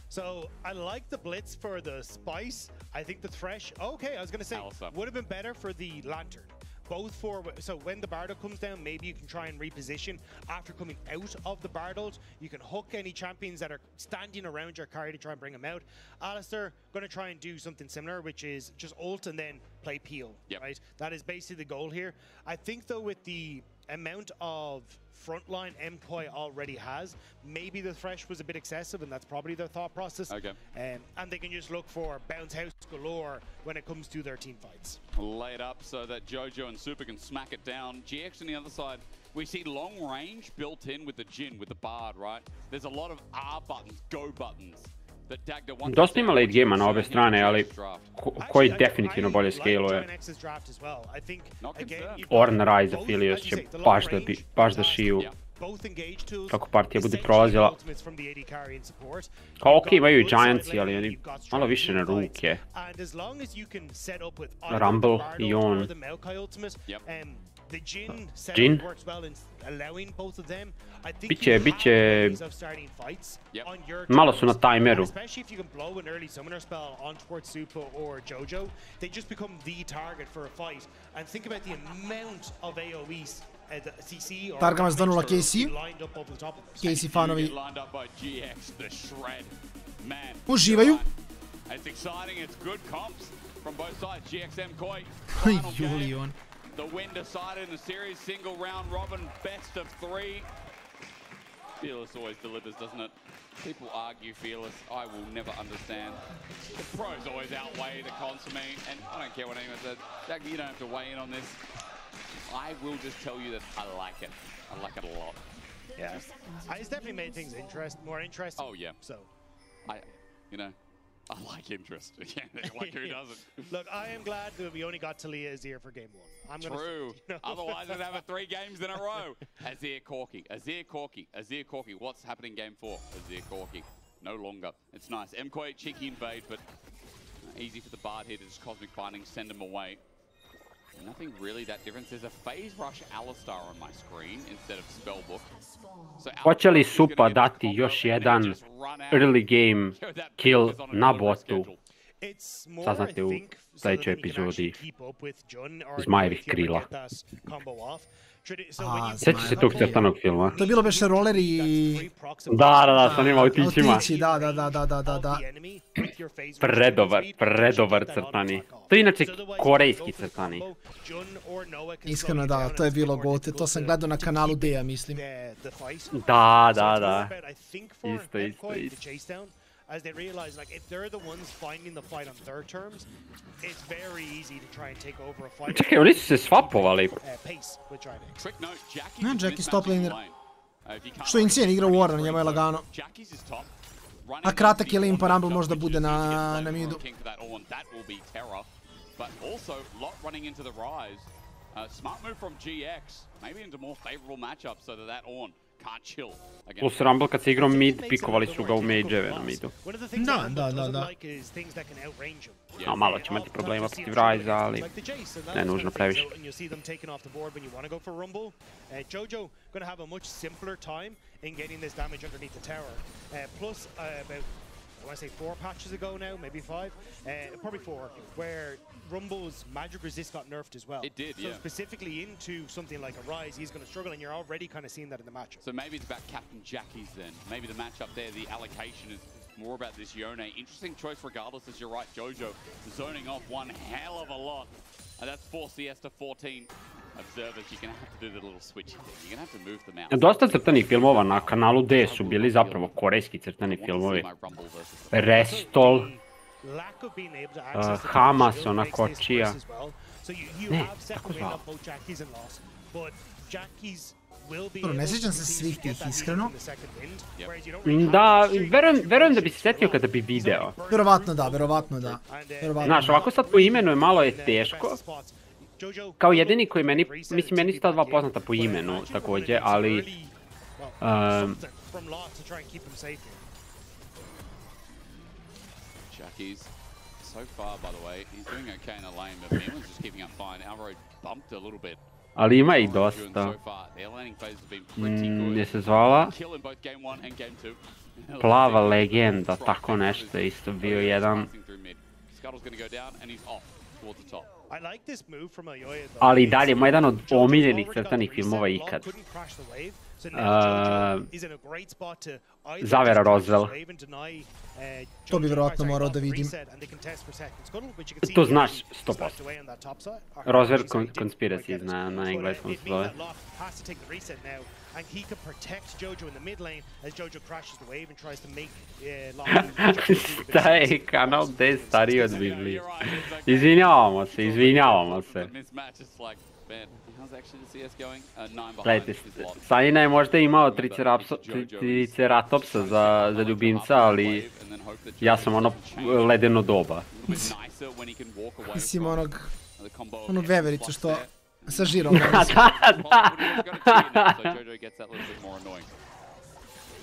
S22: So, I like the Blitz for the Spice. I think the Thresh, okay, I was going to say, would have been better for the Lantern. Both for, so when the Bardo comes down, maybe you can try and reposition after coming out of the Bardos. You can hook any champions that are standing around your carry to try and bring them out. Alistar going to try and do something similar, which is just ult and then play peel, right? That is basically the goal here. I think though with the amount of frontline Mkoi already has, maybe the Thresh was a bit excessive, and that's probably their thought process.
S20: Okay.
S22: And they can just look for bounce house galore when it comes to their team fights.
S20: Lay it up so that Jojo and Super can smack it down. GX on the other side we see long range built in with the Jin, with the Bard, right? There's a lot of R buttons, go buttons.
S8: Dosta ima late game-a na obe strane, ali koji definitivno bolje scale-uje. Orn Rise Aphelios će baš da šiju kako partija bude prolazila. Kao ok, imaju i Giantsi, ali oni malo više na ruke. Rumble i on. Jin. Biće... Malo su na timeru.
S6: Targama zdonula Casey. Casey fanovi uživaju. Julion.
S20: The win decided in the series, single round robin, best of 3. Fearless always delivers, doesn't it? People argue Fearless, I will never understand. The pros always outweigh the cons for me, and I don't care what anyone says. Jack, you don't have to weigh in on this. I will just tell you that I like it. I like it a lot.
S22: Yeah, it's definitely made things more interesting.
S20: Oh yeah.
S22: So,
S20: I like interest. Like who doesn't?
S22: Look, I am glad that we only got Talia Azir for game 1.
S20: True. Otherwise, we'd have 3 games in a row. Azir Corki, Azir Corki, Azir Corki. What's happening game 4? Azir Corki. No longer. It's nice. Mkoi cheeky invade, but easy for the Bard here to just Cosmic Binding, send him away. Nothing really that different. There's a Phase Rush Alistar on my screen instead of Spellbook.
S8: Hoće li Supa dati još jedan early game kill na botu? Saznate u sljedećoj epizodi Zmajevih krila. Sjeća se tog crtanog filma?
S6: To je bilo beše roller i...
S8: Da, sa njima autićima.
S6: Autići, da.
S8: Predobar crtani. To je inače korejski crtani.
S6: Iskreno da, to je bilo gote. To sam gledao na kanalu Deja, mislim.
S8: Da. Isto.
S22: As they realize, like, if they're the ones finding the fight on their terms, it's very easy to try and take over a fight.
S8: Čekaj, oni su se swapovali.
S6: Ne, Jackie stop laner. Što Incien igra u Warren, njemu je lagano. A kratak je lane pa Rumble možda bude na midu.
S20: Smart move from GX, maybe into more favorable matchups so that Ornn can't chill.
S8: Plus Rumble kad se igrao mid, pikovali su ga u mage'eve na midu.
S6: Da.
S8: A malo će imati problema protiv Ryze, ali ne nužno previše.
S22: Jojo gonna have a much simpler time in getting this damage underneath the tower. Plus, about I want to say 4 patches ago now, maybe 5, probably 4, where Rumble's magic resist got nerfed as well.
S20: It did,
S22: so specifically into something like a Rise, he's going to struggle, and you're already kind of seeing that in the matchup.
S20: So maybe it's about Captain Jackie's then. Maybe the matchup there, the allocation is more about this Yone. Interesting choice regardless, as you're right, Jojo zoning off one hell of a lot. And that's 4 CS to 14. Observers, you're going to have to do the little switch thing. You're going to have to move them out.
S8: Dosta crtanih filmova na kanalu D su bili zapravo korejski crtani filmovi. Restol, Hamas, ona kočija. Ne, tako zvao.
S6: Ne sjećam se svih tih, iskreno.
S8: Da, verujem da bi se setio kada bi video.
S6: Verovatno da.
S8: Znaš, ovako sad po imenu je malo teško. Kao jedini koji meni, mislim, meni su ta 2 poznata po imenu također, ali...
S20: Jackie's so far, by the way, he's doing okay in the lane, but Meeman's just keeping up fine. Alvaro bumped a little bit.
S8: Ali ima ih dosta. Je se zvala? Plava legenda, tako nešto je isto bio jedan. Ali i dalje, ima jedan od omiljenih crtanih filmova ikad. Zavera Roswell.
S6: To bi vjerojatno morao da vidim.
S8: To znaš 100%. Roswell Conspiracies na engleskom se zove. Šta je kanal D stariji od Biblije? Izvinjavamo se. Gledajte, Sajina je možda imao triceratopsa za ljubimca, ali ja sam ono ledeno doba.
S6: Mislim onu vevericu što sa žirom.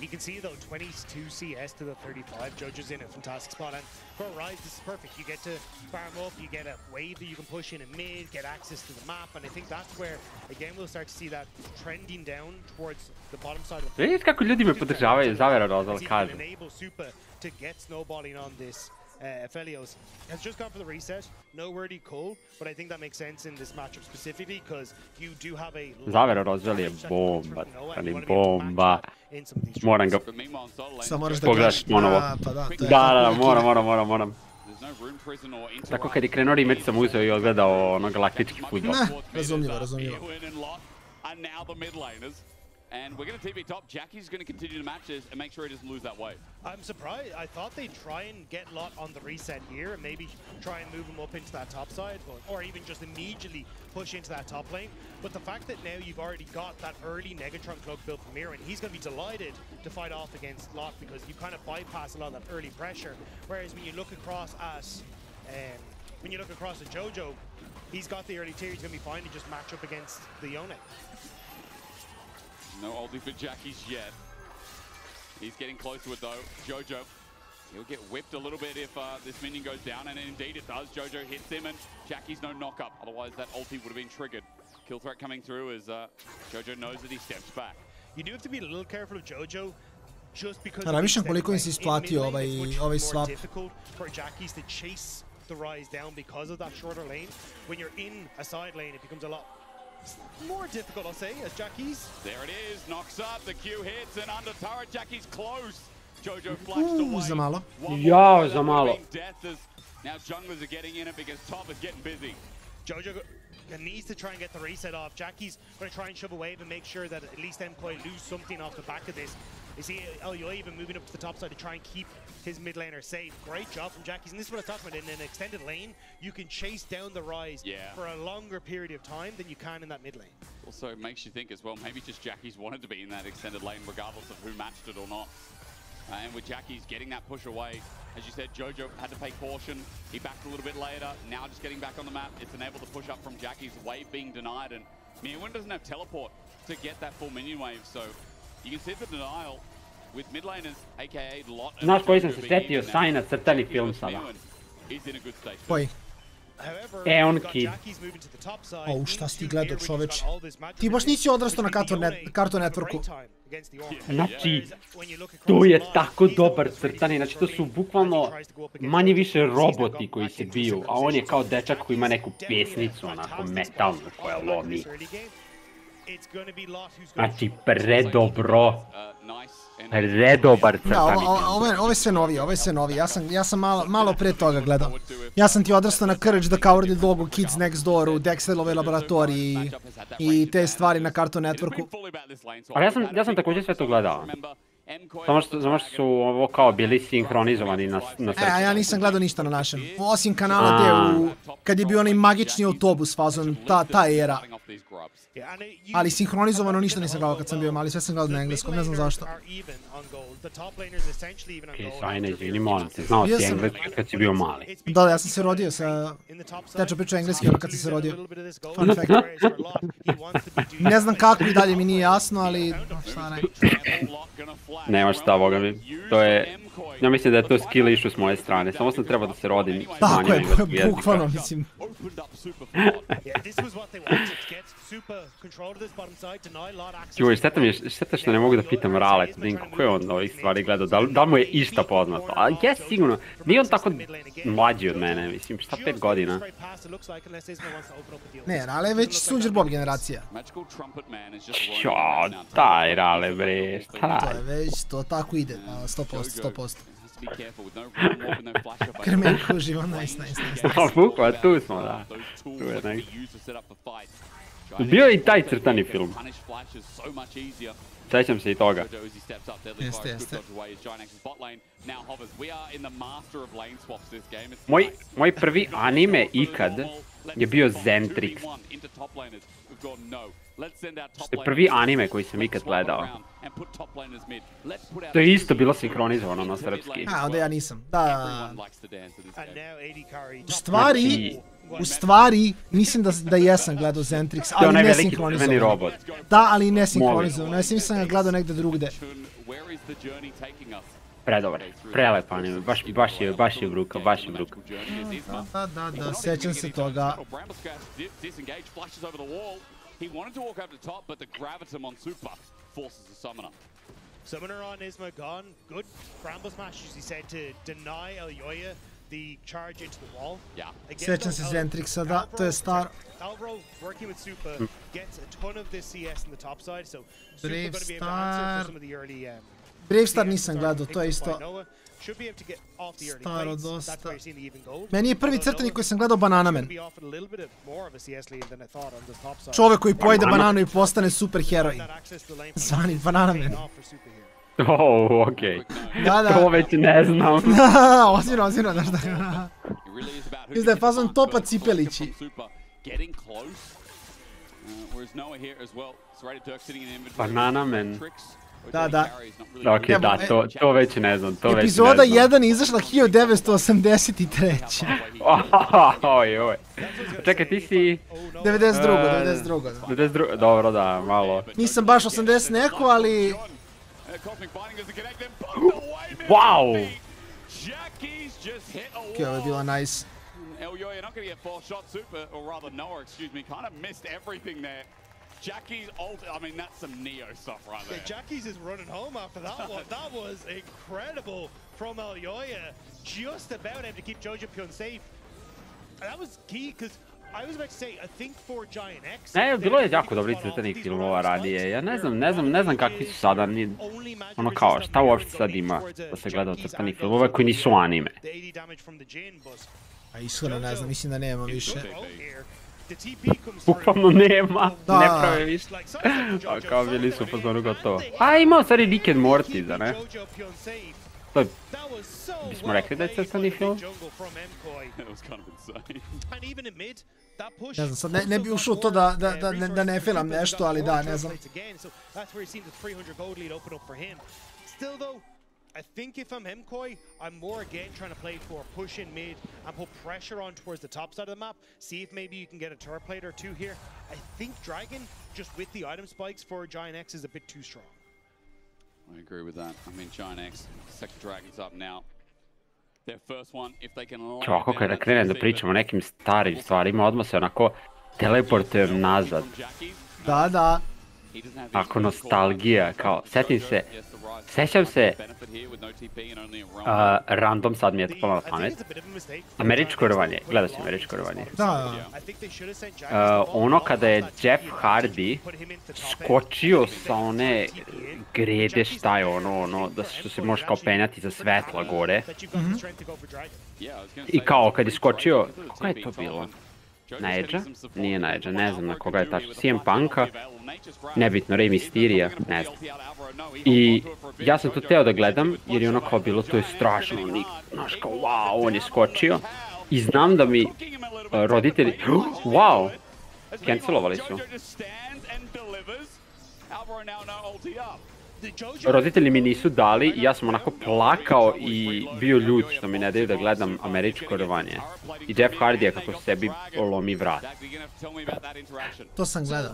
S22: You can see though 22 CS to the 35. Jojo's in a fantastic spot, and for a Rise, this is perfect. You get to farm up, you get a wave that you can push in mid, get access to the map, and I think that's where again we'll start to see that trending down towards the bottom side of the.
S8: Vidite kako ljudi me podržavaju, zavera rozal kažem.
S22: Enable Super to get snowballing on this. Felios has just gone for the reset. No wordy Cole, but I think that makes sense in this matchup specifically because you do have a.
S8: Zavera rozal je bomba, ali bomba. Moram ga pogledaš ponovo. Da, moram. Tako kad je krenuo rematch sam uzeo i odgledao ono galaktički futbol.
S6: Razumljivo.
S20: And we're going to TV top. Jackie's going to continue to match this and make sure he doesn't lose that wave.
S22: I'm surprised. I thought they'd try and get Lot on the reset here and maybe try and move him up into that top side, or even just immediately push into that top lane. But the fact that now you've already got that early Negatron cloak built from Mira, and he's going to be delighted to fight off against Lot because you kind of bypass a lot of that early pressure. Whereas when you look across at Jojo, he's got the early tier. He's going to be fine to just match up against the Yone.
S20: No ulti for Jackie's yet. He's getting close to it though. Jojo, he'll get whipped a little bit if this minion goes down, and indeed it does. Jojo hits him, and Jackie's no knock-up. Otherwise that ulti would have been triggered. Kill threat coming through as Jojo knows that he steps back.
S22: You do have to be a little careful of Jojo, just because
S6: Razmišljam koliko im se isplatio ovaj swap.
S22: Difficult for Jackies to chase the Rise down because of that shorter lane. When you're in a side lane, it becomes a lot more difficult, I'll say, as Jackie's.
S20: There it is, knocks up, the Q hits, and under turret, Jackie's close. Jojo flashed away.
S6: Za malo.
S8: Jao, za malo.
S20: Now junglers are getting in it because top is getting busy.
S22: Jojo needs to try and get the reset off. Jackie's going to try and shove a wave and make sure that at least Mkoi lose something off the back of this. You see Elio even moving up to the top side to try and keep his mid laner safe. Great job from Jackie's, and this is what I was talking about. In an extended lane, you can chase down the Rise for a longer period of time than you can in that mid lane.
S20: Also makes you think as well, maybe just Jackie's wanted to be in that extended lane regardless of who matched it or not. And with Jackie's getting that push away, as you said, Jojo had to pay caution. He backed a little bit later, now just getting back on the map. It's enabled to push up from Jackie's wave being denied, and Mirwin doesn't have teleport to get that full minion wave, so you can see the denial with mid laners, aka Lot.
S8: Znaš koji sam se setio Sajna crtani film sada?
S6: Koji?
S8: On Kid.
S6: Šta si ti gledao, čoveč? Ti baš nisi odrastao na Cartoon Networku.
S8: Znači, to je tako dobar crtani, znači to su bukvalno manje više roboti koji se biju, a on je kao dečak koji ima neku pesnicu, onako metalnu koja lomi. Znači, predobar crtani.
S6: Ovo je sve novije, ja sam malo pre toga gledao. Ja sam ti odrastao na Courage the Cowardly Dog, u Kids Next Door, u Dexterovoj laboratoriji i te stvari na Cartoon Networku.
S8: Ali ja sam također sve to gledao. Samo što su ovo kao bili sinhronizovani na srcu.
S6: Ja nisam gledao ništa na našem. Osim kanala gdje kad je bio onaj magični autobus fazon, ta era. Ali sinhronizovano ništa nisam gledao kad sam bio mali, sve sam gledao na engleskom, ne znam zašto.
S8: Sajne, izvini, molim te, znao si engleski kad si bio mali.
S6: Da, ja sam se rodio sa... Tečo pričao engleski ono kad si se rodio. Fun fact. Ne znam kako i dalje mi nije jasno, ali... šta ne.
S8: Nema šta, boga mi. To je... Ja mislim da je to skill issue s moje strane, samo sam trebao da se rodim.
S6: Tako je, bukvalno, mislim.
S8: Joj, šteta što ne mogu da pitam Rale, da vidim kako je on ovih stvari gledao, da li mu je išta poznato. A jes, sigurno, nije on tako mlađi od mene, mislim, šta 5 godina.
S6: Ne, Rale je već Sunđer Bob generacija.
S8: Jo, daj Rale bre, šta?
S6: To je već, to tako ide, 100%. Krmenko uživa, nice.
S8: Bukva, tu smo, da. Tu je nice. Bio je i taj crtani film. Sećam se i toga.
S6: Jeste.
S8: Moj prvi anime ikad je bio Zentrix. To je prvi anime koji sam ikad gledao. To je isto bilo sinhronizovano na srpski.
S6: Onda ja nisam. Da. U stvari, mislim da jesam gledao Zentrix, ali ne sinhronizovano. Da, ali ne sinhronizovano. Ja sam ga gledao negde drugde.
S8: Predobar, prelep anime, baš je bruka.
S6: Da, sećam se toga.
S20: He wanted to walk up to top, but the gravitum on Super forces the summoner.
S22: Summoner on Isma gone. Good Bramble smash, as he said, to deny Elyoya the charge into the wall.
S20: Yeah.
S6: Sećam se Zentrixa, da, to je staro.
S22: Alvaro working with Super gets a ton of this CS in the top side, so Super going to be able to answer for some of the early...
S6: Bravestar nisam gledao, to je isto staro dosta. Meni je prvi crtani koji sam gledao Bananaman. Čovek koji pojede bananu i postane super heroj. Zvani Bananaman.
S8: Okej. To već ne znam.
S6: Ozirno, znaš da. Mislim da je fazon Topa Cipelići.
S8: Bananaman.
S6: Da.
S8: Ok, da, to već ne znam,
S6: Epizoda 1 je izašla 1983.
S8: Oj. Čekaj, ti si...
S6: 92.
S8: Dobro, da, malo.
S6: Nisam baš 80 neko, ali...
S8: Wow!
S6: Ok, ovo je bilo nice.
S20: Elyoya not going to get 4 shots. Super, or rather Noah, excuse me, kind of missed everything there. Jackie's ult, I mean, that's some Neo stuff right there.
S22: Yeah, Jackie's is running home after that one. That was incredible from Elyoya. Just about able to keep Jojo Pyun safe. And that was key, because I was about to say, I think for Giant X...
S8: Bilo je jako dobrih crtanih filmova radije. Ja ne znam kakvi su sada, ono kao, šta uopšte sad ima da se gleda od crtanih filmova koji nisu anime.
S6: A iskreno ne znam, mislim da nema više.
S8: Bukvalno nema, ne prave više. A kao bili su pozorno gotovo. A imao sad i Rick and Morty, da ne? To je, bismo rekli da je crtani film?
S6: Ne znam, sad ne bi ušao to da ne filam nešto, ali da, ne znam.
S22: I think if I'm Mkoi, I'm more again trying to play for push in mid and put pressure on towards the top side of the map. See if maybe you can get a turret plate or two here. I think Dragon, just with the item spikes for Giant X, is a bit too strong.
S20: I agree with that. I mean, Giant X, second Dragon's up now. Their first one, if they can...
S8: Ovako kada krenem da pričamo o nekim starim stvarima, odmah se onako teleportujem nazad.
S6: Da.
S8: Ako nostalgija, kao, sećam se, random sad mi je to palo na pamet, američko rvanje, gledao si američko rvanje.
S6: Da.
S8: Ono kada je Jeff Hardy skočio sa one grede, šta je ono, da što se može kao penjati za svetla gore. I kao kad je skočio, koga je to bilo? Na Edge-a? Nije na Edge-a, ne znam na koga je tačno. CM Punk-a, nebitno, Rey Mysteria, ne znam. I ja sam to teo da gledam, jer je ono kao bilo, to je strašno, znaš kao, wow, on je skočio. I znam da mi roditelji, wow, cancelovali su. Roditelji mi nisu dali i ja sam onako plakao i bio ljut što mi ne daju da gledam američko rvanje. I Jeff Hardy je kako sebi lomi vrat.
S6: To sam gledao.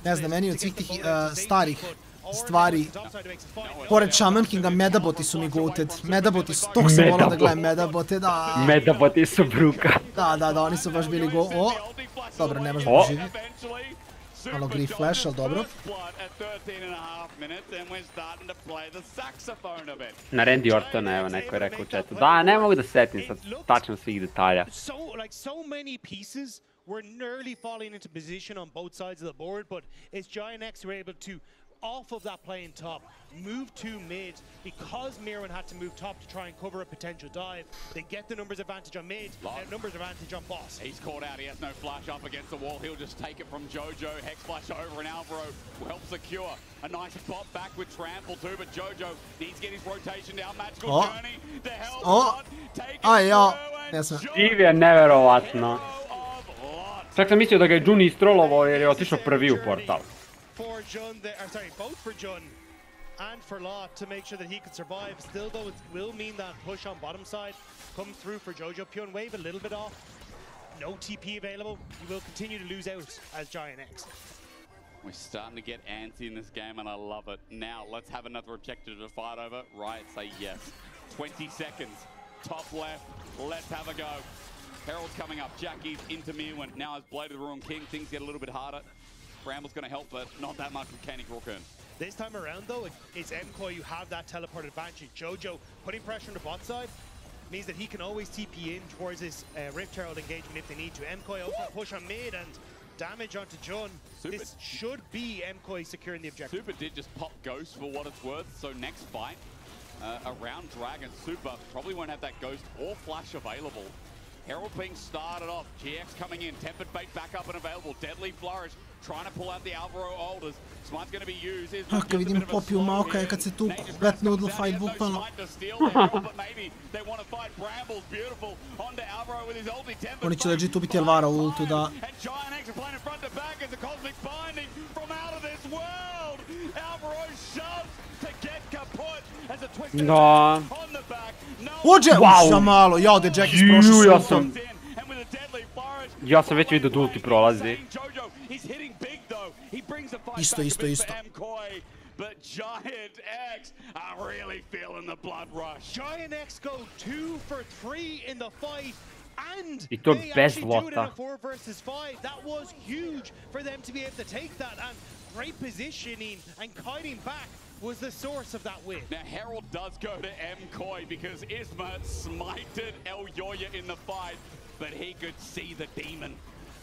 S6: Ne znam, meni od svih tih starih stvari, pored Shaman Kinga, Medaboti su mi goated. Medaboti su, tog sam volao da gledam Medabote, da.
S8: Medaboti su bruka.
S6: Da, oni su baš bili dobro, ne možda živi. Malo Grief Flash, ali dobro.
S8: Na Randy Ortona, evo, neko je rekao u chatu. Da, ne mogu da setim sad tačno svih detalja.
S22: So many pieces were nearly falling into position on both sides of the board, but it's Giant X who were able to off of that play in top, move to mid, because Mirwin had to move top to try and cover a potential dive. They get the numbers advantage on mid, and numbers advantage on boss.
S20: He's caught out, he has no flash up against the wall. He'll just take it from Jojo. Hex flash over, and Alvaro will help secure. A nice pop back with trample too, but Jojo needs to get his rotation down. Magical journey to help take it
S8: Steve je neverovatno. Čak sam mislio da ga je Jun istrolovao jer je otišao prvi u portal.
S22: Both for Jun and for Lot to make sure that he could survive. Still though, it will mean that push on bottom side come through for Jojo. Pure wave a little bit off. No TP available. He will continue to lose out as Giant X.
S20: We're starting to get antsy in this game, and I love it. Now, let's have another objective to fight over. Right, say yes. 20 seconds. Top left. Let's have a go. Herald's coming up. Jackie's into Mirwin. Now as Blade of the Ruined King, things get a little bit harder. Bramble's going to help, but not that much with Kenny Crooken.
S22: This time around, though, it's Mkoi who have that teleport advantage. Jojo putting pressure on the bot side means that he can always TP in towards his Rift Herald engagement if they need to. Mkoi also push on mid and damage onto Jun.
S20: Super.
S22: This should be Mkoi securing the objective.
S20: Super did just pop Ghost for what it's worth, so next fight, around Dragon, Super probably won't have that Ghost or Flash available. Herald being started off, GX coming in, Tempered Bait back up and available, Deadly Flourish, trying to pull out the Alvaro Alders. Smite's going to be used.
S6: Kad vidim popiju Maoka je kad se tu Wet Noodle fight bukvalno. Oni će legit ubiti Alvaro u ultu, da.
S8: Da.
S6: Ođe! Uša malo, ja ovdje Jackis prošao s ultom.
S8: Ja sam već vidio da ulti prolazi.
S6: Isto.
S20: But Giant X are really feeling the blood rush.
S22: Giant X go 2 for 3 in the fight. And
S8: I to
S22: they
S8: bez
S22: actually do it in
S8: lota.
S22: a 4 versus 5. That was huge for them to be able to take that, and great positioning and kiting back was the source of that win.
S20: Now Herald does go to Mkoi because Isma smited El Yoya in the fight, but he could see the demon.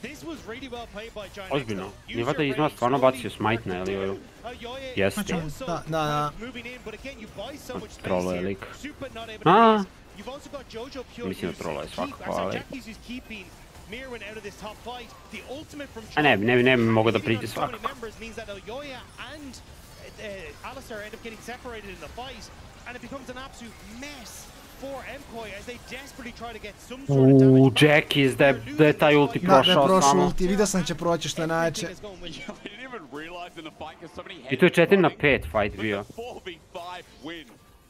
S22: This was really well played by Giant X.
S8: Ozbiljno. Je vada Isma stvarno bacio smite na Elioju. Jeste.
S6: Da.
S8: Trolo je lik. Mislim da trolo je svakako, ali... A ne bi mogao da priđe svakako. Jackies, da je taj ulti prošao samo.
S6: Da je prošao ulti, vidio sam da će proći što je najjače.
S8: I to je 4 na 5 fight bio.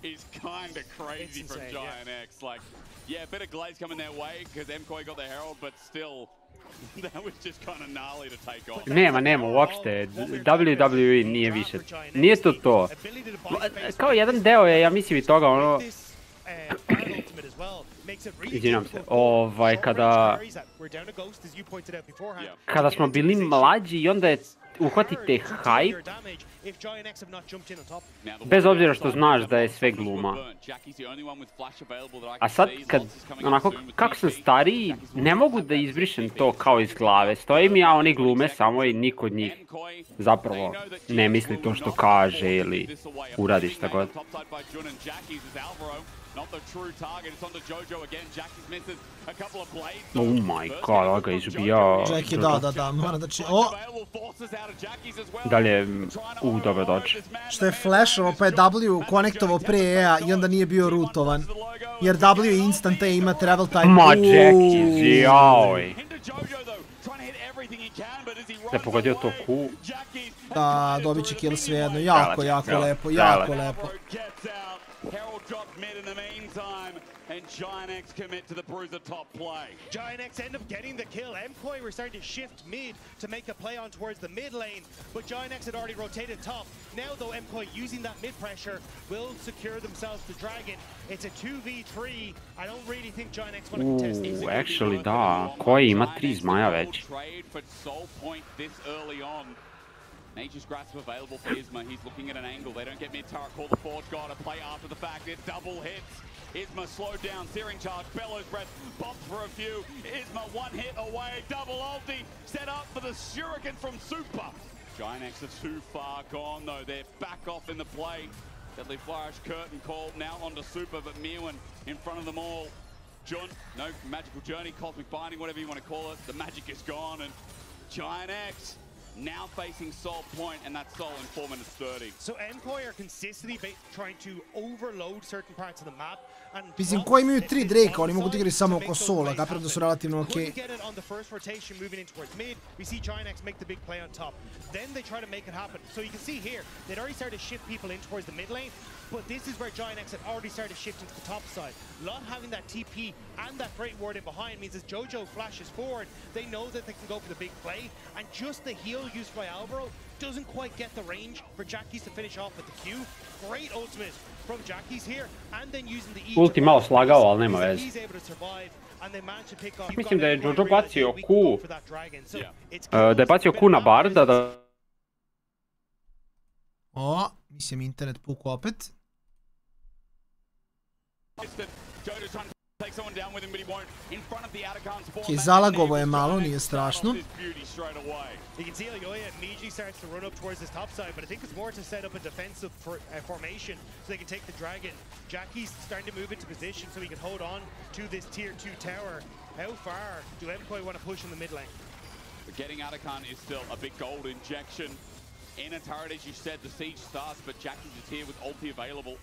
S20: Is kind of crazy from Giant X. Like, yeah, a bit of glaze coming their way because Mkoi got the Herald, but still, that was just kind of gnarly to take on.
S8: Nema uopšte. WWE nije više. Nije to. Kao jedan deo je, ja mislim i toga, ono... Izvinjam se, kada smo bili mlađi i onda je uhvatite hype, bez obzira što znaš da je sve gluma. A sad, kako sam stariji, ne mogu da izbrišem to kao iz glave. Stojim ja, oni glume samo i niko od njih zapravo ne misli to što kaže ili uradi šta god. Oh my god, ovo ga je izubijao.
S6: Jackie, da, mora da će...
S8: Dalje, dobro dođe.
S6: Što je flashovo, pa je W konektovao pre E-a i onda nije bio rootovan. Jer W je instant E, ima travel time.
S8: Ma, Jackie, jaoj. Da je pogodio to Q.
S6: Da, dobit će kill svejedno. Jako lepo.
S20: Herald dropped mid in the meantime, and Giant X commit to the Bruiser top play.
S22: Giant X end up getting the kill. Mkoi were starting to shift mid to make a play on towards the mid lane, but Giant X had already rotated top. Now though, Mkoi using that mid pressure will secure themselves the Dragon. It's a 2v3. I don't really think Giant X want to contest this.
S8: Actually da, Koi ima 3 zmaja već.
S20: Nature's Grasp available for Isma. He's looking at an angle. They don't get mid-tower. Call the Forge God to play after the fact. It double hits. Isma slowed down. Searing Charge. Bellows Breath. Bombs for a few. Isma one hit away. Double ulti. Set up for the Shuriken from Super. Giant X are too far gone though. They're back off in the play. Deadly Flourish, Curtain Call now onto Super, but Mirwin in front of them all. Jun, no magical journey, cosmic binding, whatever you want to call it. The magic is gone, and Giant X now facing Soul Point, and that's Soul in 4 minutes 30.
S22: So Mkoi are consistently trying to overload certain parts of the map.
S6: Mislim, koji imaju 3 Drake, oni mogu da igraju samo oko sola, kapira da su relativno okej.
S22: On the first rotation, moving in towards mid, we see Giant X make the big play on top. Then they try to make it happen. So you can see here, they'd already started to shift people in towards the mid lane, but this is where Giant X had already started to shift into the top side. Not having that TP and that Great Ward in behind means as Jojo flashes forward, they know that they can go for the big play, and just the heal used by Alvaro doesn't quite get the range for Jackies to finish off with the Q. Great ultimate from Jackies here, and then using the E.
S8: Ulti malo slagao, ali nema veze. Mislim da je Jojo bacio Q, da je bacio Q na Barda, da...
S6: O, mislim internet puku opet. Ok, zalagovo je malo, nije strašno.
S22: You can see Elyoya immediately starts to run up towards this top side, but I think it's more to set up a defensive formation so they can take the dragon. Jackie's starting to move into position so he can hold on to this tier 2 tower. How far do Mkoi want to push in the mid lane?
S20: But getting Atakan is still a big gold injection. In a turret, as you said, the siege starts, but Jackie's is here with ulti available.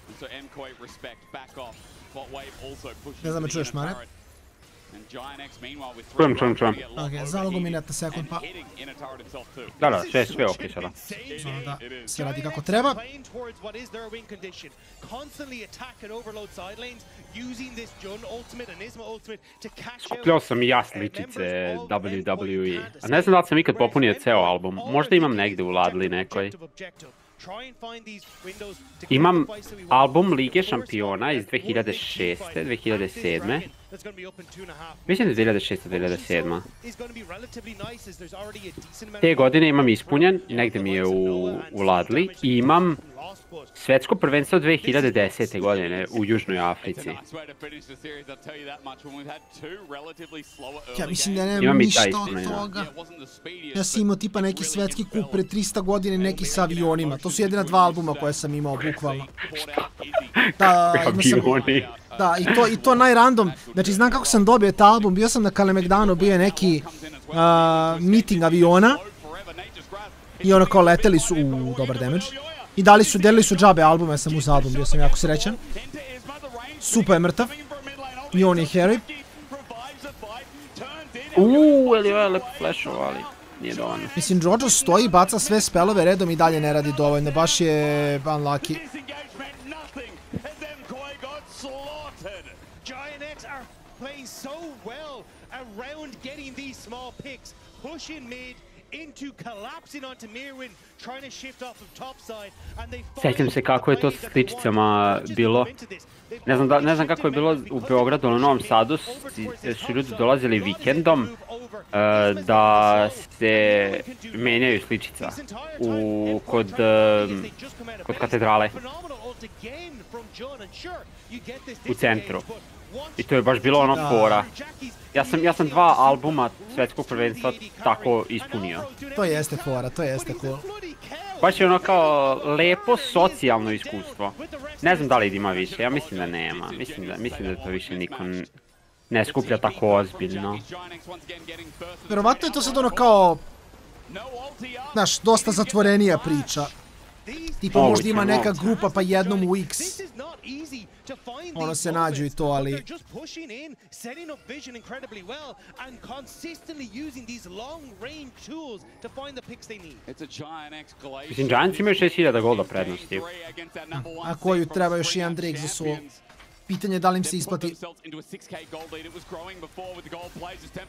S20: And so Mkoi respect, back off. Bot wave also pushes
S6: Ne znam me čuješ, Mare?
S8: Čujem.
S6: Ok, zalogo mi neta sekund pa.
S8: Da, sve ok sada.
S6: Da, sve radi kako treba.
S8: Skupljao sam i ja sličice WWE. A ne znam da li sam ikad popunio ceo album. Možda imam negde u ladli nekoj. Imam album Lige šampiona iz 2006. 2007. Mislim da je 2006-2007. Te godine imam ispunjen, negde mi je u ladli, i imam svetsko prvenstvo 2010. godine u Južnoj Africi.
S6: Ja mislim da nemam ništa od toga. Ja sam imao tipa neki svetski kup pre 300 godina i neki sa avionima. To su jedina 2 albuma koje sam imao, bukvalno. Da, i to najrandom. Znači, znam kako sam dobio taj album, bio sam na Kalemegdanu, bio je neki meeting aviona i ono kao leteli su, dobar damage, i delili su džabe albume, ja sam uz album, bio sam jako srećan. Supa je mrtav i on je heroj.
S8: Elio je lepo flashova, ali nije dovoljno.
S6: Mislim, Jojo stoji, baca sve spelove redom i dalje ne radi dovoljno, baš je unlucky.
S22: Playing so well around getting these small picks, pushing mid into collapsing onto Mirwin, trying to shift off of top side, and they
S8: Sjećam se kako je to s sličicama bilo. Ne znam kako je bilo u Beogradu, ali u Novom Sadu su ljudi dolazili vikendom da se menjaju sličica kod katedrale u centru. I to je baš bilo ono fora. Ja sam 2 albuma svetskog prvenstva tako ispunio.
S6: To jeste fora, to jeste cool.
S8: Baš je ono kao lepo socijalno iskustvo. Ne znam da li ima više, ja mislim da nema. Mislim da to više niko ne skuplja tako ozbiljno.
S6: Verovatno je to sad ono kao, znaš, dosta zatvorenija priča. Tipa možda ima neka grupa pa jednom u X. Ono se nađu i to, ali...
S8: Mislim, Giants imaju 6000 golda prednosti.
S6: A koju treba još jedan Drake za solo. Pitanje je da li im se isplati.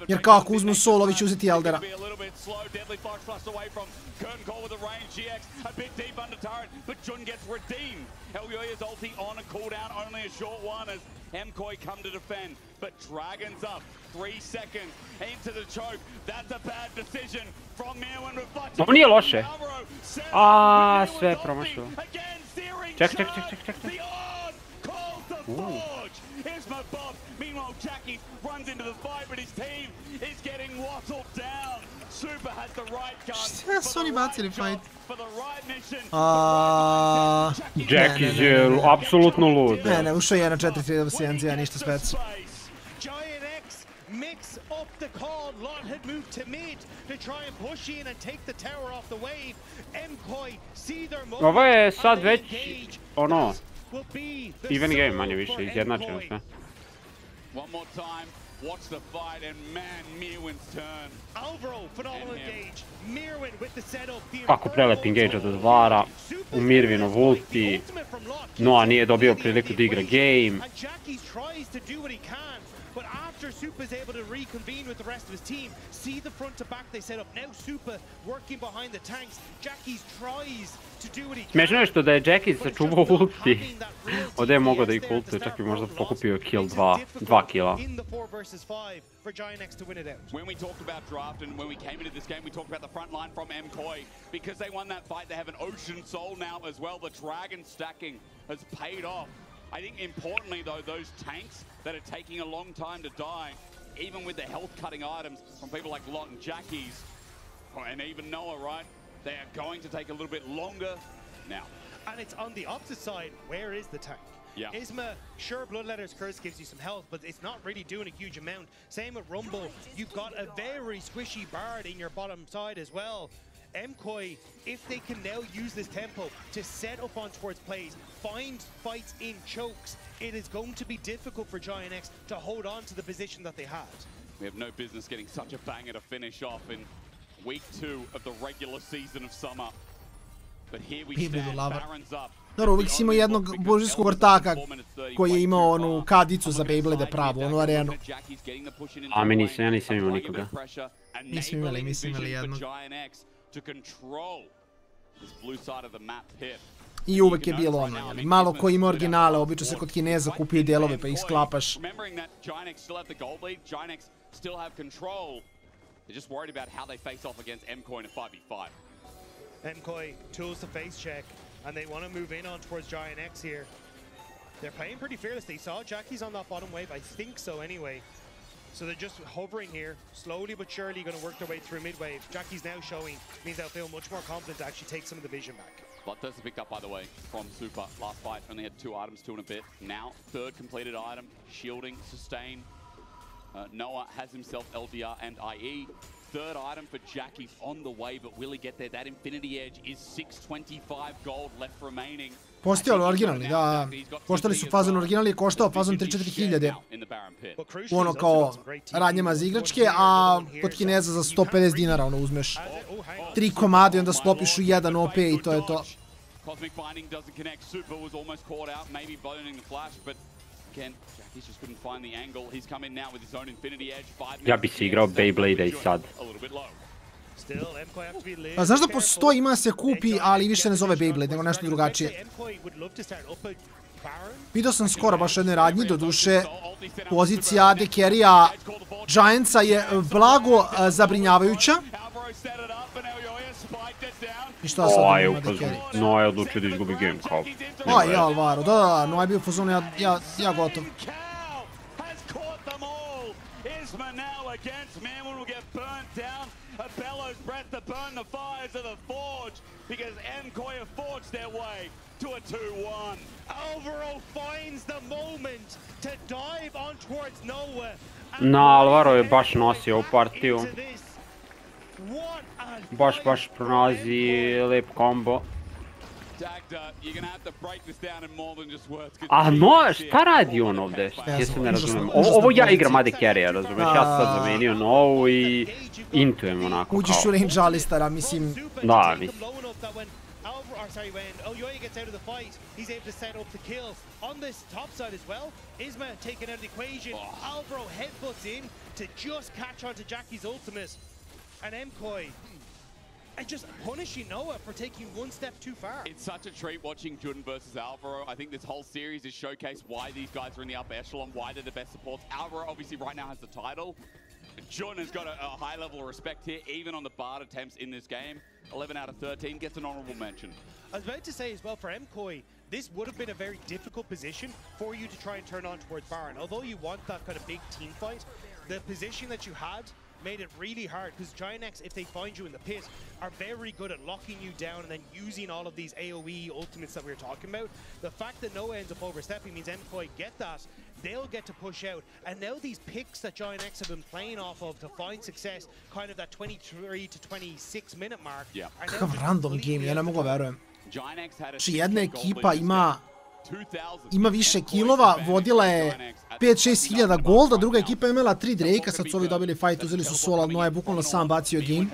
S6: Jer kao ako uzmu solo, ovi će uzeti Eldera.
S20: Elyoya's ulti on a cooldown, only a short one as Mkoi come to defend, but Dragon's up, 3 seconds into the choke. That's a bad decision from Mirwin reflecting.
S8: Ovo nije loše. Sve promašilo. Ček.
S20: above. Meanwhile, Jackie runs into the fight, but his team is getting wattled down. Super has the right gun for the right job, for the right mission.
S8: Jackie je apsolutno lud.
S6: Ne, ušao je na 4-3 do Sienzija, ništa spec.
S22: Mix up the call. Lot had moved to mid to try and push in and take the tower off the wave. Mkoi see their moment.
S8: Ovo je sad već ono even game manje više izjednačeno sve.
S20: One more time. Watch the fight and man, Mirwin's turn.
S22: Alvaro, phenomenal engage. Mirwin with the setup.
S8: Kako prelep engage od Zvara u Mirvinov ulti. Noah nije dobio priliku da igra game.
S22: But after Super's able to reconvene with the rest of his team, see the front to back they set up. Now Super working behind the tanks. Jackie's tries to do what he can.
S8: Smešno je što da je Jackie sačuvao ulti. Ovdje je mogao da ih ulti, čak bi možda pokupio kill 2 killa.
S20: When we talked about draft and when we came into this game, we talked about the front line from Mkoi. Because they won that fight, they have an ocean soul now as well. The dragon stacking has paid off. I think importantly though, those tanks that are taking a long time to die, even with the health cutting items from people like Lot and Jackie's, and even Noah, right? They are going to take a little bit longer now.
S22: And it's on the opposite side, where is the tank?
S20: Yeah.
S22: Isma, sure, Bloodletter's Curse gives you some health, but it's not really doing a huge amount. Same with Rumble, you've got a very squishy Bard in your bottom side as well. Mkoi, if they can now use this tempo to set up on towards plays, find fights in chokes, it is going to be difficult for Giant X to hold on to the position that they had.
S20: We have no business getting such a banger to finish off in week 2 of the regular season of summer. But here we stand, Baron's up.
S6: Dobro, uvijek si imao jednog božijskog ortaka koji je imao onu kadicu za Beyblade pravu, onu arenu.
S8: A ja nisam imao nikoga.
S6: Nisam imali jednog. I uvek je bilo ono, malo ko ima originale, obično se kod Kineza kupuje delove pa ih sklapaš.
S22: Mkoi tools to face check, and they want to move in on towards Giant X here. They're playing pretty fearlessly. Saw Jackie's on that bottom wave, I think so anyway. So they're just hovering here, slowly but surely going to work their way through mid-wave. Jackie's now showing, means they'll feel much more confident to actually take some of the vision back.
S20: Bloodthirster picked up, by the way, from Super. Last fight only had 2 items, 2 and a bit. Now, 3rd completed item, shielding, sustain. Noah has himself LDR and IE. 3rd item for Jackie's on the way, but will he get there? That Infinity Edge is 625 gold left remaining.
S6: Postojali originalni, da. Koštali su fazon originalni, je koštao fazon 3-4 hiljade. Ono kao radnjama za igračke, a kod Kineza za 150 dinara ono uzmeš 3 komade i onda sklopiš u jedan OP i to je to.
S20: Cosmic Binding doesn't connect. Super was almost caught out, maybe burning the flash, but again, Jackie's just couldn't find the angle. He's come in now with his own Infinity Edge.
S8: Ja bi si igrao Beyblade i sad.
S6: A znaš da postoji, ima se kupi, ali više ne zove Beyblade, nego nešto drugačije. Vidio sam skoro baš u jednoj radnji, do duše pozicija AD carry-a Giantsa je blago zabrinjavajuća. I šta sad ima AD carry?
S8: Noah je odlučio da izgubi game, kao.
S6: Aj, Alvaro, da, Noah je bio u fazonu, ja gotov. A bellow's breath to burn the fires of the forge because Mkoi have forged their way to a 2-1.
S22: Alvaro finds the moment to dive on towards Noah.
S8: Na, Alvaro je baš nosio u partiju. Baš pronalazi lep kombo. A no, šta radi on ovdje? Ja se ne razumijem. Ovo ja igram AD carry-a, razumiješ? Ja sam sad zamenio novu i intujem onako kao.
S6: Uđeš u range Alistara, mislim.
S8: Da, mislim.
S22: Sorry, when Oyoya gets out of the fight, he's able to set up the kill. On this top side as well, Isma taken out of the equation. Alvaro headbutts in to just catch onto Jackie's ultimate. And Mkoi and just punishing Noah for taking one step too far.
S20: It's such a treat watching Juden versus Alvaro. I think this whole series has showcased why these guys are in the upper echelon, why they're the best supports. Alvaro obviously right now has the title. Jordan has got a high level of respect here, even on the Bard attempts in this game. 11 out of 13 gets an honorable mention.
S22: I was about to say as well, for Mkoi, this would have been a very difficult position for you to try and turn on towards Baron. Although you want that kind of big team fight, the position that you had made it really hard, because Giant X, if they find you in the pit, are very good at locking you down and then using all of these AoE ultimates that we were talking about. The fact that Noah ends up overstepping means Mkoi get that, they'll get to push out, and now these picks that Giant X have been playing off of to find success, kind of that 23 to 26 minute mark.
S6: Kakav random game, ja ne mogu verujem. Znači jedna ekipa ima više kilova, vodila je 5-6 hiljada golda, druga ekipa je imala 3 Drake-a, sad su ovi dobili fight, uzeli su solo, ali Noah je bukvalno sam bacio game.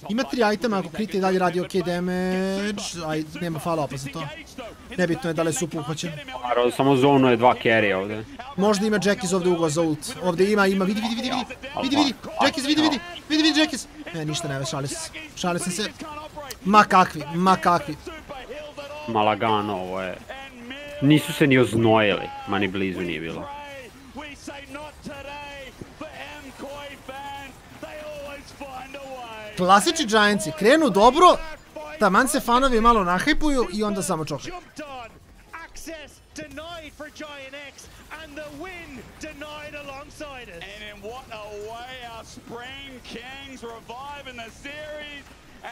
S6: Ima 3 itema, ako krite i dalje radi ok damage, aj nema follow-upa za to. Nebitno je da li su upuhvaćen.
S8: Samo zonu je 2 carry ovdje.
S6: Možda ima Jackies ovdje ugao za ult. Ovdje ima, vidi, Jackies, vidi, Jackies. Ne, ništa ne, šalim se. Ma kakvi.
S8: Malagano ovo je. Nisu se ni oznojili, ma ni blizu nije bilo.
S6: Klasični Giantsi, krenu dobro, taman se fanovi malo nahajpuju i onda samo čokaju.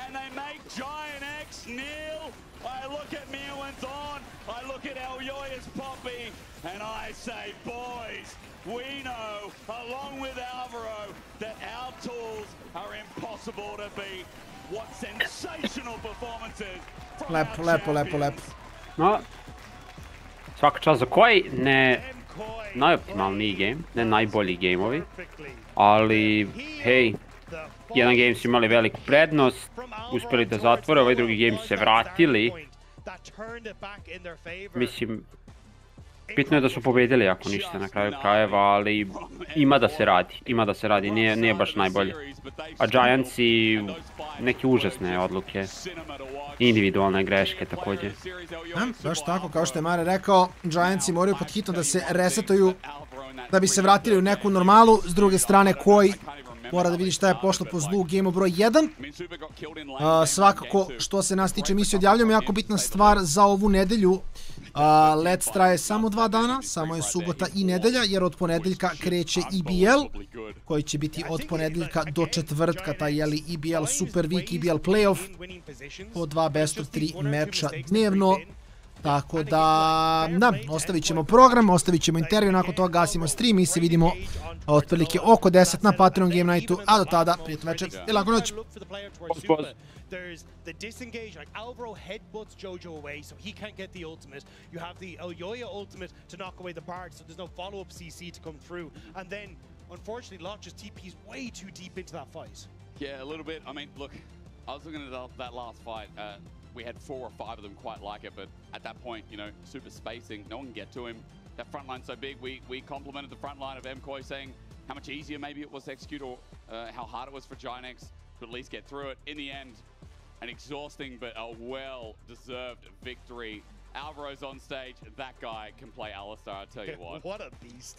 S20: And they make Giant X kneel. I look at Mio and Thor, I look at Elyoya's Poppy, and I say, boys, we know, along with Alvaro, that our tools are impossible to beat. What sensational performances from our champions.
S8: No, svaka čast za koji ne najoptimalniji game, ne najbolji gameovi, ali hej, jedan game su imali veliku prednost, uspjeli da zatvore, ovaj drugi game se vratili. Mislim, bitno je da su pobedili ako ništa na kraju krajeva, ali ima da se radi, nije baš najbolje. A Giantsi, neke užasne odluke, individualne greške također.
S6: Baš tako, kao što je Mare rekao, Giantsi moraju pod hitno da se resetuju, da bi se vratili u neku normalu, s druge strane koji mora da vidi šta je pošlo po zlu u gameu broj 1. Svakako, što se nas tiče, mi se odjavljamo, jako bitna stvar za ovu nedelju. Let's traje samo 2 dana, samo je subota i nedelja, jer od ponedeljka kreće EBL, koji će biti od ponedeljka do četvrtka, taj jeli EBL Super Week, EBL Playoff, po 2 best of 3 meča dnevno. Tako da, ostavit ćemo program, ostavit ćemo intervju, nakon toga gasimo stream i se vidimo otprilike oko 10 na Patreon Game Nightu, a do tada, prijatno večer i laku noć.
S22: There's the disengage, like Alvaro headbutts Jojo away so he can't get the ultimate. You have the Elyoya ultimate to knock away the Bard, so there's no follow-up CC to come through. And then, unfortunately, Lot just TP's way too deep into that fight.
S20: Yeah, a little bit. I mean, look, I was looking at that last fight. We had 4 or 5 of them quite like it, but at that point, you know, super spacing, no one can get to him. That front line's so big, we complimented the front line of Mkoi, saying how much easier maybe it was to execute, or how hard it was for Giant X to at least get through it. In the end, an exhausting but a well-deserved victory. Alvaro's on stage, that guy can play Alistar, I tell you what.
S22: What a beast.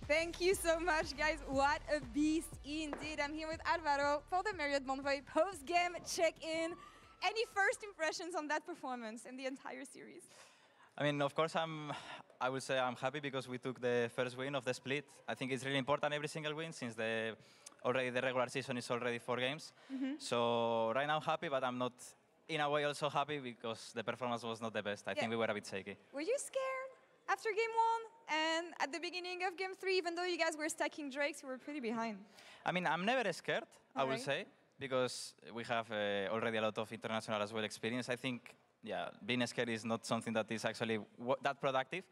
S14: Thank you so much, guys. What a beast indeed. I'm here with Alvaro for the Marriott Bonvoy post-game check-in. Any first impressions on that performance in the entire series?
S17: I mean, of course, I would say I'm happy because we took the first win of the split. I think it's really important every single win since already the regular season is already 4 games. So right now happy, but I'm not in a way also happy because the performance was not the best. I think we were a bit shaky.
S14: Were you scared after game 1 and at the beginning of game 3, even though you guys were stacking Drakes, you were pretty behind?
S17: I mean, I'm never scared, I would say, because we have already a lot of international as well experience. I think, yeah, being scared is not something that is actually that productive.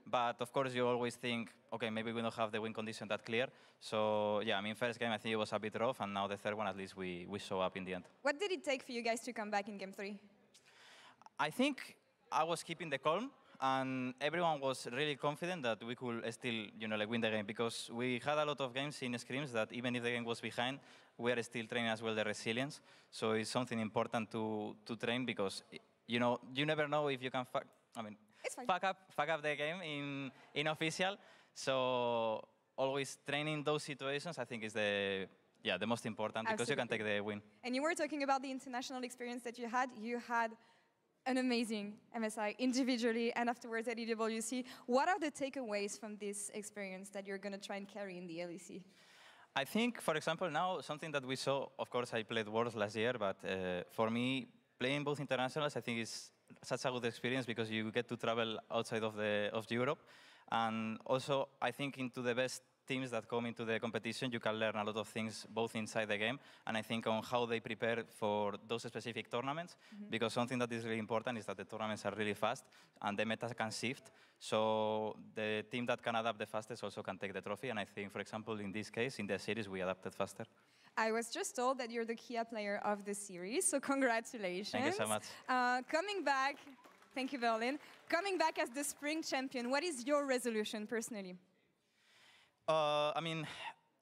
S17: But of course, you always think, okay, maybe we don't have the win condition that clear. So yeah, I mean, first game I think it was a bit rough, and now the third one at least we show up in the end.
S14: What did it take for you guys to come back in game 3?
S17: I think I was keeping the calm, and everyone was really confident that we could still, you know, like win the game, because we had a lot of games in scrims that even if the game was behind, we are still training as well the resilience. So it's something important to train, because you know you never know if you can fuck up the game in official. So always training those situations, I think is the most important because you can take the win.
S14: And you were talking about the international experience that you had. You had an amazing MSI individually and afterwards at EWC. What are the takeaways from this experience that you're going to try and carry in the LEC?
S17: I think, for example, now something that we saw, of course, I played Worlds last year, but for me, playing both internationals, I think is such a good experience because you get to travel outside of Europe. And also, I think into the best teams that come into the competition, you can learn a lot of things both inside the game and I think on how they prepare for those specific tournaments. Because something that is really important is that the tournaments are really fast and the meta can shift. So the team that can adapt the fastest also can take the trophy. And I think, for example, in this case, in the series, we adapted faster.
S14: I was just told that you're the Kia player of the series, so congratulations.
S17: Thank you so much.
S14: Coming back, thank you, Berlin. Coming back as the spring champion, what is your resolution personally?
S17: I mean,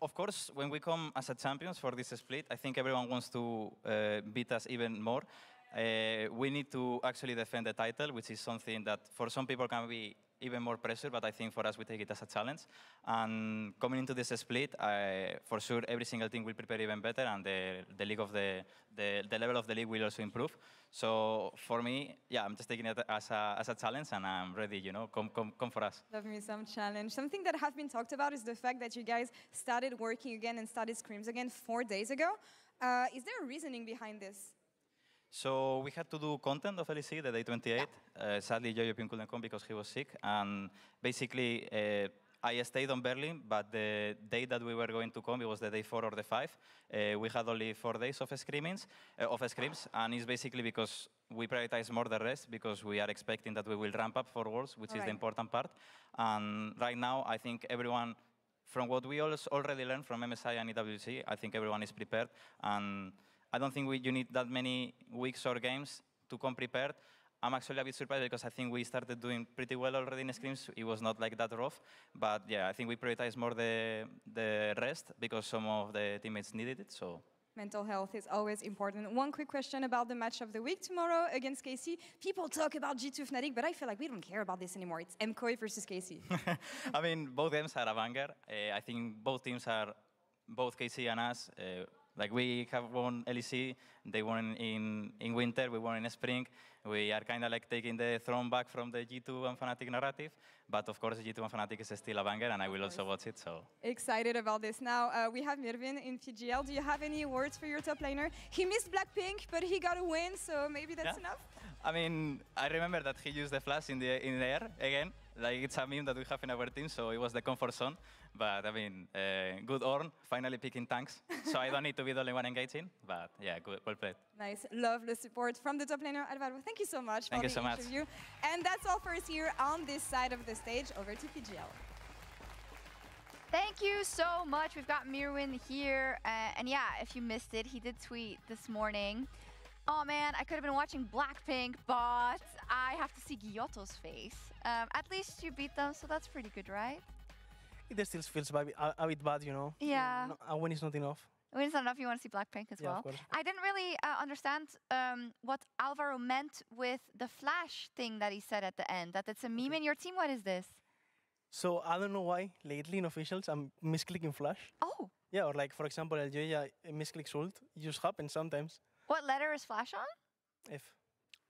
S17: of course, when we come as a champions for this split, I think everyone wants to beat us even more. We need to actually defend the title, which is something that for some people can be even more pressure, but I think for us we take it as a challenge. And coming into this split, for sure every single team will prepare even better, and the league of the level of the league will also improve. So for me, yeah, I'm just taking it as a challenge, and I'm ready. You know, come for us.
S14: Love me some challenge. Something that has been talked about is the fact that you guys started working again and started scrims again 4 days ago. Is there a reasoning behind this?
S17: So we had to do content of LEC the day 28. Sadly, Jojo couldn't come because he was sick. And basically, I stayed on Berlin, but the day that we were going to come, it was the day 4 or the 5. We had only 4 days of scrims, and it's basically because we prioritize more the rest because we are expecting that we will ramp up for Worlds, which is the important part. And right now, I think everyone, from what we already learned from MSI and EWC, I think everyone is prepared. And I don't think you need that many weeks or games to come prepared. I'm actually a bit surprised because I think we started doing pretty well already in scrims. It was not like that rough. But yeah, I think we prioritize more the rest because some of the teammates needed it. So
S14: mental health is always important. One quick question about the match of the week tomorrow against KC. People talk about G2 Fnatic, but I feel like we don't care about this anymore. It's Mkoi versus KC.
S17: I mean, both games are a banger. I think both teams are, both KC and us, like we have won LEC, they won in winter, we won in spring. We are kind of like taking the throne back from the G2 and Fnatic narrative. But of course, G2 and Fnatic is still a banger, and I will also watch it. So
S14: excited about this. Now, we have Mirvin in PGL. Do you have any words for your top laner? He missed Blackpink, but he got a win, so maybe that's enough?
S17: I mean, I remember that he used the flash in the air again. Like, it's a meme that we have in our team, so it was the comfort zone. But, I mean, good Ornn, finally picking tanks. So I don't need to be the only one engaging. But, yeah, good, well played.
S14: Nice. Love the support from the top laner, Alvaro. Thank you so much for the interview. And that's all for us here on this side of the stage. Over to PGL.
S1: Thank you so much. We've got Mirwin here. And yeah, if you missed it, he did tweet this morning. Oh man, I could have been watching Blackpink, but I have to see Gyotto's face. At least you beat them, so that's pretty good, right?
S7: It still feels a bit bad, you know.
S1: Yeah.
S7: A win is not enough.
S1: When it's not enough, you want to see Blackpink as well.
S7: Of course.
S1: I didn't really understand what Alvaro meant with the flash thing that he said at the end, that it's a meme in your team. What is this?
S7: So I don't know why lately in officials I'm misclicking flash.
S1: Oh.
S7: Yeah, or like for example, Algeria misclicks ult. It just happens sometimes.
S1: What letter is flash on?
S7: F.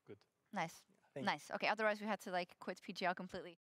S7: Good.
S1: Nice. Nice. Okay, otherwise we had to like quit PGL completely.